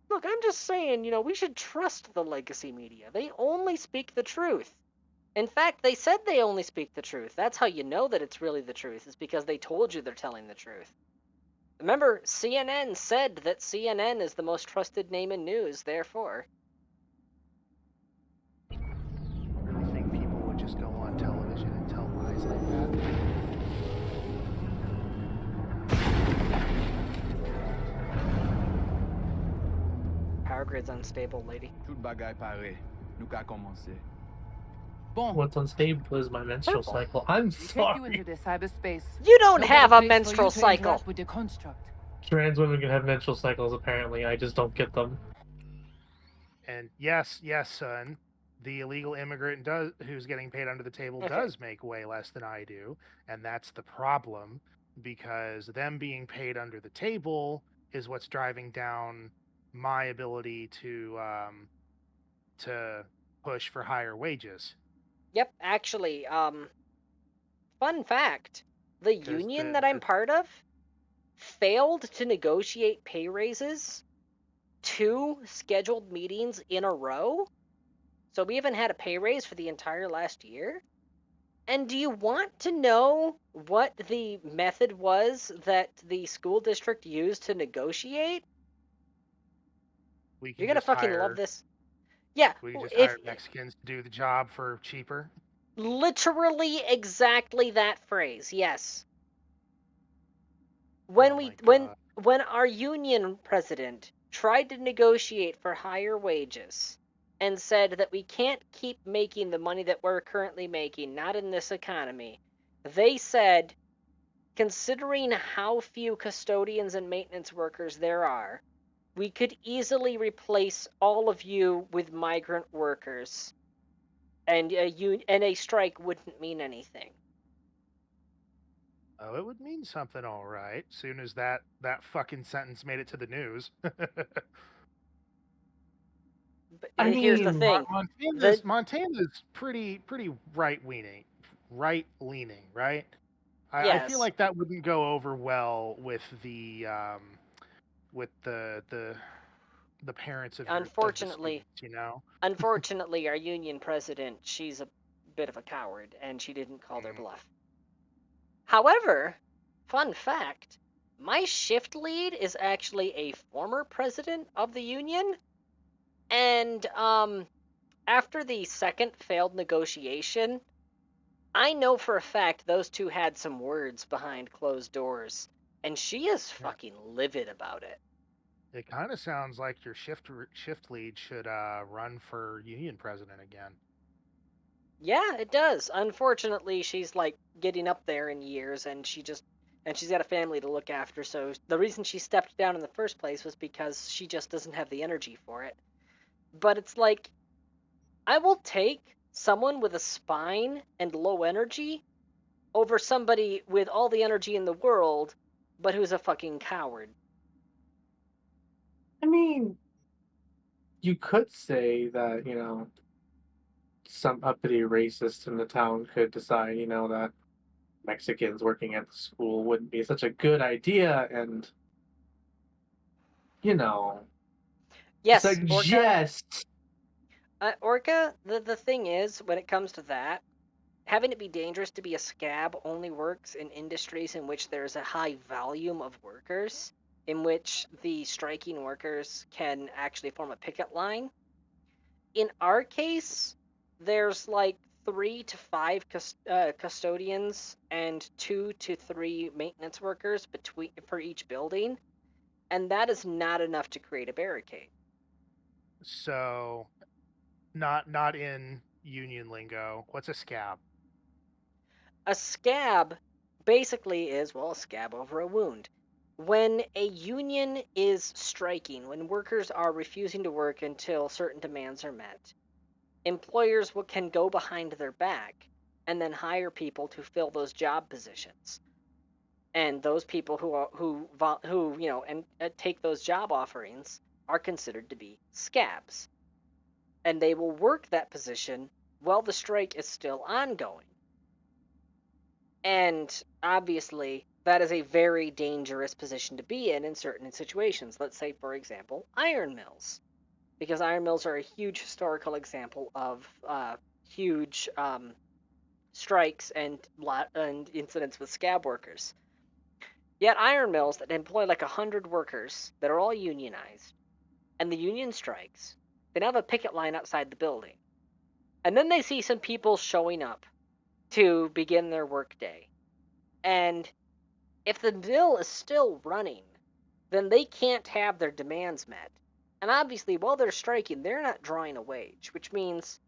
Look, I'm just saying, we should trust the legacy media. They only speak the truth. In fact, they said they only speak the truth. That's how you know that it's really the truth, is because they told you they're telling the truth. Remember, CNN said that CNN is the most trusted name in news, therefore. I really think people would just go on television and tell lies like that. Power grid's unstable, lady. Tout bagay pare. Nou ka komanse. What's unstable is my menstrual cycle. I'm Take you sorry. into the cyberspace. You don't No have better a place for you menstrual to cycle. interact with the construct. Trans women can have menstrual cycles, apparently. I just don't get them. And yes, son, the illegal immigrant who's getting paid under the table does make way less than I do, and that's the problem, because them being paid under the table is what's driving down my ability to push for higher wages. Yep, actually, fun fact, the union that I'm part of failed to negotiate pay raises 2 scheduled meetings in a row. So we haven't had a pay raise for the entire last year. And do you want to know what the method was that the school district used to negotiate? You're gonna fucking love this. Yeah, we just hire Mexicans to do the job for cheaper. Literally exactly that phrase, yes. When our union president tried to negotiate for higher wages and said that we can't keep making the money that we're currently making, not in this economy, they said, considering how few custodians and maintenance workers there are, we could easily replace all of you with migrant workers, and a strike wouldn't mean anything. Oh, it would mean something, all right. Soon as that fucking sentence made it to the news. But here's the thing: Montana's pretty right-leaning, right? Yes. I feel like that wouldn't go over well with the parents of unfortunately, of the students, Unfortunately, our union president, she's a bit of a coward, and she didn't call their bluff. However, fun fact, my shift lead is actually a former president of the union, and after the second failed negotiation, I know for a fact those two had some words behind closed doors, and she is fucking livid about it. It kind of sounds like your shift lead should run for union president again. Yeah, it does. Unfortunately, she's like getting up there in years, and she's got a family to look after. So the reason she stepped down in the first place was because she just doesn't have the energy for it. But it's like, I will take someone with a spine and low energy over somebody with all the energy in the world, but who's a fucking coward. I mean, you could say that, some uppity racist in the town could decide, that Mexicans working at the school wouldn't be such a good idea, and, Yes, suggest. Orca, the thing is, when it comes to that, having it be dangerous to be a scab only works in industries in which there's a high volume of workers, in which the striking workers can actually form a picket line. In our case, there's like 3 to 5 custodians and 2 to 3 maintenance workers for each building, and that is not enough to create a barricade. So, not in union lingo. What's a scab? A scab basically is, well, a scab over a wound. When a union is striking, when workers are refusing to work until certain demands are met, employers can go behind their back and then hire people to fill those job positions. And those people who take those job offerings are considered to be scabs. And they will work that position while the strike is still ongoing. And obviously, that is a very dangerous position to be in certain situations. Let's say, for example, iron mills. Because iron mills are a huge historical example of huge strikes and incidents with scab workers. Yet iron mills that employ like 100 workers that are all unionized, and the union strikes, they now have a picket line outside the building. And then they see some people showing up to begin their workday. And if the mill is still running, then they can't have their demands met. And obviously, while they're striking, they're not drawing a wage, which means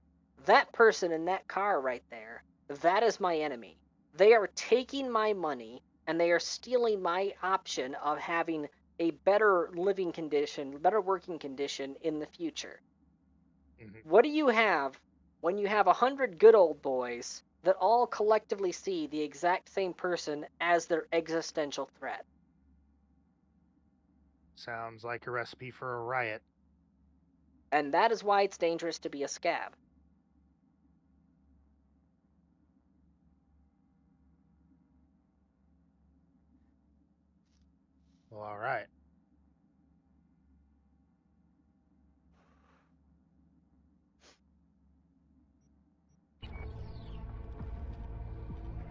that person in that car right there, that is my enemy. They are taking my money and they are stealing my option of having a better living condition, better working condition in the future. Mm-hmm. What do you have when you have 100 good old boys that all collectively see the exact same person as their existential threat? Sounds like a recipe for a riot. And that is why it's dangerous to be a scab. Well, all right.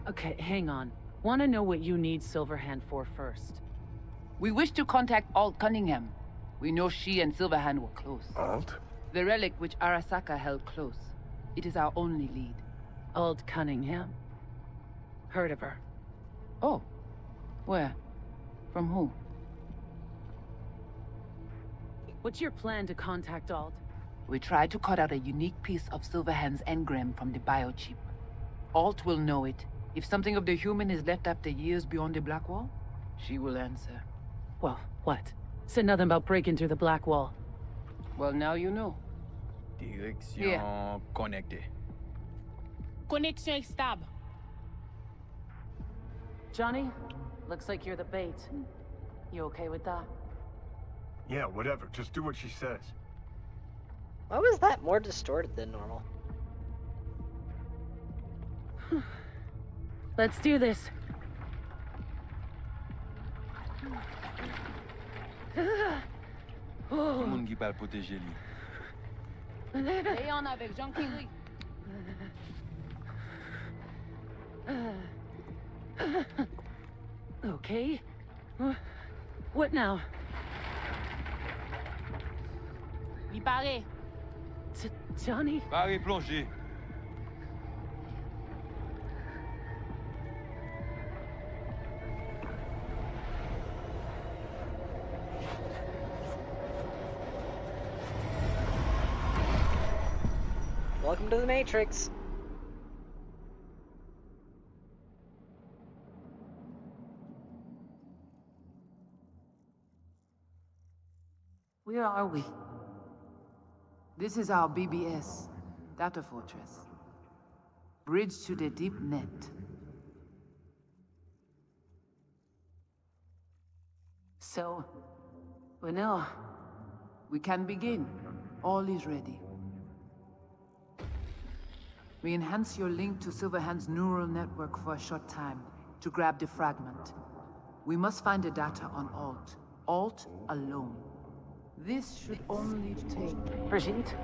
Okay, hang on. Want to know what you need Silverhand for first? We wish to contact Alt Cunningham. We know she and Silverhand were close. Alt? The relic which Arasaka held close. It is our only lead. Alt Cunningham? Heard of her. Oh. Where? From who? What's your plan to contact Alt? We tried to cut out a unique piece of Silverhand's engram from the biochip. Alt will know it. If something of the human is left after years beyond the Black Wall, she will answer. Well, what? Said nothing about breaking through the Black Wall. Well, now you know. Direction connectée. Connexion stable. Johnny, looks like you're the bait. You okay with that? Yeah, whatever. Just do what she says. Why was that more distorted than normal? Let's do this. Tout le monde qui parle protéger lui. Léon avec Jean Kiri. Okay. What now? Il paraît. Johnny? Paré plongé. Welcome to the Matrix. Where are we? This is our BBS, Data Fortress. Bridge to the deep net. So, Vanilla. We can begin. All is ready. We enhance your link to Silverhand's neural network for a short time to grab the fragment. We must find the data on Alt. Alt alone. This should only take... Brigitte?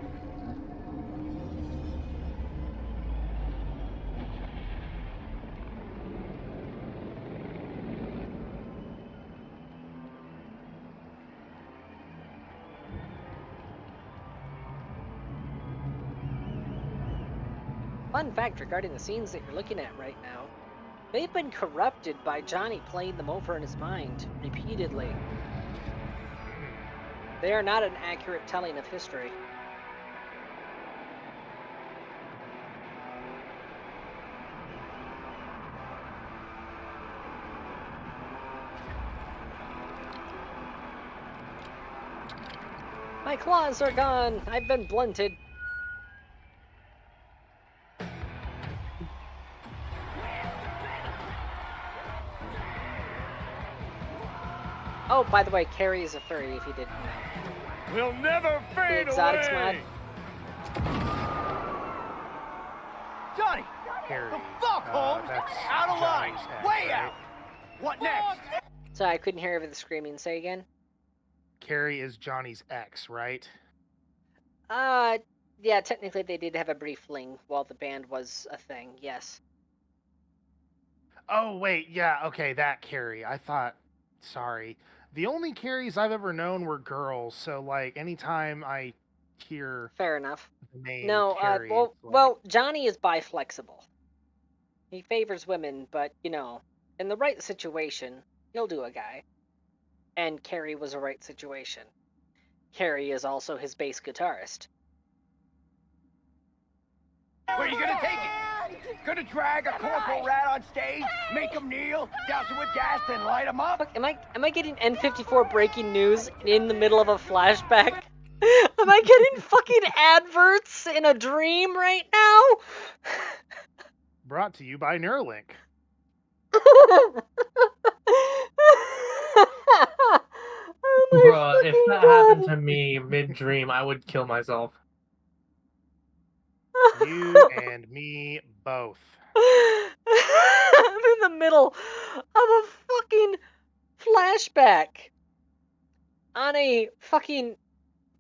Fun fact regarding the scenes that you're looking at right now, they've been corrupted by Johnny playing them over in his mind repeatedly. They are not an accurate telling of history. My claws are gone. I've been blunted. Oh, by the way, Carrie is a furry, if you didn't know. We'll never The fade exotics away. mod. Johnny, Carrie. the fuck, Holmes? That's Out of line. Johnny's ex, Way right? out. What next? Sorry, I couldn't hear over the screaming. Say again? Carrie is Johnny's ex, right? Yeah, technically they did have a brief fling while the band was a thing, yes. Oh, wait, yeah, okay, that Carrie. I thought, sorry. The only Carries I've ever known were girls, so, like, anytime I hear Fair enough. the name No, Carrie, well, it's like, well, Johnny is bi-flexible. He favors women, but, you know, in the right situation, he'll do a guy. And Carrie was a right situation. Carrie is also his bass guitarist. Where are you gonna take it? Gonna drag a corporal rat on stage, make him kneel, douse him with gas, then light him up? Fuck, am I getting N54 breaking news in the middle of a flashback? Am I getting fucking adverts in a dream right now? brought to you by Neuralink. Bruh, if that happened to me mid-dream, I would kill myself. You and me both. I'm in the middle of a fucking flashback on a fucking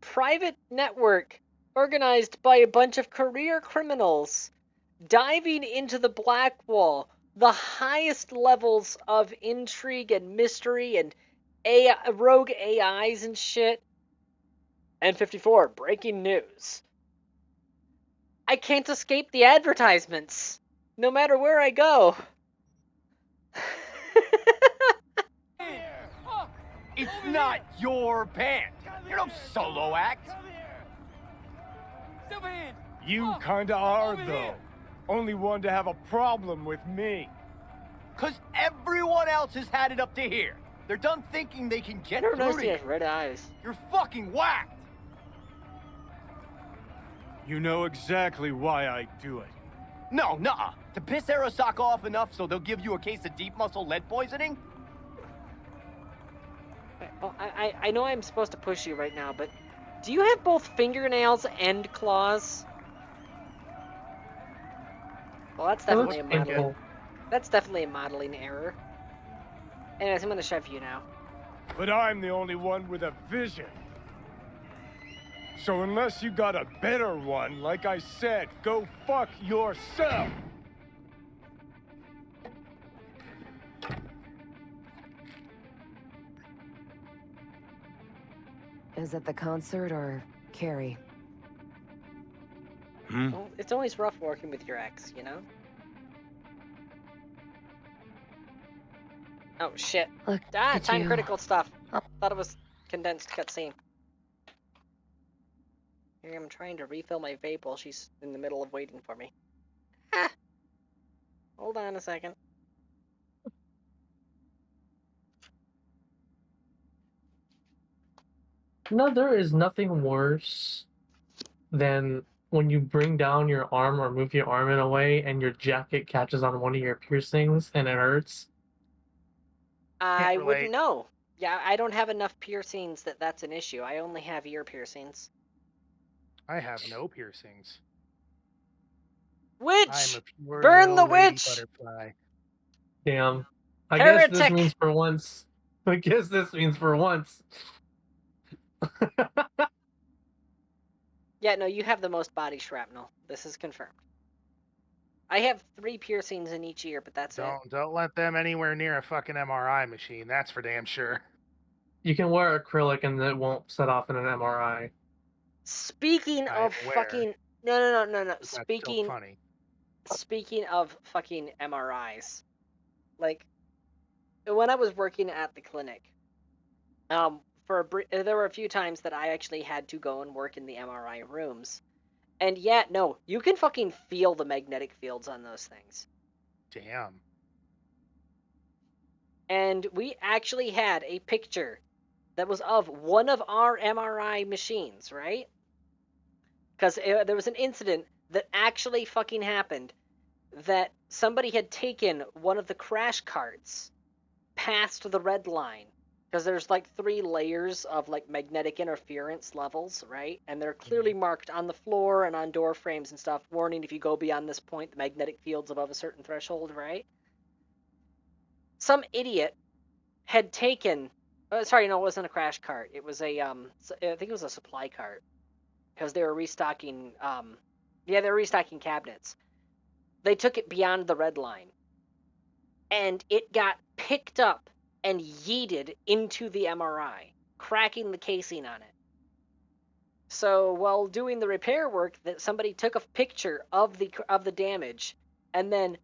private network organized by a bunch of career criminals diving into the black wall, the highest levels of intrigue and mystery and rogue AIs and shit. N54, breaking news. I can't escape the advertisements, no matter where I go. It's not your band. You're no solo act. You kinda are, though. Only one to have a problem with me. 'Cause everyone else has had it up to here. They're done thinking they can get Never through noticed to he you. has red eyes. You're fucking whacked. You know exactly why I do it. No, nuh-uh. To piss Arasaka off enough so they'll give you a case of deep muscle lead poisoning? Well, I know I'm supposed to push you right now, but do you have both fingernails and claws? Well, that's That looks definitely a modeling. painful. That's definitely a modeling error. Anyways, I'm gonna shove you now. But I'm the only one with a vision. So unless you got a better one, like I said, go fuck yourself. Is it the concert or Carrie? Well, it's always rough working with your ex, you know? Oh, shit. Look at time you. critical stuff. Thought it was condensed cutscene. Here I'm trying to refill my vape while she's in the middle of waiting for me. Ah. Hold on a second. No, there is nothing worse than when you bring down your arm or move your arm in a way and your jacket catches on one of your piercings and it hurts. I relate. wouldn't know. Yeah, I don't have enough piercings that's an issue. I only have ear piercings. I have no piercings. Witch! I'm a pure Burn the little lady witch! butterfly. Damn. I guess this Heretic! means for once. I guess this means for once. Yeah, no, you have the most body shrapnel. This is confirmed. I have 3 piercings in each ear, but that's it. Don't let them anywhere near a fucking MRI machine. That's for damn sure. You can wear acrylic and it won't set off in an MRI. Speaking of fucking... No. That's still funny. Speaking of fucking MRIs, like, when I was working at the clinic, there were a few times that I actually had to go and work in the MRI rooms. And yeah, no, you can fucking feel the magnetic fields on those things. Damn. And we actually had a picture that was of one of our MRI machines, right? Because there was an incident that actually fucking happened that somebody had taken one of the crash carts past the red line. Because there's like 3 layers of like magnetic interference levels, right? And they're clearly marked on the floor and on door frames and stuff, warning if you go beyond this point, the magnetic field's above a certain threshold, right? Some idiot had taken. Sorry, no, it wasn't a crash cart. It was a I think it was a supply cart, because they were restocking. They were restocking cabinets. They took it beyond the red line, and it got picked up and yeeted into the MRI, cracking the casing on it. So while doing the repair work, that somebody took a picture of the damage, and then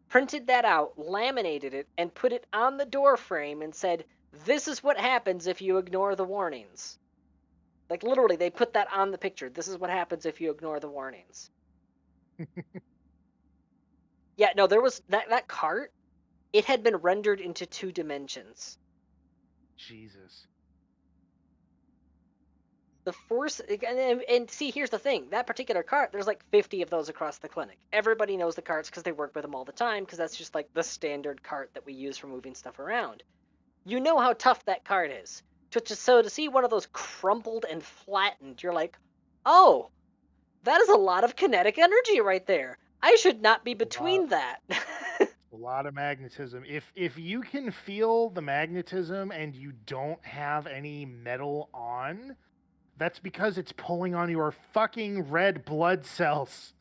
printed that out, laminated it, and put it on the door frame and said, "This is what happens if you ignore the warnings." Like literally, they put that on the picture. This is what happens if you ignore the warnings. Yeah, no, there was that cart. It had been rendered into 2 dimensions. Jesus. The force, and see, here's the thing. That particular cart, there's like 50 of those across the clinic. Everybody knows the carts because they work with them all the time, because that's just like the standard cart that we use for moving stuff around. You know how tough that cart is. So to see one of those crumpled and flattened, you're like, oh, that is a lot of kinetic energy right there. I should not be between that. A lot of magnetism. If you can feel the magnetism and you don't have any metal on, that's because it's pulling on your fucking red blood cells.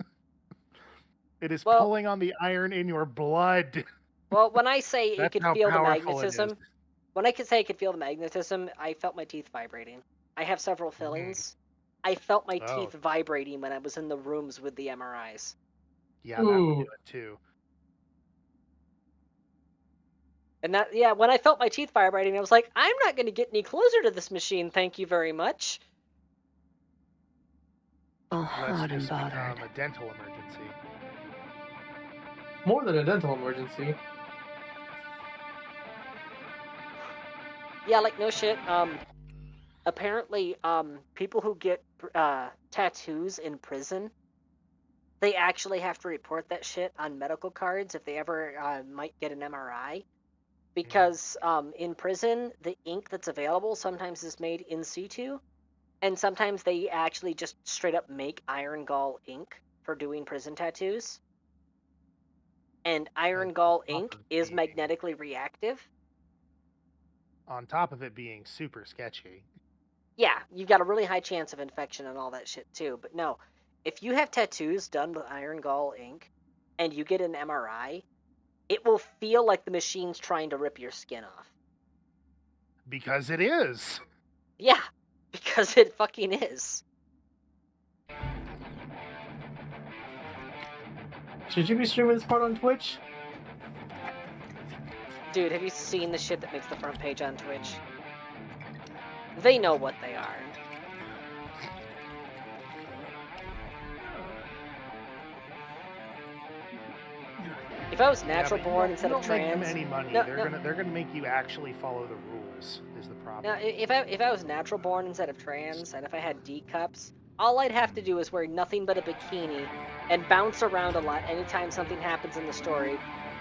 It is pulling on the iron in your blood. Well, when I say you That's could how feel the powerful it is. magnetism, when I could say I could feel the magnetism, I felt my teeth vibrating. I have several fillings. I felt my teeth vibrating when I was in the rooms with the MRIs. Yeah, that would do it too. And that, yeah, when I felt my teeth vibrating, I was like, I'm not going to get any closer to this machine, thank you very much. Oh, Unless hot and this bothered. become a dental emergency. More than a dental emergency. Yeah, like no shit. Apparently, people who get tattoos in prison, they actually have to report that shit on medical cards if they ever might get an MRI. Because in prison, the ink that's available sometimes is made in situ, and sometimes they actually just straight up make iron gall ink for doing prison tattoos. And iron gall ink is magnetically reactive. On top of it being super sketchy. Yeah, you've got a really high chance of infection and all that shit too. But no, if you have tattoos done with iron gall ink and you get an MRI, it will feel like the machine's trying to rip your skin off. Because it is. Yeah, because it fucking is. Should you be streaming this part on Twitch? Dude, have you seen the shit that makes the front page on Twitch? They know what they are. If I was natural born instead of trans, make them any money. They're gonna make you actually follow the rules. Is the problem? Now, if I was natural born instead of trans, and if I had D cups, all I'd have to do is wear nothing but a bikini and bounce around a lot anytime something happens in the story,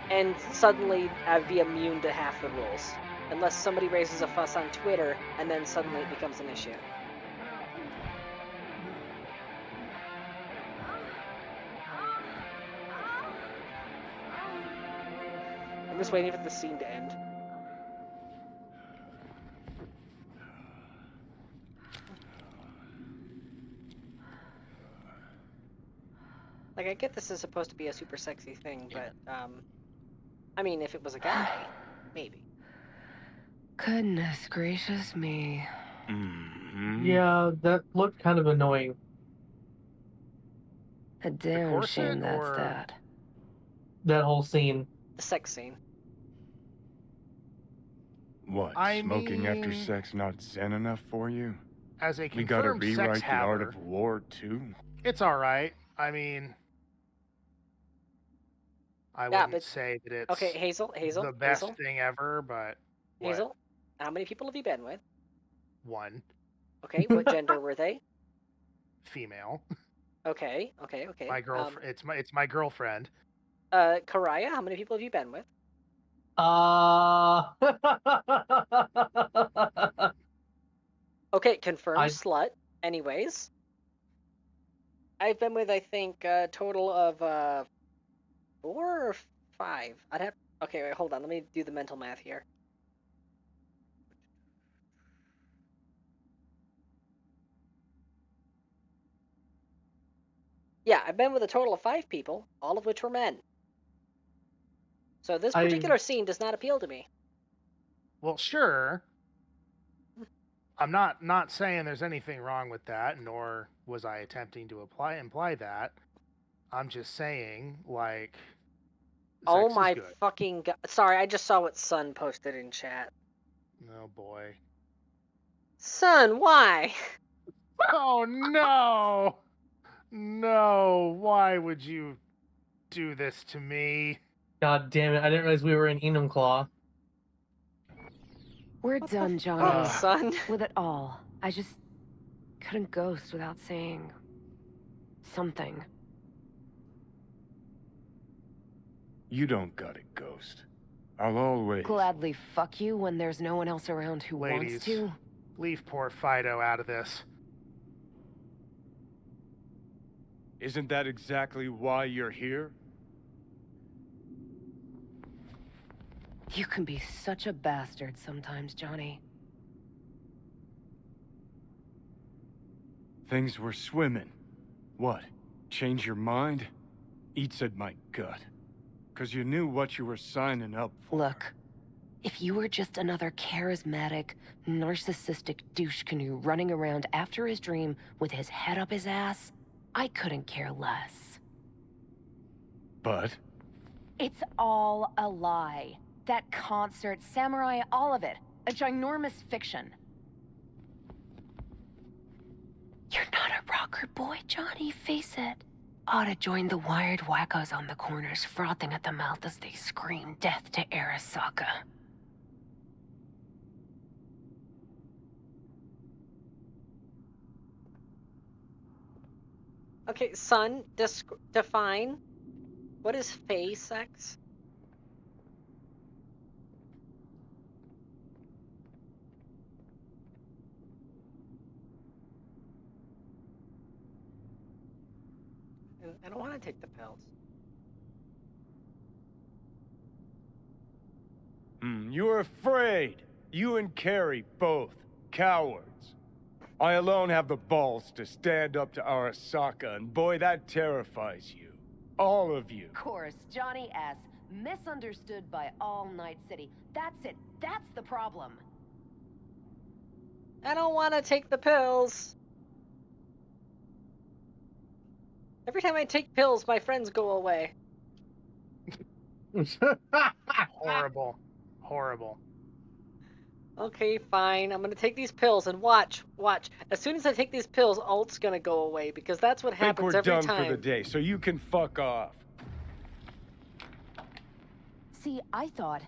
and suddenly I'd be immune to half the rules, unless somebody raises a fuss on Twitter, and then suddenly it becomes an issue. I'm just waiting for the scene to end. Like, I get this is supposed to be a super sexy thing, but, I mean, if it was a guy, maybe. Goodness gracious me. Yeah, that looked kind of annoying. A damn shame that's that. That whole scene. The sex scene. What, smoking after sex not zen enough for you? As a we gotta confirmed rewrite sex the art haver, of war, too? it's alright. I mean, I wouldn't say that it's okay, Hazel, the best thing ever, but Hazel, how many people have you been with? one. Okay, what gender were they? Female. Okay. My girlfriend. It's my girlfriend. Karaya, how many people have you been with? Okay, confirmed slut. Anyways, I've been with, I think, a total of 4 or 5. I'd have. Okay, wait, hold on. Let me do the mental math here. Yeah, I've been with a total of 5 people, all of which were men. So this particular scene does not appeal to me. Well, sure. I'm not saying there's anything wrong with that, nor was I attempting to imply that. I'm just saying, like, Oh sex my is good. fucking god. Sorry, I just saw what Sun posted in chat. Oh boy. Sun, why? Oh no! No, why would you do this to me? God damn it, I didn't realize we were in Enumclaw. We're done, Johnny. Son? With it all. I just couldn't ghost without saying something. You don't gotta ghost. I'll always... Gladly fuck you when there's no one else around who Ladies, wants to. leave poor Fido out of this. Isn't that exactly why you're here? You can be such a bastard sometimes, Johnny. Things were swimming. What? Change your mind? Eats at my gut. 'Cause you knew what you were signing up for. Look, if you were just another charismatic, narcissistic douche canoe running around after his dream with his head up his ass, I couldn't care less. But? It's all a lie. That concert, Samurai, all of it. A ginormous fiction. You're not a rocker boy, Johnny, face it. Ought to join the wired wackos on the corners, frothing at the mouth as they scream death to Arasaka. Okay, Sun, define what is fey sex? I don't want to take the pills. You're afraid. You and Carrie both. Cowards. I alone have the balls to stand up to Arasaka, and boy, that terrifies you. All of you. Of course, Johnny S. Misunderstood by all Night City. That's it. That's the problem. I don't want to take the pills. Every time I take pills, my friends go away. Horrible. Horrible. Okay, fine. I'm gonna take these pills and watch. As soon as I take these pills, Alt's gonna go away because that's what happens every time. I think we're done for the day, so you can fuck off. See, I thought...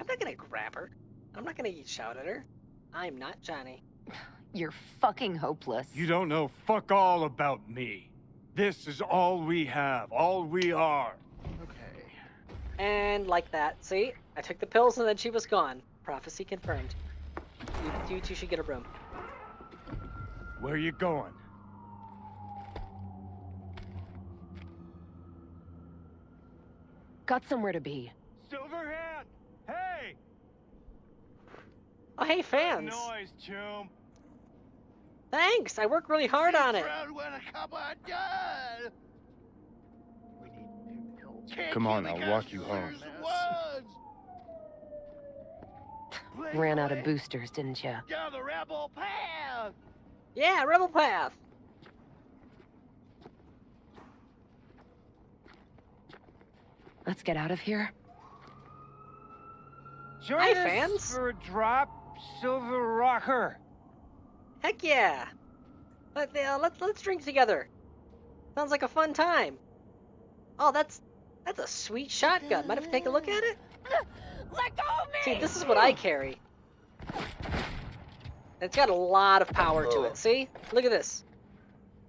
I'm not gonna grab her. I'm not gonna shout at her. I'm not Johnny. You're fucking hopeless. You don't know fuck all about me. This is all we have, all we are. Okay. And like that, see? I took the pills and then she was gone. Prophecy confirmed. You two should get a room. Where you going? Got somewhere to be. Silverhand! Hey! Oh, hey, fans. Noise, chum. Thanks, I work really hard on it. Come on, I'll walk you home. Ran out of boosters, didn't you? Down the rebel path! Yeah, Rebel Path. Let's get out of here. Join Hi, us fans. for a drop, Silver Rocker. Heck yeah. Let's drink together. Sounds like a fun time. Oh, that's That's a sweet shotgun. Might have to take a look at it? Let go of me! See, this is what I carry. It's got a lot of power to it. See? Look at this.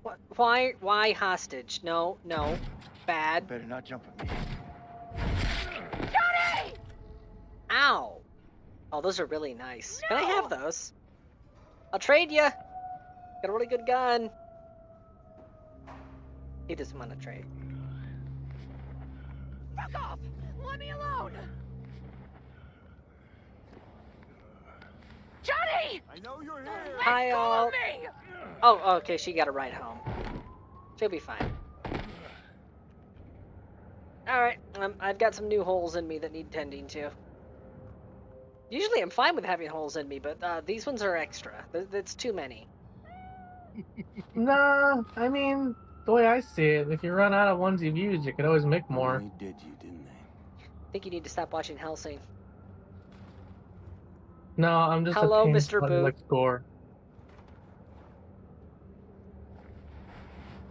What? Why hostage? No. Bad. Better not jump at me. Johnny! Ow. Oh, those are really nice. No. Can I have those? I'll trade you. Got a really good gun. He doesn't want to trade. Fuck off! Let me alone! Johnny! I know you're here. Hi, all. Oh, okay. She got a ride home. She'll be fine. All right. I've got some new holes in me that need tending to. Usually, I'm fine with having holes in me, but these ones are extra. That's too many. Nah, I mean, the way I see it, if you run out of ones you've used, you could always make more. They did you, didn't they? I think you need to stop watching Hellsing. No, I'm just Hello, a pain Mr. spot Boot. like score.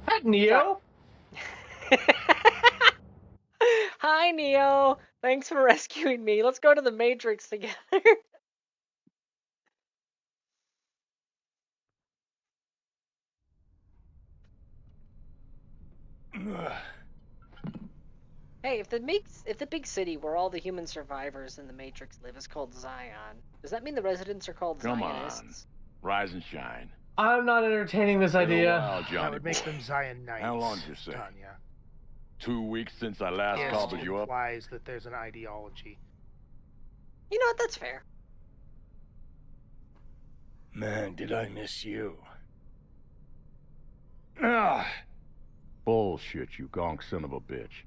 Hi, Neo. Hi, Neo. Thanks for rescuing me. Let's go to the Matrix together. Hey, if the big city where all the human survivors in the Matrix live is called Zion, does that mean the residents are called Come Zionists? on. Rise and shine. I'm not entertaining this Been a idea. while, Johnny That would make boy. them Zion Knights. How long did you say? Tanya. 2 weeks since I last Yes, cobbled you up? implies that there's an ideology. You know what? That's fair. Man, did I miss you. Ah! Bullshit, you gonk son of a bitch.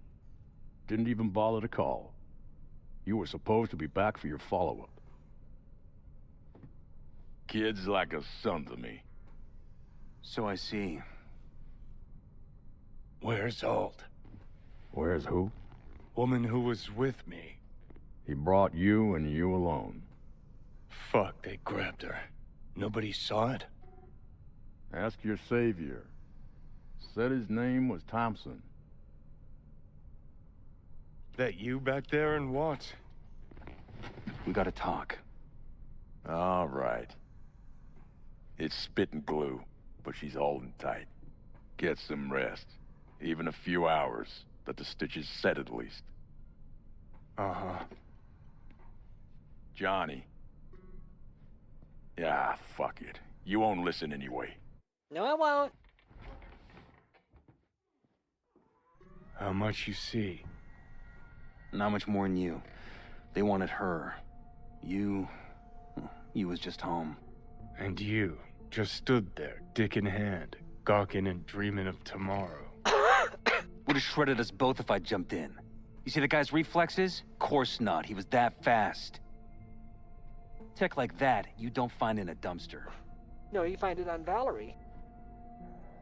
Didn't even bother to call. You were supposed to be back for your follow-up. Kid's like a son to me. So I see. Where's Alt? Where's who? Woman who was with me. He brought you and you alone. Fuck, they grabbed her. Nobody saw it? Ask your savior. Said his name was Thompson. That you back there and what? We gotta talk. All right. It's spit and glue, but she's holding tight. Get some rest. Even a few hours. Let the stitches set at least. Uh-huh. Johnny. Yeah, fuck it. You won't listen anyway. No, I won't. How much you see? Not much more than you. They wanted her. You was just home. And you just stood there, dick in hand, gawking and dreaming of tomorrow. Would have shredded us both if I jumped in. You see the guy's reflexes? Course not. He was that fast. Tech like that, you don't find in a dumpster. No, you find it on Valerie.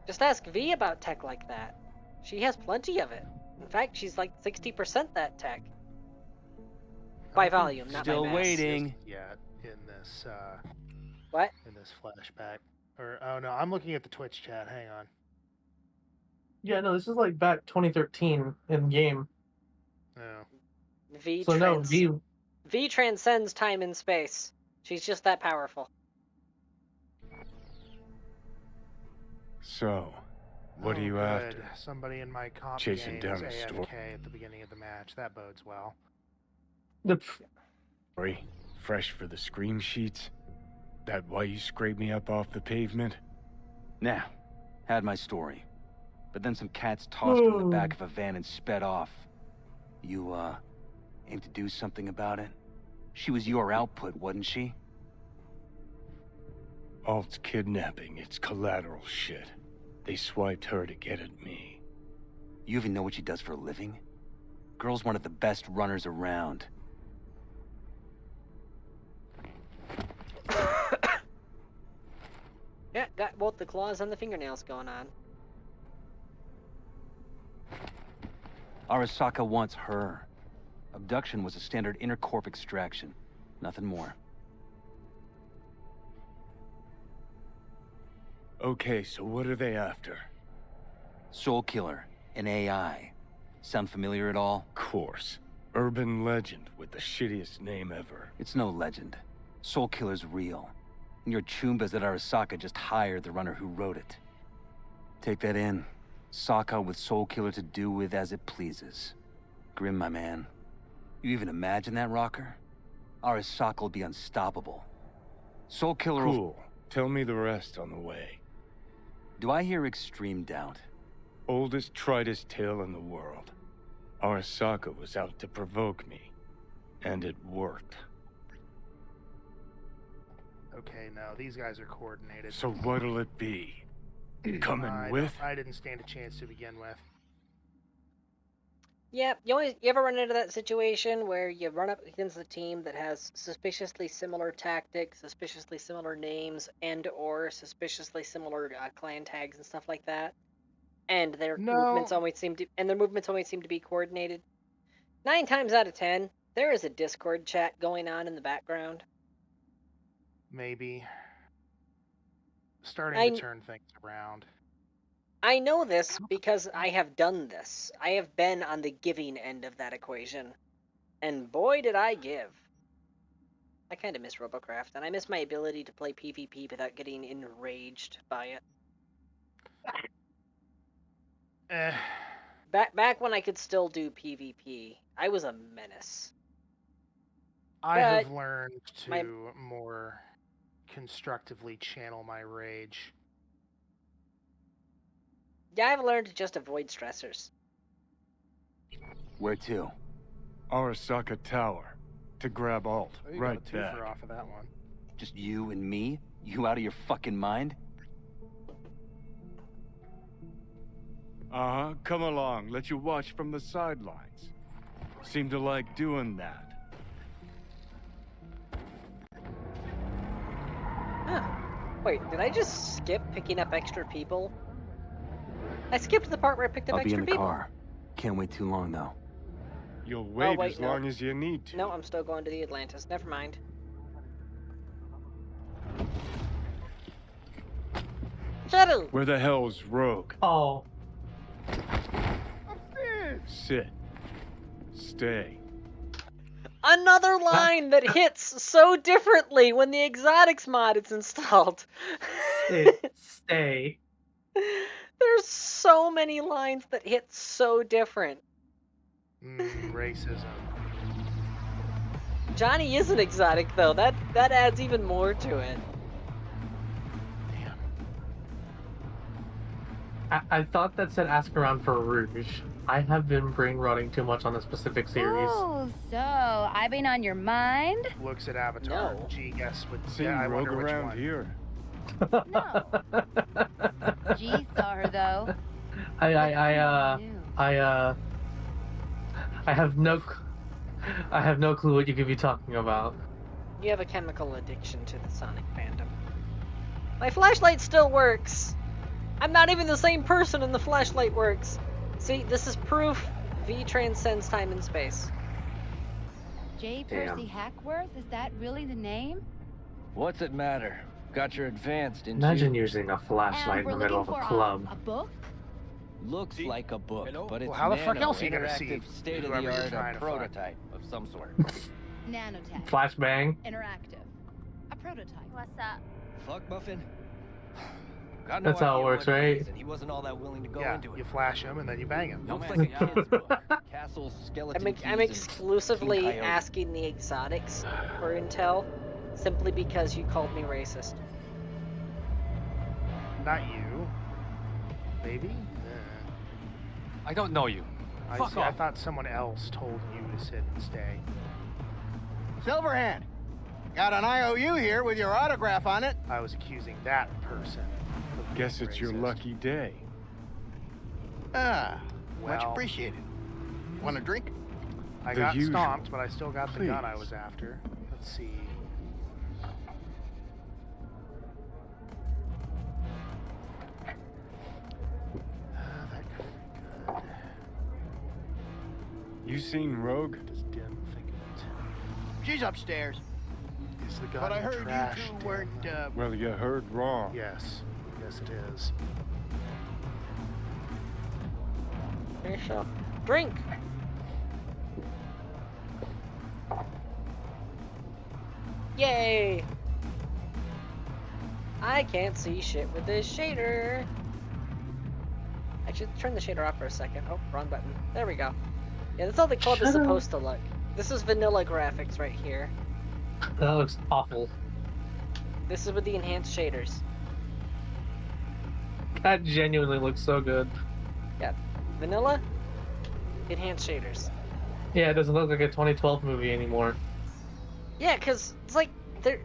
Just ask V about tech like that. She has plenty of it. In fact, she's like 60% that tech. By volume, not by Still mass. waiting. Yet in this What? in this flashback. Or oh no, I'm looking at the Twitch chat. Hang on. Yeah, no, this is like back 2013 in game. Oh. V So no, V transcends time and space. She's just that powerful. So, what are you good. after? Somebody in my comp Chasing game down was a AFK store. at the beginning of the match. That bodes well. Sorry, fresh for the scream sheets? That why you scraped me up off the pavement? Nah, had my story. But then some cats tossed her in the back of a van and sped off. You, aim to do something about it? She was your output, wasn't she? Alt's kidnapping, it's collateral shit. They swiped her to get at me. You even know what she does for a living? Girl's one of the best runners around. Yeah, got both the claws and the fingernails going on. Arasaka wants her. Abduction was a standard intercorp extraction. Nothing more. Okay, so what are they after? Soul Killer, an AI. Sound familiar at all? Of course. Urban legend with the shittiest name ever. It's no legend. Soul Killer's real. And your Chumbas at Arasaka just hired the runner who wrote it. Take that in. Sokka with Soul Killer to do with as it pleases. Grim, my man. You even imagine that, Rocker? Arasaka will be unstoppable. Soul Killer will... Cool. Tell me the rest on the way. Do I hear extreme doubt? Oldest, tritest tale in the world. Arasaka was out to provoke me. And it worked. Okay, no, these guys are coordinated. So what'll it be? Coming with? I didn't stand a chance to begin with. Yeah, you ever run into that situation where you run up against a team that has suspiciously similar tactics, suspiciously similar names, and/or suspiciously similar clan tags and stuff like that, and their movements always seem to be coordinated? 9 times out of 10, there is a Discord chat going on in the background. Maybe. Starting to turn things around. I know this because I have done this. I have been on the giving end of that equation. And boy, did I give. I kind of miss Robocraft, and I miss my ability to play PvP without getting enraged by it. Back when I could still do PvP, I was a menace. I have learned to more constructively channel my rage. Yeah, I've learned to just avoid stressors. Where to? Arasaka Tower. To grab alt. Oh, you right got a back. twofer off of that one. Just you and me? You out of your fucking mind? Uh-huh. Come along. Let you watch from the sidelines. Seem to like doing that. Huh. Wait, did I just skip picking up extra people? I skipped the part where I picked up I'll be extra in the people. car. Can't wait too long, though. You'll wait, as long as you need to. No, I'm still going to the Atlantis. Never mind. Shuttle! Where the hell's Rogue? Oh. Sit. Stay. Another line that hits so differently when the exotics mod is installed. Stay. There's so many lines that hit so different. Racism. Johnny is an exotic though. That adds even more to it. I thought that said ask around for Rouge. I have been brain rotting too much on a specific series. Oh, so I've been on your mind? Looks at Avatar. No. Gee, guess what? Seen I Rogue wonder which around one. here. No. G saw her though. I have no clue what you could be talking about. You have a chemical addiction to the Sonic fandom. My flashlight still works. I'm not even the same person and the flashlight works. See, this is proof V transcends time and space. J. Percy Hackworth? Is that really the name? What's it matter? Got your advanced, didn't Imagine you? using a flashlight in the middle of a club. A book? Looks like a book, but it's Well, how the fuck else are you gonna interactive, see whoever you're state-of-the-art trying to find? prototype of some sort. Nanotech. Flashbang. Interactive. A prototype. What's up? Fuck Muffin. Got That's how it works, what right? is, and he wasn't all that willing to go Yeah, into it. you flash him and then you bang him. Looks like a kid's book. Castles, skeleton I'm keys, and exclusively King Coyote. asking the exotics for intel, simply because you called me racist. Not you. Maybe? I don't know you. Fuck I off. thought someone else told you to sit and stay. Silverhand, got an IOU here with your autograph on it. I was accusing that person. of Guess being it's your racist. lucky day. Ah, much Well. appreciated. Want a drink? I The got usual. stomped, but I still got the gun I Please. was after. Let's see. That could be good. You seen Rogue? Does Dim think of it? She's upstairs. Is the gun But I in the heard trash, you two Dim? weren't, Well, you heard wrong. Yes. Yes, it is. I shall drink. Yay! I can't see shit with this shader. Actually, turn the shader off for a second. Oh, wrong button. There we go. Yeah, that's how the club is supposed to look. This is vanilla graphics right here. That looks awful. This is with the enhanced shaders. That genuinely looks so good. Yeah. Vanilla, enhanced shaders. Yeah, it doesn't look like a 2012 movie anymore. Yeah, because it's like, they're...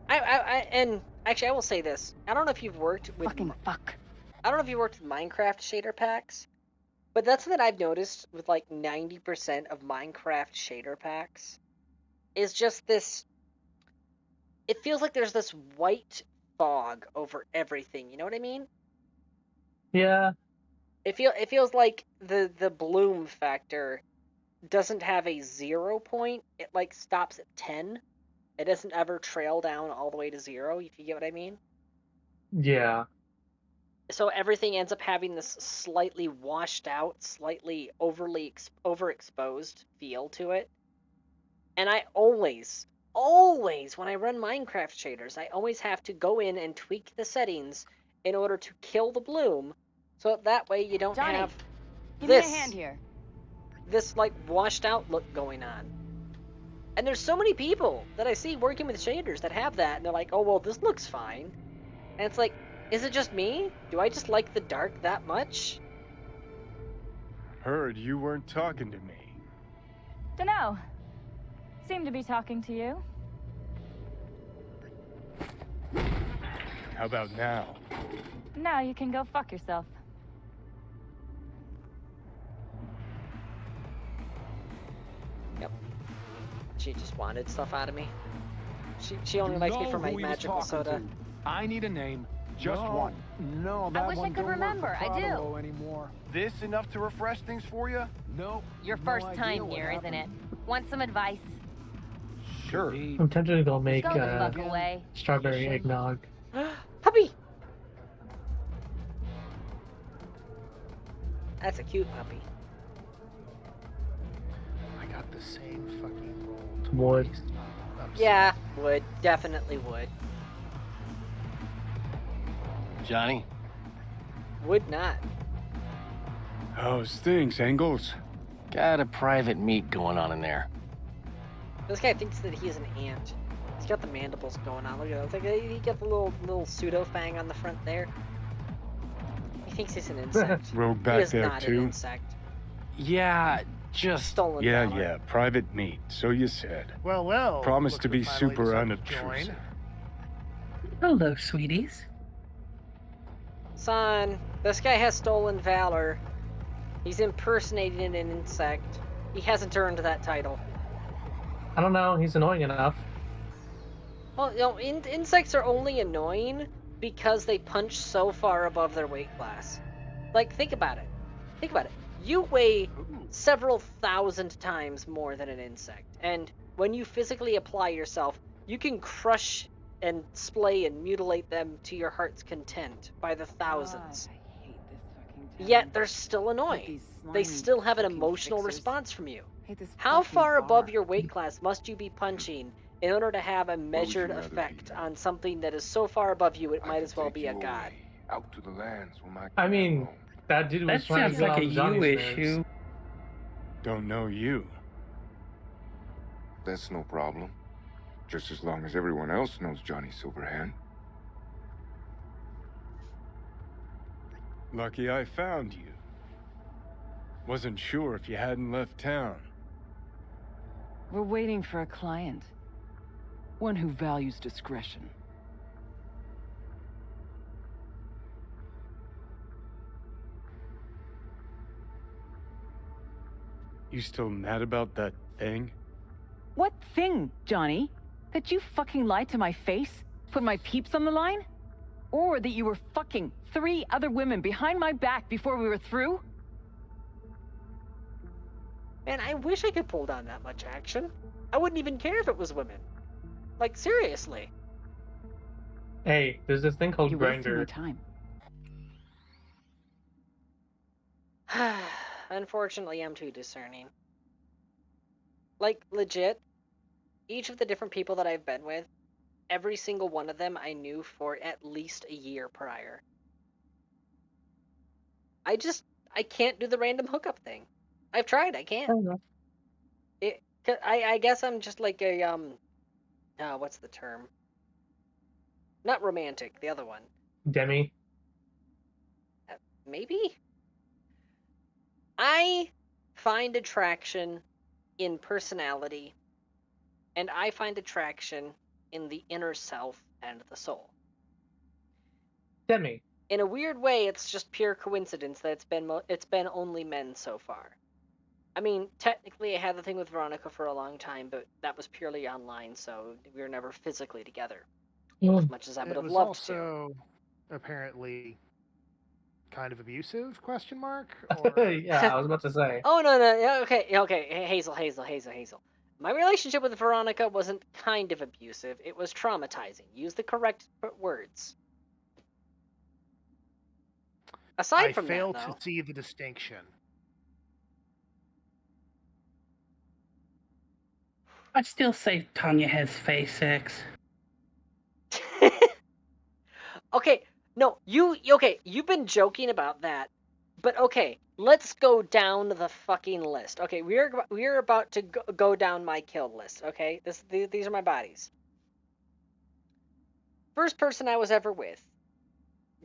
and actually, I will say this. I don't know if you've worked with... I don't know if you worked with Minecraft shader packs, but that's something I've noticed with like 90% of Minecraft shader packs. Is just this... It feels like there's this white fog over everything, you know what I mean? Yeah. It feels like the bloom factor doesn't have a 0 point. It like stops at 10. It doesn't ever trail down all the way to 0, if you get what I mean. Yeah. So everything ends up having this slightly washed out, slightly overexposed feel to it. And I always, when I run Minecraft shaders, I always have to go in and tweak the settings in order to kill the bloom, so that way you don't Johnny, have give this, me a hand here. This like washed out look going on. And there's so many people that I see working with shaders that have that, and they're like, oh, well, this looks fine. And it's like, is it just me? Do I just like the dark that much? Heard you weren't talking to me. Dunno. Seem to be talking to you. How about now? Now you can go fuck yourself. Yep. She just wanted stuff out of me. She only likes me for my magical soda. I need a name. Just No, one. No, I that wish I one could don't work remember. for I do. Protolo anymore. This enough to refresh things for you? No. Your No first idea time what here, isn't it? happened. Want some advice? Sure. I'm tempted to go make Go the fuck away. strawberry eggnog. Puppy! That's a cute puppy. I got the same fucking roll. Wood. Yeah, would. Definitely would. Johnny? Would not. How's things, Engels? Got a private meet going on in there. This guy thinks that he's an ant. He's got the mandibles going on. Look at that. It's like he got the little pseudo fang on the front there. He thinks he's an insect. Rogue He back is there not too? an insect. Yeah, just... Stolen Yeah, valor. yeah, private meet, so you said. Well. Promise looks to be like my super ladies have unobtrusive. joined. Hello, sweeties. Son, this guy has stolen valor. He's impersonating an insect. He hasn't earned that title. I don't know. He's annoying enough. Well, you know, insects are only annoying because they punch so far above their weight class. Like, think about it. You weigh several thousand times more than an insect. And when you physically apply yourself, you can crush and splay and mutilate them to your heart's content by the thousands. Yet they're still annoying. They still have an emotional response from you. How far above your weight class must you be punching in order to have a measured effect on something that is so far above you it might as well be a god? Out to the lands where my I mean, that dude was That trying sounds to get like a on you Johnny's issue. nerves. Don't know you. That's no problem. Just as long as everyone else knows Johnny Silverhand. Lucky I found you. Wasn't sure if you hadn't left town. We're waiting for a client. One who values discretion. You still mad about that thing? What thing, Johnny? That you fucking lied to my face? Put my peeps on the line? Or that you were fucking 3 other women behind my back before we were through? Man, I wish I could pull down that much action. I wouldn't even care if it was women. Like, seriously. Hey, there's this thing called You're wasting Grindr. my time. Unfortunately, I'm too discerning. Like, legit, each of the different people that I've been with, every single one of them I knew for at least a year prior. I can't do the random hookup thing. I've tried, I can't. I guess I'm just like a, what's the term? Not romantic, the other one. Demi? Maybe? I find attraction in personality, and I find attraction in the inner self and the soul. Demi. In a weird way, it's just pure coincidence that it's been only men so far. I mean, technically, I had the thing with Veronica for a long time, but that was purely online, so we were never physically together. As much as I would have loved also to. apparently kind of abusive? Question mark? Yeah, I was about to say. Oh no, okay. Hazel. My relationship with Veronica wasn't kind of abusive. It was traumatizing. Use the correct words. Aside from that, I fail though, to see the distinction. I'd still say Tanya has phase sex. okay, no, you've been joking about that, but okay, let's go down the fucking list. Okay, we're about to go down my kill list. Okay, these are my bodies. First person I was ever with,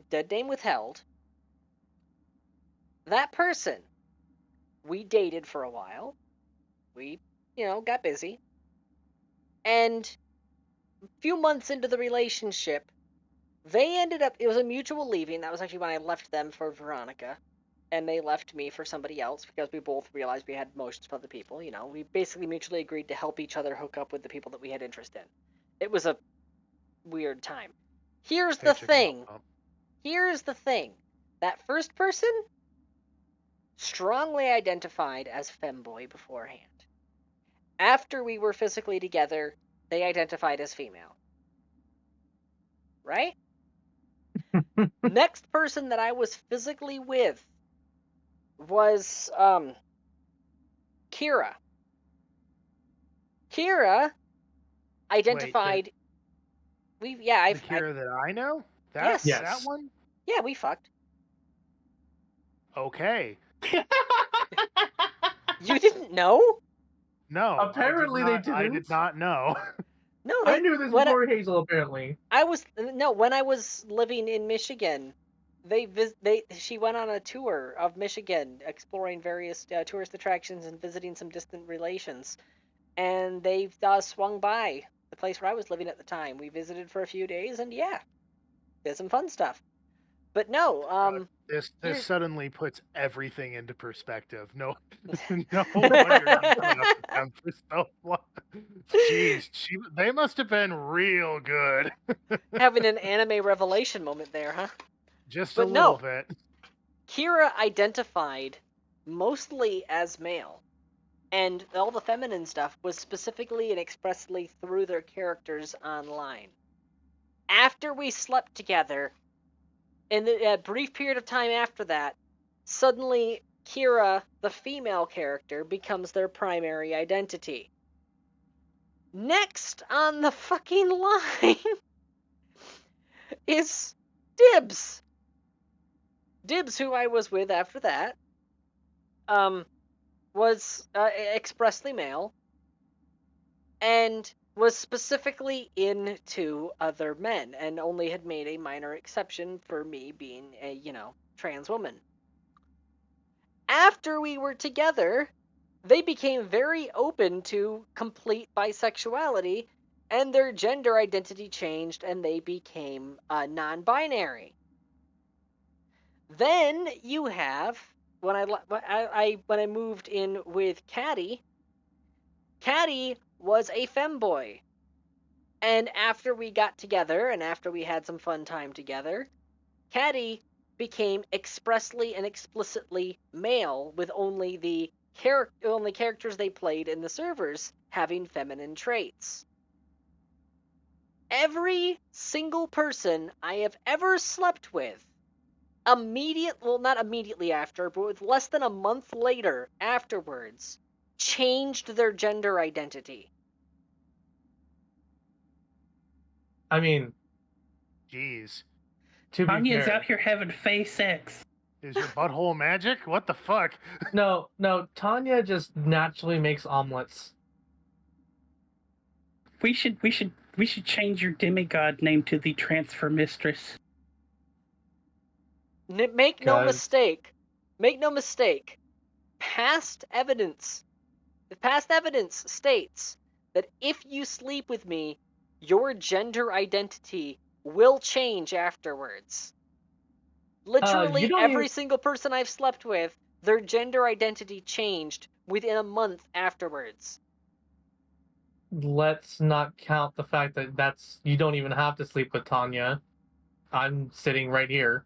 dead name withheld. That person, we dated for a while. We, got busy. And a few months into the relationship, they ended up, it was a mutual leaving. That was actually when I left them for Veronica. And they left me for somebody else because we both realized we had emotions for other people. We basically mutually agreed to help each other hook up with the people that we had interest in. It was a weird time. Here's the thing. That first person, strongly identified as femboy beforehand. After we were physically together, they identified as female. Right? Next person that I was physically with was Kira. Kira identified. The I've Kira that I know? Yes. That one? Yeah, we fucked. Okay. You didn't know? No. Apparently they didn't. I did not know. No, I knew this before Hazel. Apparently, when I was living in Michigan, she went on a tour of Michigan, exploring various tourist attractions and visiting some distant relations, and they swung by the place where I was living at the time. We visited for a few days, and did some fun stuff. But no, this suddenly puts everything into perspective. No wonder you put up with them for so long. Jeez, they must have been real good. Having an anime revelation moment there, huh? Just a little bit. Kira identified mostly as male, and all the feminine stuff was specifically and expressly through their characters online. After we slept together, in a brief period of time after that, suddenly Kira, the female character, becomes their primary identity. Next on the fucking line is Dibs. Dibs, who I was with after that, was expressly male and was specifically into other men and only had made a minor exception for me being a, trans woman. After we were together, they became very open to complete bisexuality, and their gender identity changed and they became non-binary. Then you have, when I moved in with Caddy was a femboy. And after we got together and after we had some fun time together, Caddy became expressly and explicitly male, with only the characters they played in the servers having feminine traits. Every single person I have ever slept with, not immediately after, but with less than a month later, afterwards, changed their gender identity. I mean, jeez. To be Tanya's fair, out here having face sex. Is your butthole magic? What the fuck? no, Tanya just naturally makes omelets. We should change your demigod name to the Transfer Mistress. Make no mistake. Make no mistake. Past evidence states that if you sleep with me, your gender identity will change afterwards. Literally every single person I've slept with, their gender identity changed within a month afterwards. Let's not count the fact that you don't even have to sleep with Tanya. I'm sitting right here.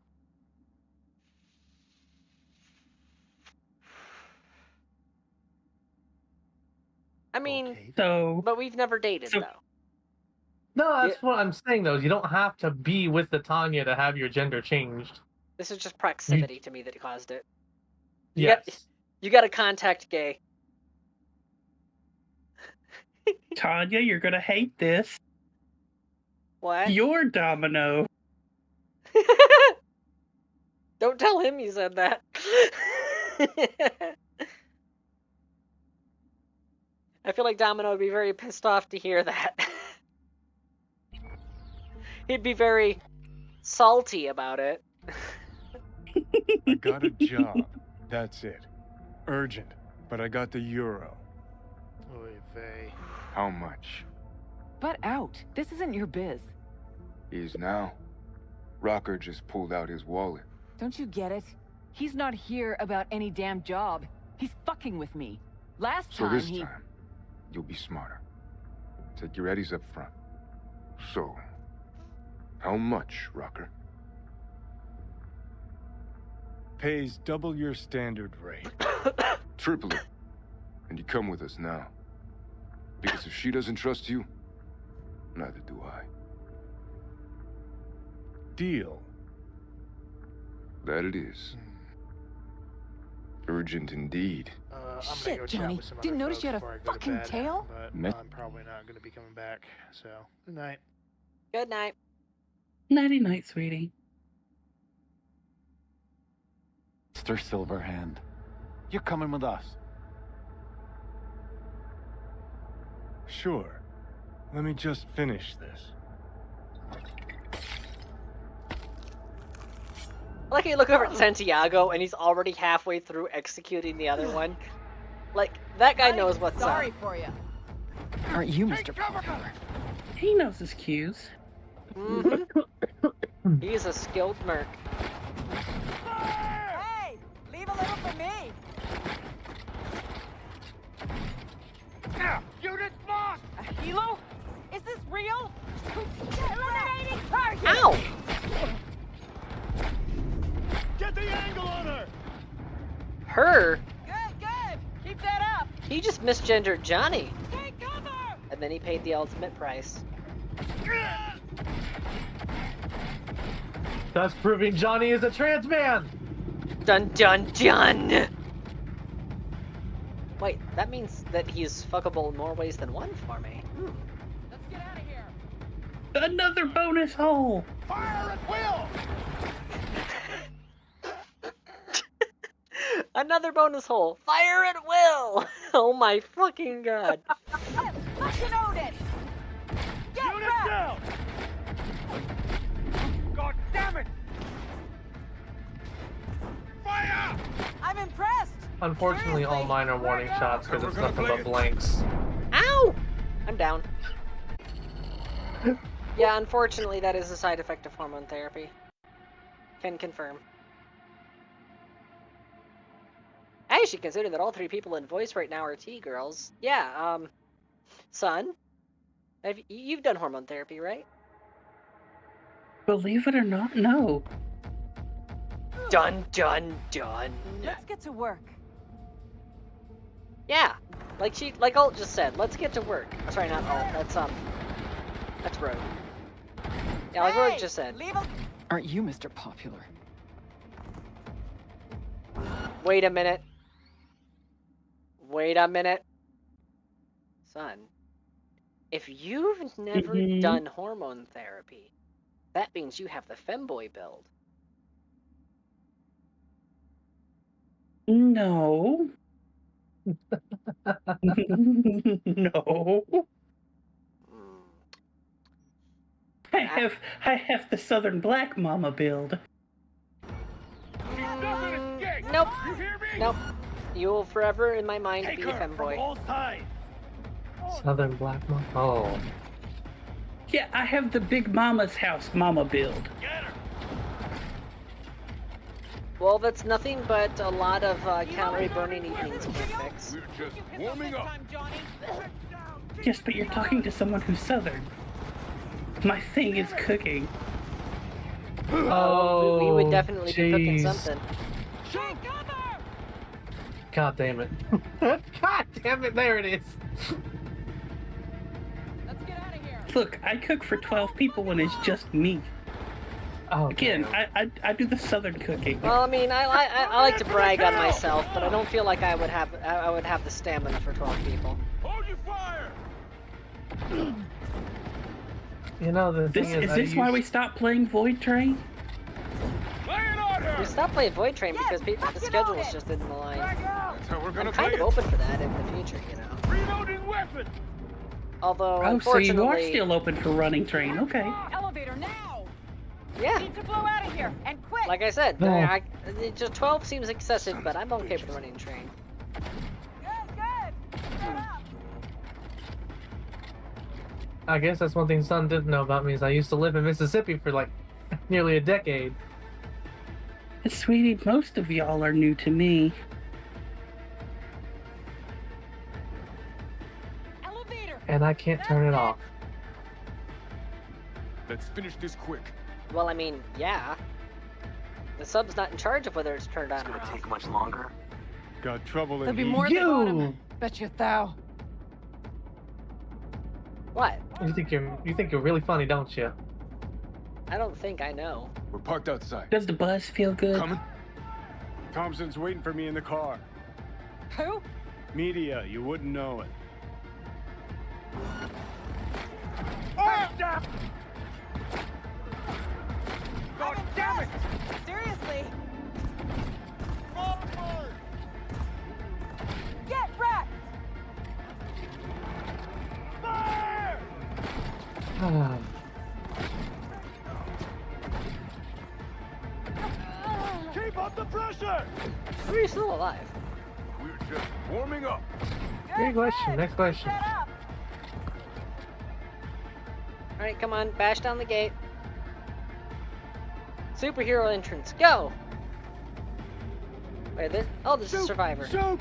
I mean, okay. But we've never dated, though. No, that's what I'm saying, though. You don't have to be with the Tanya to have your gender changed. This is just proximity to me that caused it. Yes. You got to contact gay. Tanya, you're gonna hate this. What? You're Domino. Don't tell him you said that. I feel like Domino would be very pissed off to hear that. He'd be very salty about it. I got a job. That's it. Urgent. But I got the euro. Oy vey. How much? Butt out. This isn't your biz. Is now. Rocker just pulled out his wallet. Don't you get it? He's not here about any damn job. He's fucking with me. Last So time this time, you'll be smarter. Take your eddies up front. So, how much, Rocker? Pays double your standard rate. Triple it. And you come with us now. Because if she doesn't trust you, neither do I. Deal. That it is. Urgent indeed. Shit, go Johnny. Chat with some Didn't other notice you had a folks before I go to fucking bed, tail? But I'm probably not going to be coming back. So, good night. Good night. Nighty night, sweetie. Mr. Silverhand, you're coming with us. Sure. Let me just finish this. I like how you look over at Santiago and he's already halfway through executing the other one. Like, that guy knows what's up. Sorry for you. Aren't you, Mr. Popular? He knows his cues. Mm-hmm. He's a skilled merc. Hey, leave a little for me. Unit lost! A helo? Is this real? Eliminating target! Ow! Get the angle on her! Her? Good. Keep that up. He just misgendered Johnny. Take cover! And then he paid the ultimate price. Thus proving Johnny is a trans man! Dun dun dun! Wait, that means that he's fuckable in more ways than one for me. Let's get out of here. Another bonus hole! Fire at will! Another bonus hole. Fire at will! Oh my fucking god. Fucking own it! Get Unit back! down! God damn it! Fire! I'm impressed. Unfortunately, all mine are warning shots because it's nothing but blanks. Ow! I'm down. Yeah, unfortunately, that is a side effect of hormone therapy. Can confirm. I should consider that all three people in voice right now are T-girls. Yeah, son, you've done hormone therapy, right? Believe it or not, no. Dun dun dun. Let's get to work. Yeah, like Alt just said, let's get to work. Oh, sorry, not Alt. That's Rogue. Yeah, like Rogue just said. Leave a... Aren't you Mr. Popular? Wait a minute. Wait a minute. Son, if you've never done hormone therapy, that means you have the femboy build. No. No. I have the Southern Black Mama build. Nope. Nope. You will forever, in my mind, be a femboy. Southern Black Mom. Oh. Yeah, I have the Big Mama's House Mama build. Well, that's nothing but a lot of calorie-burning evenings can't fix. We're just warming up. Yes, but you're talking to someone who's Southern. My thing is cooking. Oh, we would definitely be cooking jeez. something. God damn it. God damn it, there it is. Look, I cook for 12 people when it's just me. Oh, again, I do the Southern cooking. Well, I mean, I like to brag on myself, but I don't feel like I would have the stamina for 12 people. Hold your fire! You know, the thing Is this why we stopped playing Void Train? We stopped playing Void Train because the schedule was just didn't align. That's how we're gonna I'm kind of open for that in the future, you know. Reloading weapon! Although, Oh, so unfortunately... you are still open for running train, okay. Elevator now! Yeah. We need to blow out of here, and quick! Like I said, No. just 12 seems excessive, but I'm okay with running train. I guess that's one thing Son didn't know about me is I used to live in Mississippi for like nearly a decade. Sweetie, most of y'all are new to me. And I can't turn it off. Let's finish this quick. Well, I mean, yeah. The sub's not in charge of whether it's turned on or off. Take much longer. Got trouble in There'll be here. more at the bottom. Bet you thou. What? You think you're really funny, don't you? I don't think I know. We're parked outside. Does the buzz feel good? Coming? Thompson's waiting for me in the car. Who? Media, you wouldn't know it. Oh, damn! God damn it! Seriously? Forward! Get wrecked! Fire! Keep up the pressure! How are you still alive? We're just warming up. Great question. Next question. Alright, come on, bash down the gate. Superhero entrance, go! Wait, this? Oh, this is Survivor. Shoot!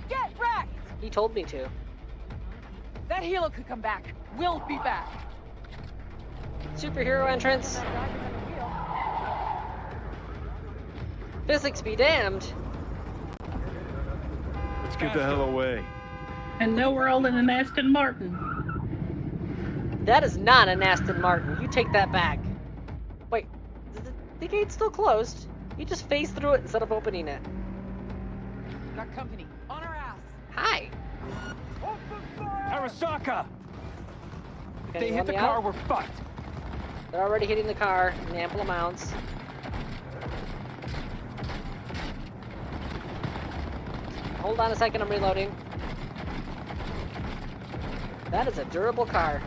Get wrecked! He told me to. That helo could come back. We'll be back. Superhero entrance. Physics be damned. Let's get the hell away. And now we're all in an Aston Martin. That is not an Aston Martin. You take that back. Wait, is the gate's still closed? You just phased through it instead of opening it. Got company. On our ass. Hi. Arasaka! If Can they you hit help the me car, out? we're fucked. They're already hitting the car in ample amounts. Hold on a second, I'm reloading. That is a durable car.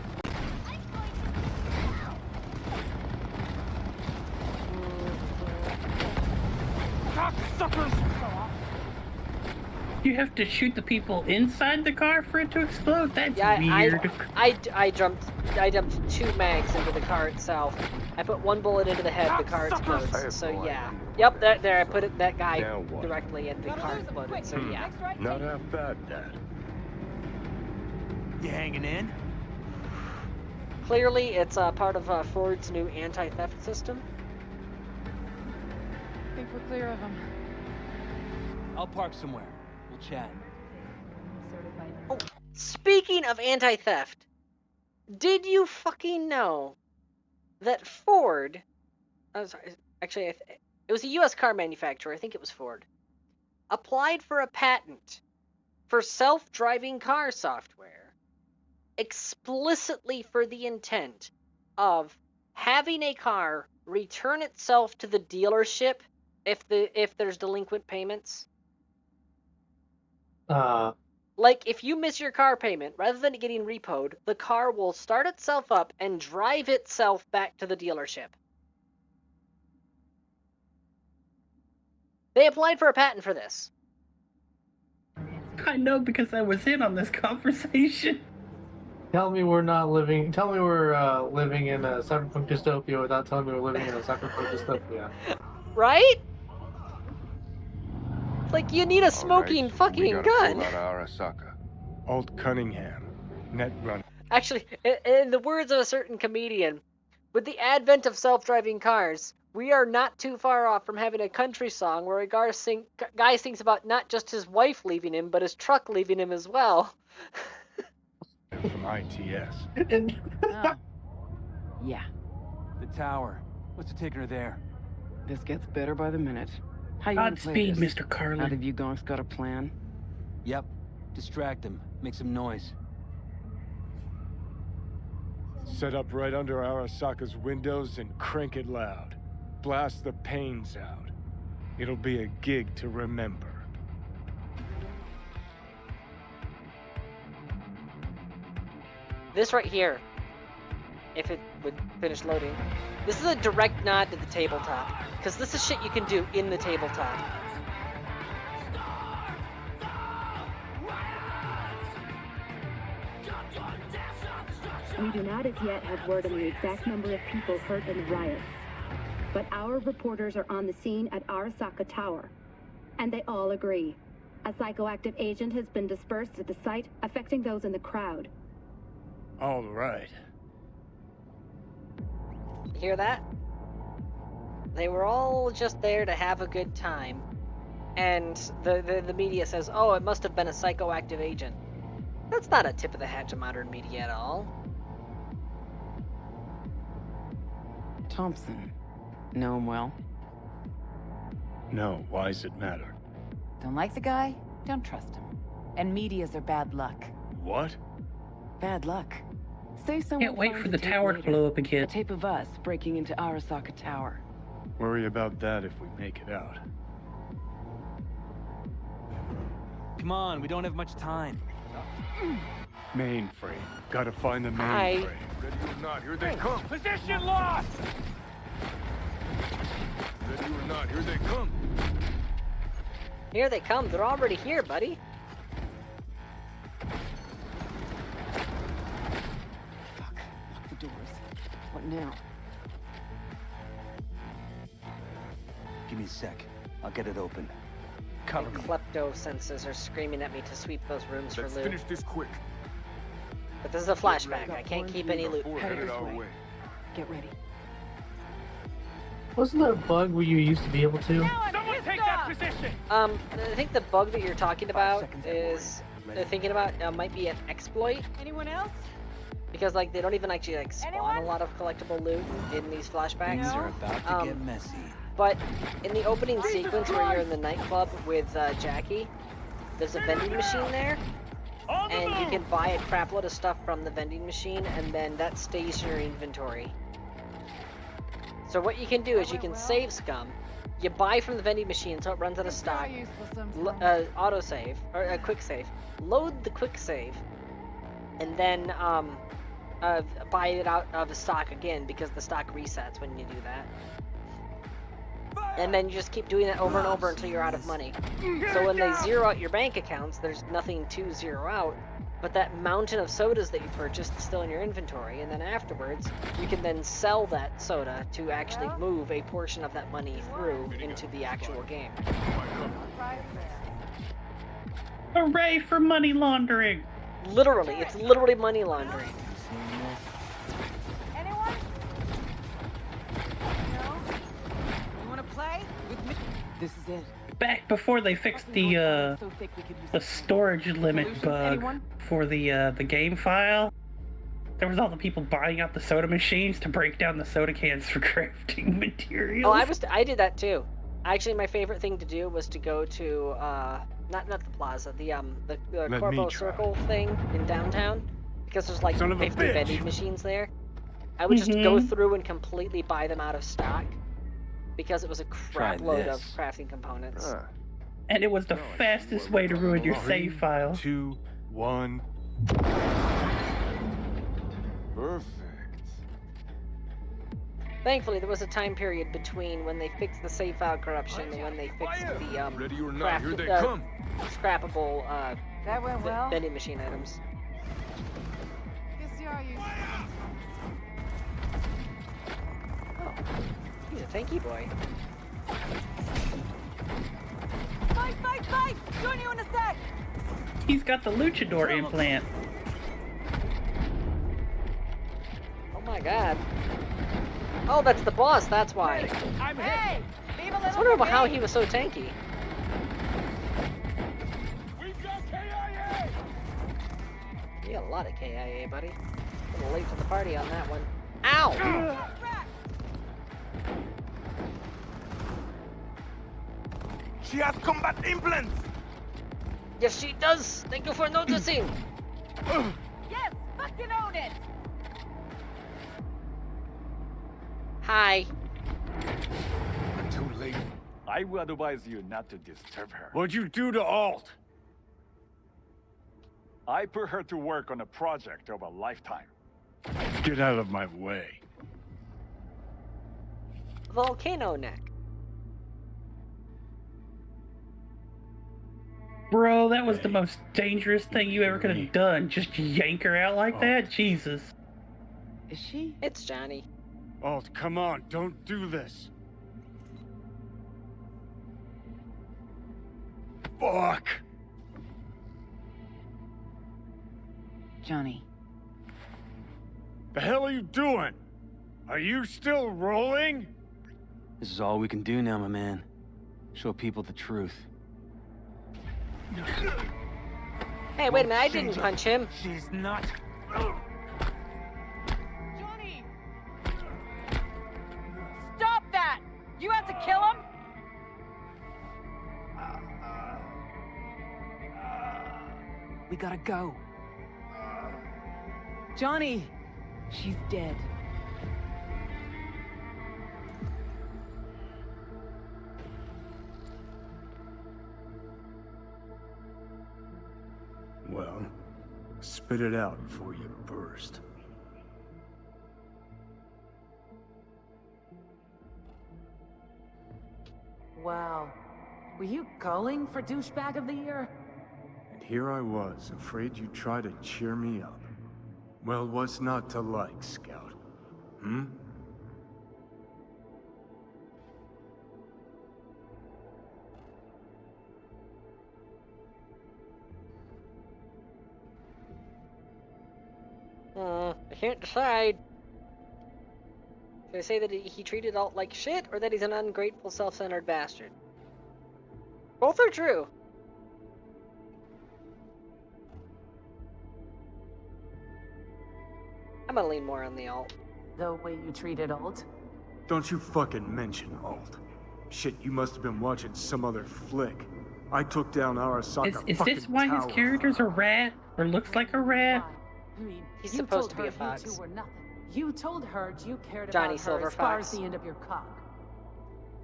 Suckers! You have to shoot the people inside the car for it to explode? That's Yeah, weird. I dumped 2 mags into the car itself. I put 1 bullet into the head, the car explodes. So yeah. Yep, there I put it, that guy Now what? directly and the car exploded. So yeah. Not half bad, Dad. You hanging in? Clearly, it's part of Ford's new anti-theft system. I think we're clear of them. I'll park somewhere. We'll chat. Oh, speaking of anti-theft, did you fucking know that Ford... I'm sorry, actually, it was a U.S. car manufacturer. I think it was Ford. applied for a patent for self-driving car software explicitly for the intent of having a car return itself to the dealership if there's delinquent payments. Like, if you miss your car payment, rather than it getting repoed, the car will start itself up and drive itself back to the dealership. They applied for a patent for this. I know because I was in on this conversation. Tell me we're not living. Tell me we're living in a cyberpunk dystopia without telling me we're living in a cyberpunk dystopia. Right? Like, you need a smoking we fucking gotta gun. pull out of Arasaka. Old Cunningham, net runner. Actually, in the words of a certain comedian, with the advent of self-driving cars, we are not too far off from having a country song where a guy sings about not just his wife leaving him, but his truck leaving him as well. From ITS. Oh. Yeah. The tower. What's it taking her there? This gets better by the minute. How you gonna play Godspeed, this? Mr. Carlin. Either of you gonks got a plan? Yep. Distract him. Make some noise. Set up right under Arasaka's windows and crank it loud. Blast the panes out. It'll be a gig to remember. This right here, if it would finish loading, this is a direct nod to the tabletop, because this is shit you can do in the tabletop. We do not as yet have word on the exact number of people hurt in the riots. But our reporters are on the scene at Arasaka Tower, and they all agree. A psychoactive agent has been dispersed at the site, affecting those in the crowd. All right. You hear that? They were all just there to have a good time. And the media says, oh, it must have been a psychoactive agent. That's not a tip of the hat to modern media at all. Thompson. Know him well? No, why's it matter? Don't like the guy? Don't trust him. And medias are bad luck. What? Bad luck. Say someone Can't wait finds for a the tape tower to later. blow up again. A tape of us breaking into Arasaka Tower. Worry about that if we make it out. Come on, we don't have much time. Mainframe. Gotta find the Hi. mainframe. Ready or not, here they come. Position lost! Ready or not, here they come. Here they come. They're already here, buddy. Fuck. Lock the doors. What now? Give me a sec. I'll get it open. My Cover me. klepto senses are screaming at me to sweep those rooms Let's for loot. finish this quick. But this is a flashback. I can't keep any loot. Headed our way. Get ready. Wasn't there a bug where you used to be able to? Someone take that position! I think the bug that you're talking about is might be an exploit. Anyone else? Because like they don't even actually like spawn a lot of collectible loot in these flashbacks. Things are about to get messy. But in the opening sequence where you're in the nightclub with Jackie, there's a vending machine there, and you can buy a crapload of stuff from the vending machine, and then that stays in your inventory. So what you can do is you can save scum. You buy from the vending machine so it runs out of stock. Autosave or a quick save. Load the quick save, and then buy it out of stock again because the stock resets when you do that. And then you just keep doing that over and over until you're out of money. So when they zero out your bank accounts, there's nothing to zero out, but that mountain of sodas that you purchased is still in your inventory, and then afterwards, you can then sell that soda to actually move a portion of that money through into the actual game. Hooray for money laundering! Literally, it's literally money laundering. Anyone? No? You wanna play with me? This is it. Back before they fixed the storage limit bug for the game file, there was all the people buying out the soda machines to break down the soda cans for crafting materials. Oh, I did that too. Actually, my favorite thing to do was to go to not the plaza, the Corvo Circle thing in downtown, because there's like 50 vending machines there. I would just go through and completely buy them out of stock, because it was a crap load of crafting components. And it was the fastest way to ruin your save file. 2, 1. Perfect. Thankfully, there was a time period between when they fixed the save file corruption and when they fixed the Ready or not, here they come. scrappable That went well. vending machine items. Guess you are used Oh, he's a tanky boy. Fight, fight, fight! Join you in a sec! He's got the luchador implant. Oh my god. Oh, that's the boss, that's why. Hey! Leave a I was little wondering for how me. he was so tanky. We've got KIA! You got a lot of KIA, buddy. A little late to the party on that one. Ow! She has combat implants! Yes, she does! Thank you for noticing! Yes! Fucking own it! Hi. Too late. I will advise you not to disturb her. What'd you do to Alt? I put her to work on a project of a lifetime. Get out of my way. Volcano neck. Bro, that was the most dangerous thing you ever could have done. Just yank her out like that? Jesus. Is she? It's Johnny. Alt, come on, don't do this. Fuck! Johnny. The hell are you doing? Are you still rolling? This is all we can do now, my man. Show people the truth. Hey, wait a minute, I didn't punch him. She's not. Johnny! Stop that! You have to kill him? We gotta go. Johnny! She's dead. Well, spit it out before you burst. Wow. Were you calling for douchebag of the year? And here I was, afraid you'd try to cheer me up. Well, what's not to like, Scout? Hmm? I can't decide. Should I say that he treated Alt like shit, or that he's an ungrateful, self-centered bastard? Both are true. I'm gonna lean more on the Alt. The way you treated Alt? Don't you fucking mention Alt. Shit, you must have been watching some other flick. I took down Arasaka Is fucking this why tower. his character's a rat? Or looks like a rat? I mean, He's you supposed told to be her a fox. You two were nothing. You told her you cared Johnny about her Silver as far Fox. as the end of your cock.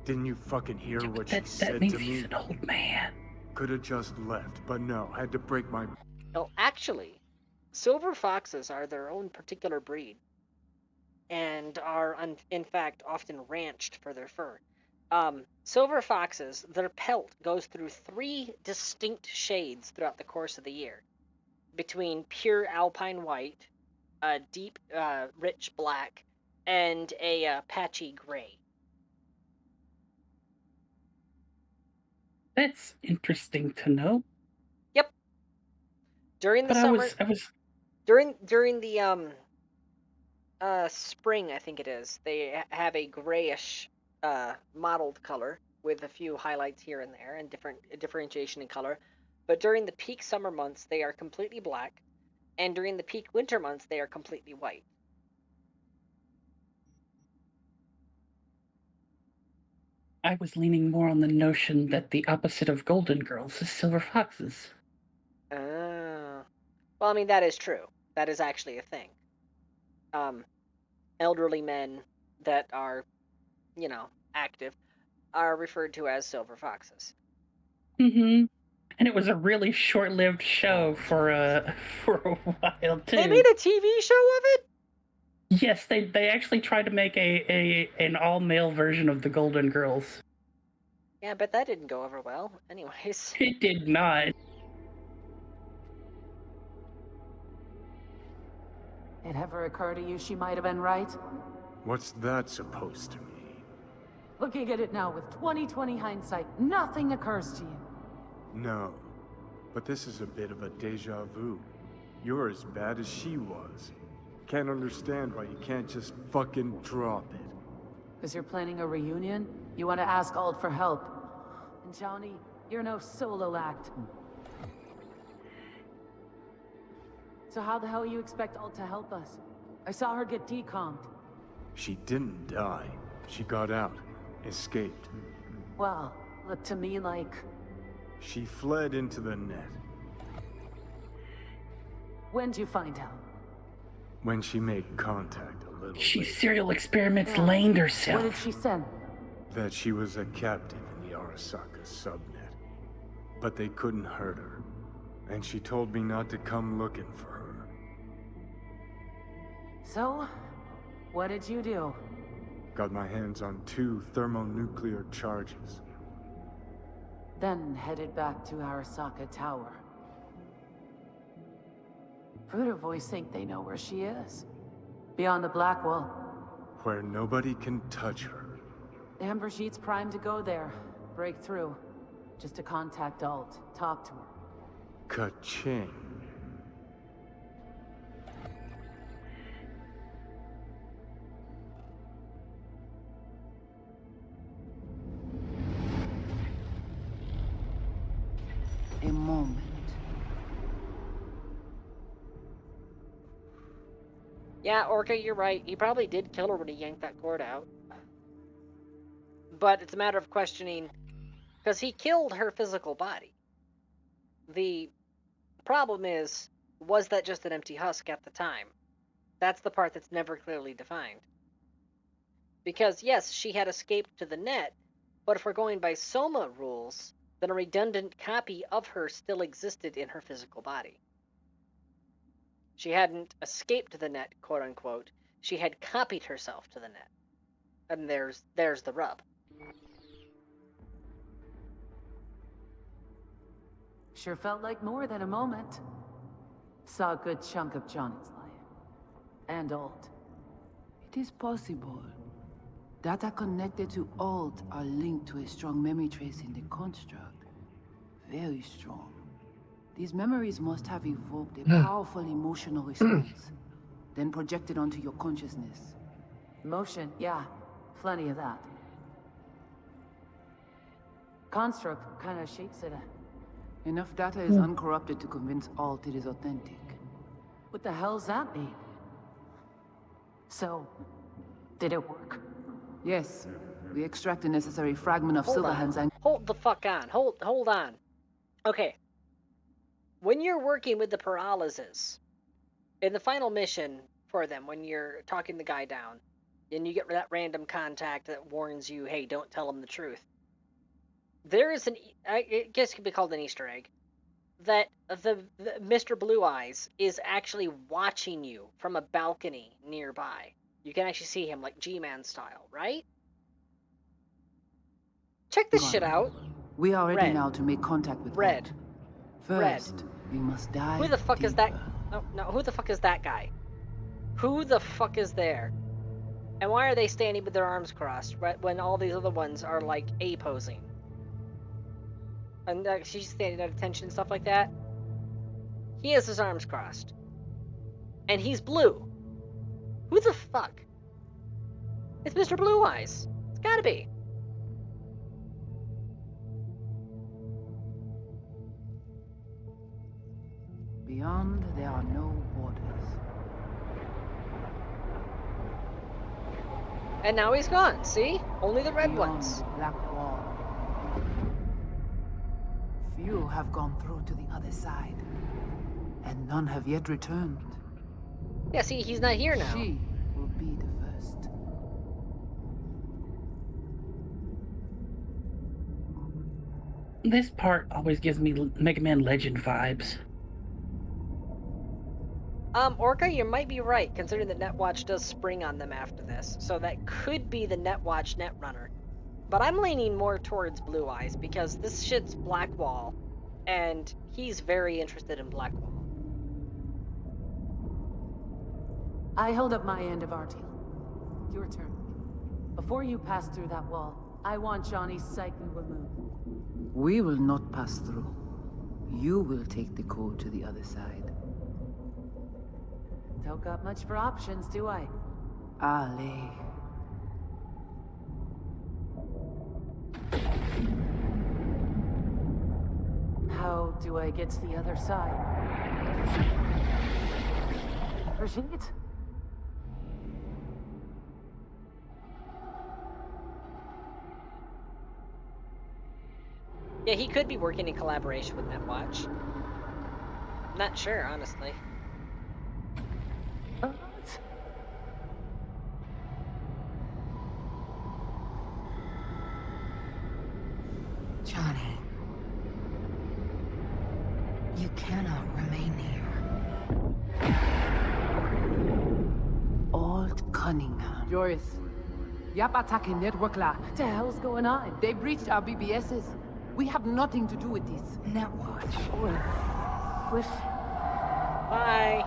Didn't you fucking hear what she That said means to me? he's an old man. Could have just left, but no, had to break my... Well, actually, silver foxes are their own particular breed, and are, in fact, often ranched for their fur. Silver foxes, their pelt goes through 3 distinct shades throughout the course of the year, between pure alpine white, a deep, rich black, and a patchy gray. That's interesting to know. Yep. During the But summer, I was during the spring, I think it is, they have a grayish mottled color with a few highlights here and there and differentiation in color. But during the peak summer months, they are completely black, and during the peak winter months, they are completely white. I was leaning more on the notion that the opposite of golden girls is silver foxes. Oh. Well, I mean, that is true. That is actually a thing. Elderly men that are, active are referred to as silver foxes. Mm-hmm. And it was a really short-lived show for a while too. They made a TV show of it? Yes, they actually tried to make an all-male version of the Golden Girls. Yeah, but that didn't go over well. Anyways. It did not. It ever occur to you she might have been right? What's that supposed to mean? Looking at it now with 20/20 hindsight, nothing occurs to you. No. But this is a bit of a deja vu. You're as bad as she was. Can't understand why you can't just fucking drop it. Because you're planning a reunion? You want to ask Alt for help. And Johnny, you're no solo act. So how the hell you expect Alt to help us? I saw her get decommed. She didn't die. She got out. Escaped. Well, looked to me like... She fled into the net. When'd you find out? When she made contact a little She later. serial experiments laned herself. What did she say? That she was a captive in the Arasaka subnet. But they couldn't hurt her. And she told me not to come looking for her. So, what did you do? Got my hands on 2 thermonuclear charges. Then headed back to Arasaka Tower. Fruiter Voice think they know where she is. Beyond the Blackwall. Where nobody can touch her. The Ember Sheet's primed to go there. Break through. Just to contact Alt. Talk to her. Ka-ching. A moment. Yeah, Orca, you're right. He probably did kill her when he yanked that cord out. But it's a matter of questioning, because he killed her physical body. The problem is, was that just an empty husk at the time? That's the part that's never clearly defined. Because, yes, she had escaped to the net, but if we're going by Soma rules, then a redundant copy of her still existed in her physical body. She hadn't escaped to the net, quote-unquote. She had copied herself to the net. And there's the rub. Sure felt like more than a moment. Saw a good chunk of Johnny's life. And Alt. It is possible. Data connected to Alt are linked to a strong memory trace in the construct. Very strong. These memories must have evoked a powerful emotional response, then projected onto your consciousness. Emotion, yeah. Plenty of that. Construct kind of shapes it. Enough data is uncorrupted to convince Alt it is authentic. What the hell's that mean? So, did it work? Yes. We extract the necessary fragment of Silverhand's and... Hold the fuck on. Hold on. Okay. When you're working with the paralysis, in the final mission for them, when you're talking the guy down, and you get that random contact that warns you, hey, don't tell him the truth. There is I guess it could be called an Easter egg, that the Mr. Blue Eyes is actually watching you from a balcony nearby. You can actually see him, like G-Man style, right? Check this shit out. We are ready Red. now to make contact with Red. Alt. First, we must dive Who the fuck is that? deeper. No, who the fuck is that guy? Who the fuck is there? And why are they standing with their arms crossed right when all these other ones are like A-posing? And she's standing at attention and stuff like that. He has his arms crossed. And he's blue. Who the fuck? It's Mr. Blue Eyes. It's gotta be. Beyond, there are no borders. And now he's gone, see? Only the red beyond ones. the black wall. Few have gone through to the other side, and none have yet returned. Yeah, see, he's not here now. She will be the first. This part always gives me Mega Man Legend vibes. Orca, you might be right, considering that Netwatch does spring on them after this. So that could be the Netwatch Netrunner. But I'm leaning more towards Blue Eyes, because this shit's Blackwall, and he's very interested in Blackwall. I held up my end of our deal. Your turn. Before you pass through that wall, I want Johnny's psyche removed. We will not pass through. You will take the code to the other side. Don't got much for options, do I? Ale. How do I get to the other side? Brigitte? Yeah, he could be working in collaboration with Netwatch. Not sure, honestly. Johnny, you cannot remain here. Old Cunningham. Joris. Yap attacking network la. What the hell's going on? They breached our BBSs. We have nothing to do with this. Netwatch. Wish. Bye.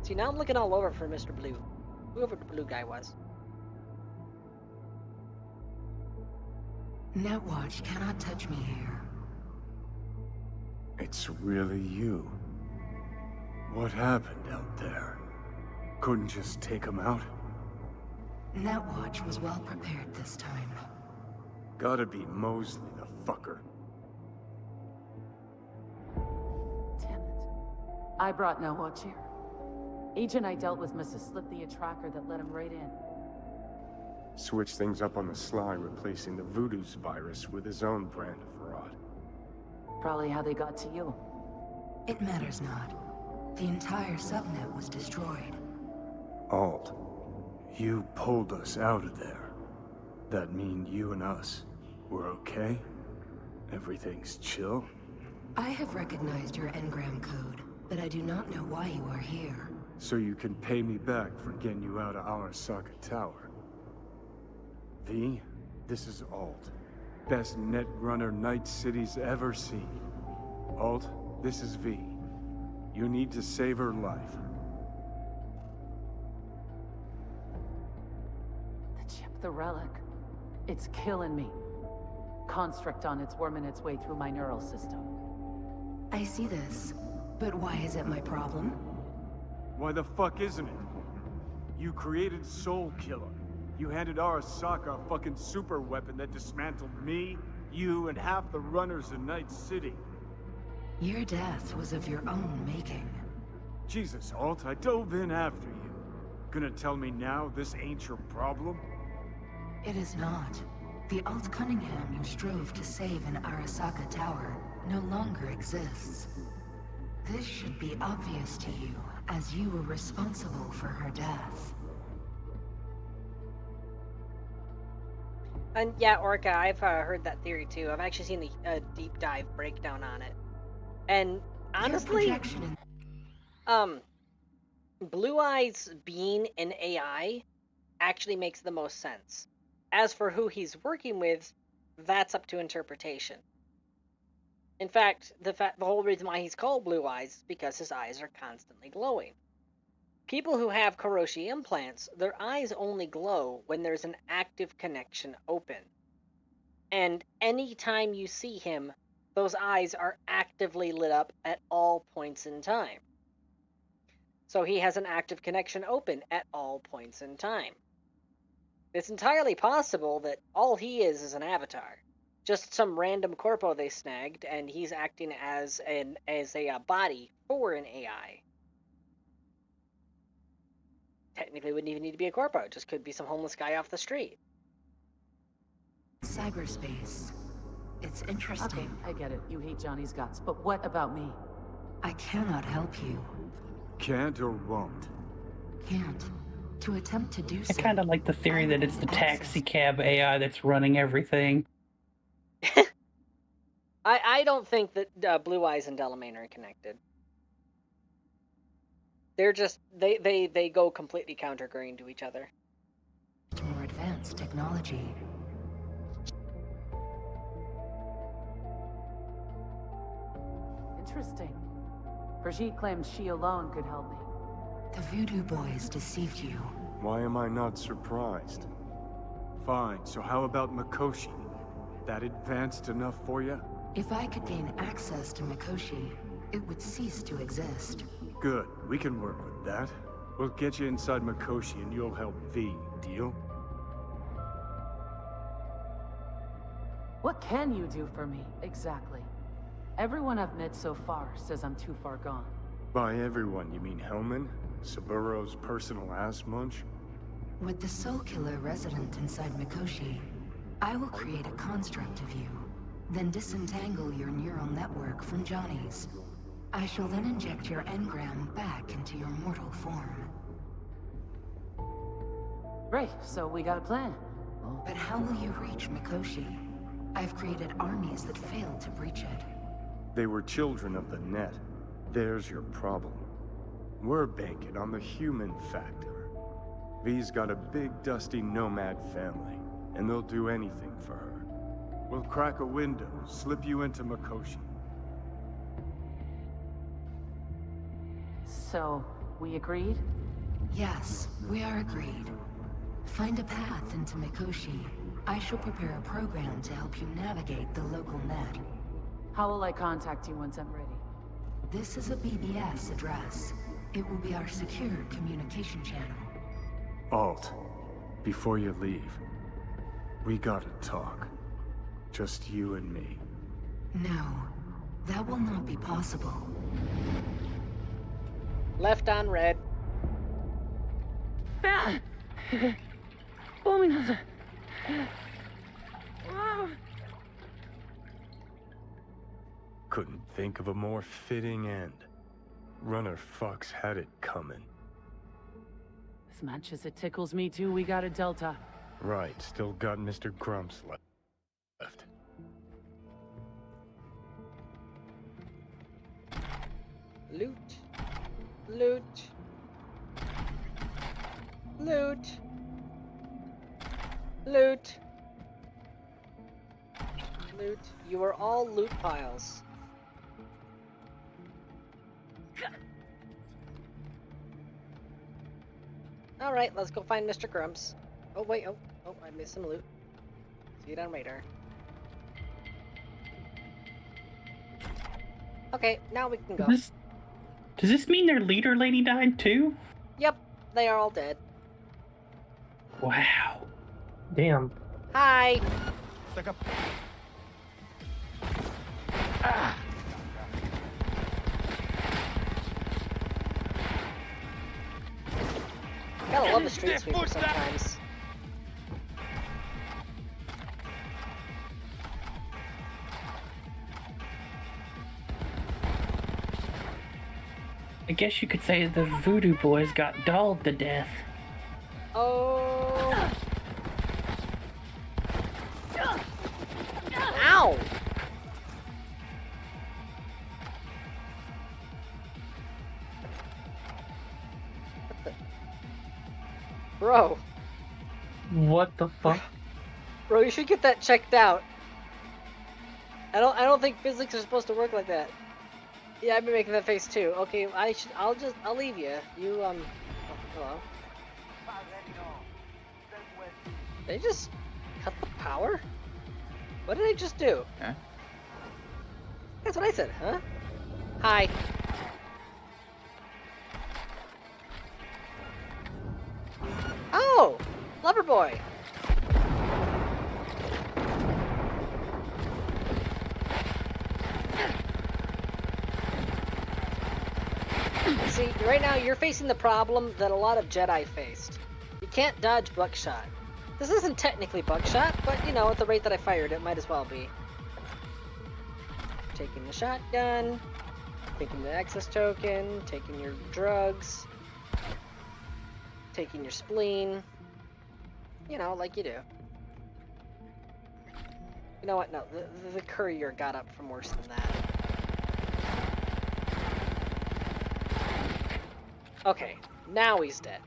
See, now I'm looking all over for Mr. Blue. Whoever the blue guy was. Netwatch cannot touch me here. It's really you. What happened out there? Couldn't just take him out? Netwatch was well prepared this time. Gotta be Mosley, the fucker. Damn it. I brought no watch here. Agent I dealt with must have slipped the tracker that let him right in. Switch things up on the sly, replacing the Voodoo's virus with his own brand of fraud. Probably how they got to you. It matters not. The entire subnet was destroyed. Alt, you pulled us out of there. That mean you and us, we're okay? Everything's chill? I have recognized your engram code, but I do not know why you are here. So you can pay me back for getting you out of Arasaka Tower. V, this is Alt. Best netrunner Night City's ever seen. Alt, this is V. You need to save her life. The chip, the relic. It's killing me. Construct on it's worming its way through my neural system. I see this, but why is it my problem? Why the fuck isn't it? You created Soul Killer. You handed Arasaka a fucking super weapon that dismantled me, you, and half the runners in Night City. Your death was of your own making. Jesus, Alt, I dove in after you. Gonna tell me now this ain't your problem? It is not. The Alt Cunningham you strove to save in Arasaka Tower no longer exists. This should be obvious to you, as you were responsible for her death. And yeah, Orca, I've heard that theory too. I've actually seen a deep dive breakdown on it. And honestly, Blue Eyes being an AI actually makes the most sense. As for who he's working with, that's up to interpretation. In fact, the whole reason why he's called Blue Eyes is because his eyes are constantly glowing. People who have Karoshi implants, their eyes only glow when there's an active connection open. And anytime you see him, those eyes are actively lit up at all points in time. So he has an active connection open at all points in time. It's entirely possible that all he is an avatar. just some random corpo they snagged, and he's acting as a body for an AI. Technically, wouldn't even need to be a corpo. It just could be some homeless guy off the street. Cyberspace. It's interesting. Okay, I get it. You hate Johnny's guts, but what about me? I cannot help you. Can't or won't? Can't. To attempt to do I so. kind of like the theory that it's the taxi cab AI that's running everything. I don't think that Blue Eyes and Delamain are connected. They're just they go completely counter-grain to each other. More advanced technology. Interesting. Brigitte claims she alone could help me. The Voodoo Boys deceived you. Why am I not surprised? Fine, so how about Mikoshi? That advanced enough for you? If I could gain access to Mikoshi, it would cease to exist. Good, we can work with that. We'll get you inside Mikoshi and you'll help V, deal? What can you do for me, exactly? Everyone I've met so far says I'm too far gone. By everyone, you mean Hellman? Saburo's personal ass munch? With the Soul Killer resident inside Mikoshi, I will create a construct of you, then disentangle your neural network from Johnny's. I shall then inject your engram back into your mortal form. Great, so we got a plan. But how will you reach Mikoshi? I've created armies that failed to breach it. They were children of the net. There's your problem. We're banking on the human factor. V's got a big, dusty nomad family, and they'll do anything for her. We'll crack a window, slip you into Mikoshi. So, we agreed? Yes, we are agreed. Find a path into Mikoshi. I shall prepare a program to help you navigate the local net. How will I contact you once I'm ready? This is a BBS address. It will be our secured communication channel. Alt, before you leave, we gotta talk. Just you and me. No, that will not be possible. Left on red. Couldn't think of a more fitting end. Runner fucks had it coming. As much as it tickles me too, we got a Delta. Right, still got Mr. Grumps left. Loot. Loot. Loot. Loot. Loot. You are all loot piles. Alright, let's go find Mr. Grumps. Oh, wait, oh, I missed some loot. See it on radar. Okay, now we can go. Does this mean their leader lady died too? Yep, they are all dead. Wow. Damn. Hi. Stuck up. Gotta love the street sweeper sometimes. I guess you could say the Voodoo Boys got dolled to death. Oh. Ow! Bro. What the fuck? Bro, you should get that checked out. I don't think physics are supposed to work like that. Yeah, I've been making that face too. Okay, I'll leave you. You oh, hello. They just cut the power? What did I just do? Huh? That's what I said, huh? Hi. Oh! Lover boy! right now you're facing the problem that a lot of Jedi faced. You can't dodge buckshot. This isn't technically buckshot, but you know, at the rate that I fired it, might as well be. Taking the shotgun, taking the access token, taking your drugs, taking your spleen. You know, like you do. You know what? No, the courier got up from worse than that. Okay, now he's dead.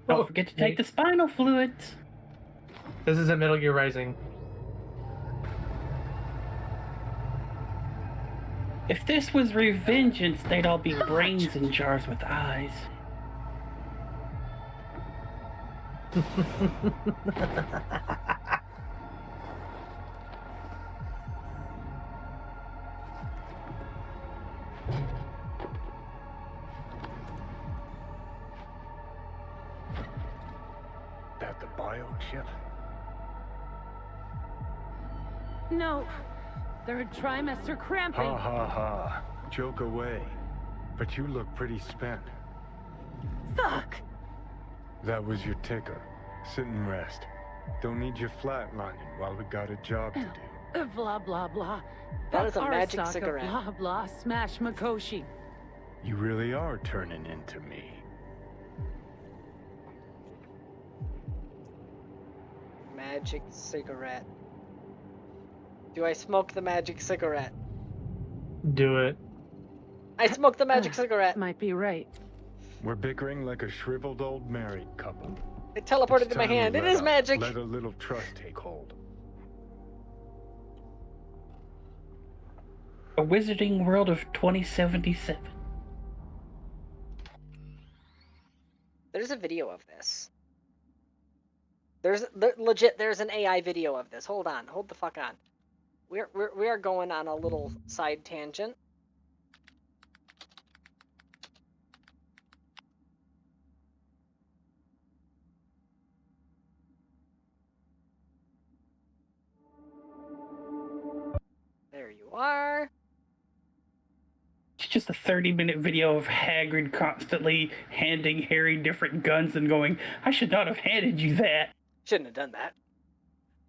Don't forget to take the spinal fluids. This isn't Metal Gear Rising. If this was Revengeance, they'd all be brains in jars with eyes. That the biochip? No. Third trimester cramping. Ha ha ha. Joke away. But you look pretty spent. Fuck! That was your ticker. Sit and rest. Don't need you flatlining while we got a job to do. Blah, blah, blah. That is a magic Arasaka, cigarette. Blah, blah, smash Makoshi. You really are turning into me. Magic cigarette. Do I smoke the magic cigarette? Do it. I smoke the magic cigarette. Might be right. We're bickering like a shriveled old married couple. It teleported It's to my time you hand. It let is up. magic. Let a little trust take hold. A Wizarding World of 2077. There's a video of this. There's an AI video of this. Hold on. Hold the fuck on. We are going on a little side tangent. There you are. It's just a 30-minute video of Hagrid constantly handing Harry different guns and going, I should not have handed you that. Shouldn't have done that.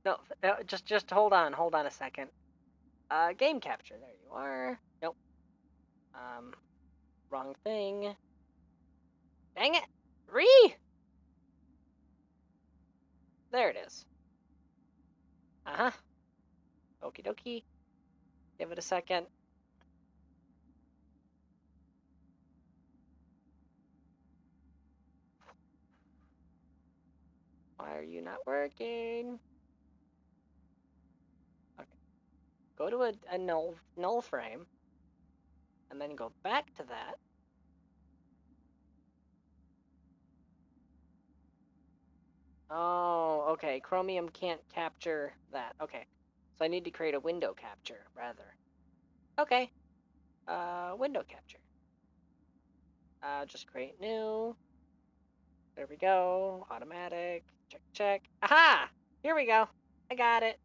No, just hold on a second. Game capture. There you are. Nope. Wrong thing. Dang it. There it is. Uh-huh. Okie dokie. Give it a second. Why are you not working? Okay. Go to a null frame, and then go back to that. Oh, okay. Chromium can't capture that. Okay. So I need to create a window capture, rather. Okay. Window capture. Just create new. There we go. Automatic. Check. Aha! Here we go. I got it.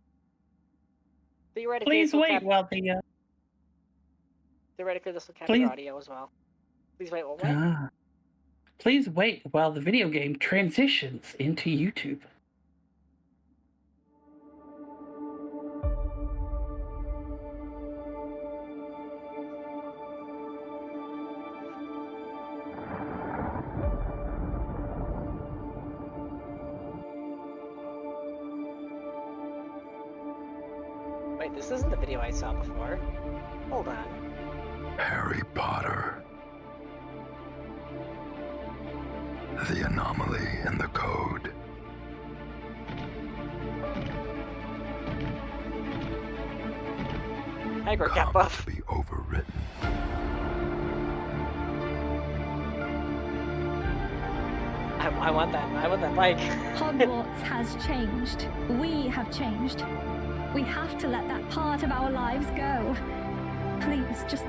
Theoretically, Please wait while the... Theoretically, this will capture audio as well. Please wait. What? Please wait while the video game transitions into YouTube. Wait, this isn't the video I saw before. Hold on. Harry Potter. The anomaly in the code. Hagrid got buff. Be overwritten. I want that bike. Hogwarts has changed. We have changed. We have to let that part of our lives go. Please, just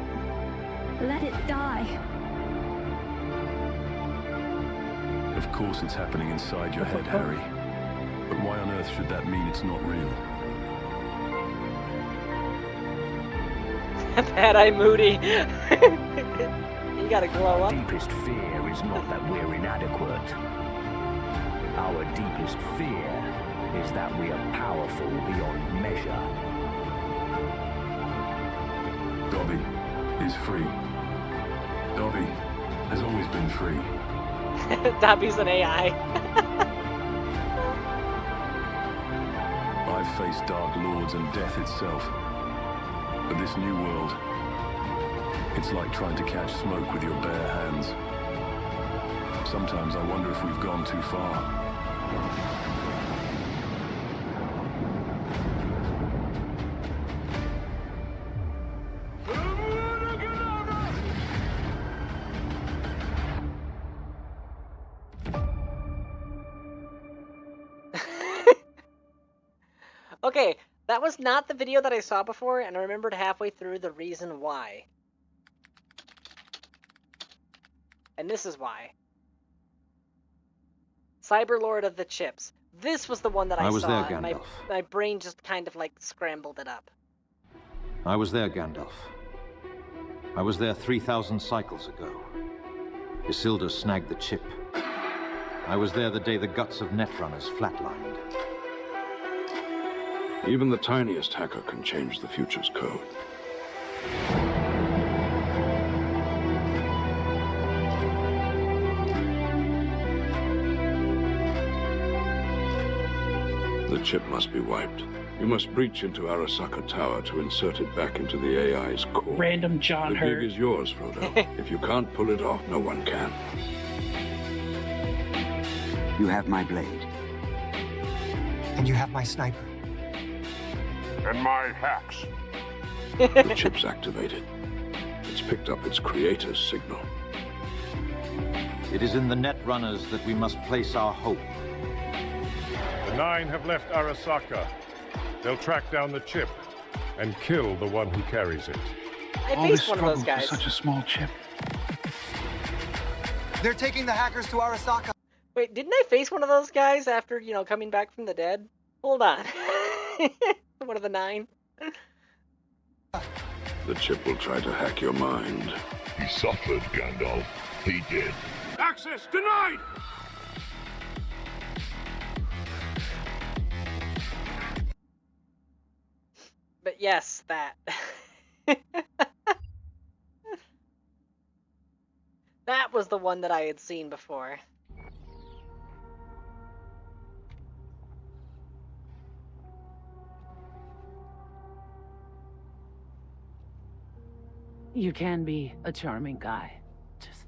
let it die. Of course it's happening inside your head, Harry. But why on earth should that mean it's not real? Bad-eye Moody. You gotta glow up. Our deepest fear is not that we're inadequate. Our deepest fear is that we are powerful beyond measure. Dobby is free. Dobby has always been free. Dobby's an AI. I've faced Dark Lords and death itself. But this new world, it's like trying to catch smoke with your bare hands. Sometimes I wonder if we've gone too far. Okay, that was not the video that I saw before, and I remembered halfway through the reason why. And this is why. Cyberlord of the Chips. This was the one that I was saw, there, and Gandalf. my brain just kind of like scrambled it up. I was there, Gandalf. I was there 3,000 cycles ago. Isildur snagged the chip. I was there the day the guts of Netrunners flatlined. Even the tiniest hacker can change the future's code. The chip must be wiped. You must breach into Arasaka Tower to insert it back into the AI's core. Random John The Hurt. gig is yours, Frodo. If you can't pull it off, no one can. You have my blade. And you have my sniper. And my hacks. The chip's activated. It's picked up its creator's signal. It is in the Netrunners that we must place our hope. The Nine have left Arasaka. They'll track down the chip and kill the one who carries it. I faced one of those guys. Such a small chip. They're taking the hackers to Arasaka. Wait, didn't I face one of those guys after, coming back from the dead? Hold on. One of the Nine. The chip will try to hack your mind. He suffered, Gandalf. He did. Access denied! But yes, that. That was the one that I had seen before. You can be a charming guy. Just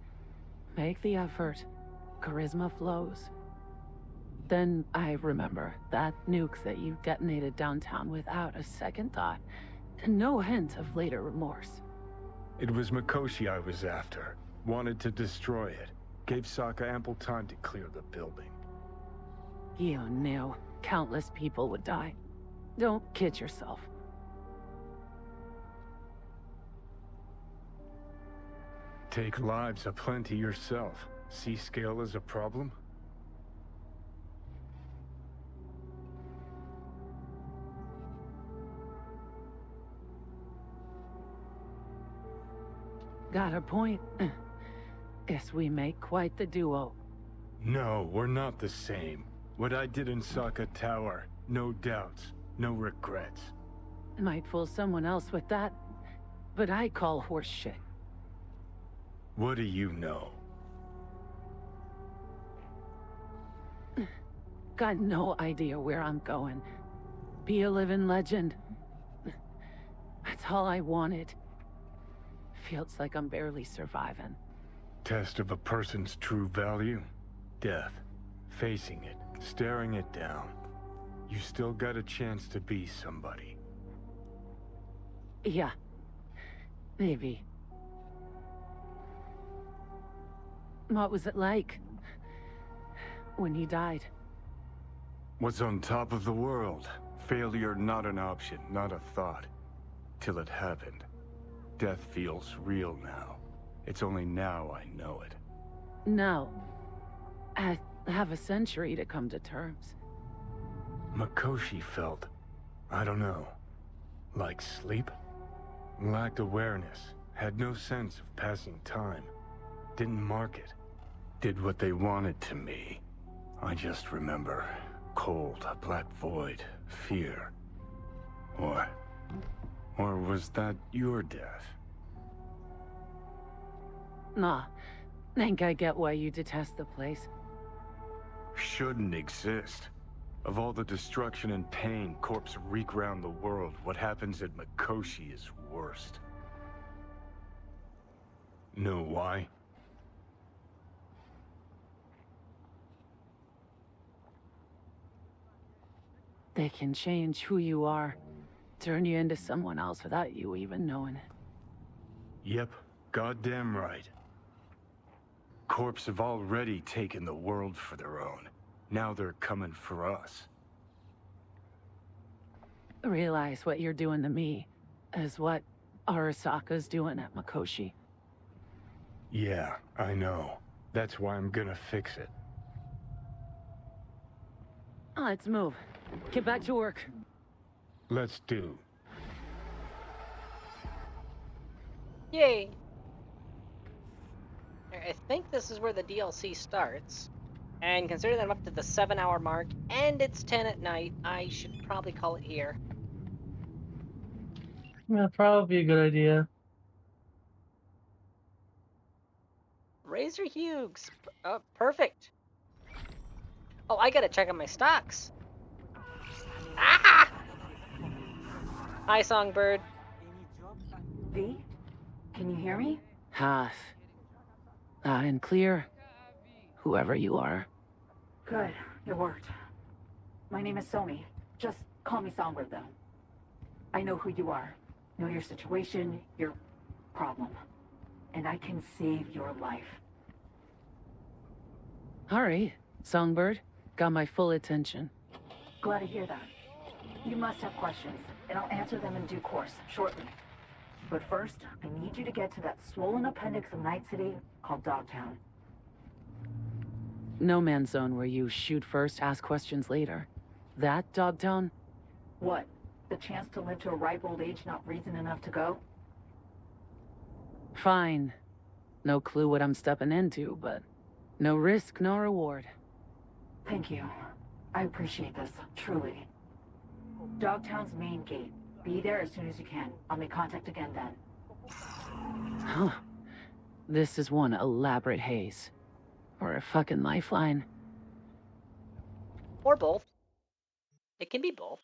make the effort. Charisma flows. Then I remember that nuke that you detonated downtown without a second thought, and no hint of later remorse. It was Mikoshi I was after. Wanted to destroy it. Gave Sokka ample time to clear the building. You knew countless people would die. Don't kid yourself. Take lives aplenty yourself. See scale as a problem? Got a point. Guess we make quite the duo. No, we're not the same. What I did in Sokka Tower, no doubts, no regrets. Might fool someone else with that, but I call horse shit. What do you know? Got no idea where I'm going. Be a living legend. That's all I wanted. Feels like I'm barely surviving. Test of a person's true value? Death. Facing it, staring it down. You still got a chance to be somebody. Yeah. Maybe. What was it like when he died? Was on top of the world. Failure not an option, not a thought. Till it happened. Death feels real now. It's only now I know it. No. I have a century to come to terms. Mikoshi felt, I don't know, like sleep? Lacked awareness, had no sense of passing time. Didn't mark it. Did what they wanted to me. I just remember cold, a black void, fear. Or was that your death? Nah, think I get why you detest the place. Shouldn't exist. Of all the destruction and pain corpses wreak round the world, what happens at Mikoshi is worst. Know why? They can change who you are, turn you into someone else without you even knowing it. Yep, goddamn right. Corps have already taken the world for their own. Now they're coming for us. Realize what you're doing to me is what Arasaka's doing at Mikoshi. Yeah, I know. That's why I'm gonna fix it. Let's move. Get back to work. Let's do. Yay! I think this is where the DLC starts. And considering that I'm up to the 7-hour mark, and it's 10 at night, I should probably call it here. Yeah, probably a good idea. Razor Hughes! Perfect! Oh, I gotta check on my stocks. Ah! Hi, Songbird. V? Can you hear me? Hath. Loud and clear. Whoever you are. Good. It worked. My name is Somi. Just call me Songbird, though. I know who you are. Know your situation, your problem. And I can save your life. Alright, Songbird. Got my full attention. Glad to hear that. You must have questions, and I'll answer them in due course, shortly. But first, I need you to get to that swollen appendix of Night City called Dogtown. No man's zone where you shoot first, ask questions later. That Dogtown? What? The chance to live to a ripe old age not reason enough to go? Fine. No clue what I'm stepping into, but no risk, no reward. Thank you. I appreciate this, truly. Dogtown's main gate. Be there as soon as you can. I'll make contact again then. Huh. This is one elaborate haze. Or a fucking lifeline. Or both. It can be both.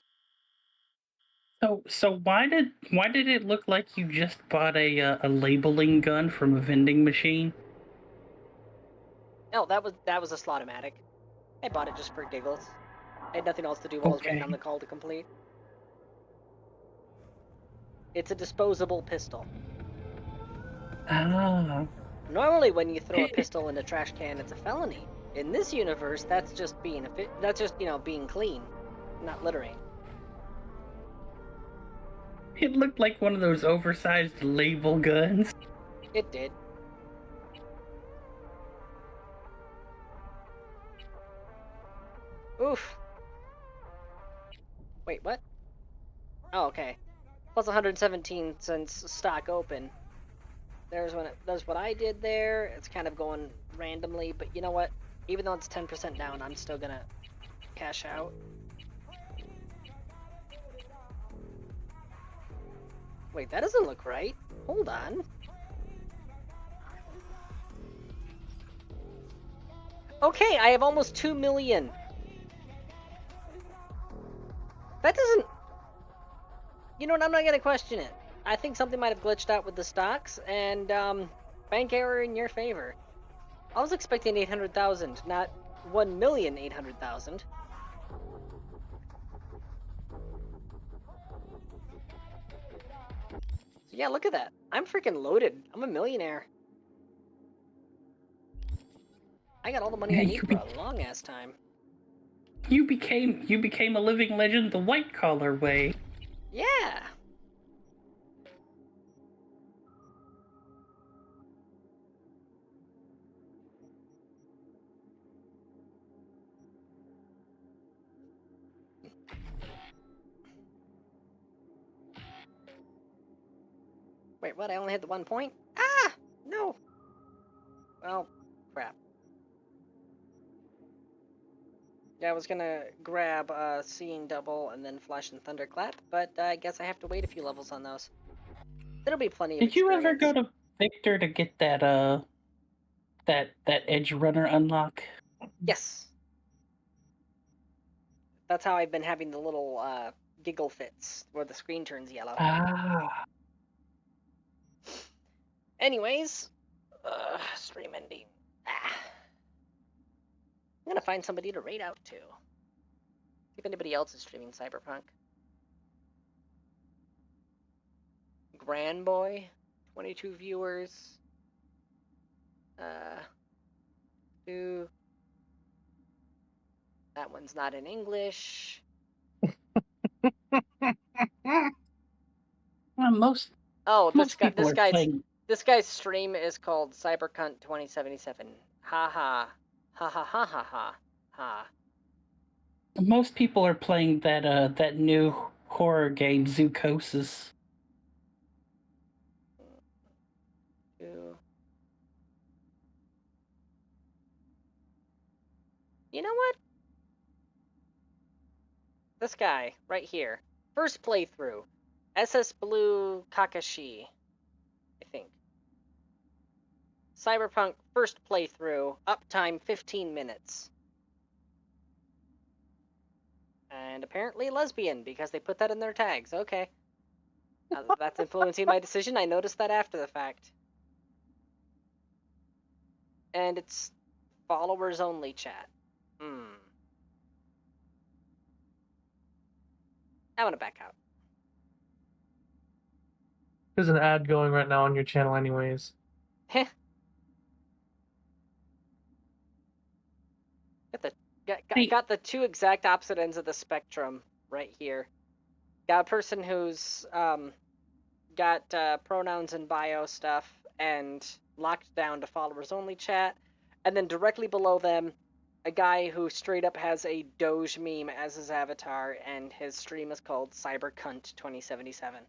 So why did it look like you just bought a labeling gun from a vending machine? No, that was a Slaughtomatic. I bought it just for giggles. I had nothing else to do while I was waiting on the call to complete. It's a disposable pistol. Ah. Normally, when you throw a pistol in a trash can, it's a felony. In this universe, that's just being being clean, not littering. It looked like one of those oversized label guns. It did. Oof. Wait, what? Oh, okay. Plus 117 since stock open. There's what I did there. It's kind of going randomly, but you know what? Even though it's 10% down, I'm still gonna cash out. Wait, that doesn't look right. Hold on. Okay, I have almost 2 million. That doesn't... You know what, I'm not gonna question it. I think something might have glitched out with the stocks, and, bank error in your favor. I was expecting 800,000, not 1,800,000. So yeah, look at that. I'm freaking loaded. I'm a millionaire. I got all the money I need for a long ass time. You became a living legend the white collar way. Yeah. Wait, what? I only had the 1 point? Ah! No! Well, crap. Yeah, I was gonna grab Seeing Double and then Flash and Thunderclap, but I guess I have to wait a few levels on those. There'll be plenty of Did you ever experience. go to Victor to get that that Edge Runner unlock? Yes. That's how I've been having the little giggle fits where the screen turns yellow. Ah. Anyways, stream ending. I'm gonna find somebody to raid out to. See if anybody else is streaming Cyberpunk. Grandboy, 22 viewers. That one's not in English. Most this guy's stream is called Cyberpunk 2077. Ha ha. Ha ha ha ha ha ha. Most people are playing that new horror game Zoocosis. You know what? This guy right here. First playthrough. SS Blue Kakashi. I think. Cyberpunk first playthrough. Uptime 15 minutes. And apparently lesbian because they put that in their tags. Okay. That's influencing my decision. I noticed that after the fact. And it's followers only chat. I want to back out. There's an ad going right now on your channel anyways. Heh. Got the two exact opposite ends of the spectrum right here. Got a person who's got pronouns and bio stuff and locked down to followers only chat, and then directly below them, a guy who straight up has a Doge meme as his avatar, and his stream is called Cybercunt 2077.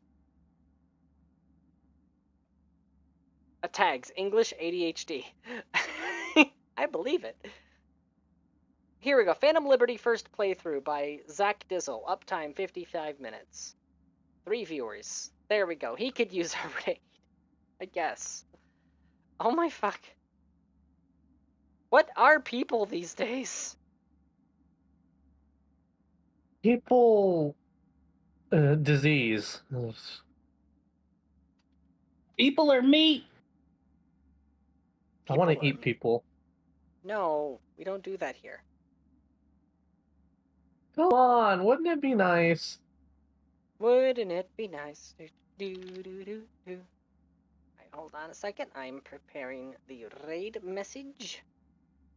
Tags English ADHD. I believe it. Here we go. Phantom Liberty first playthrough by Zach Dizzle. Uptime 55 minutes. 3 viewers. There we go. He could use a raid, I guess. Oh my fuck. What are people these days? People... disease. People are meat. I want to eat people. No, we don't do that here. Come on, wouldn't it be nice? Wouldn't it be nice? Right, hold on a second. I'm preparing the raid message.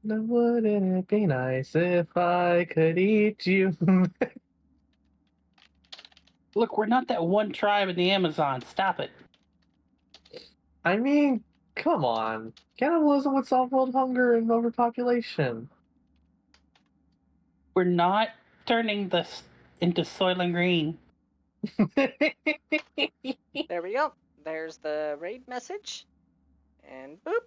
Now, wouldn't it be nice if I could eat you? Look, we're not that one tribe in the Amazon. Stop it. I mean, come on. Cannibalism would solve world hunger and overpopulation. We're not turning this into Soylent Green. There we go. There's the raid message. And boop.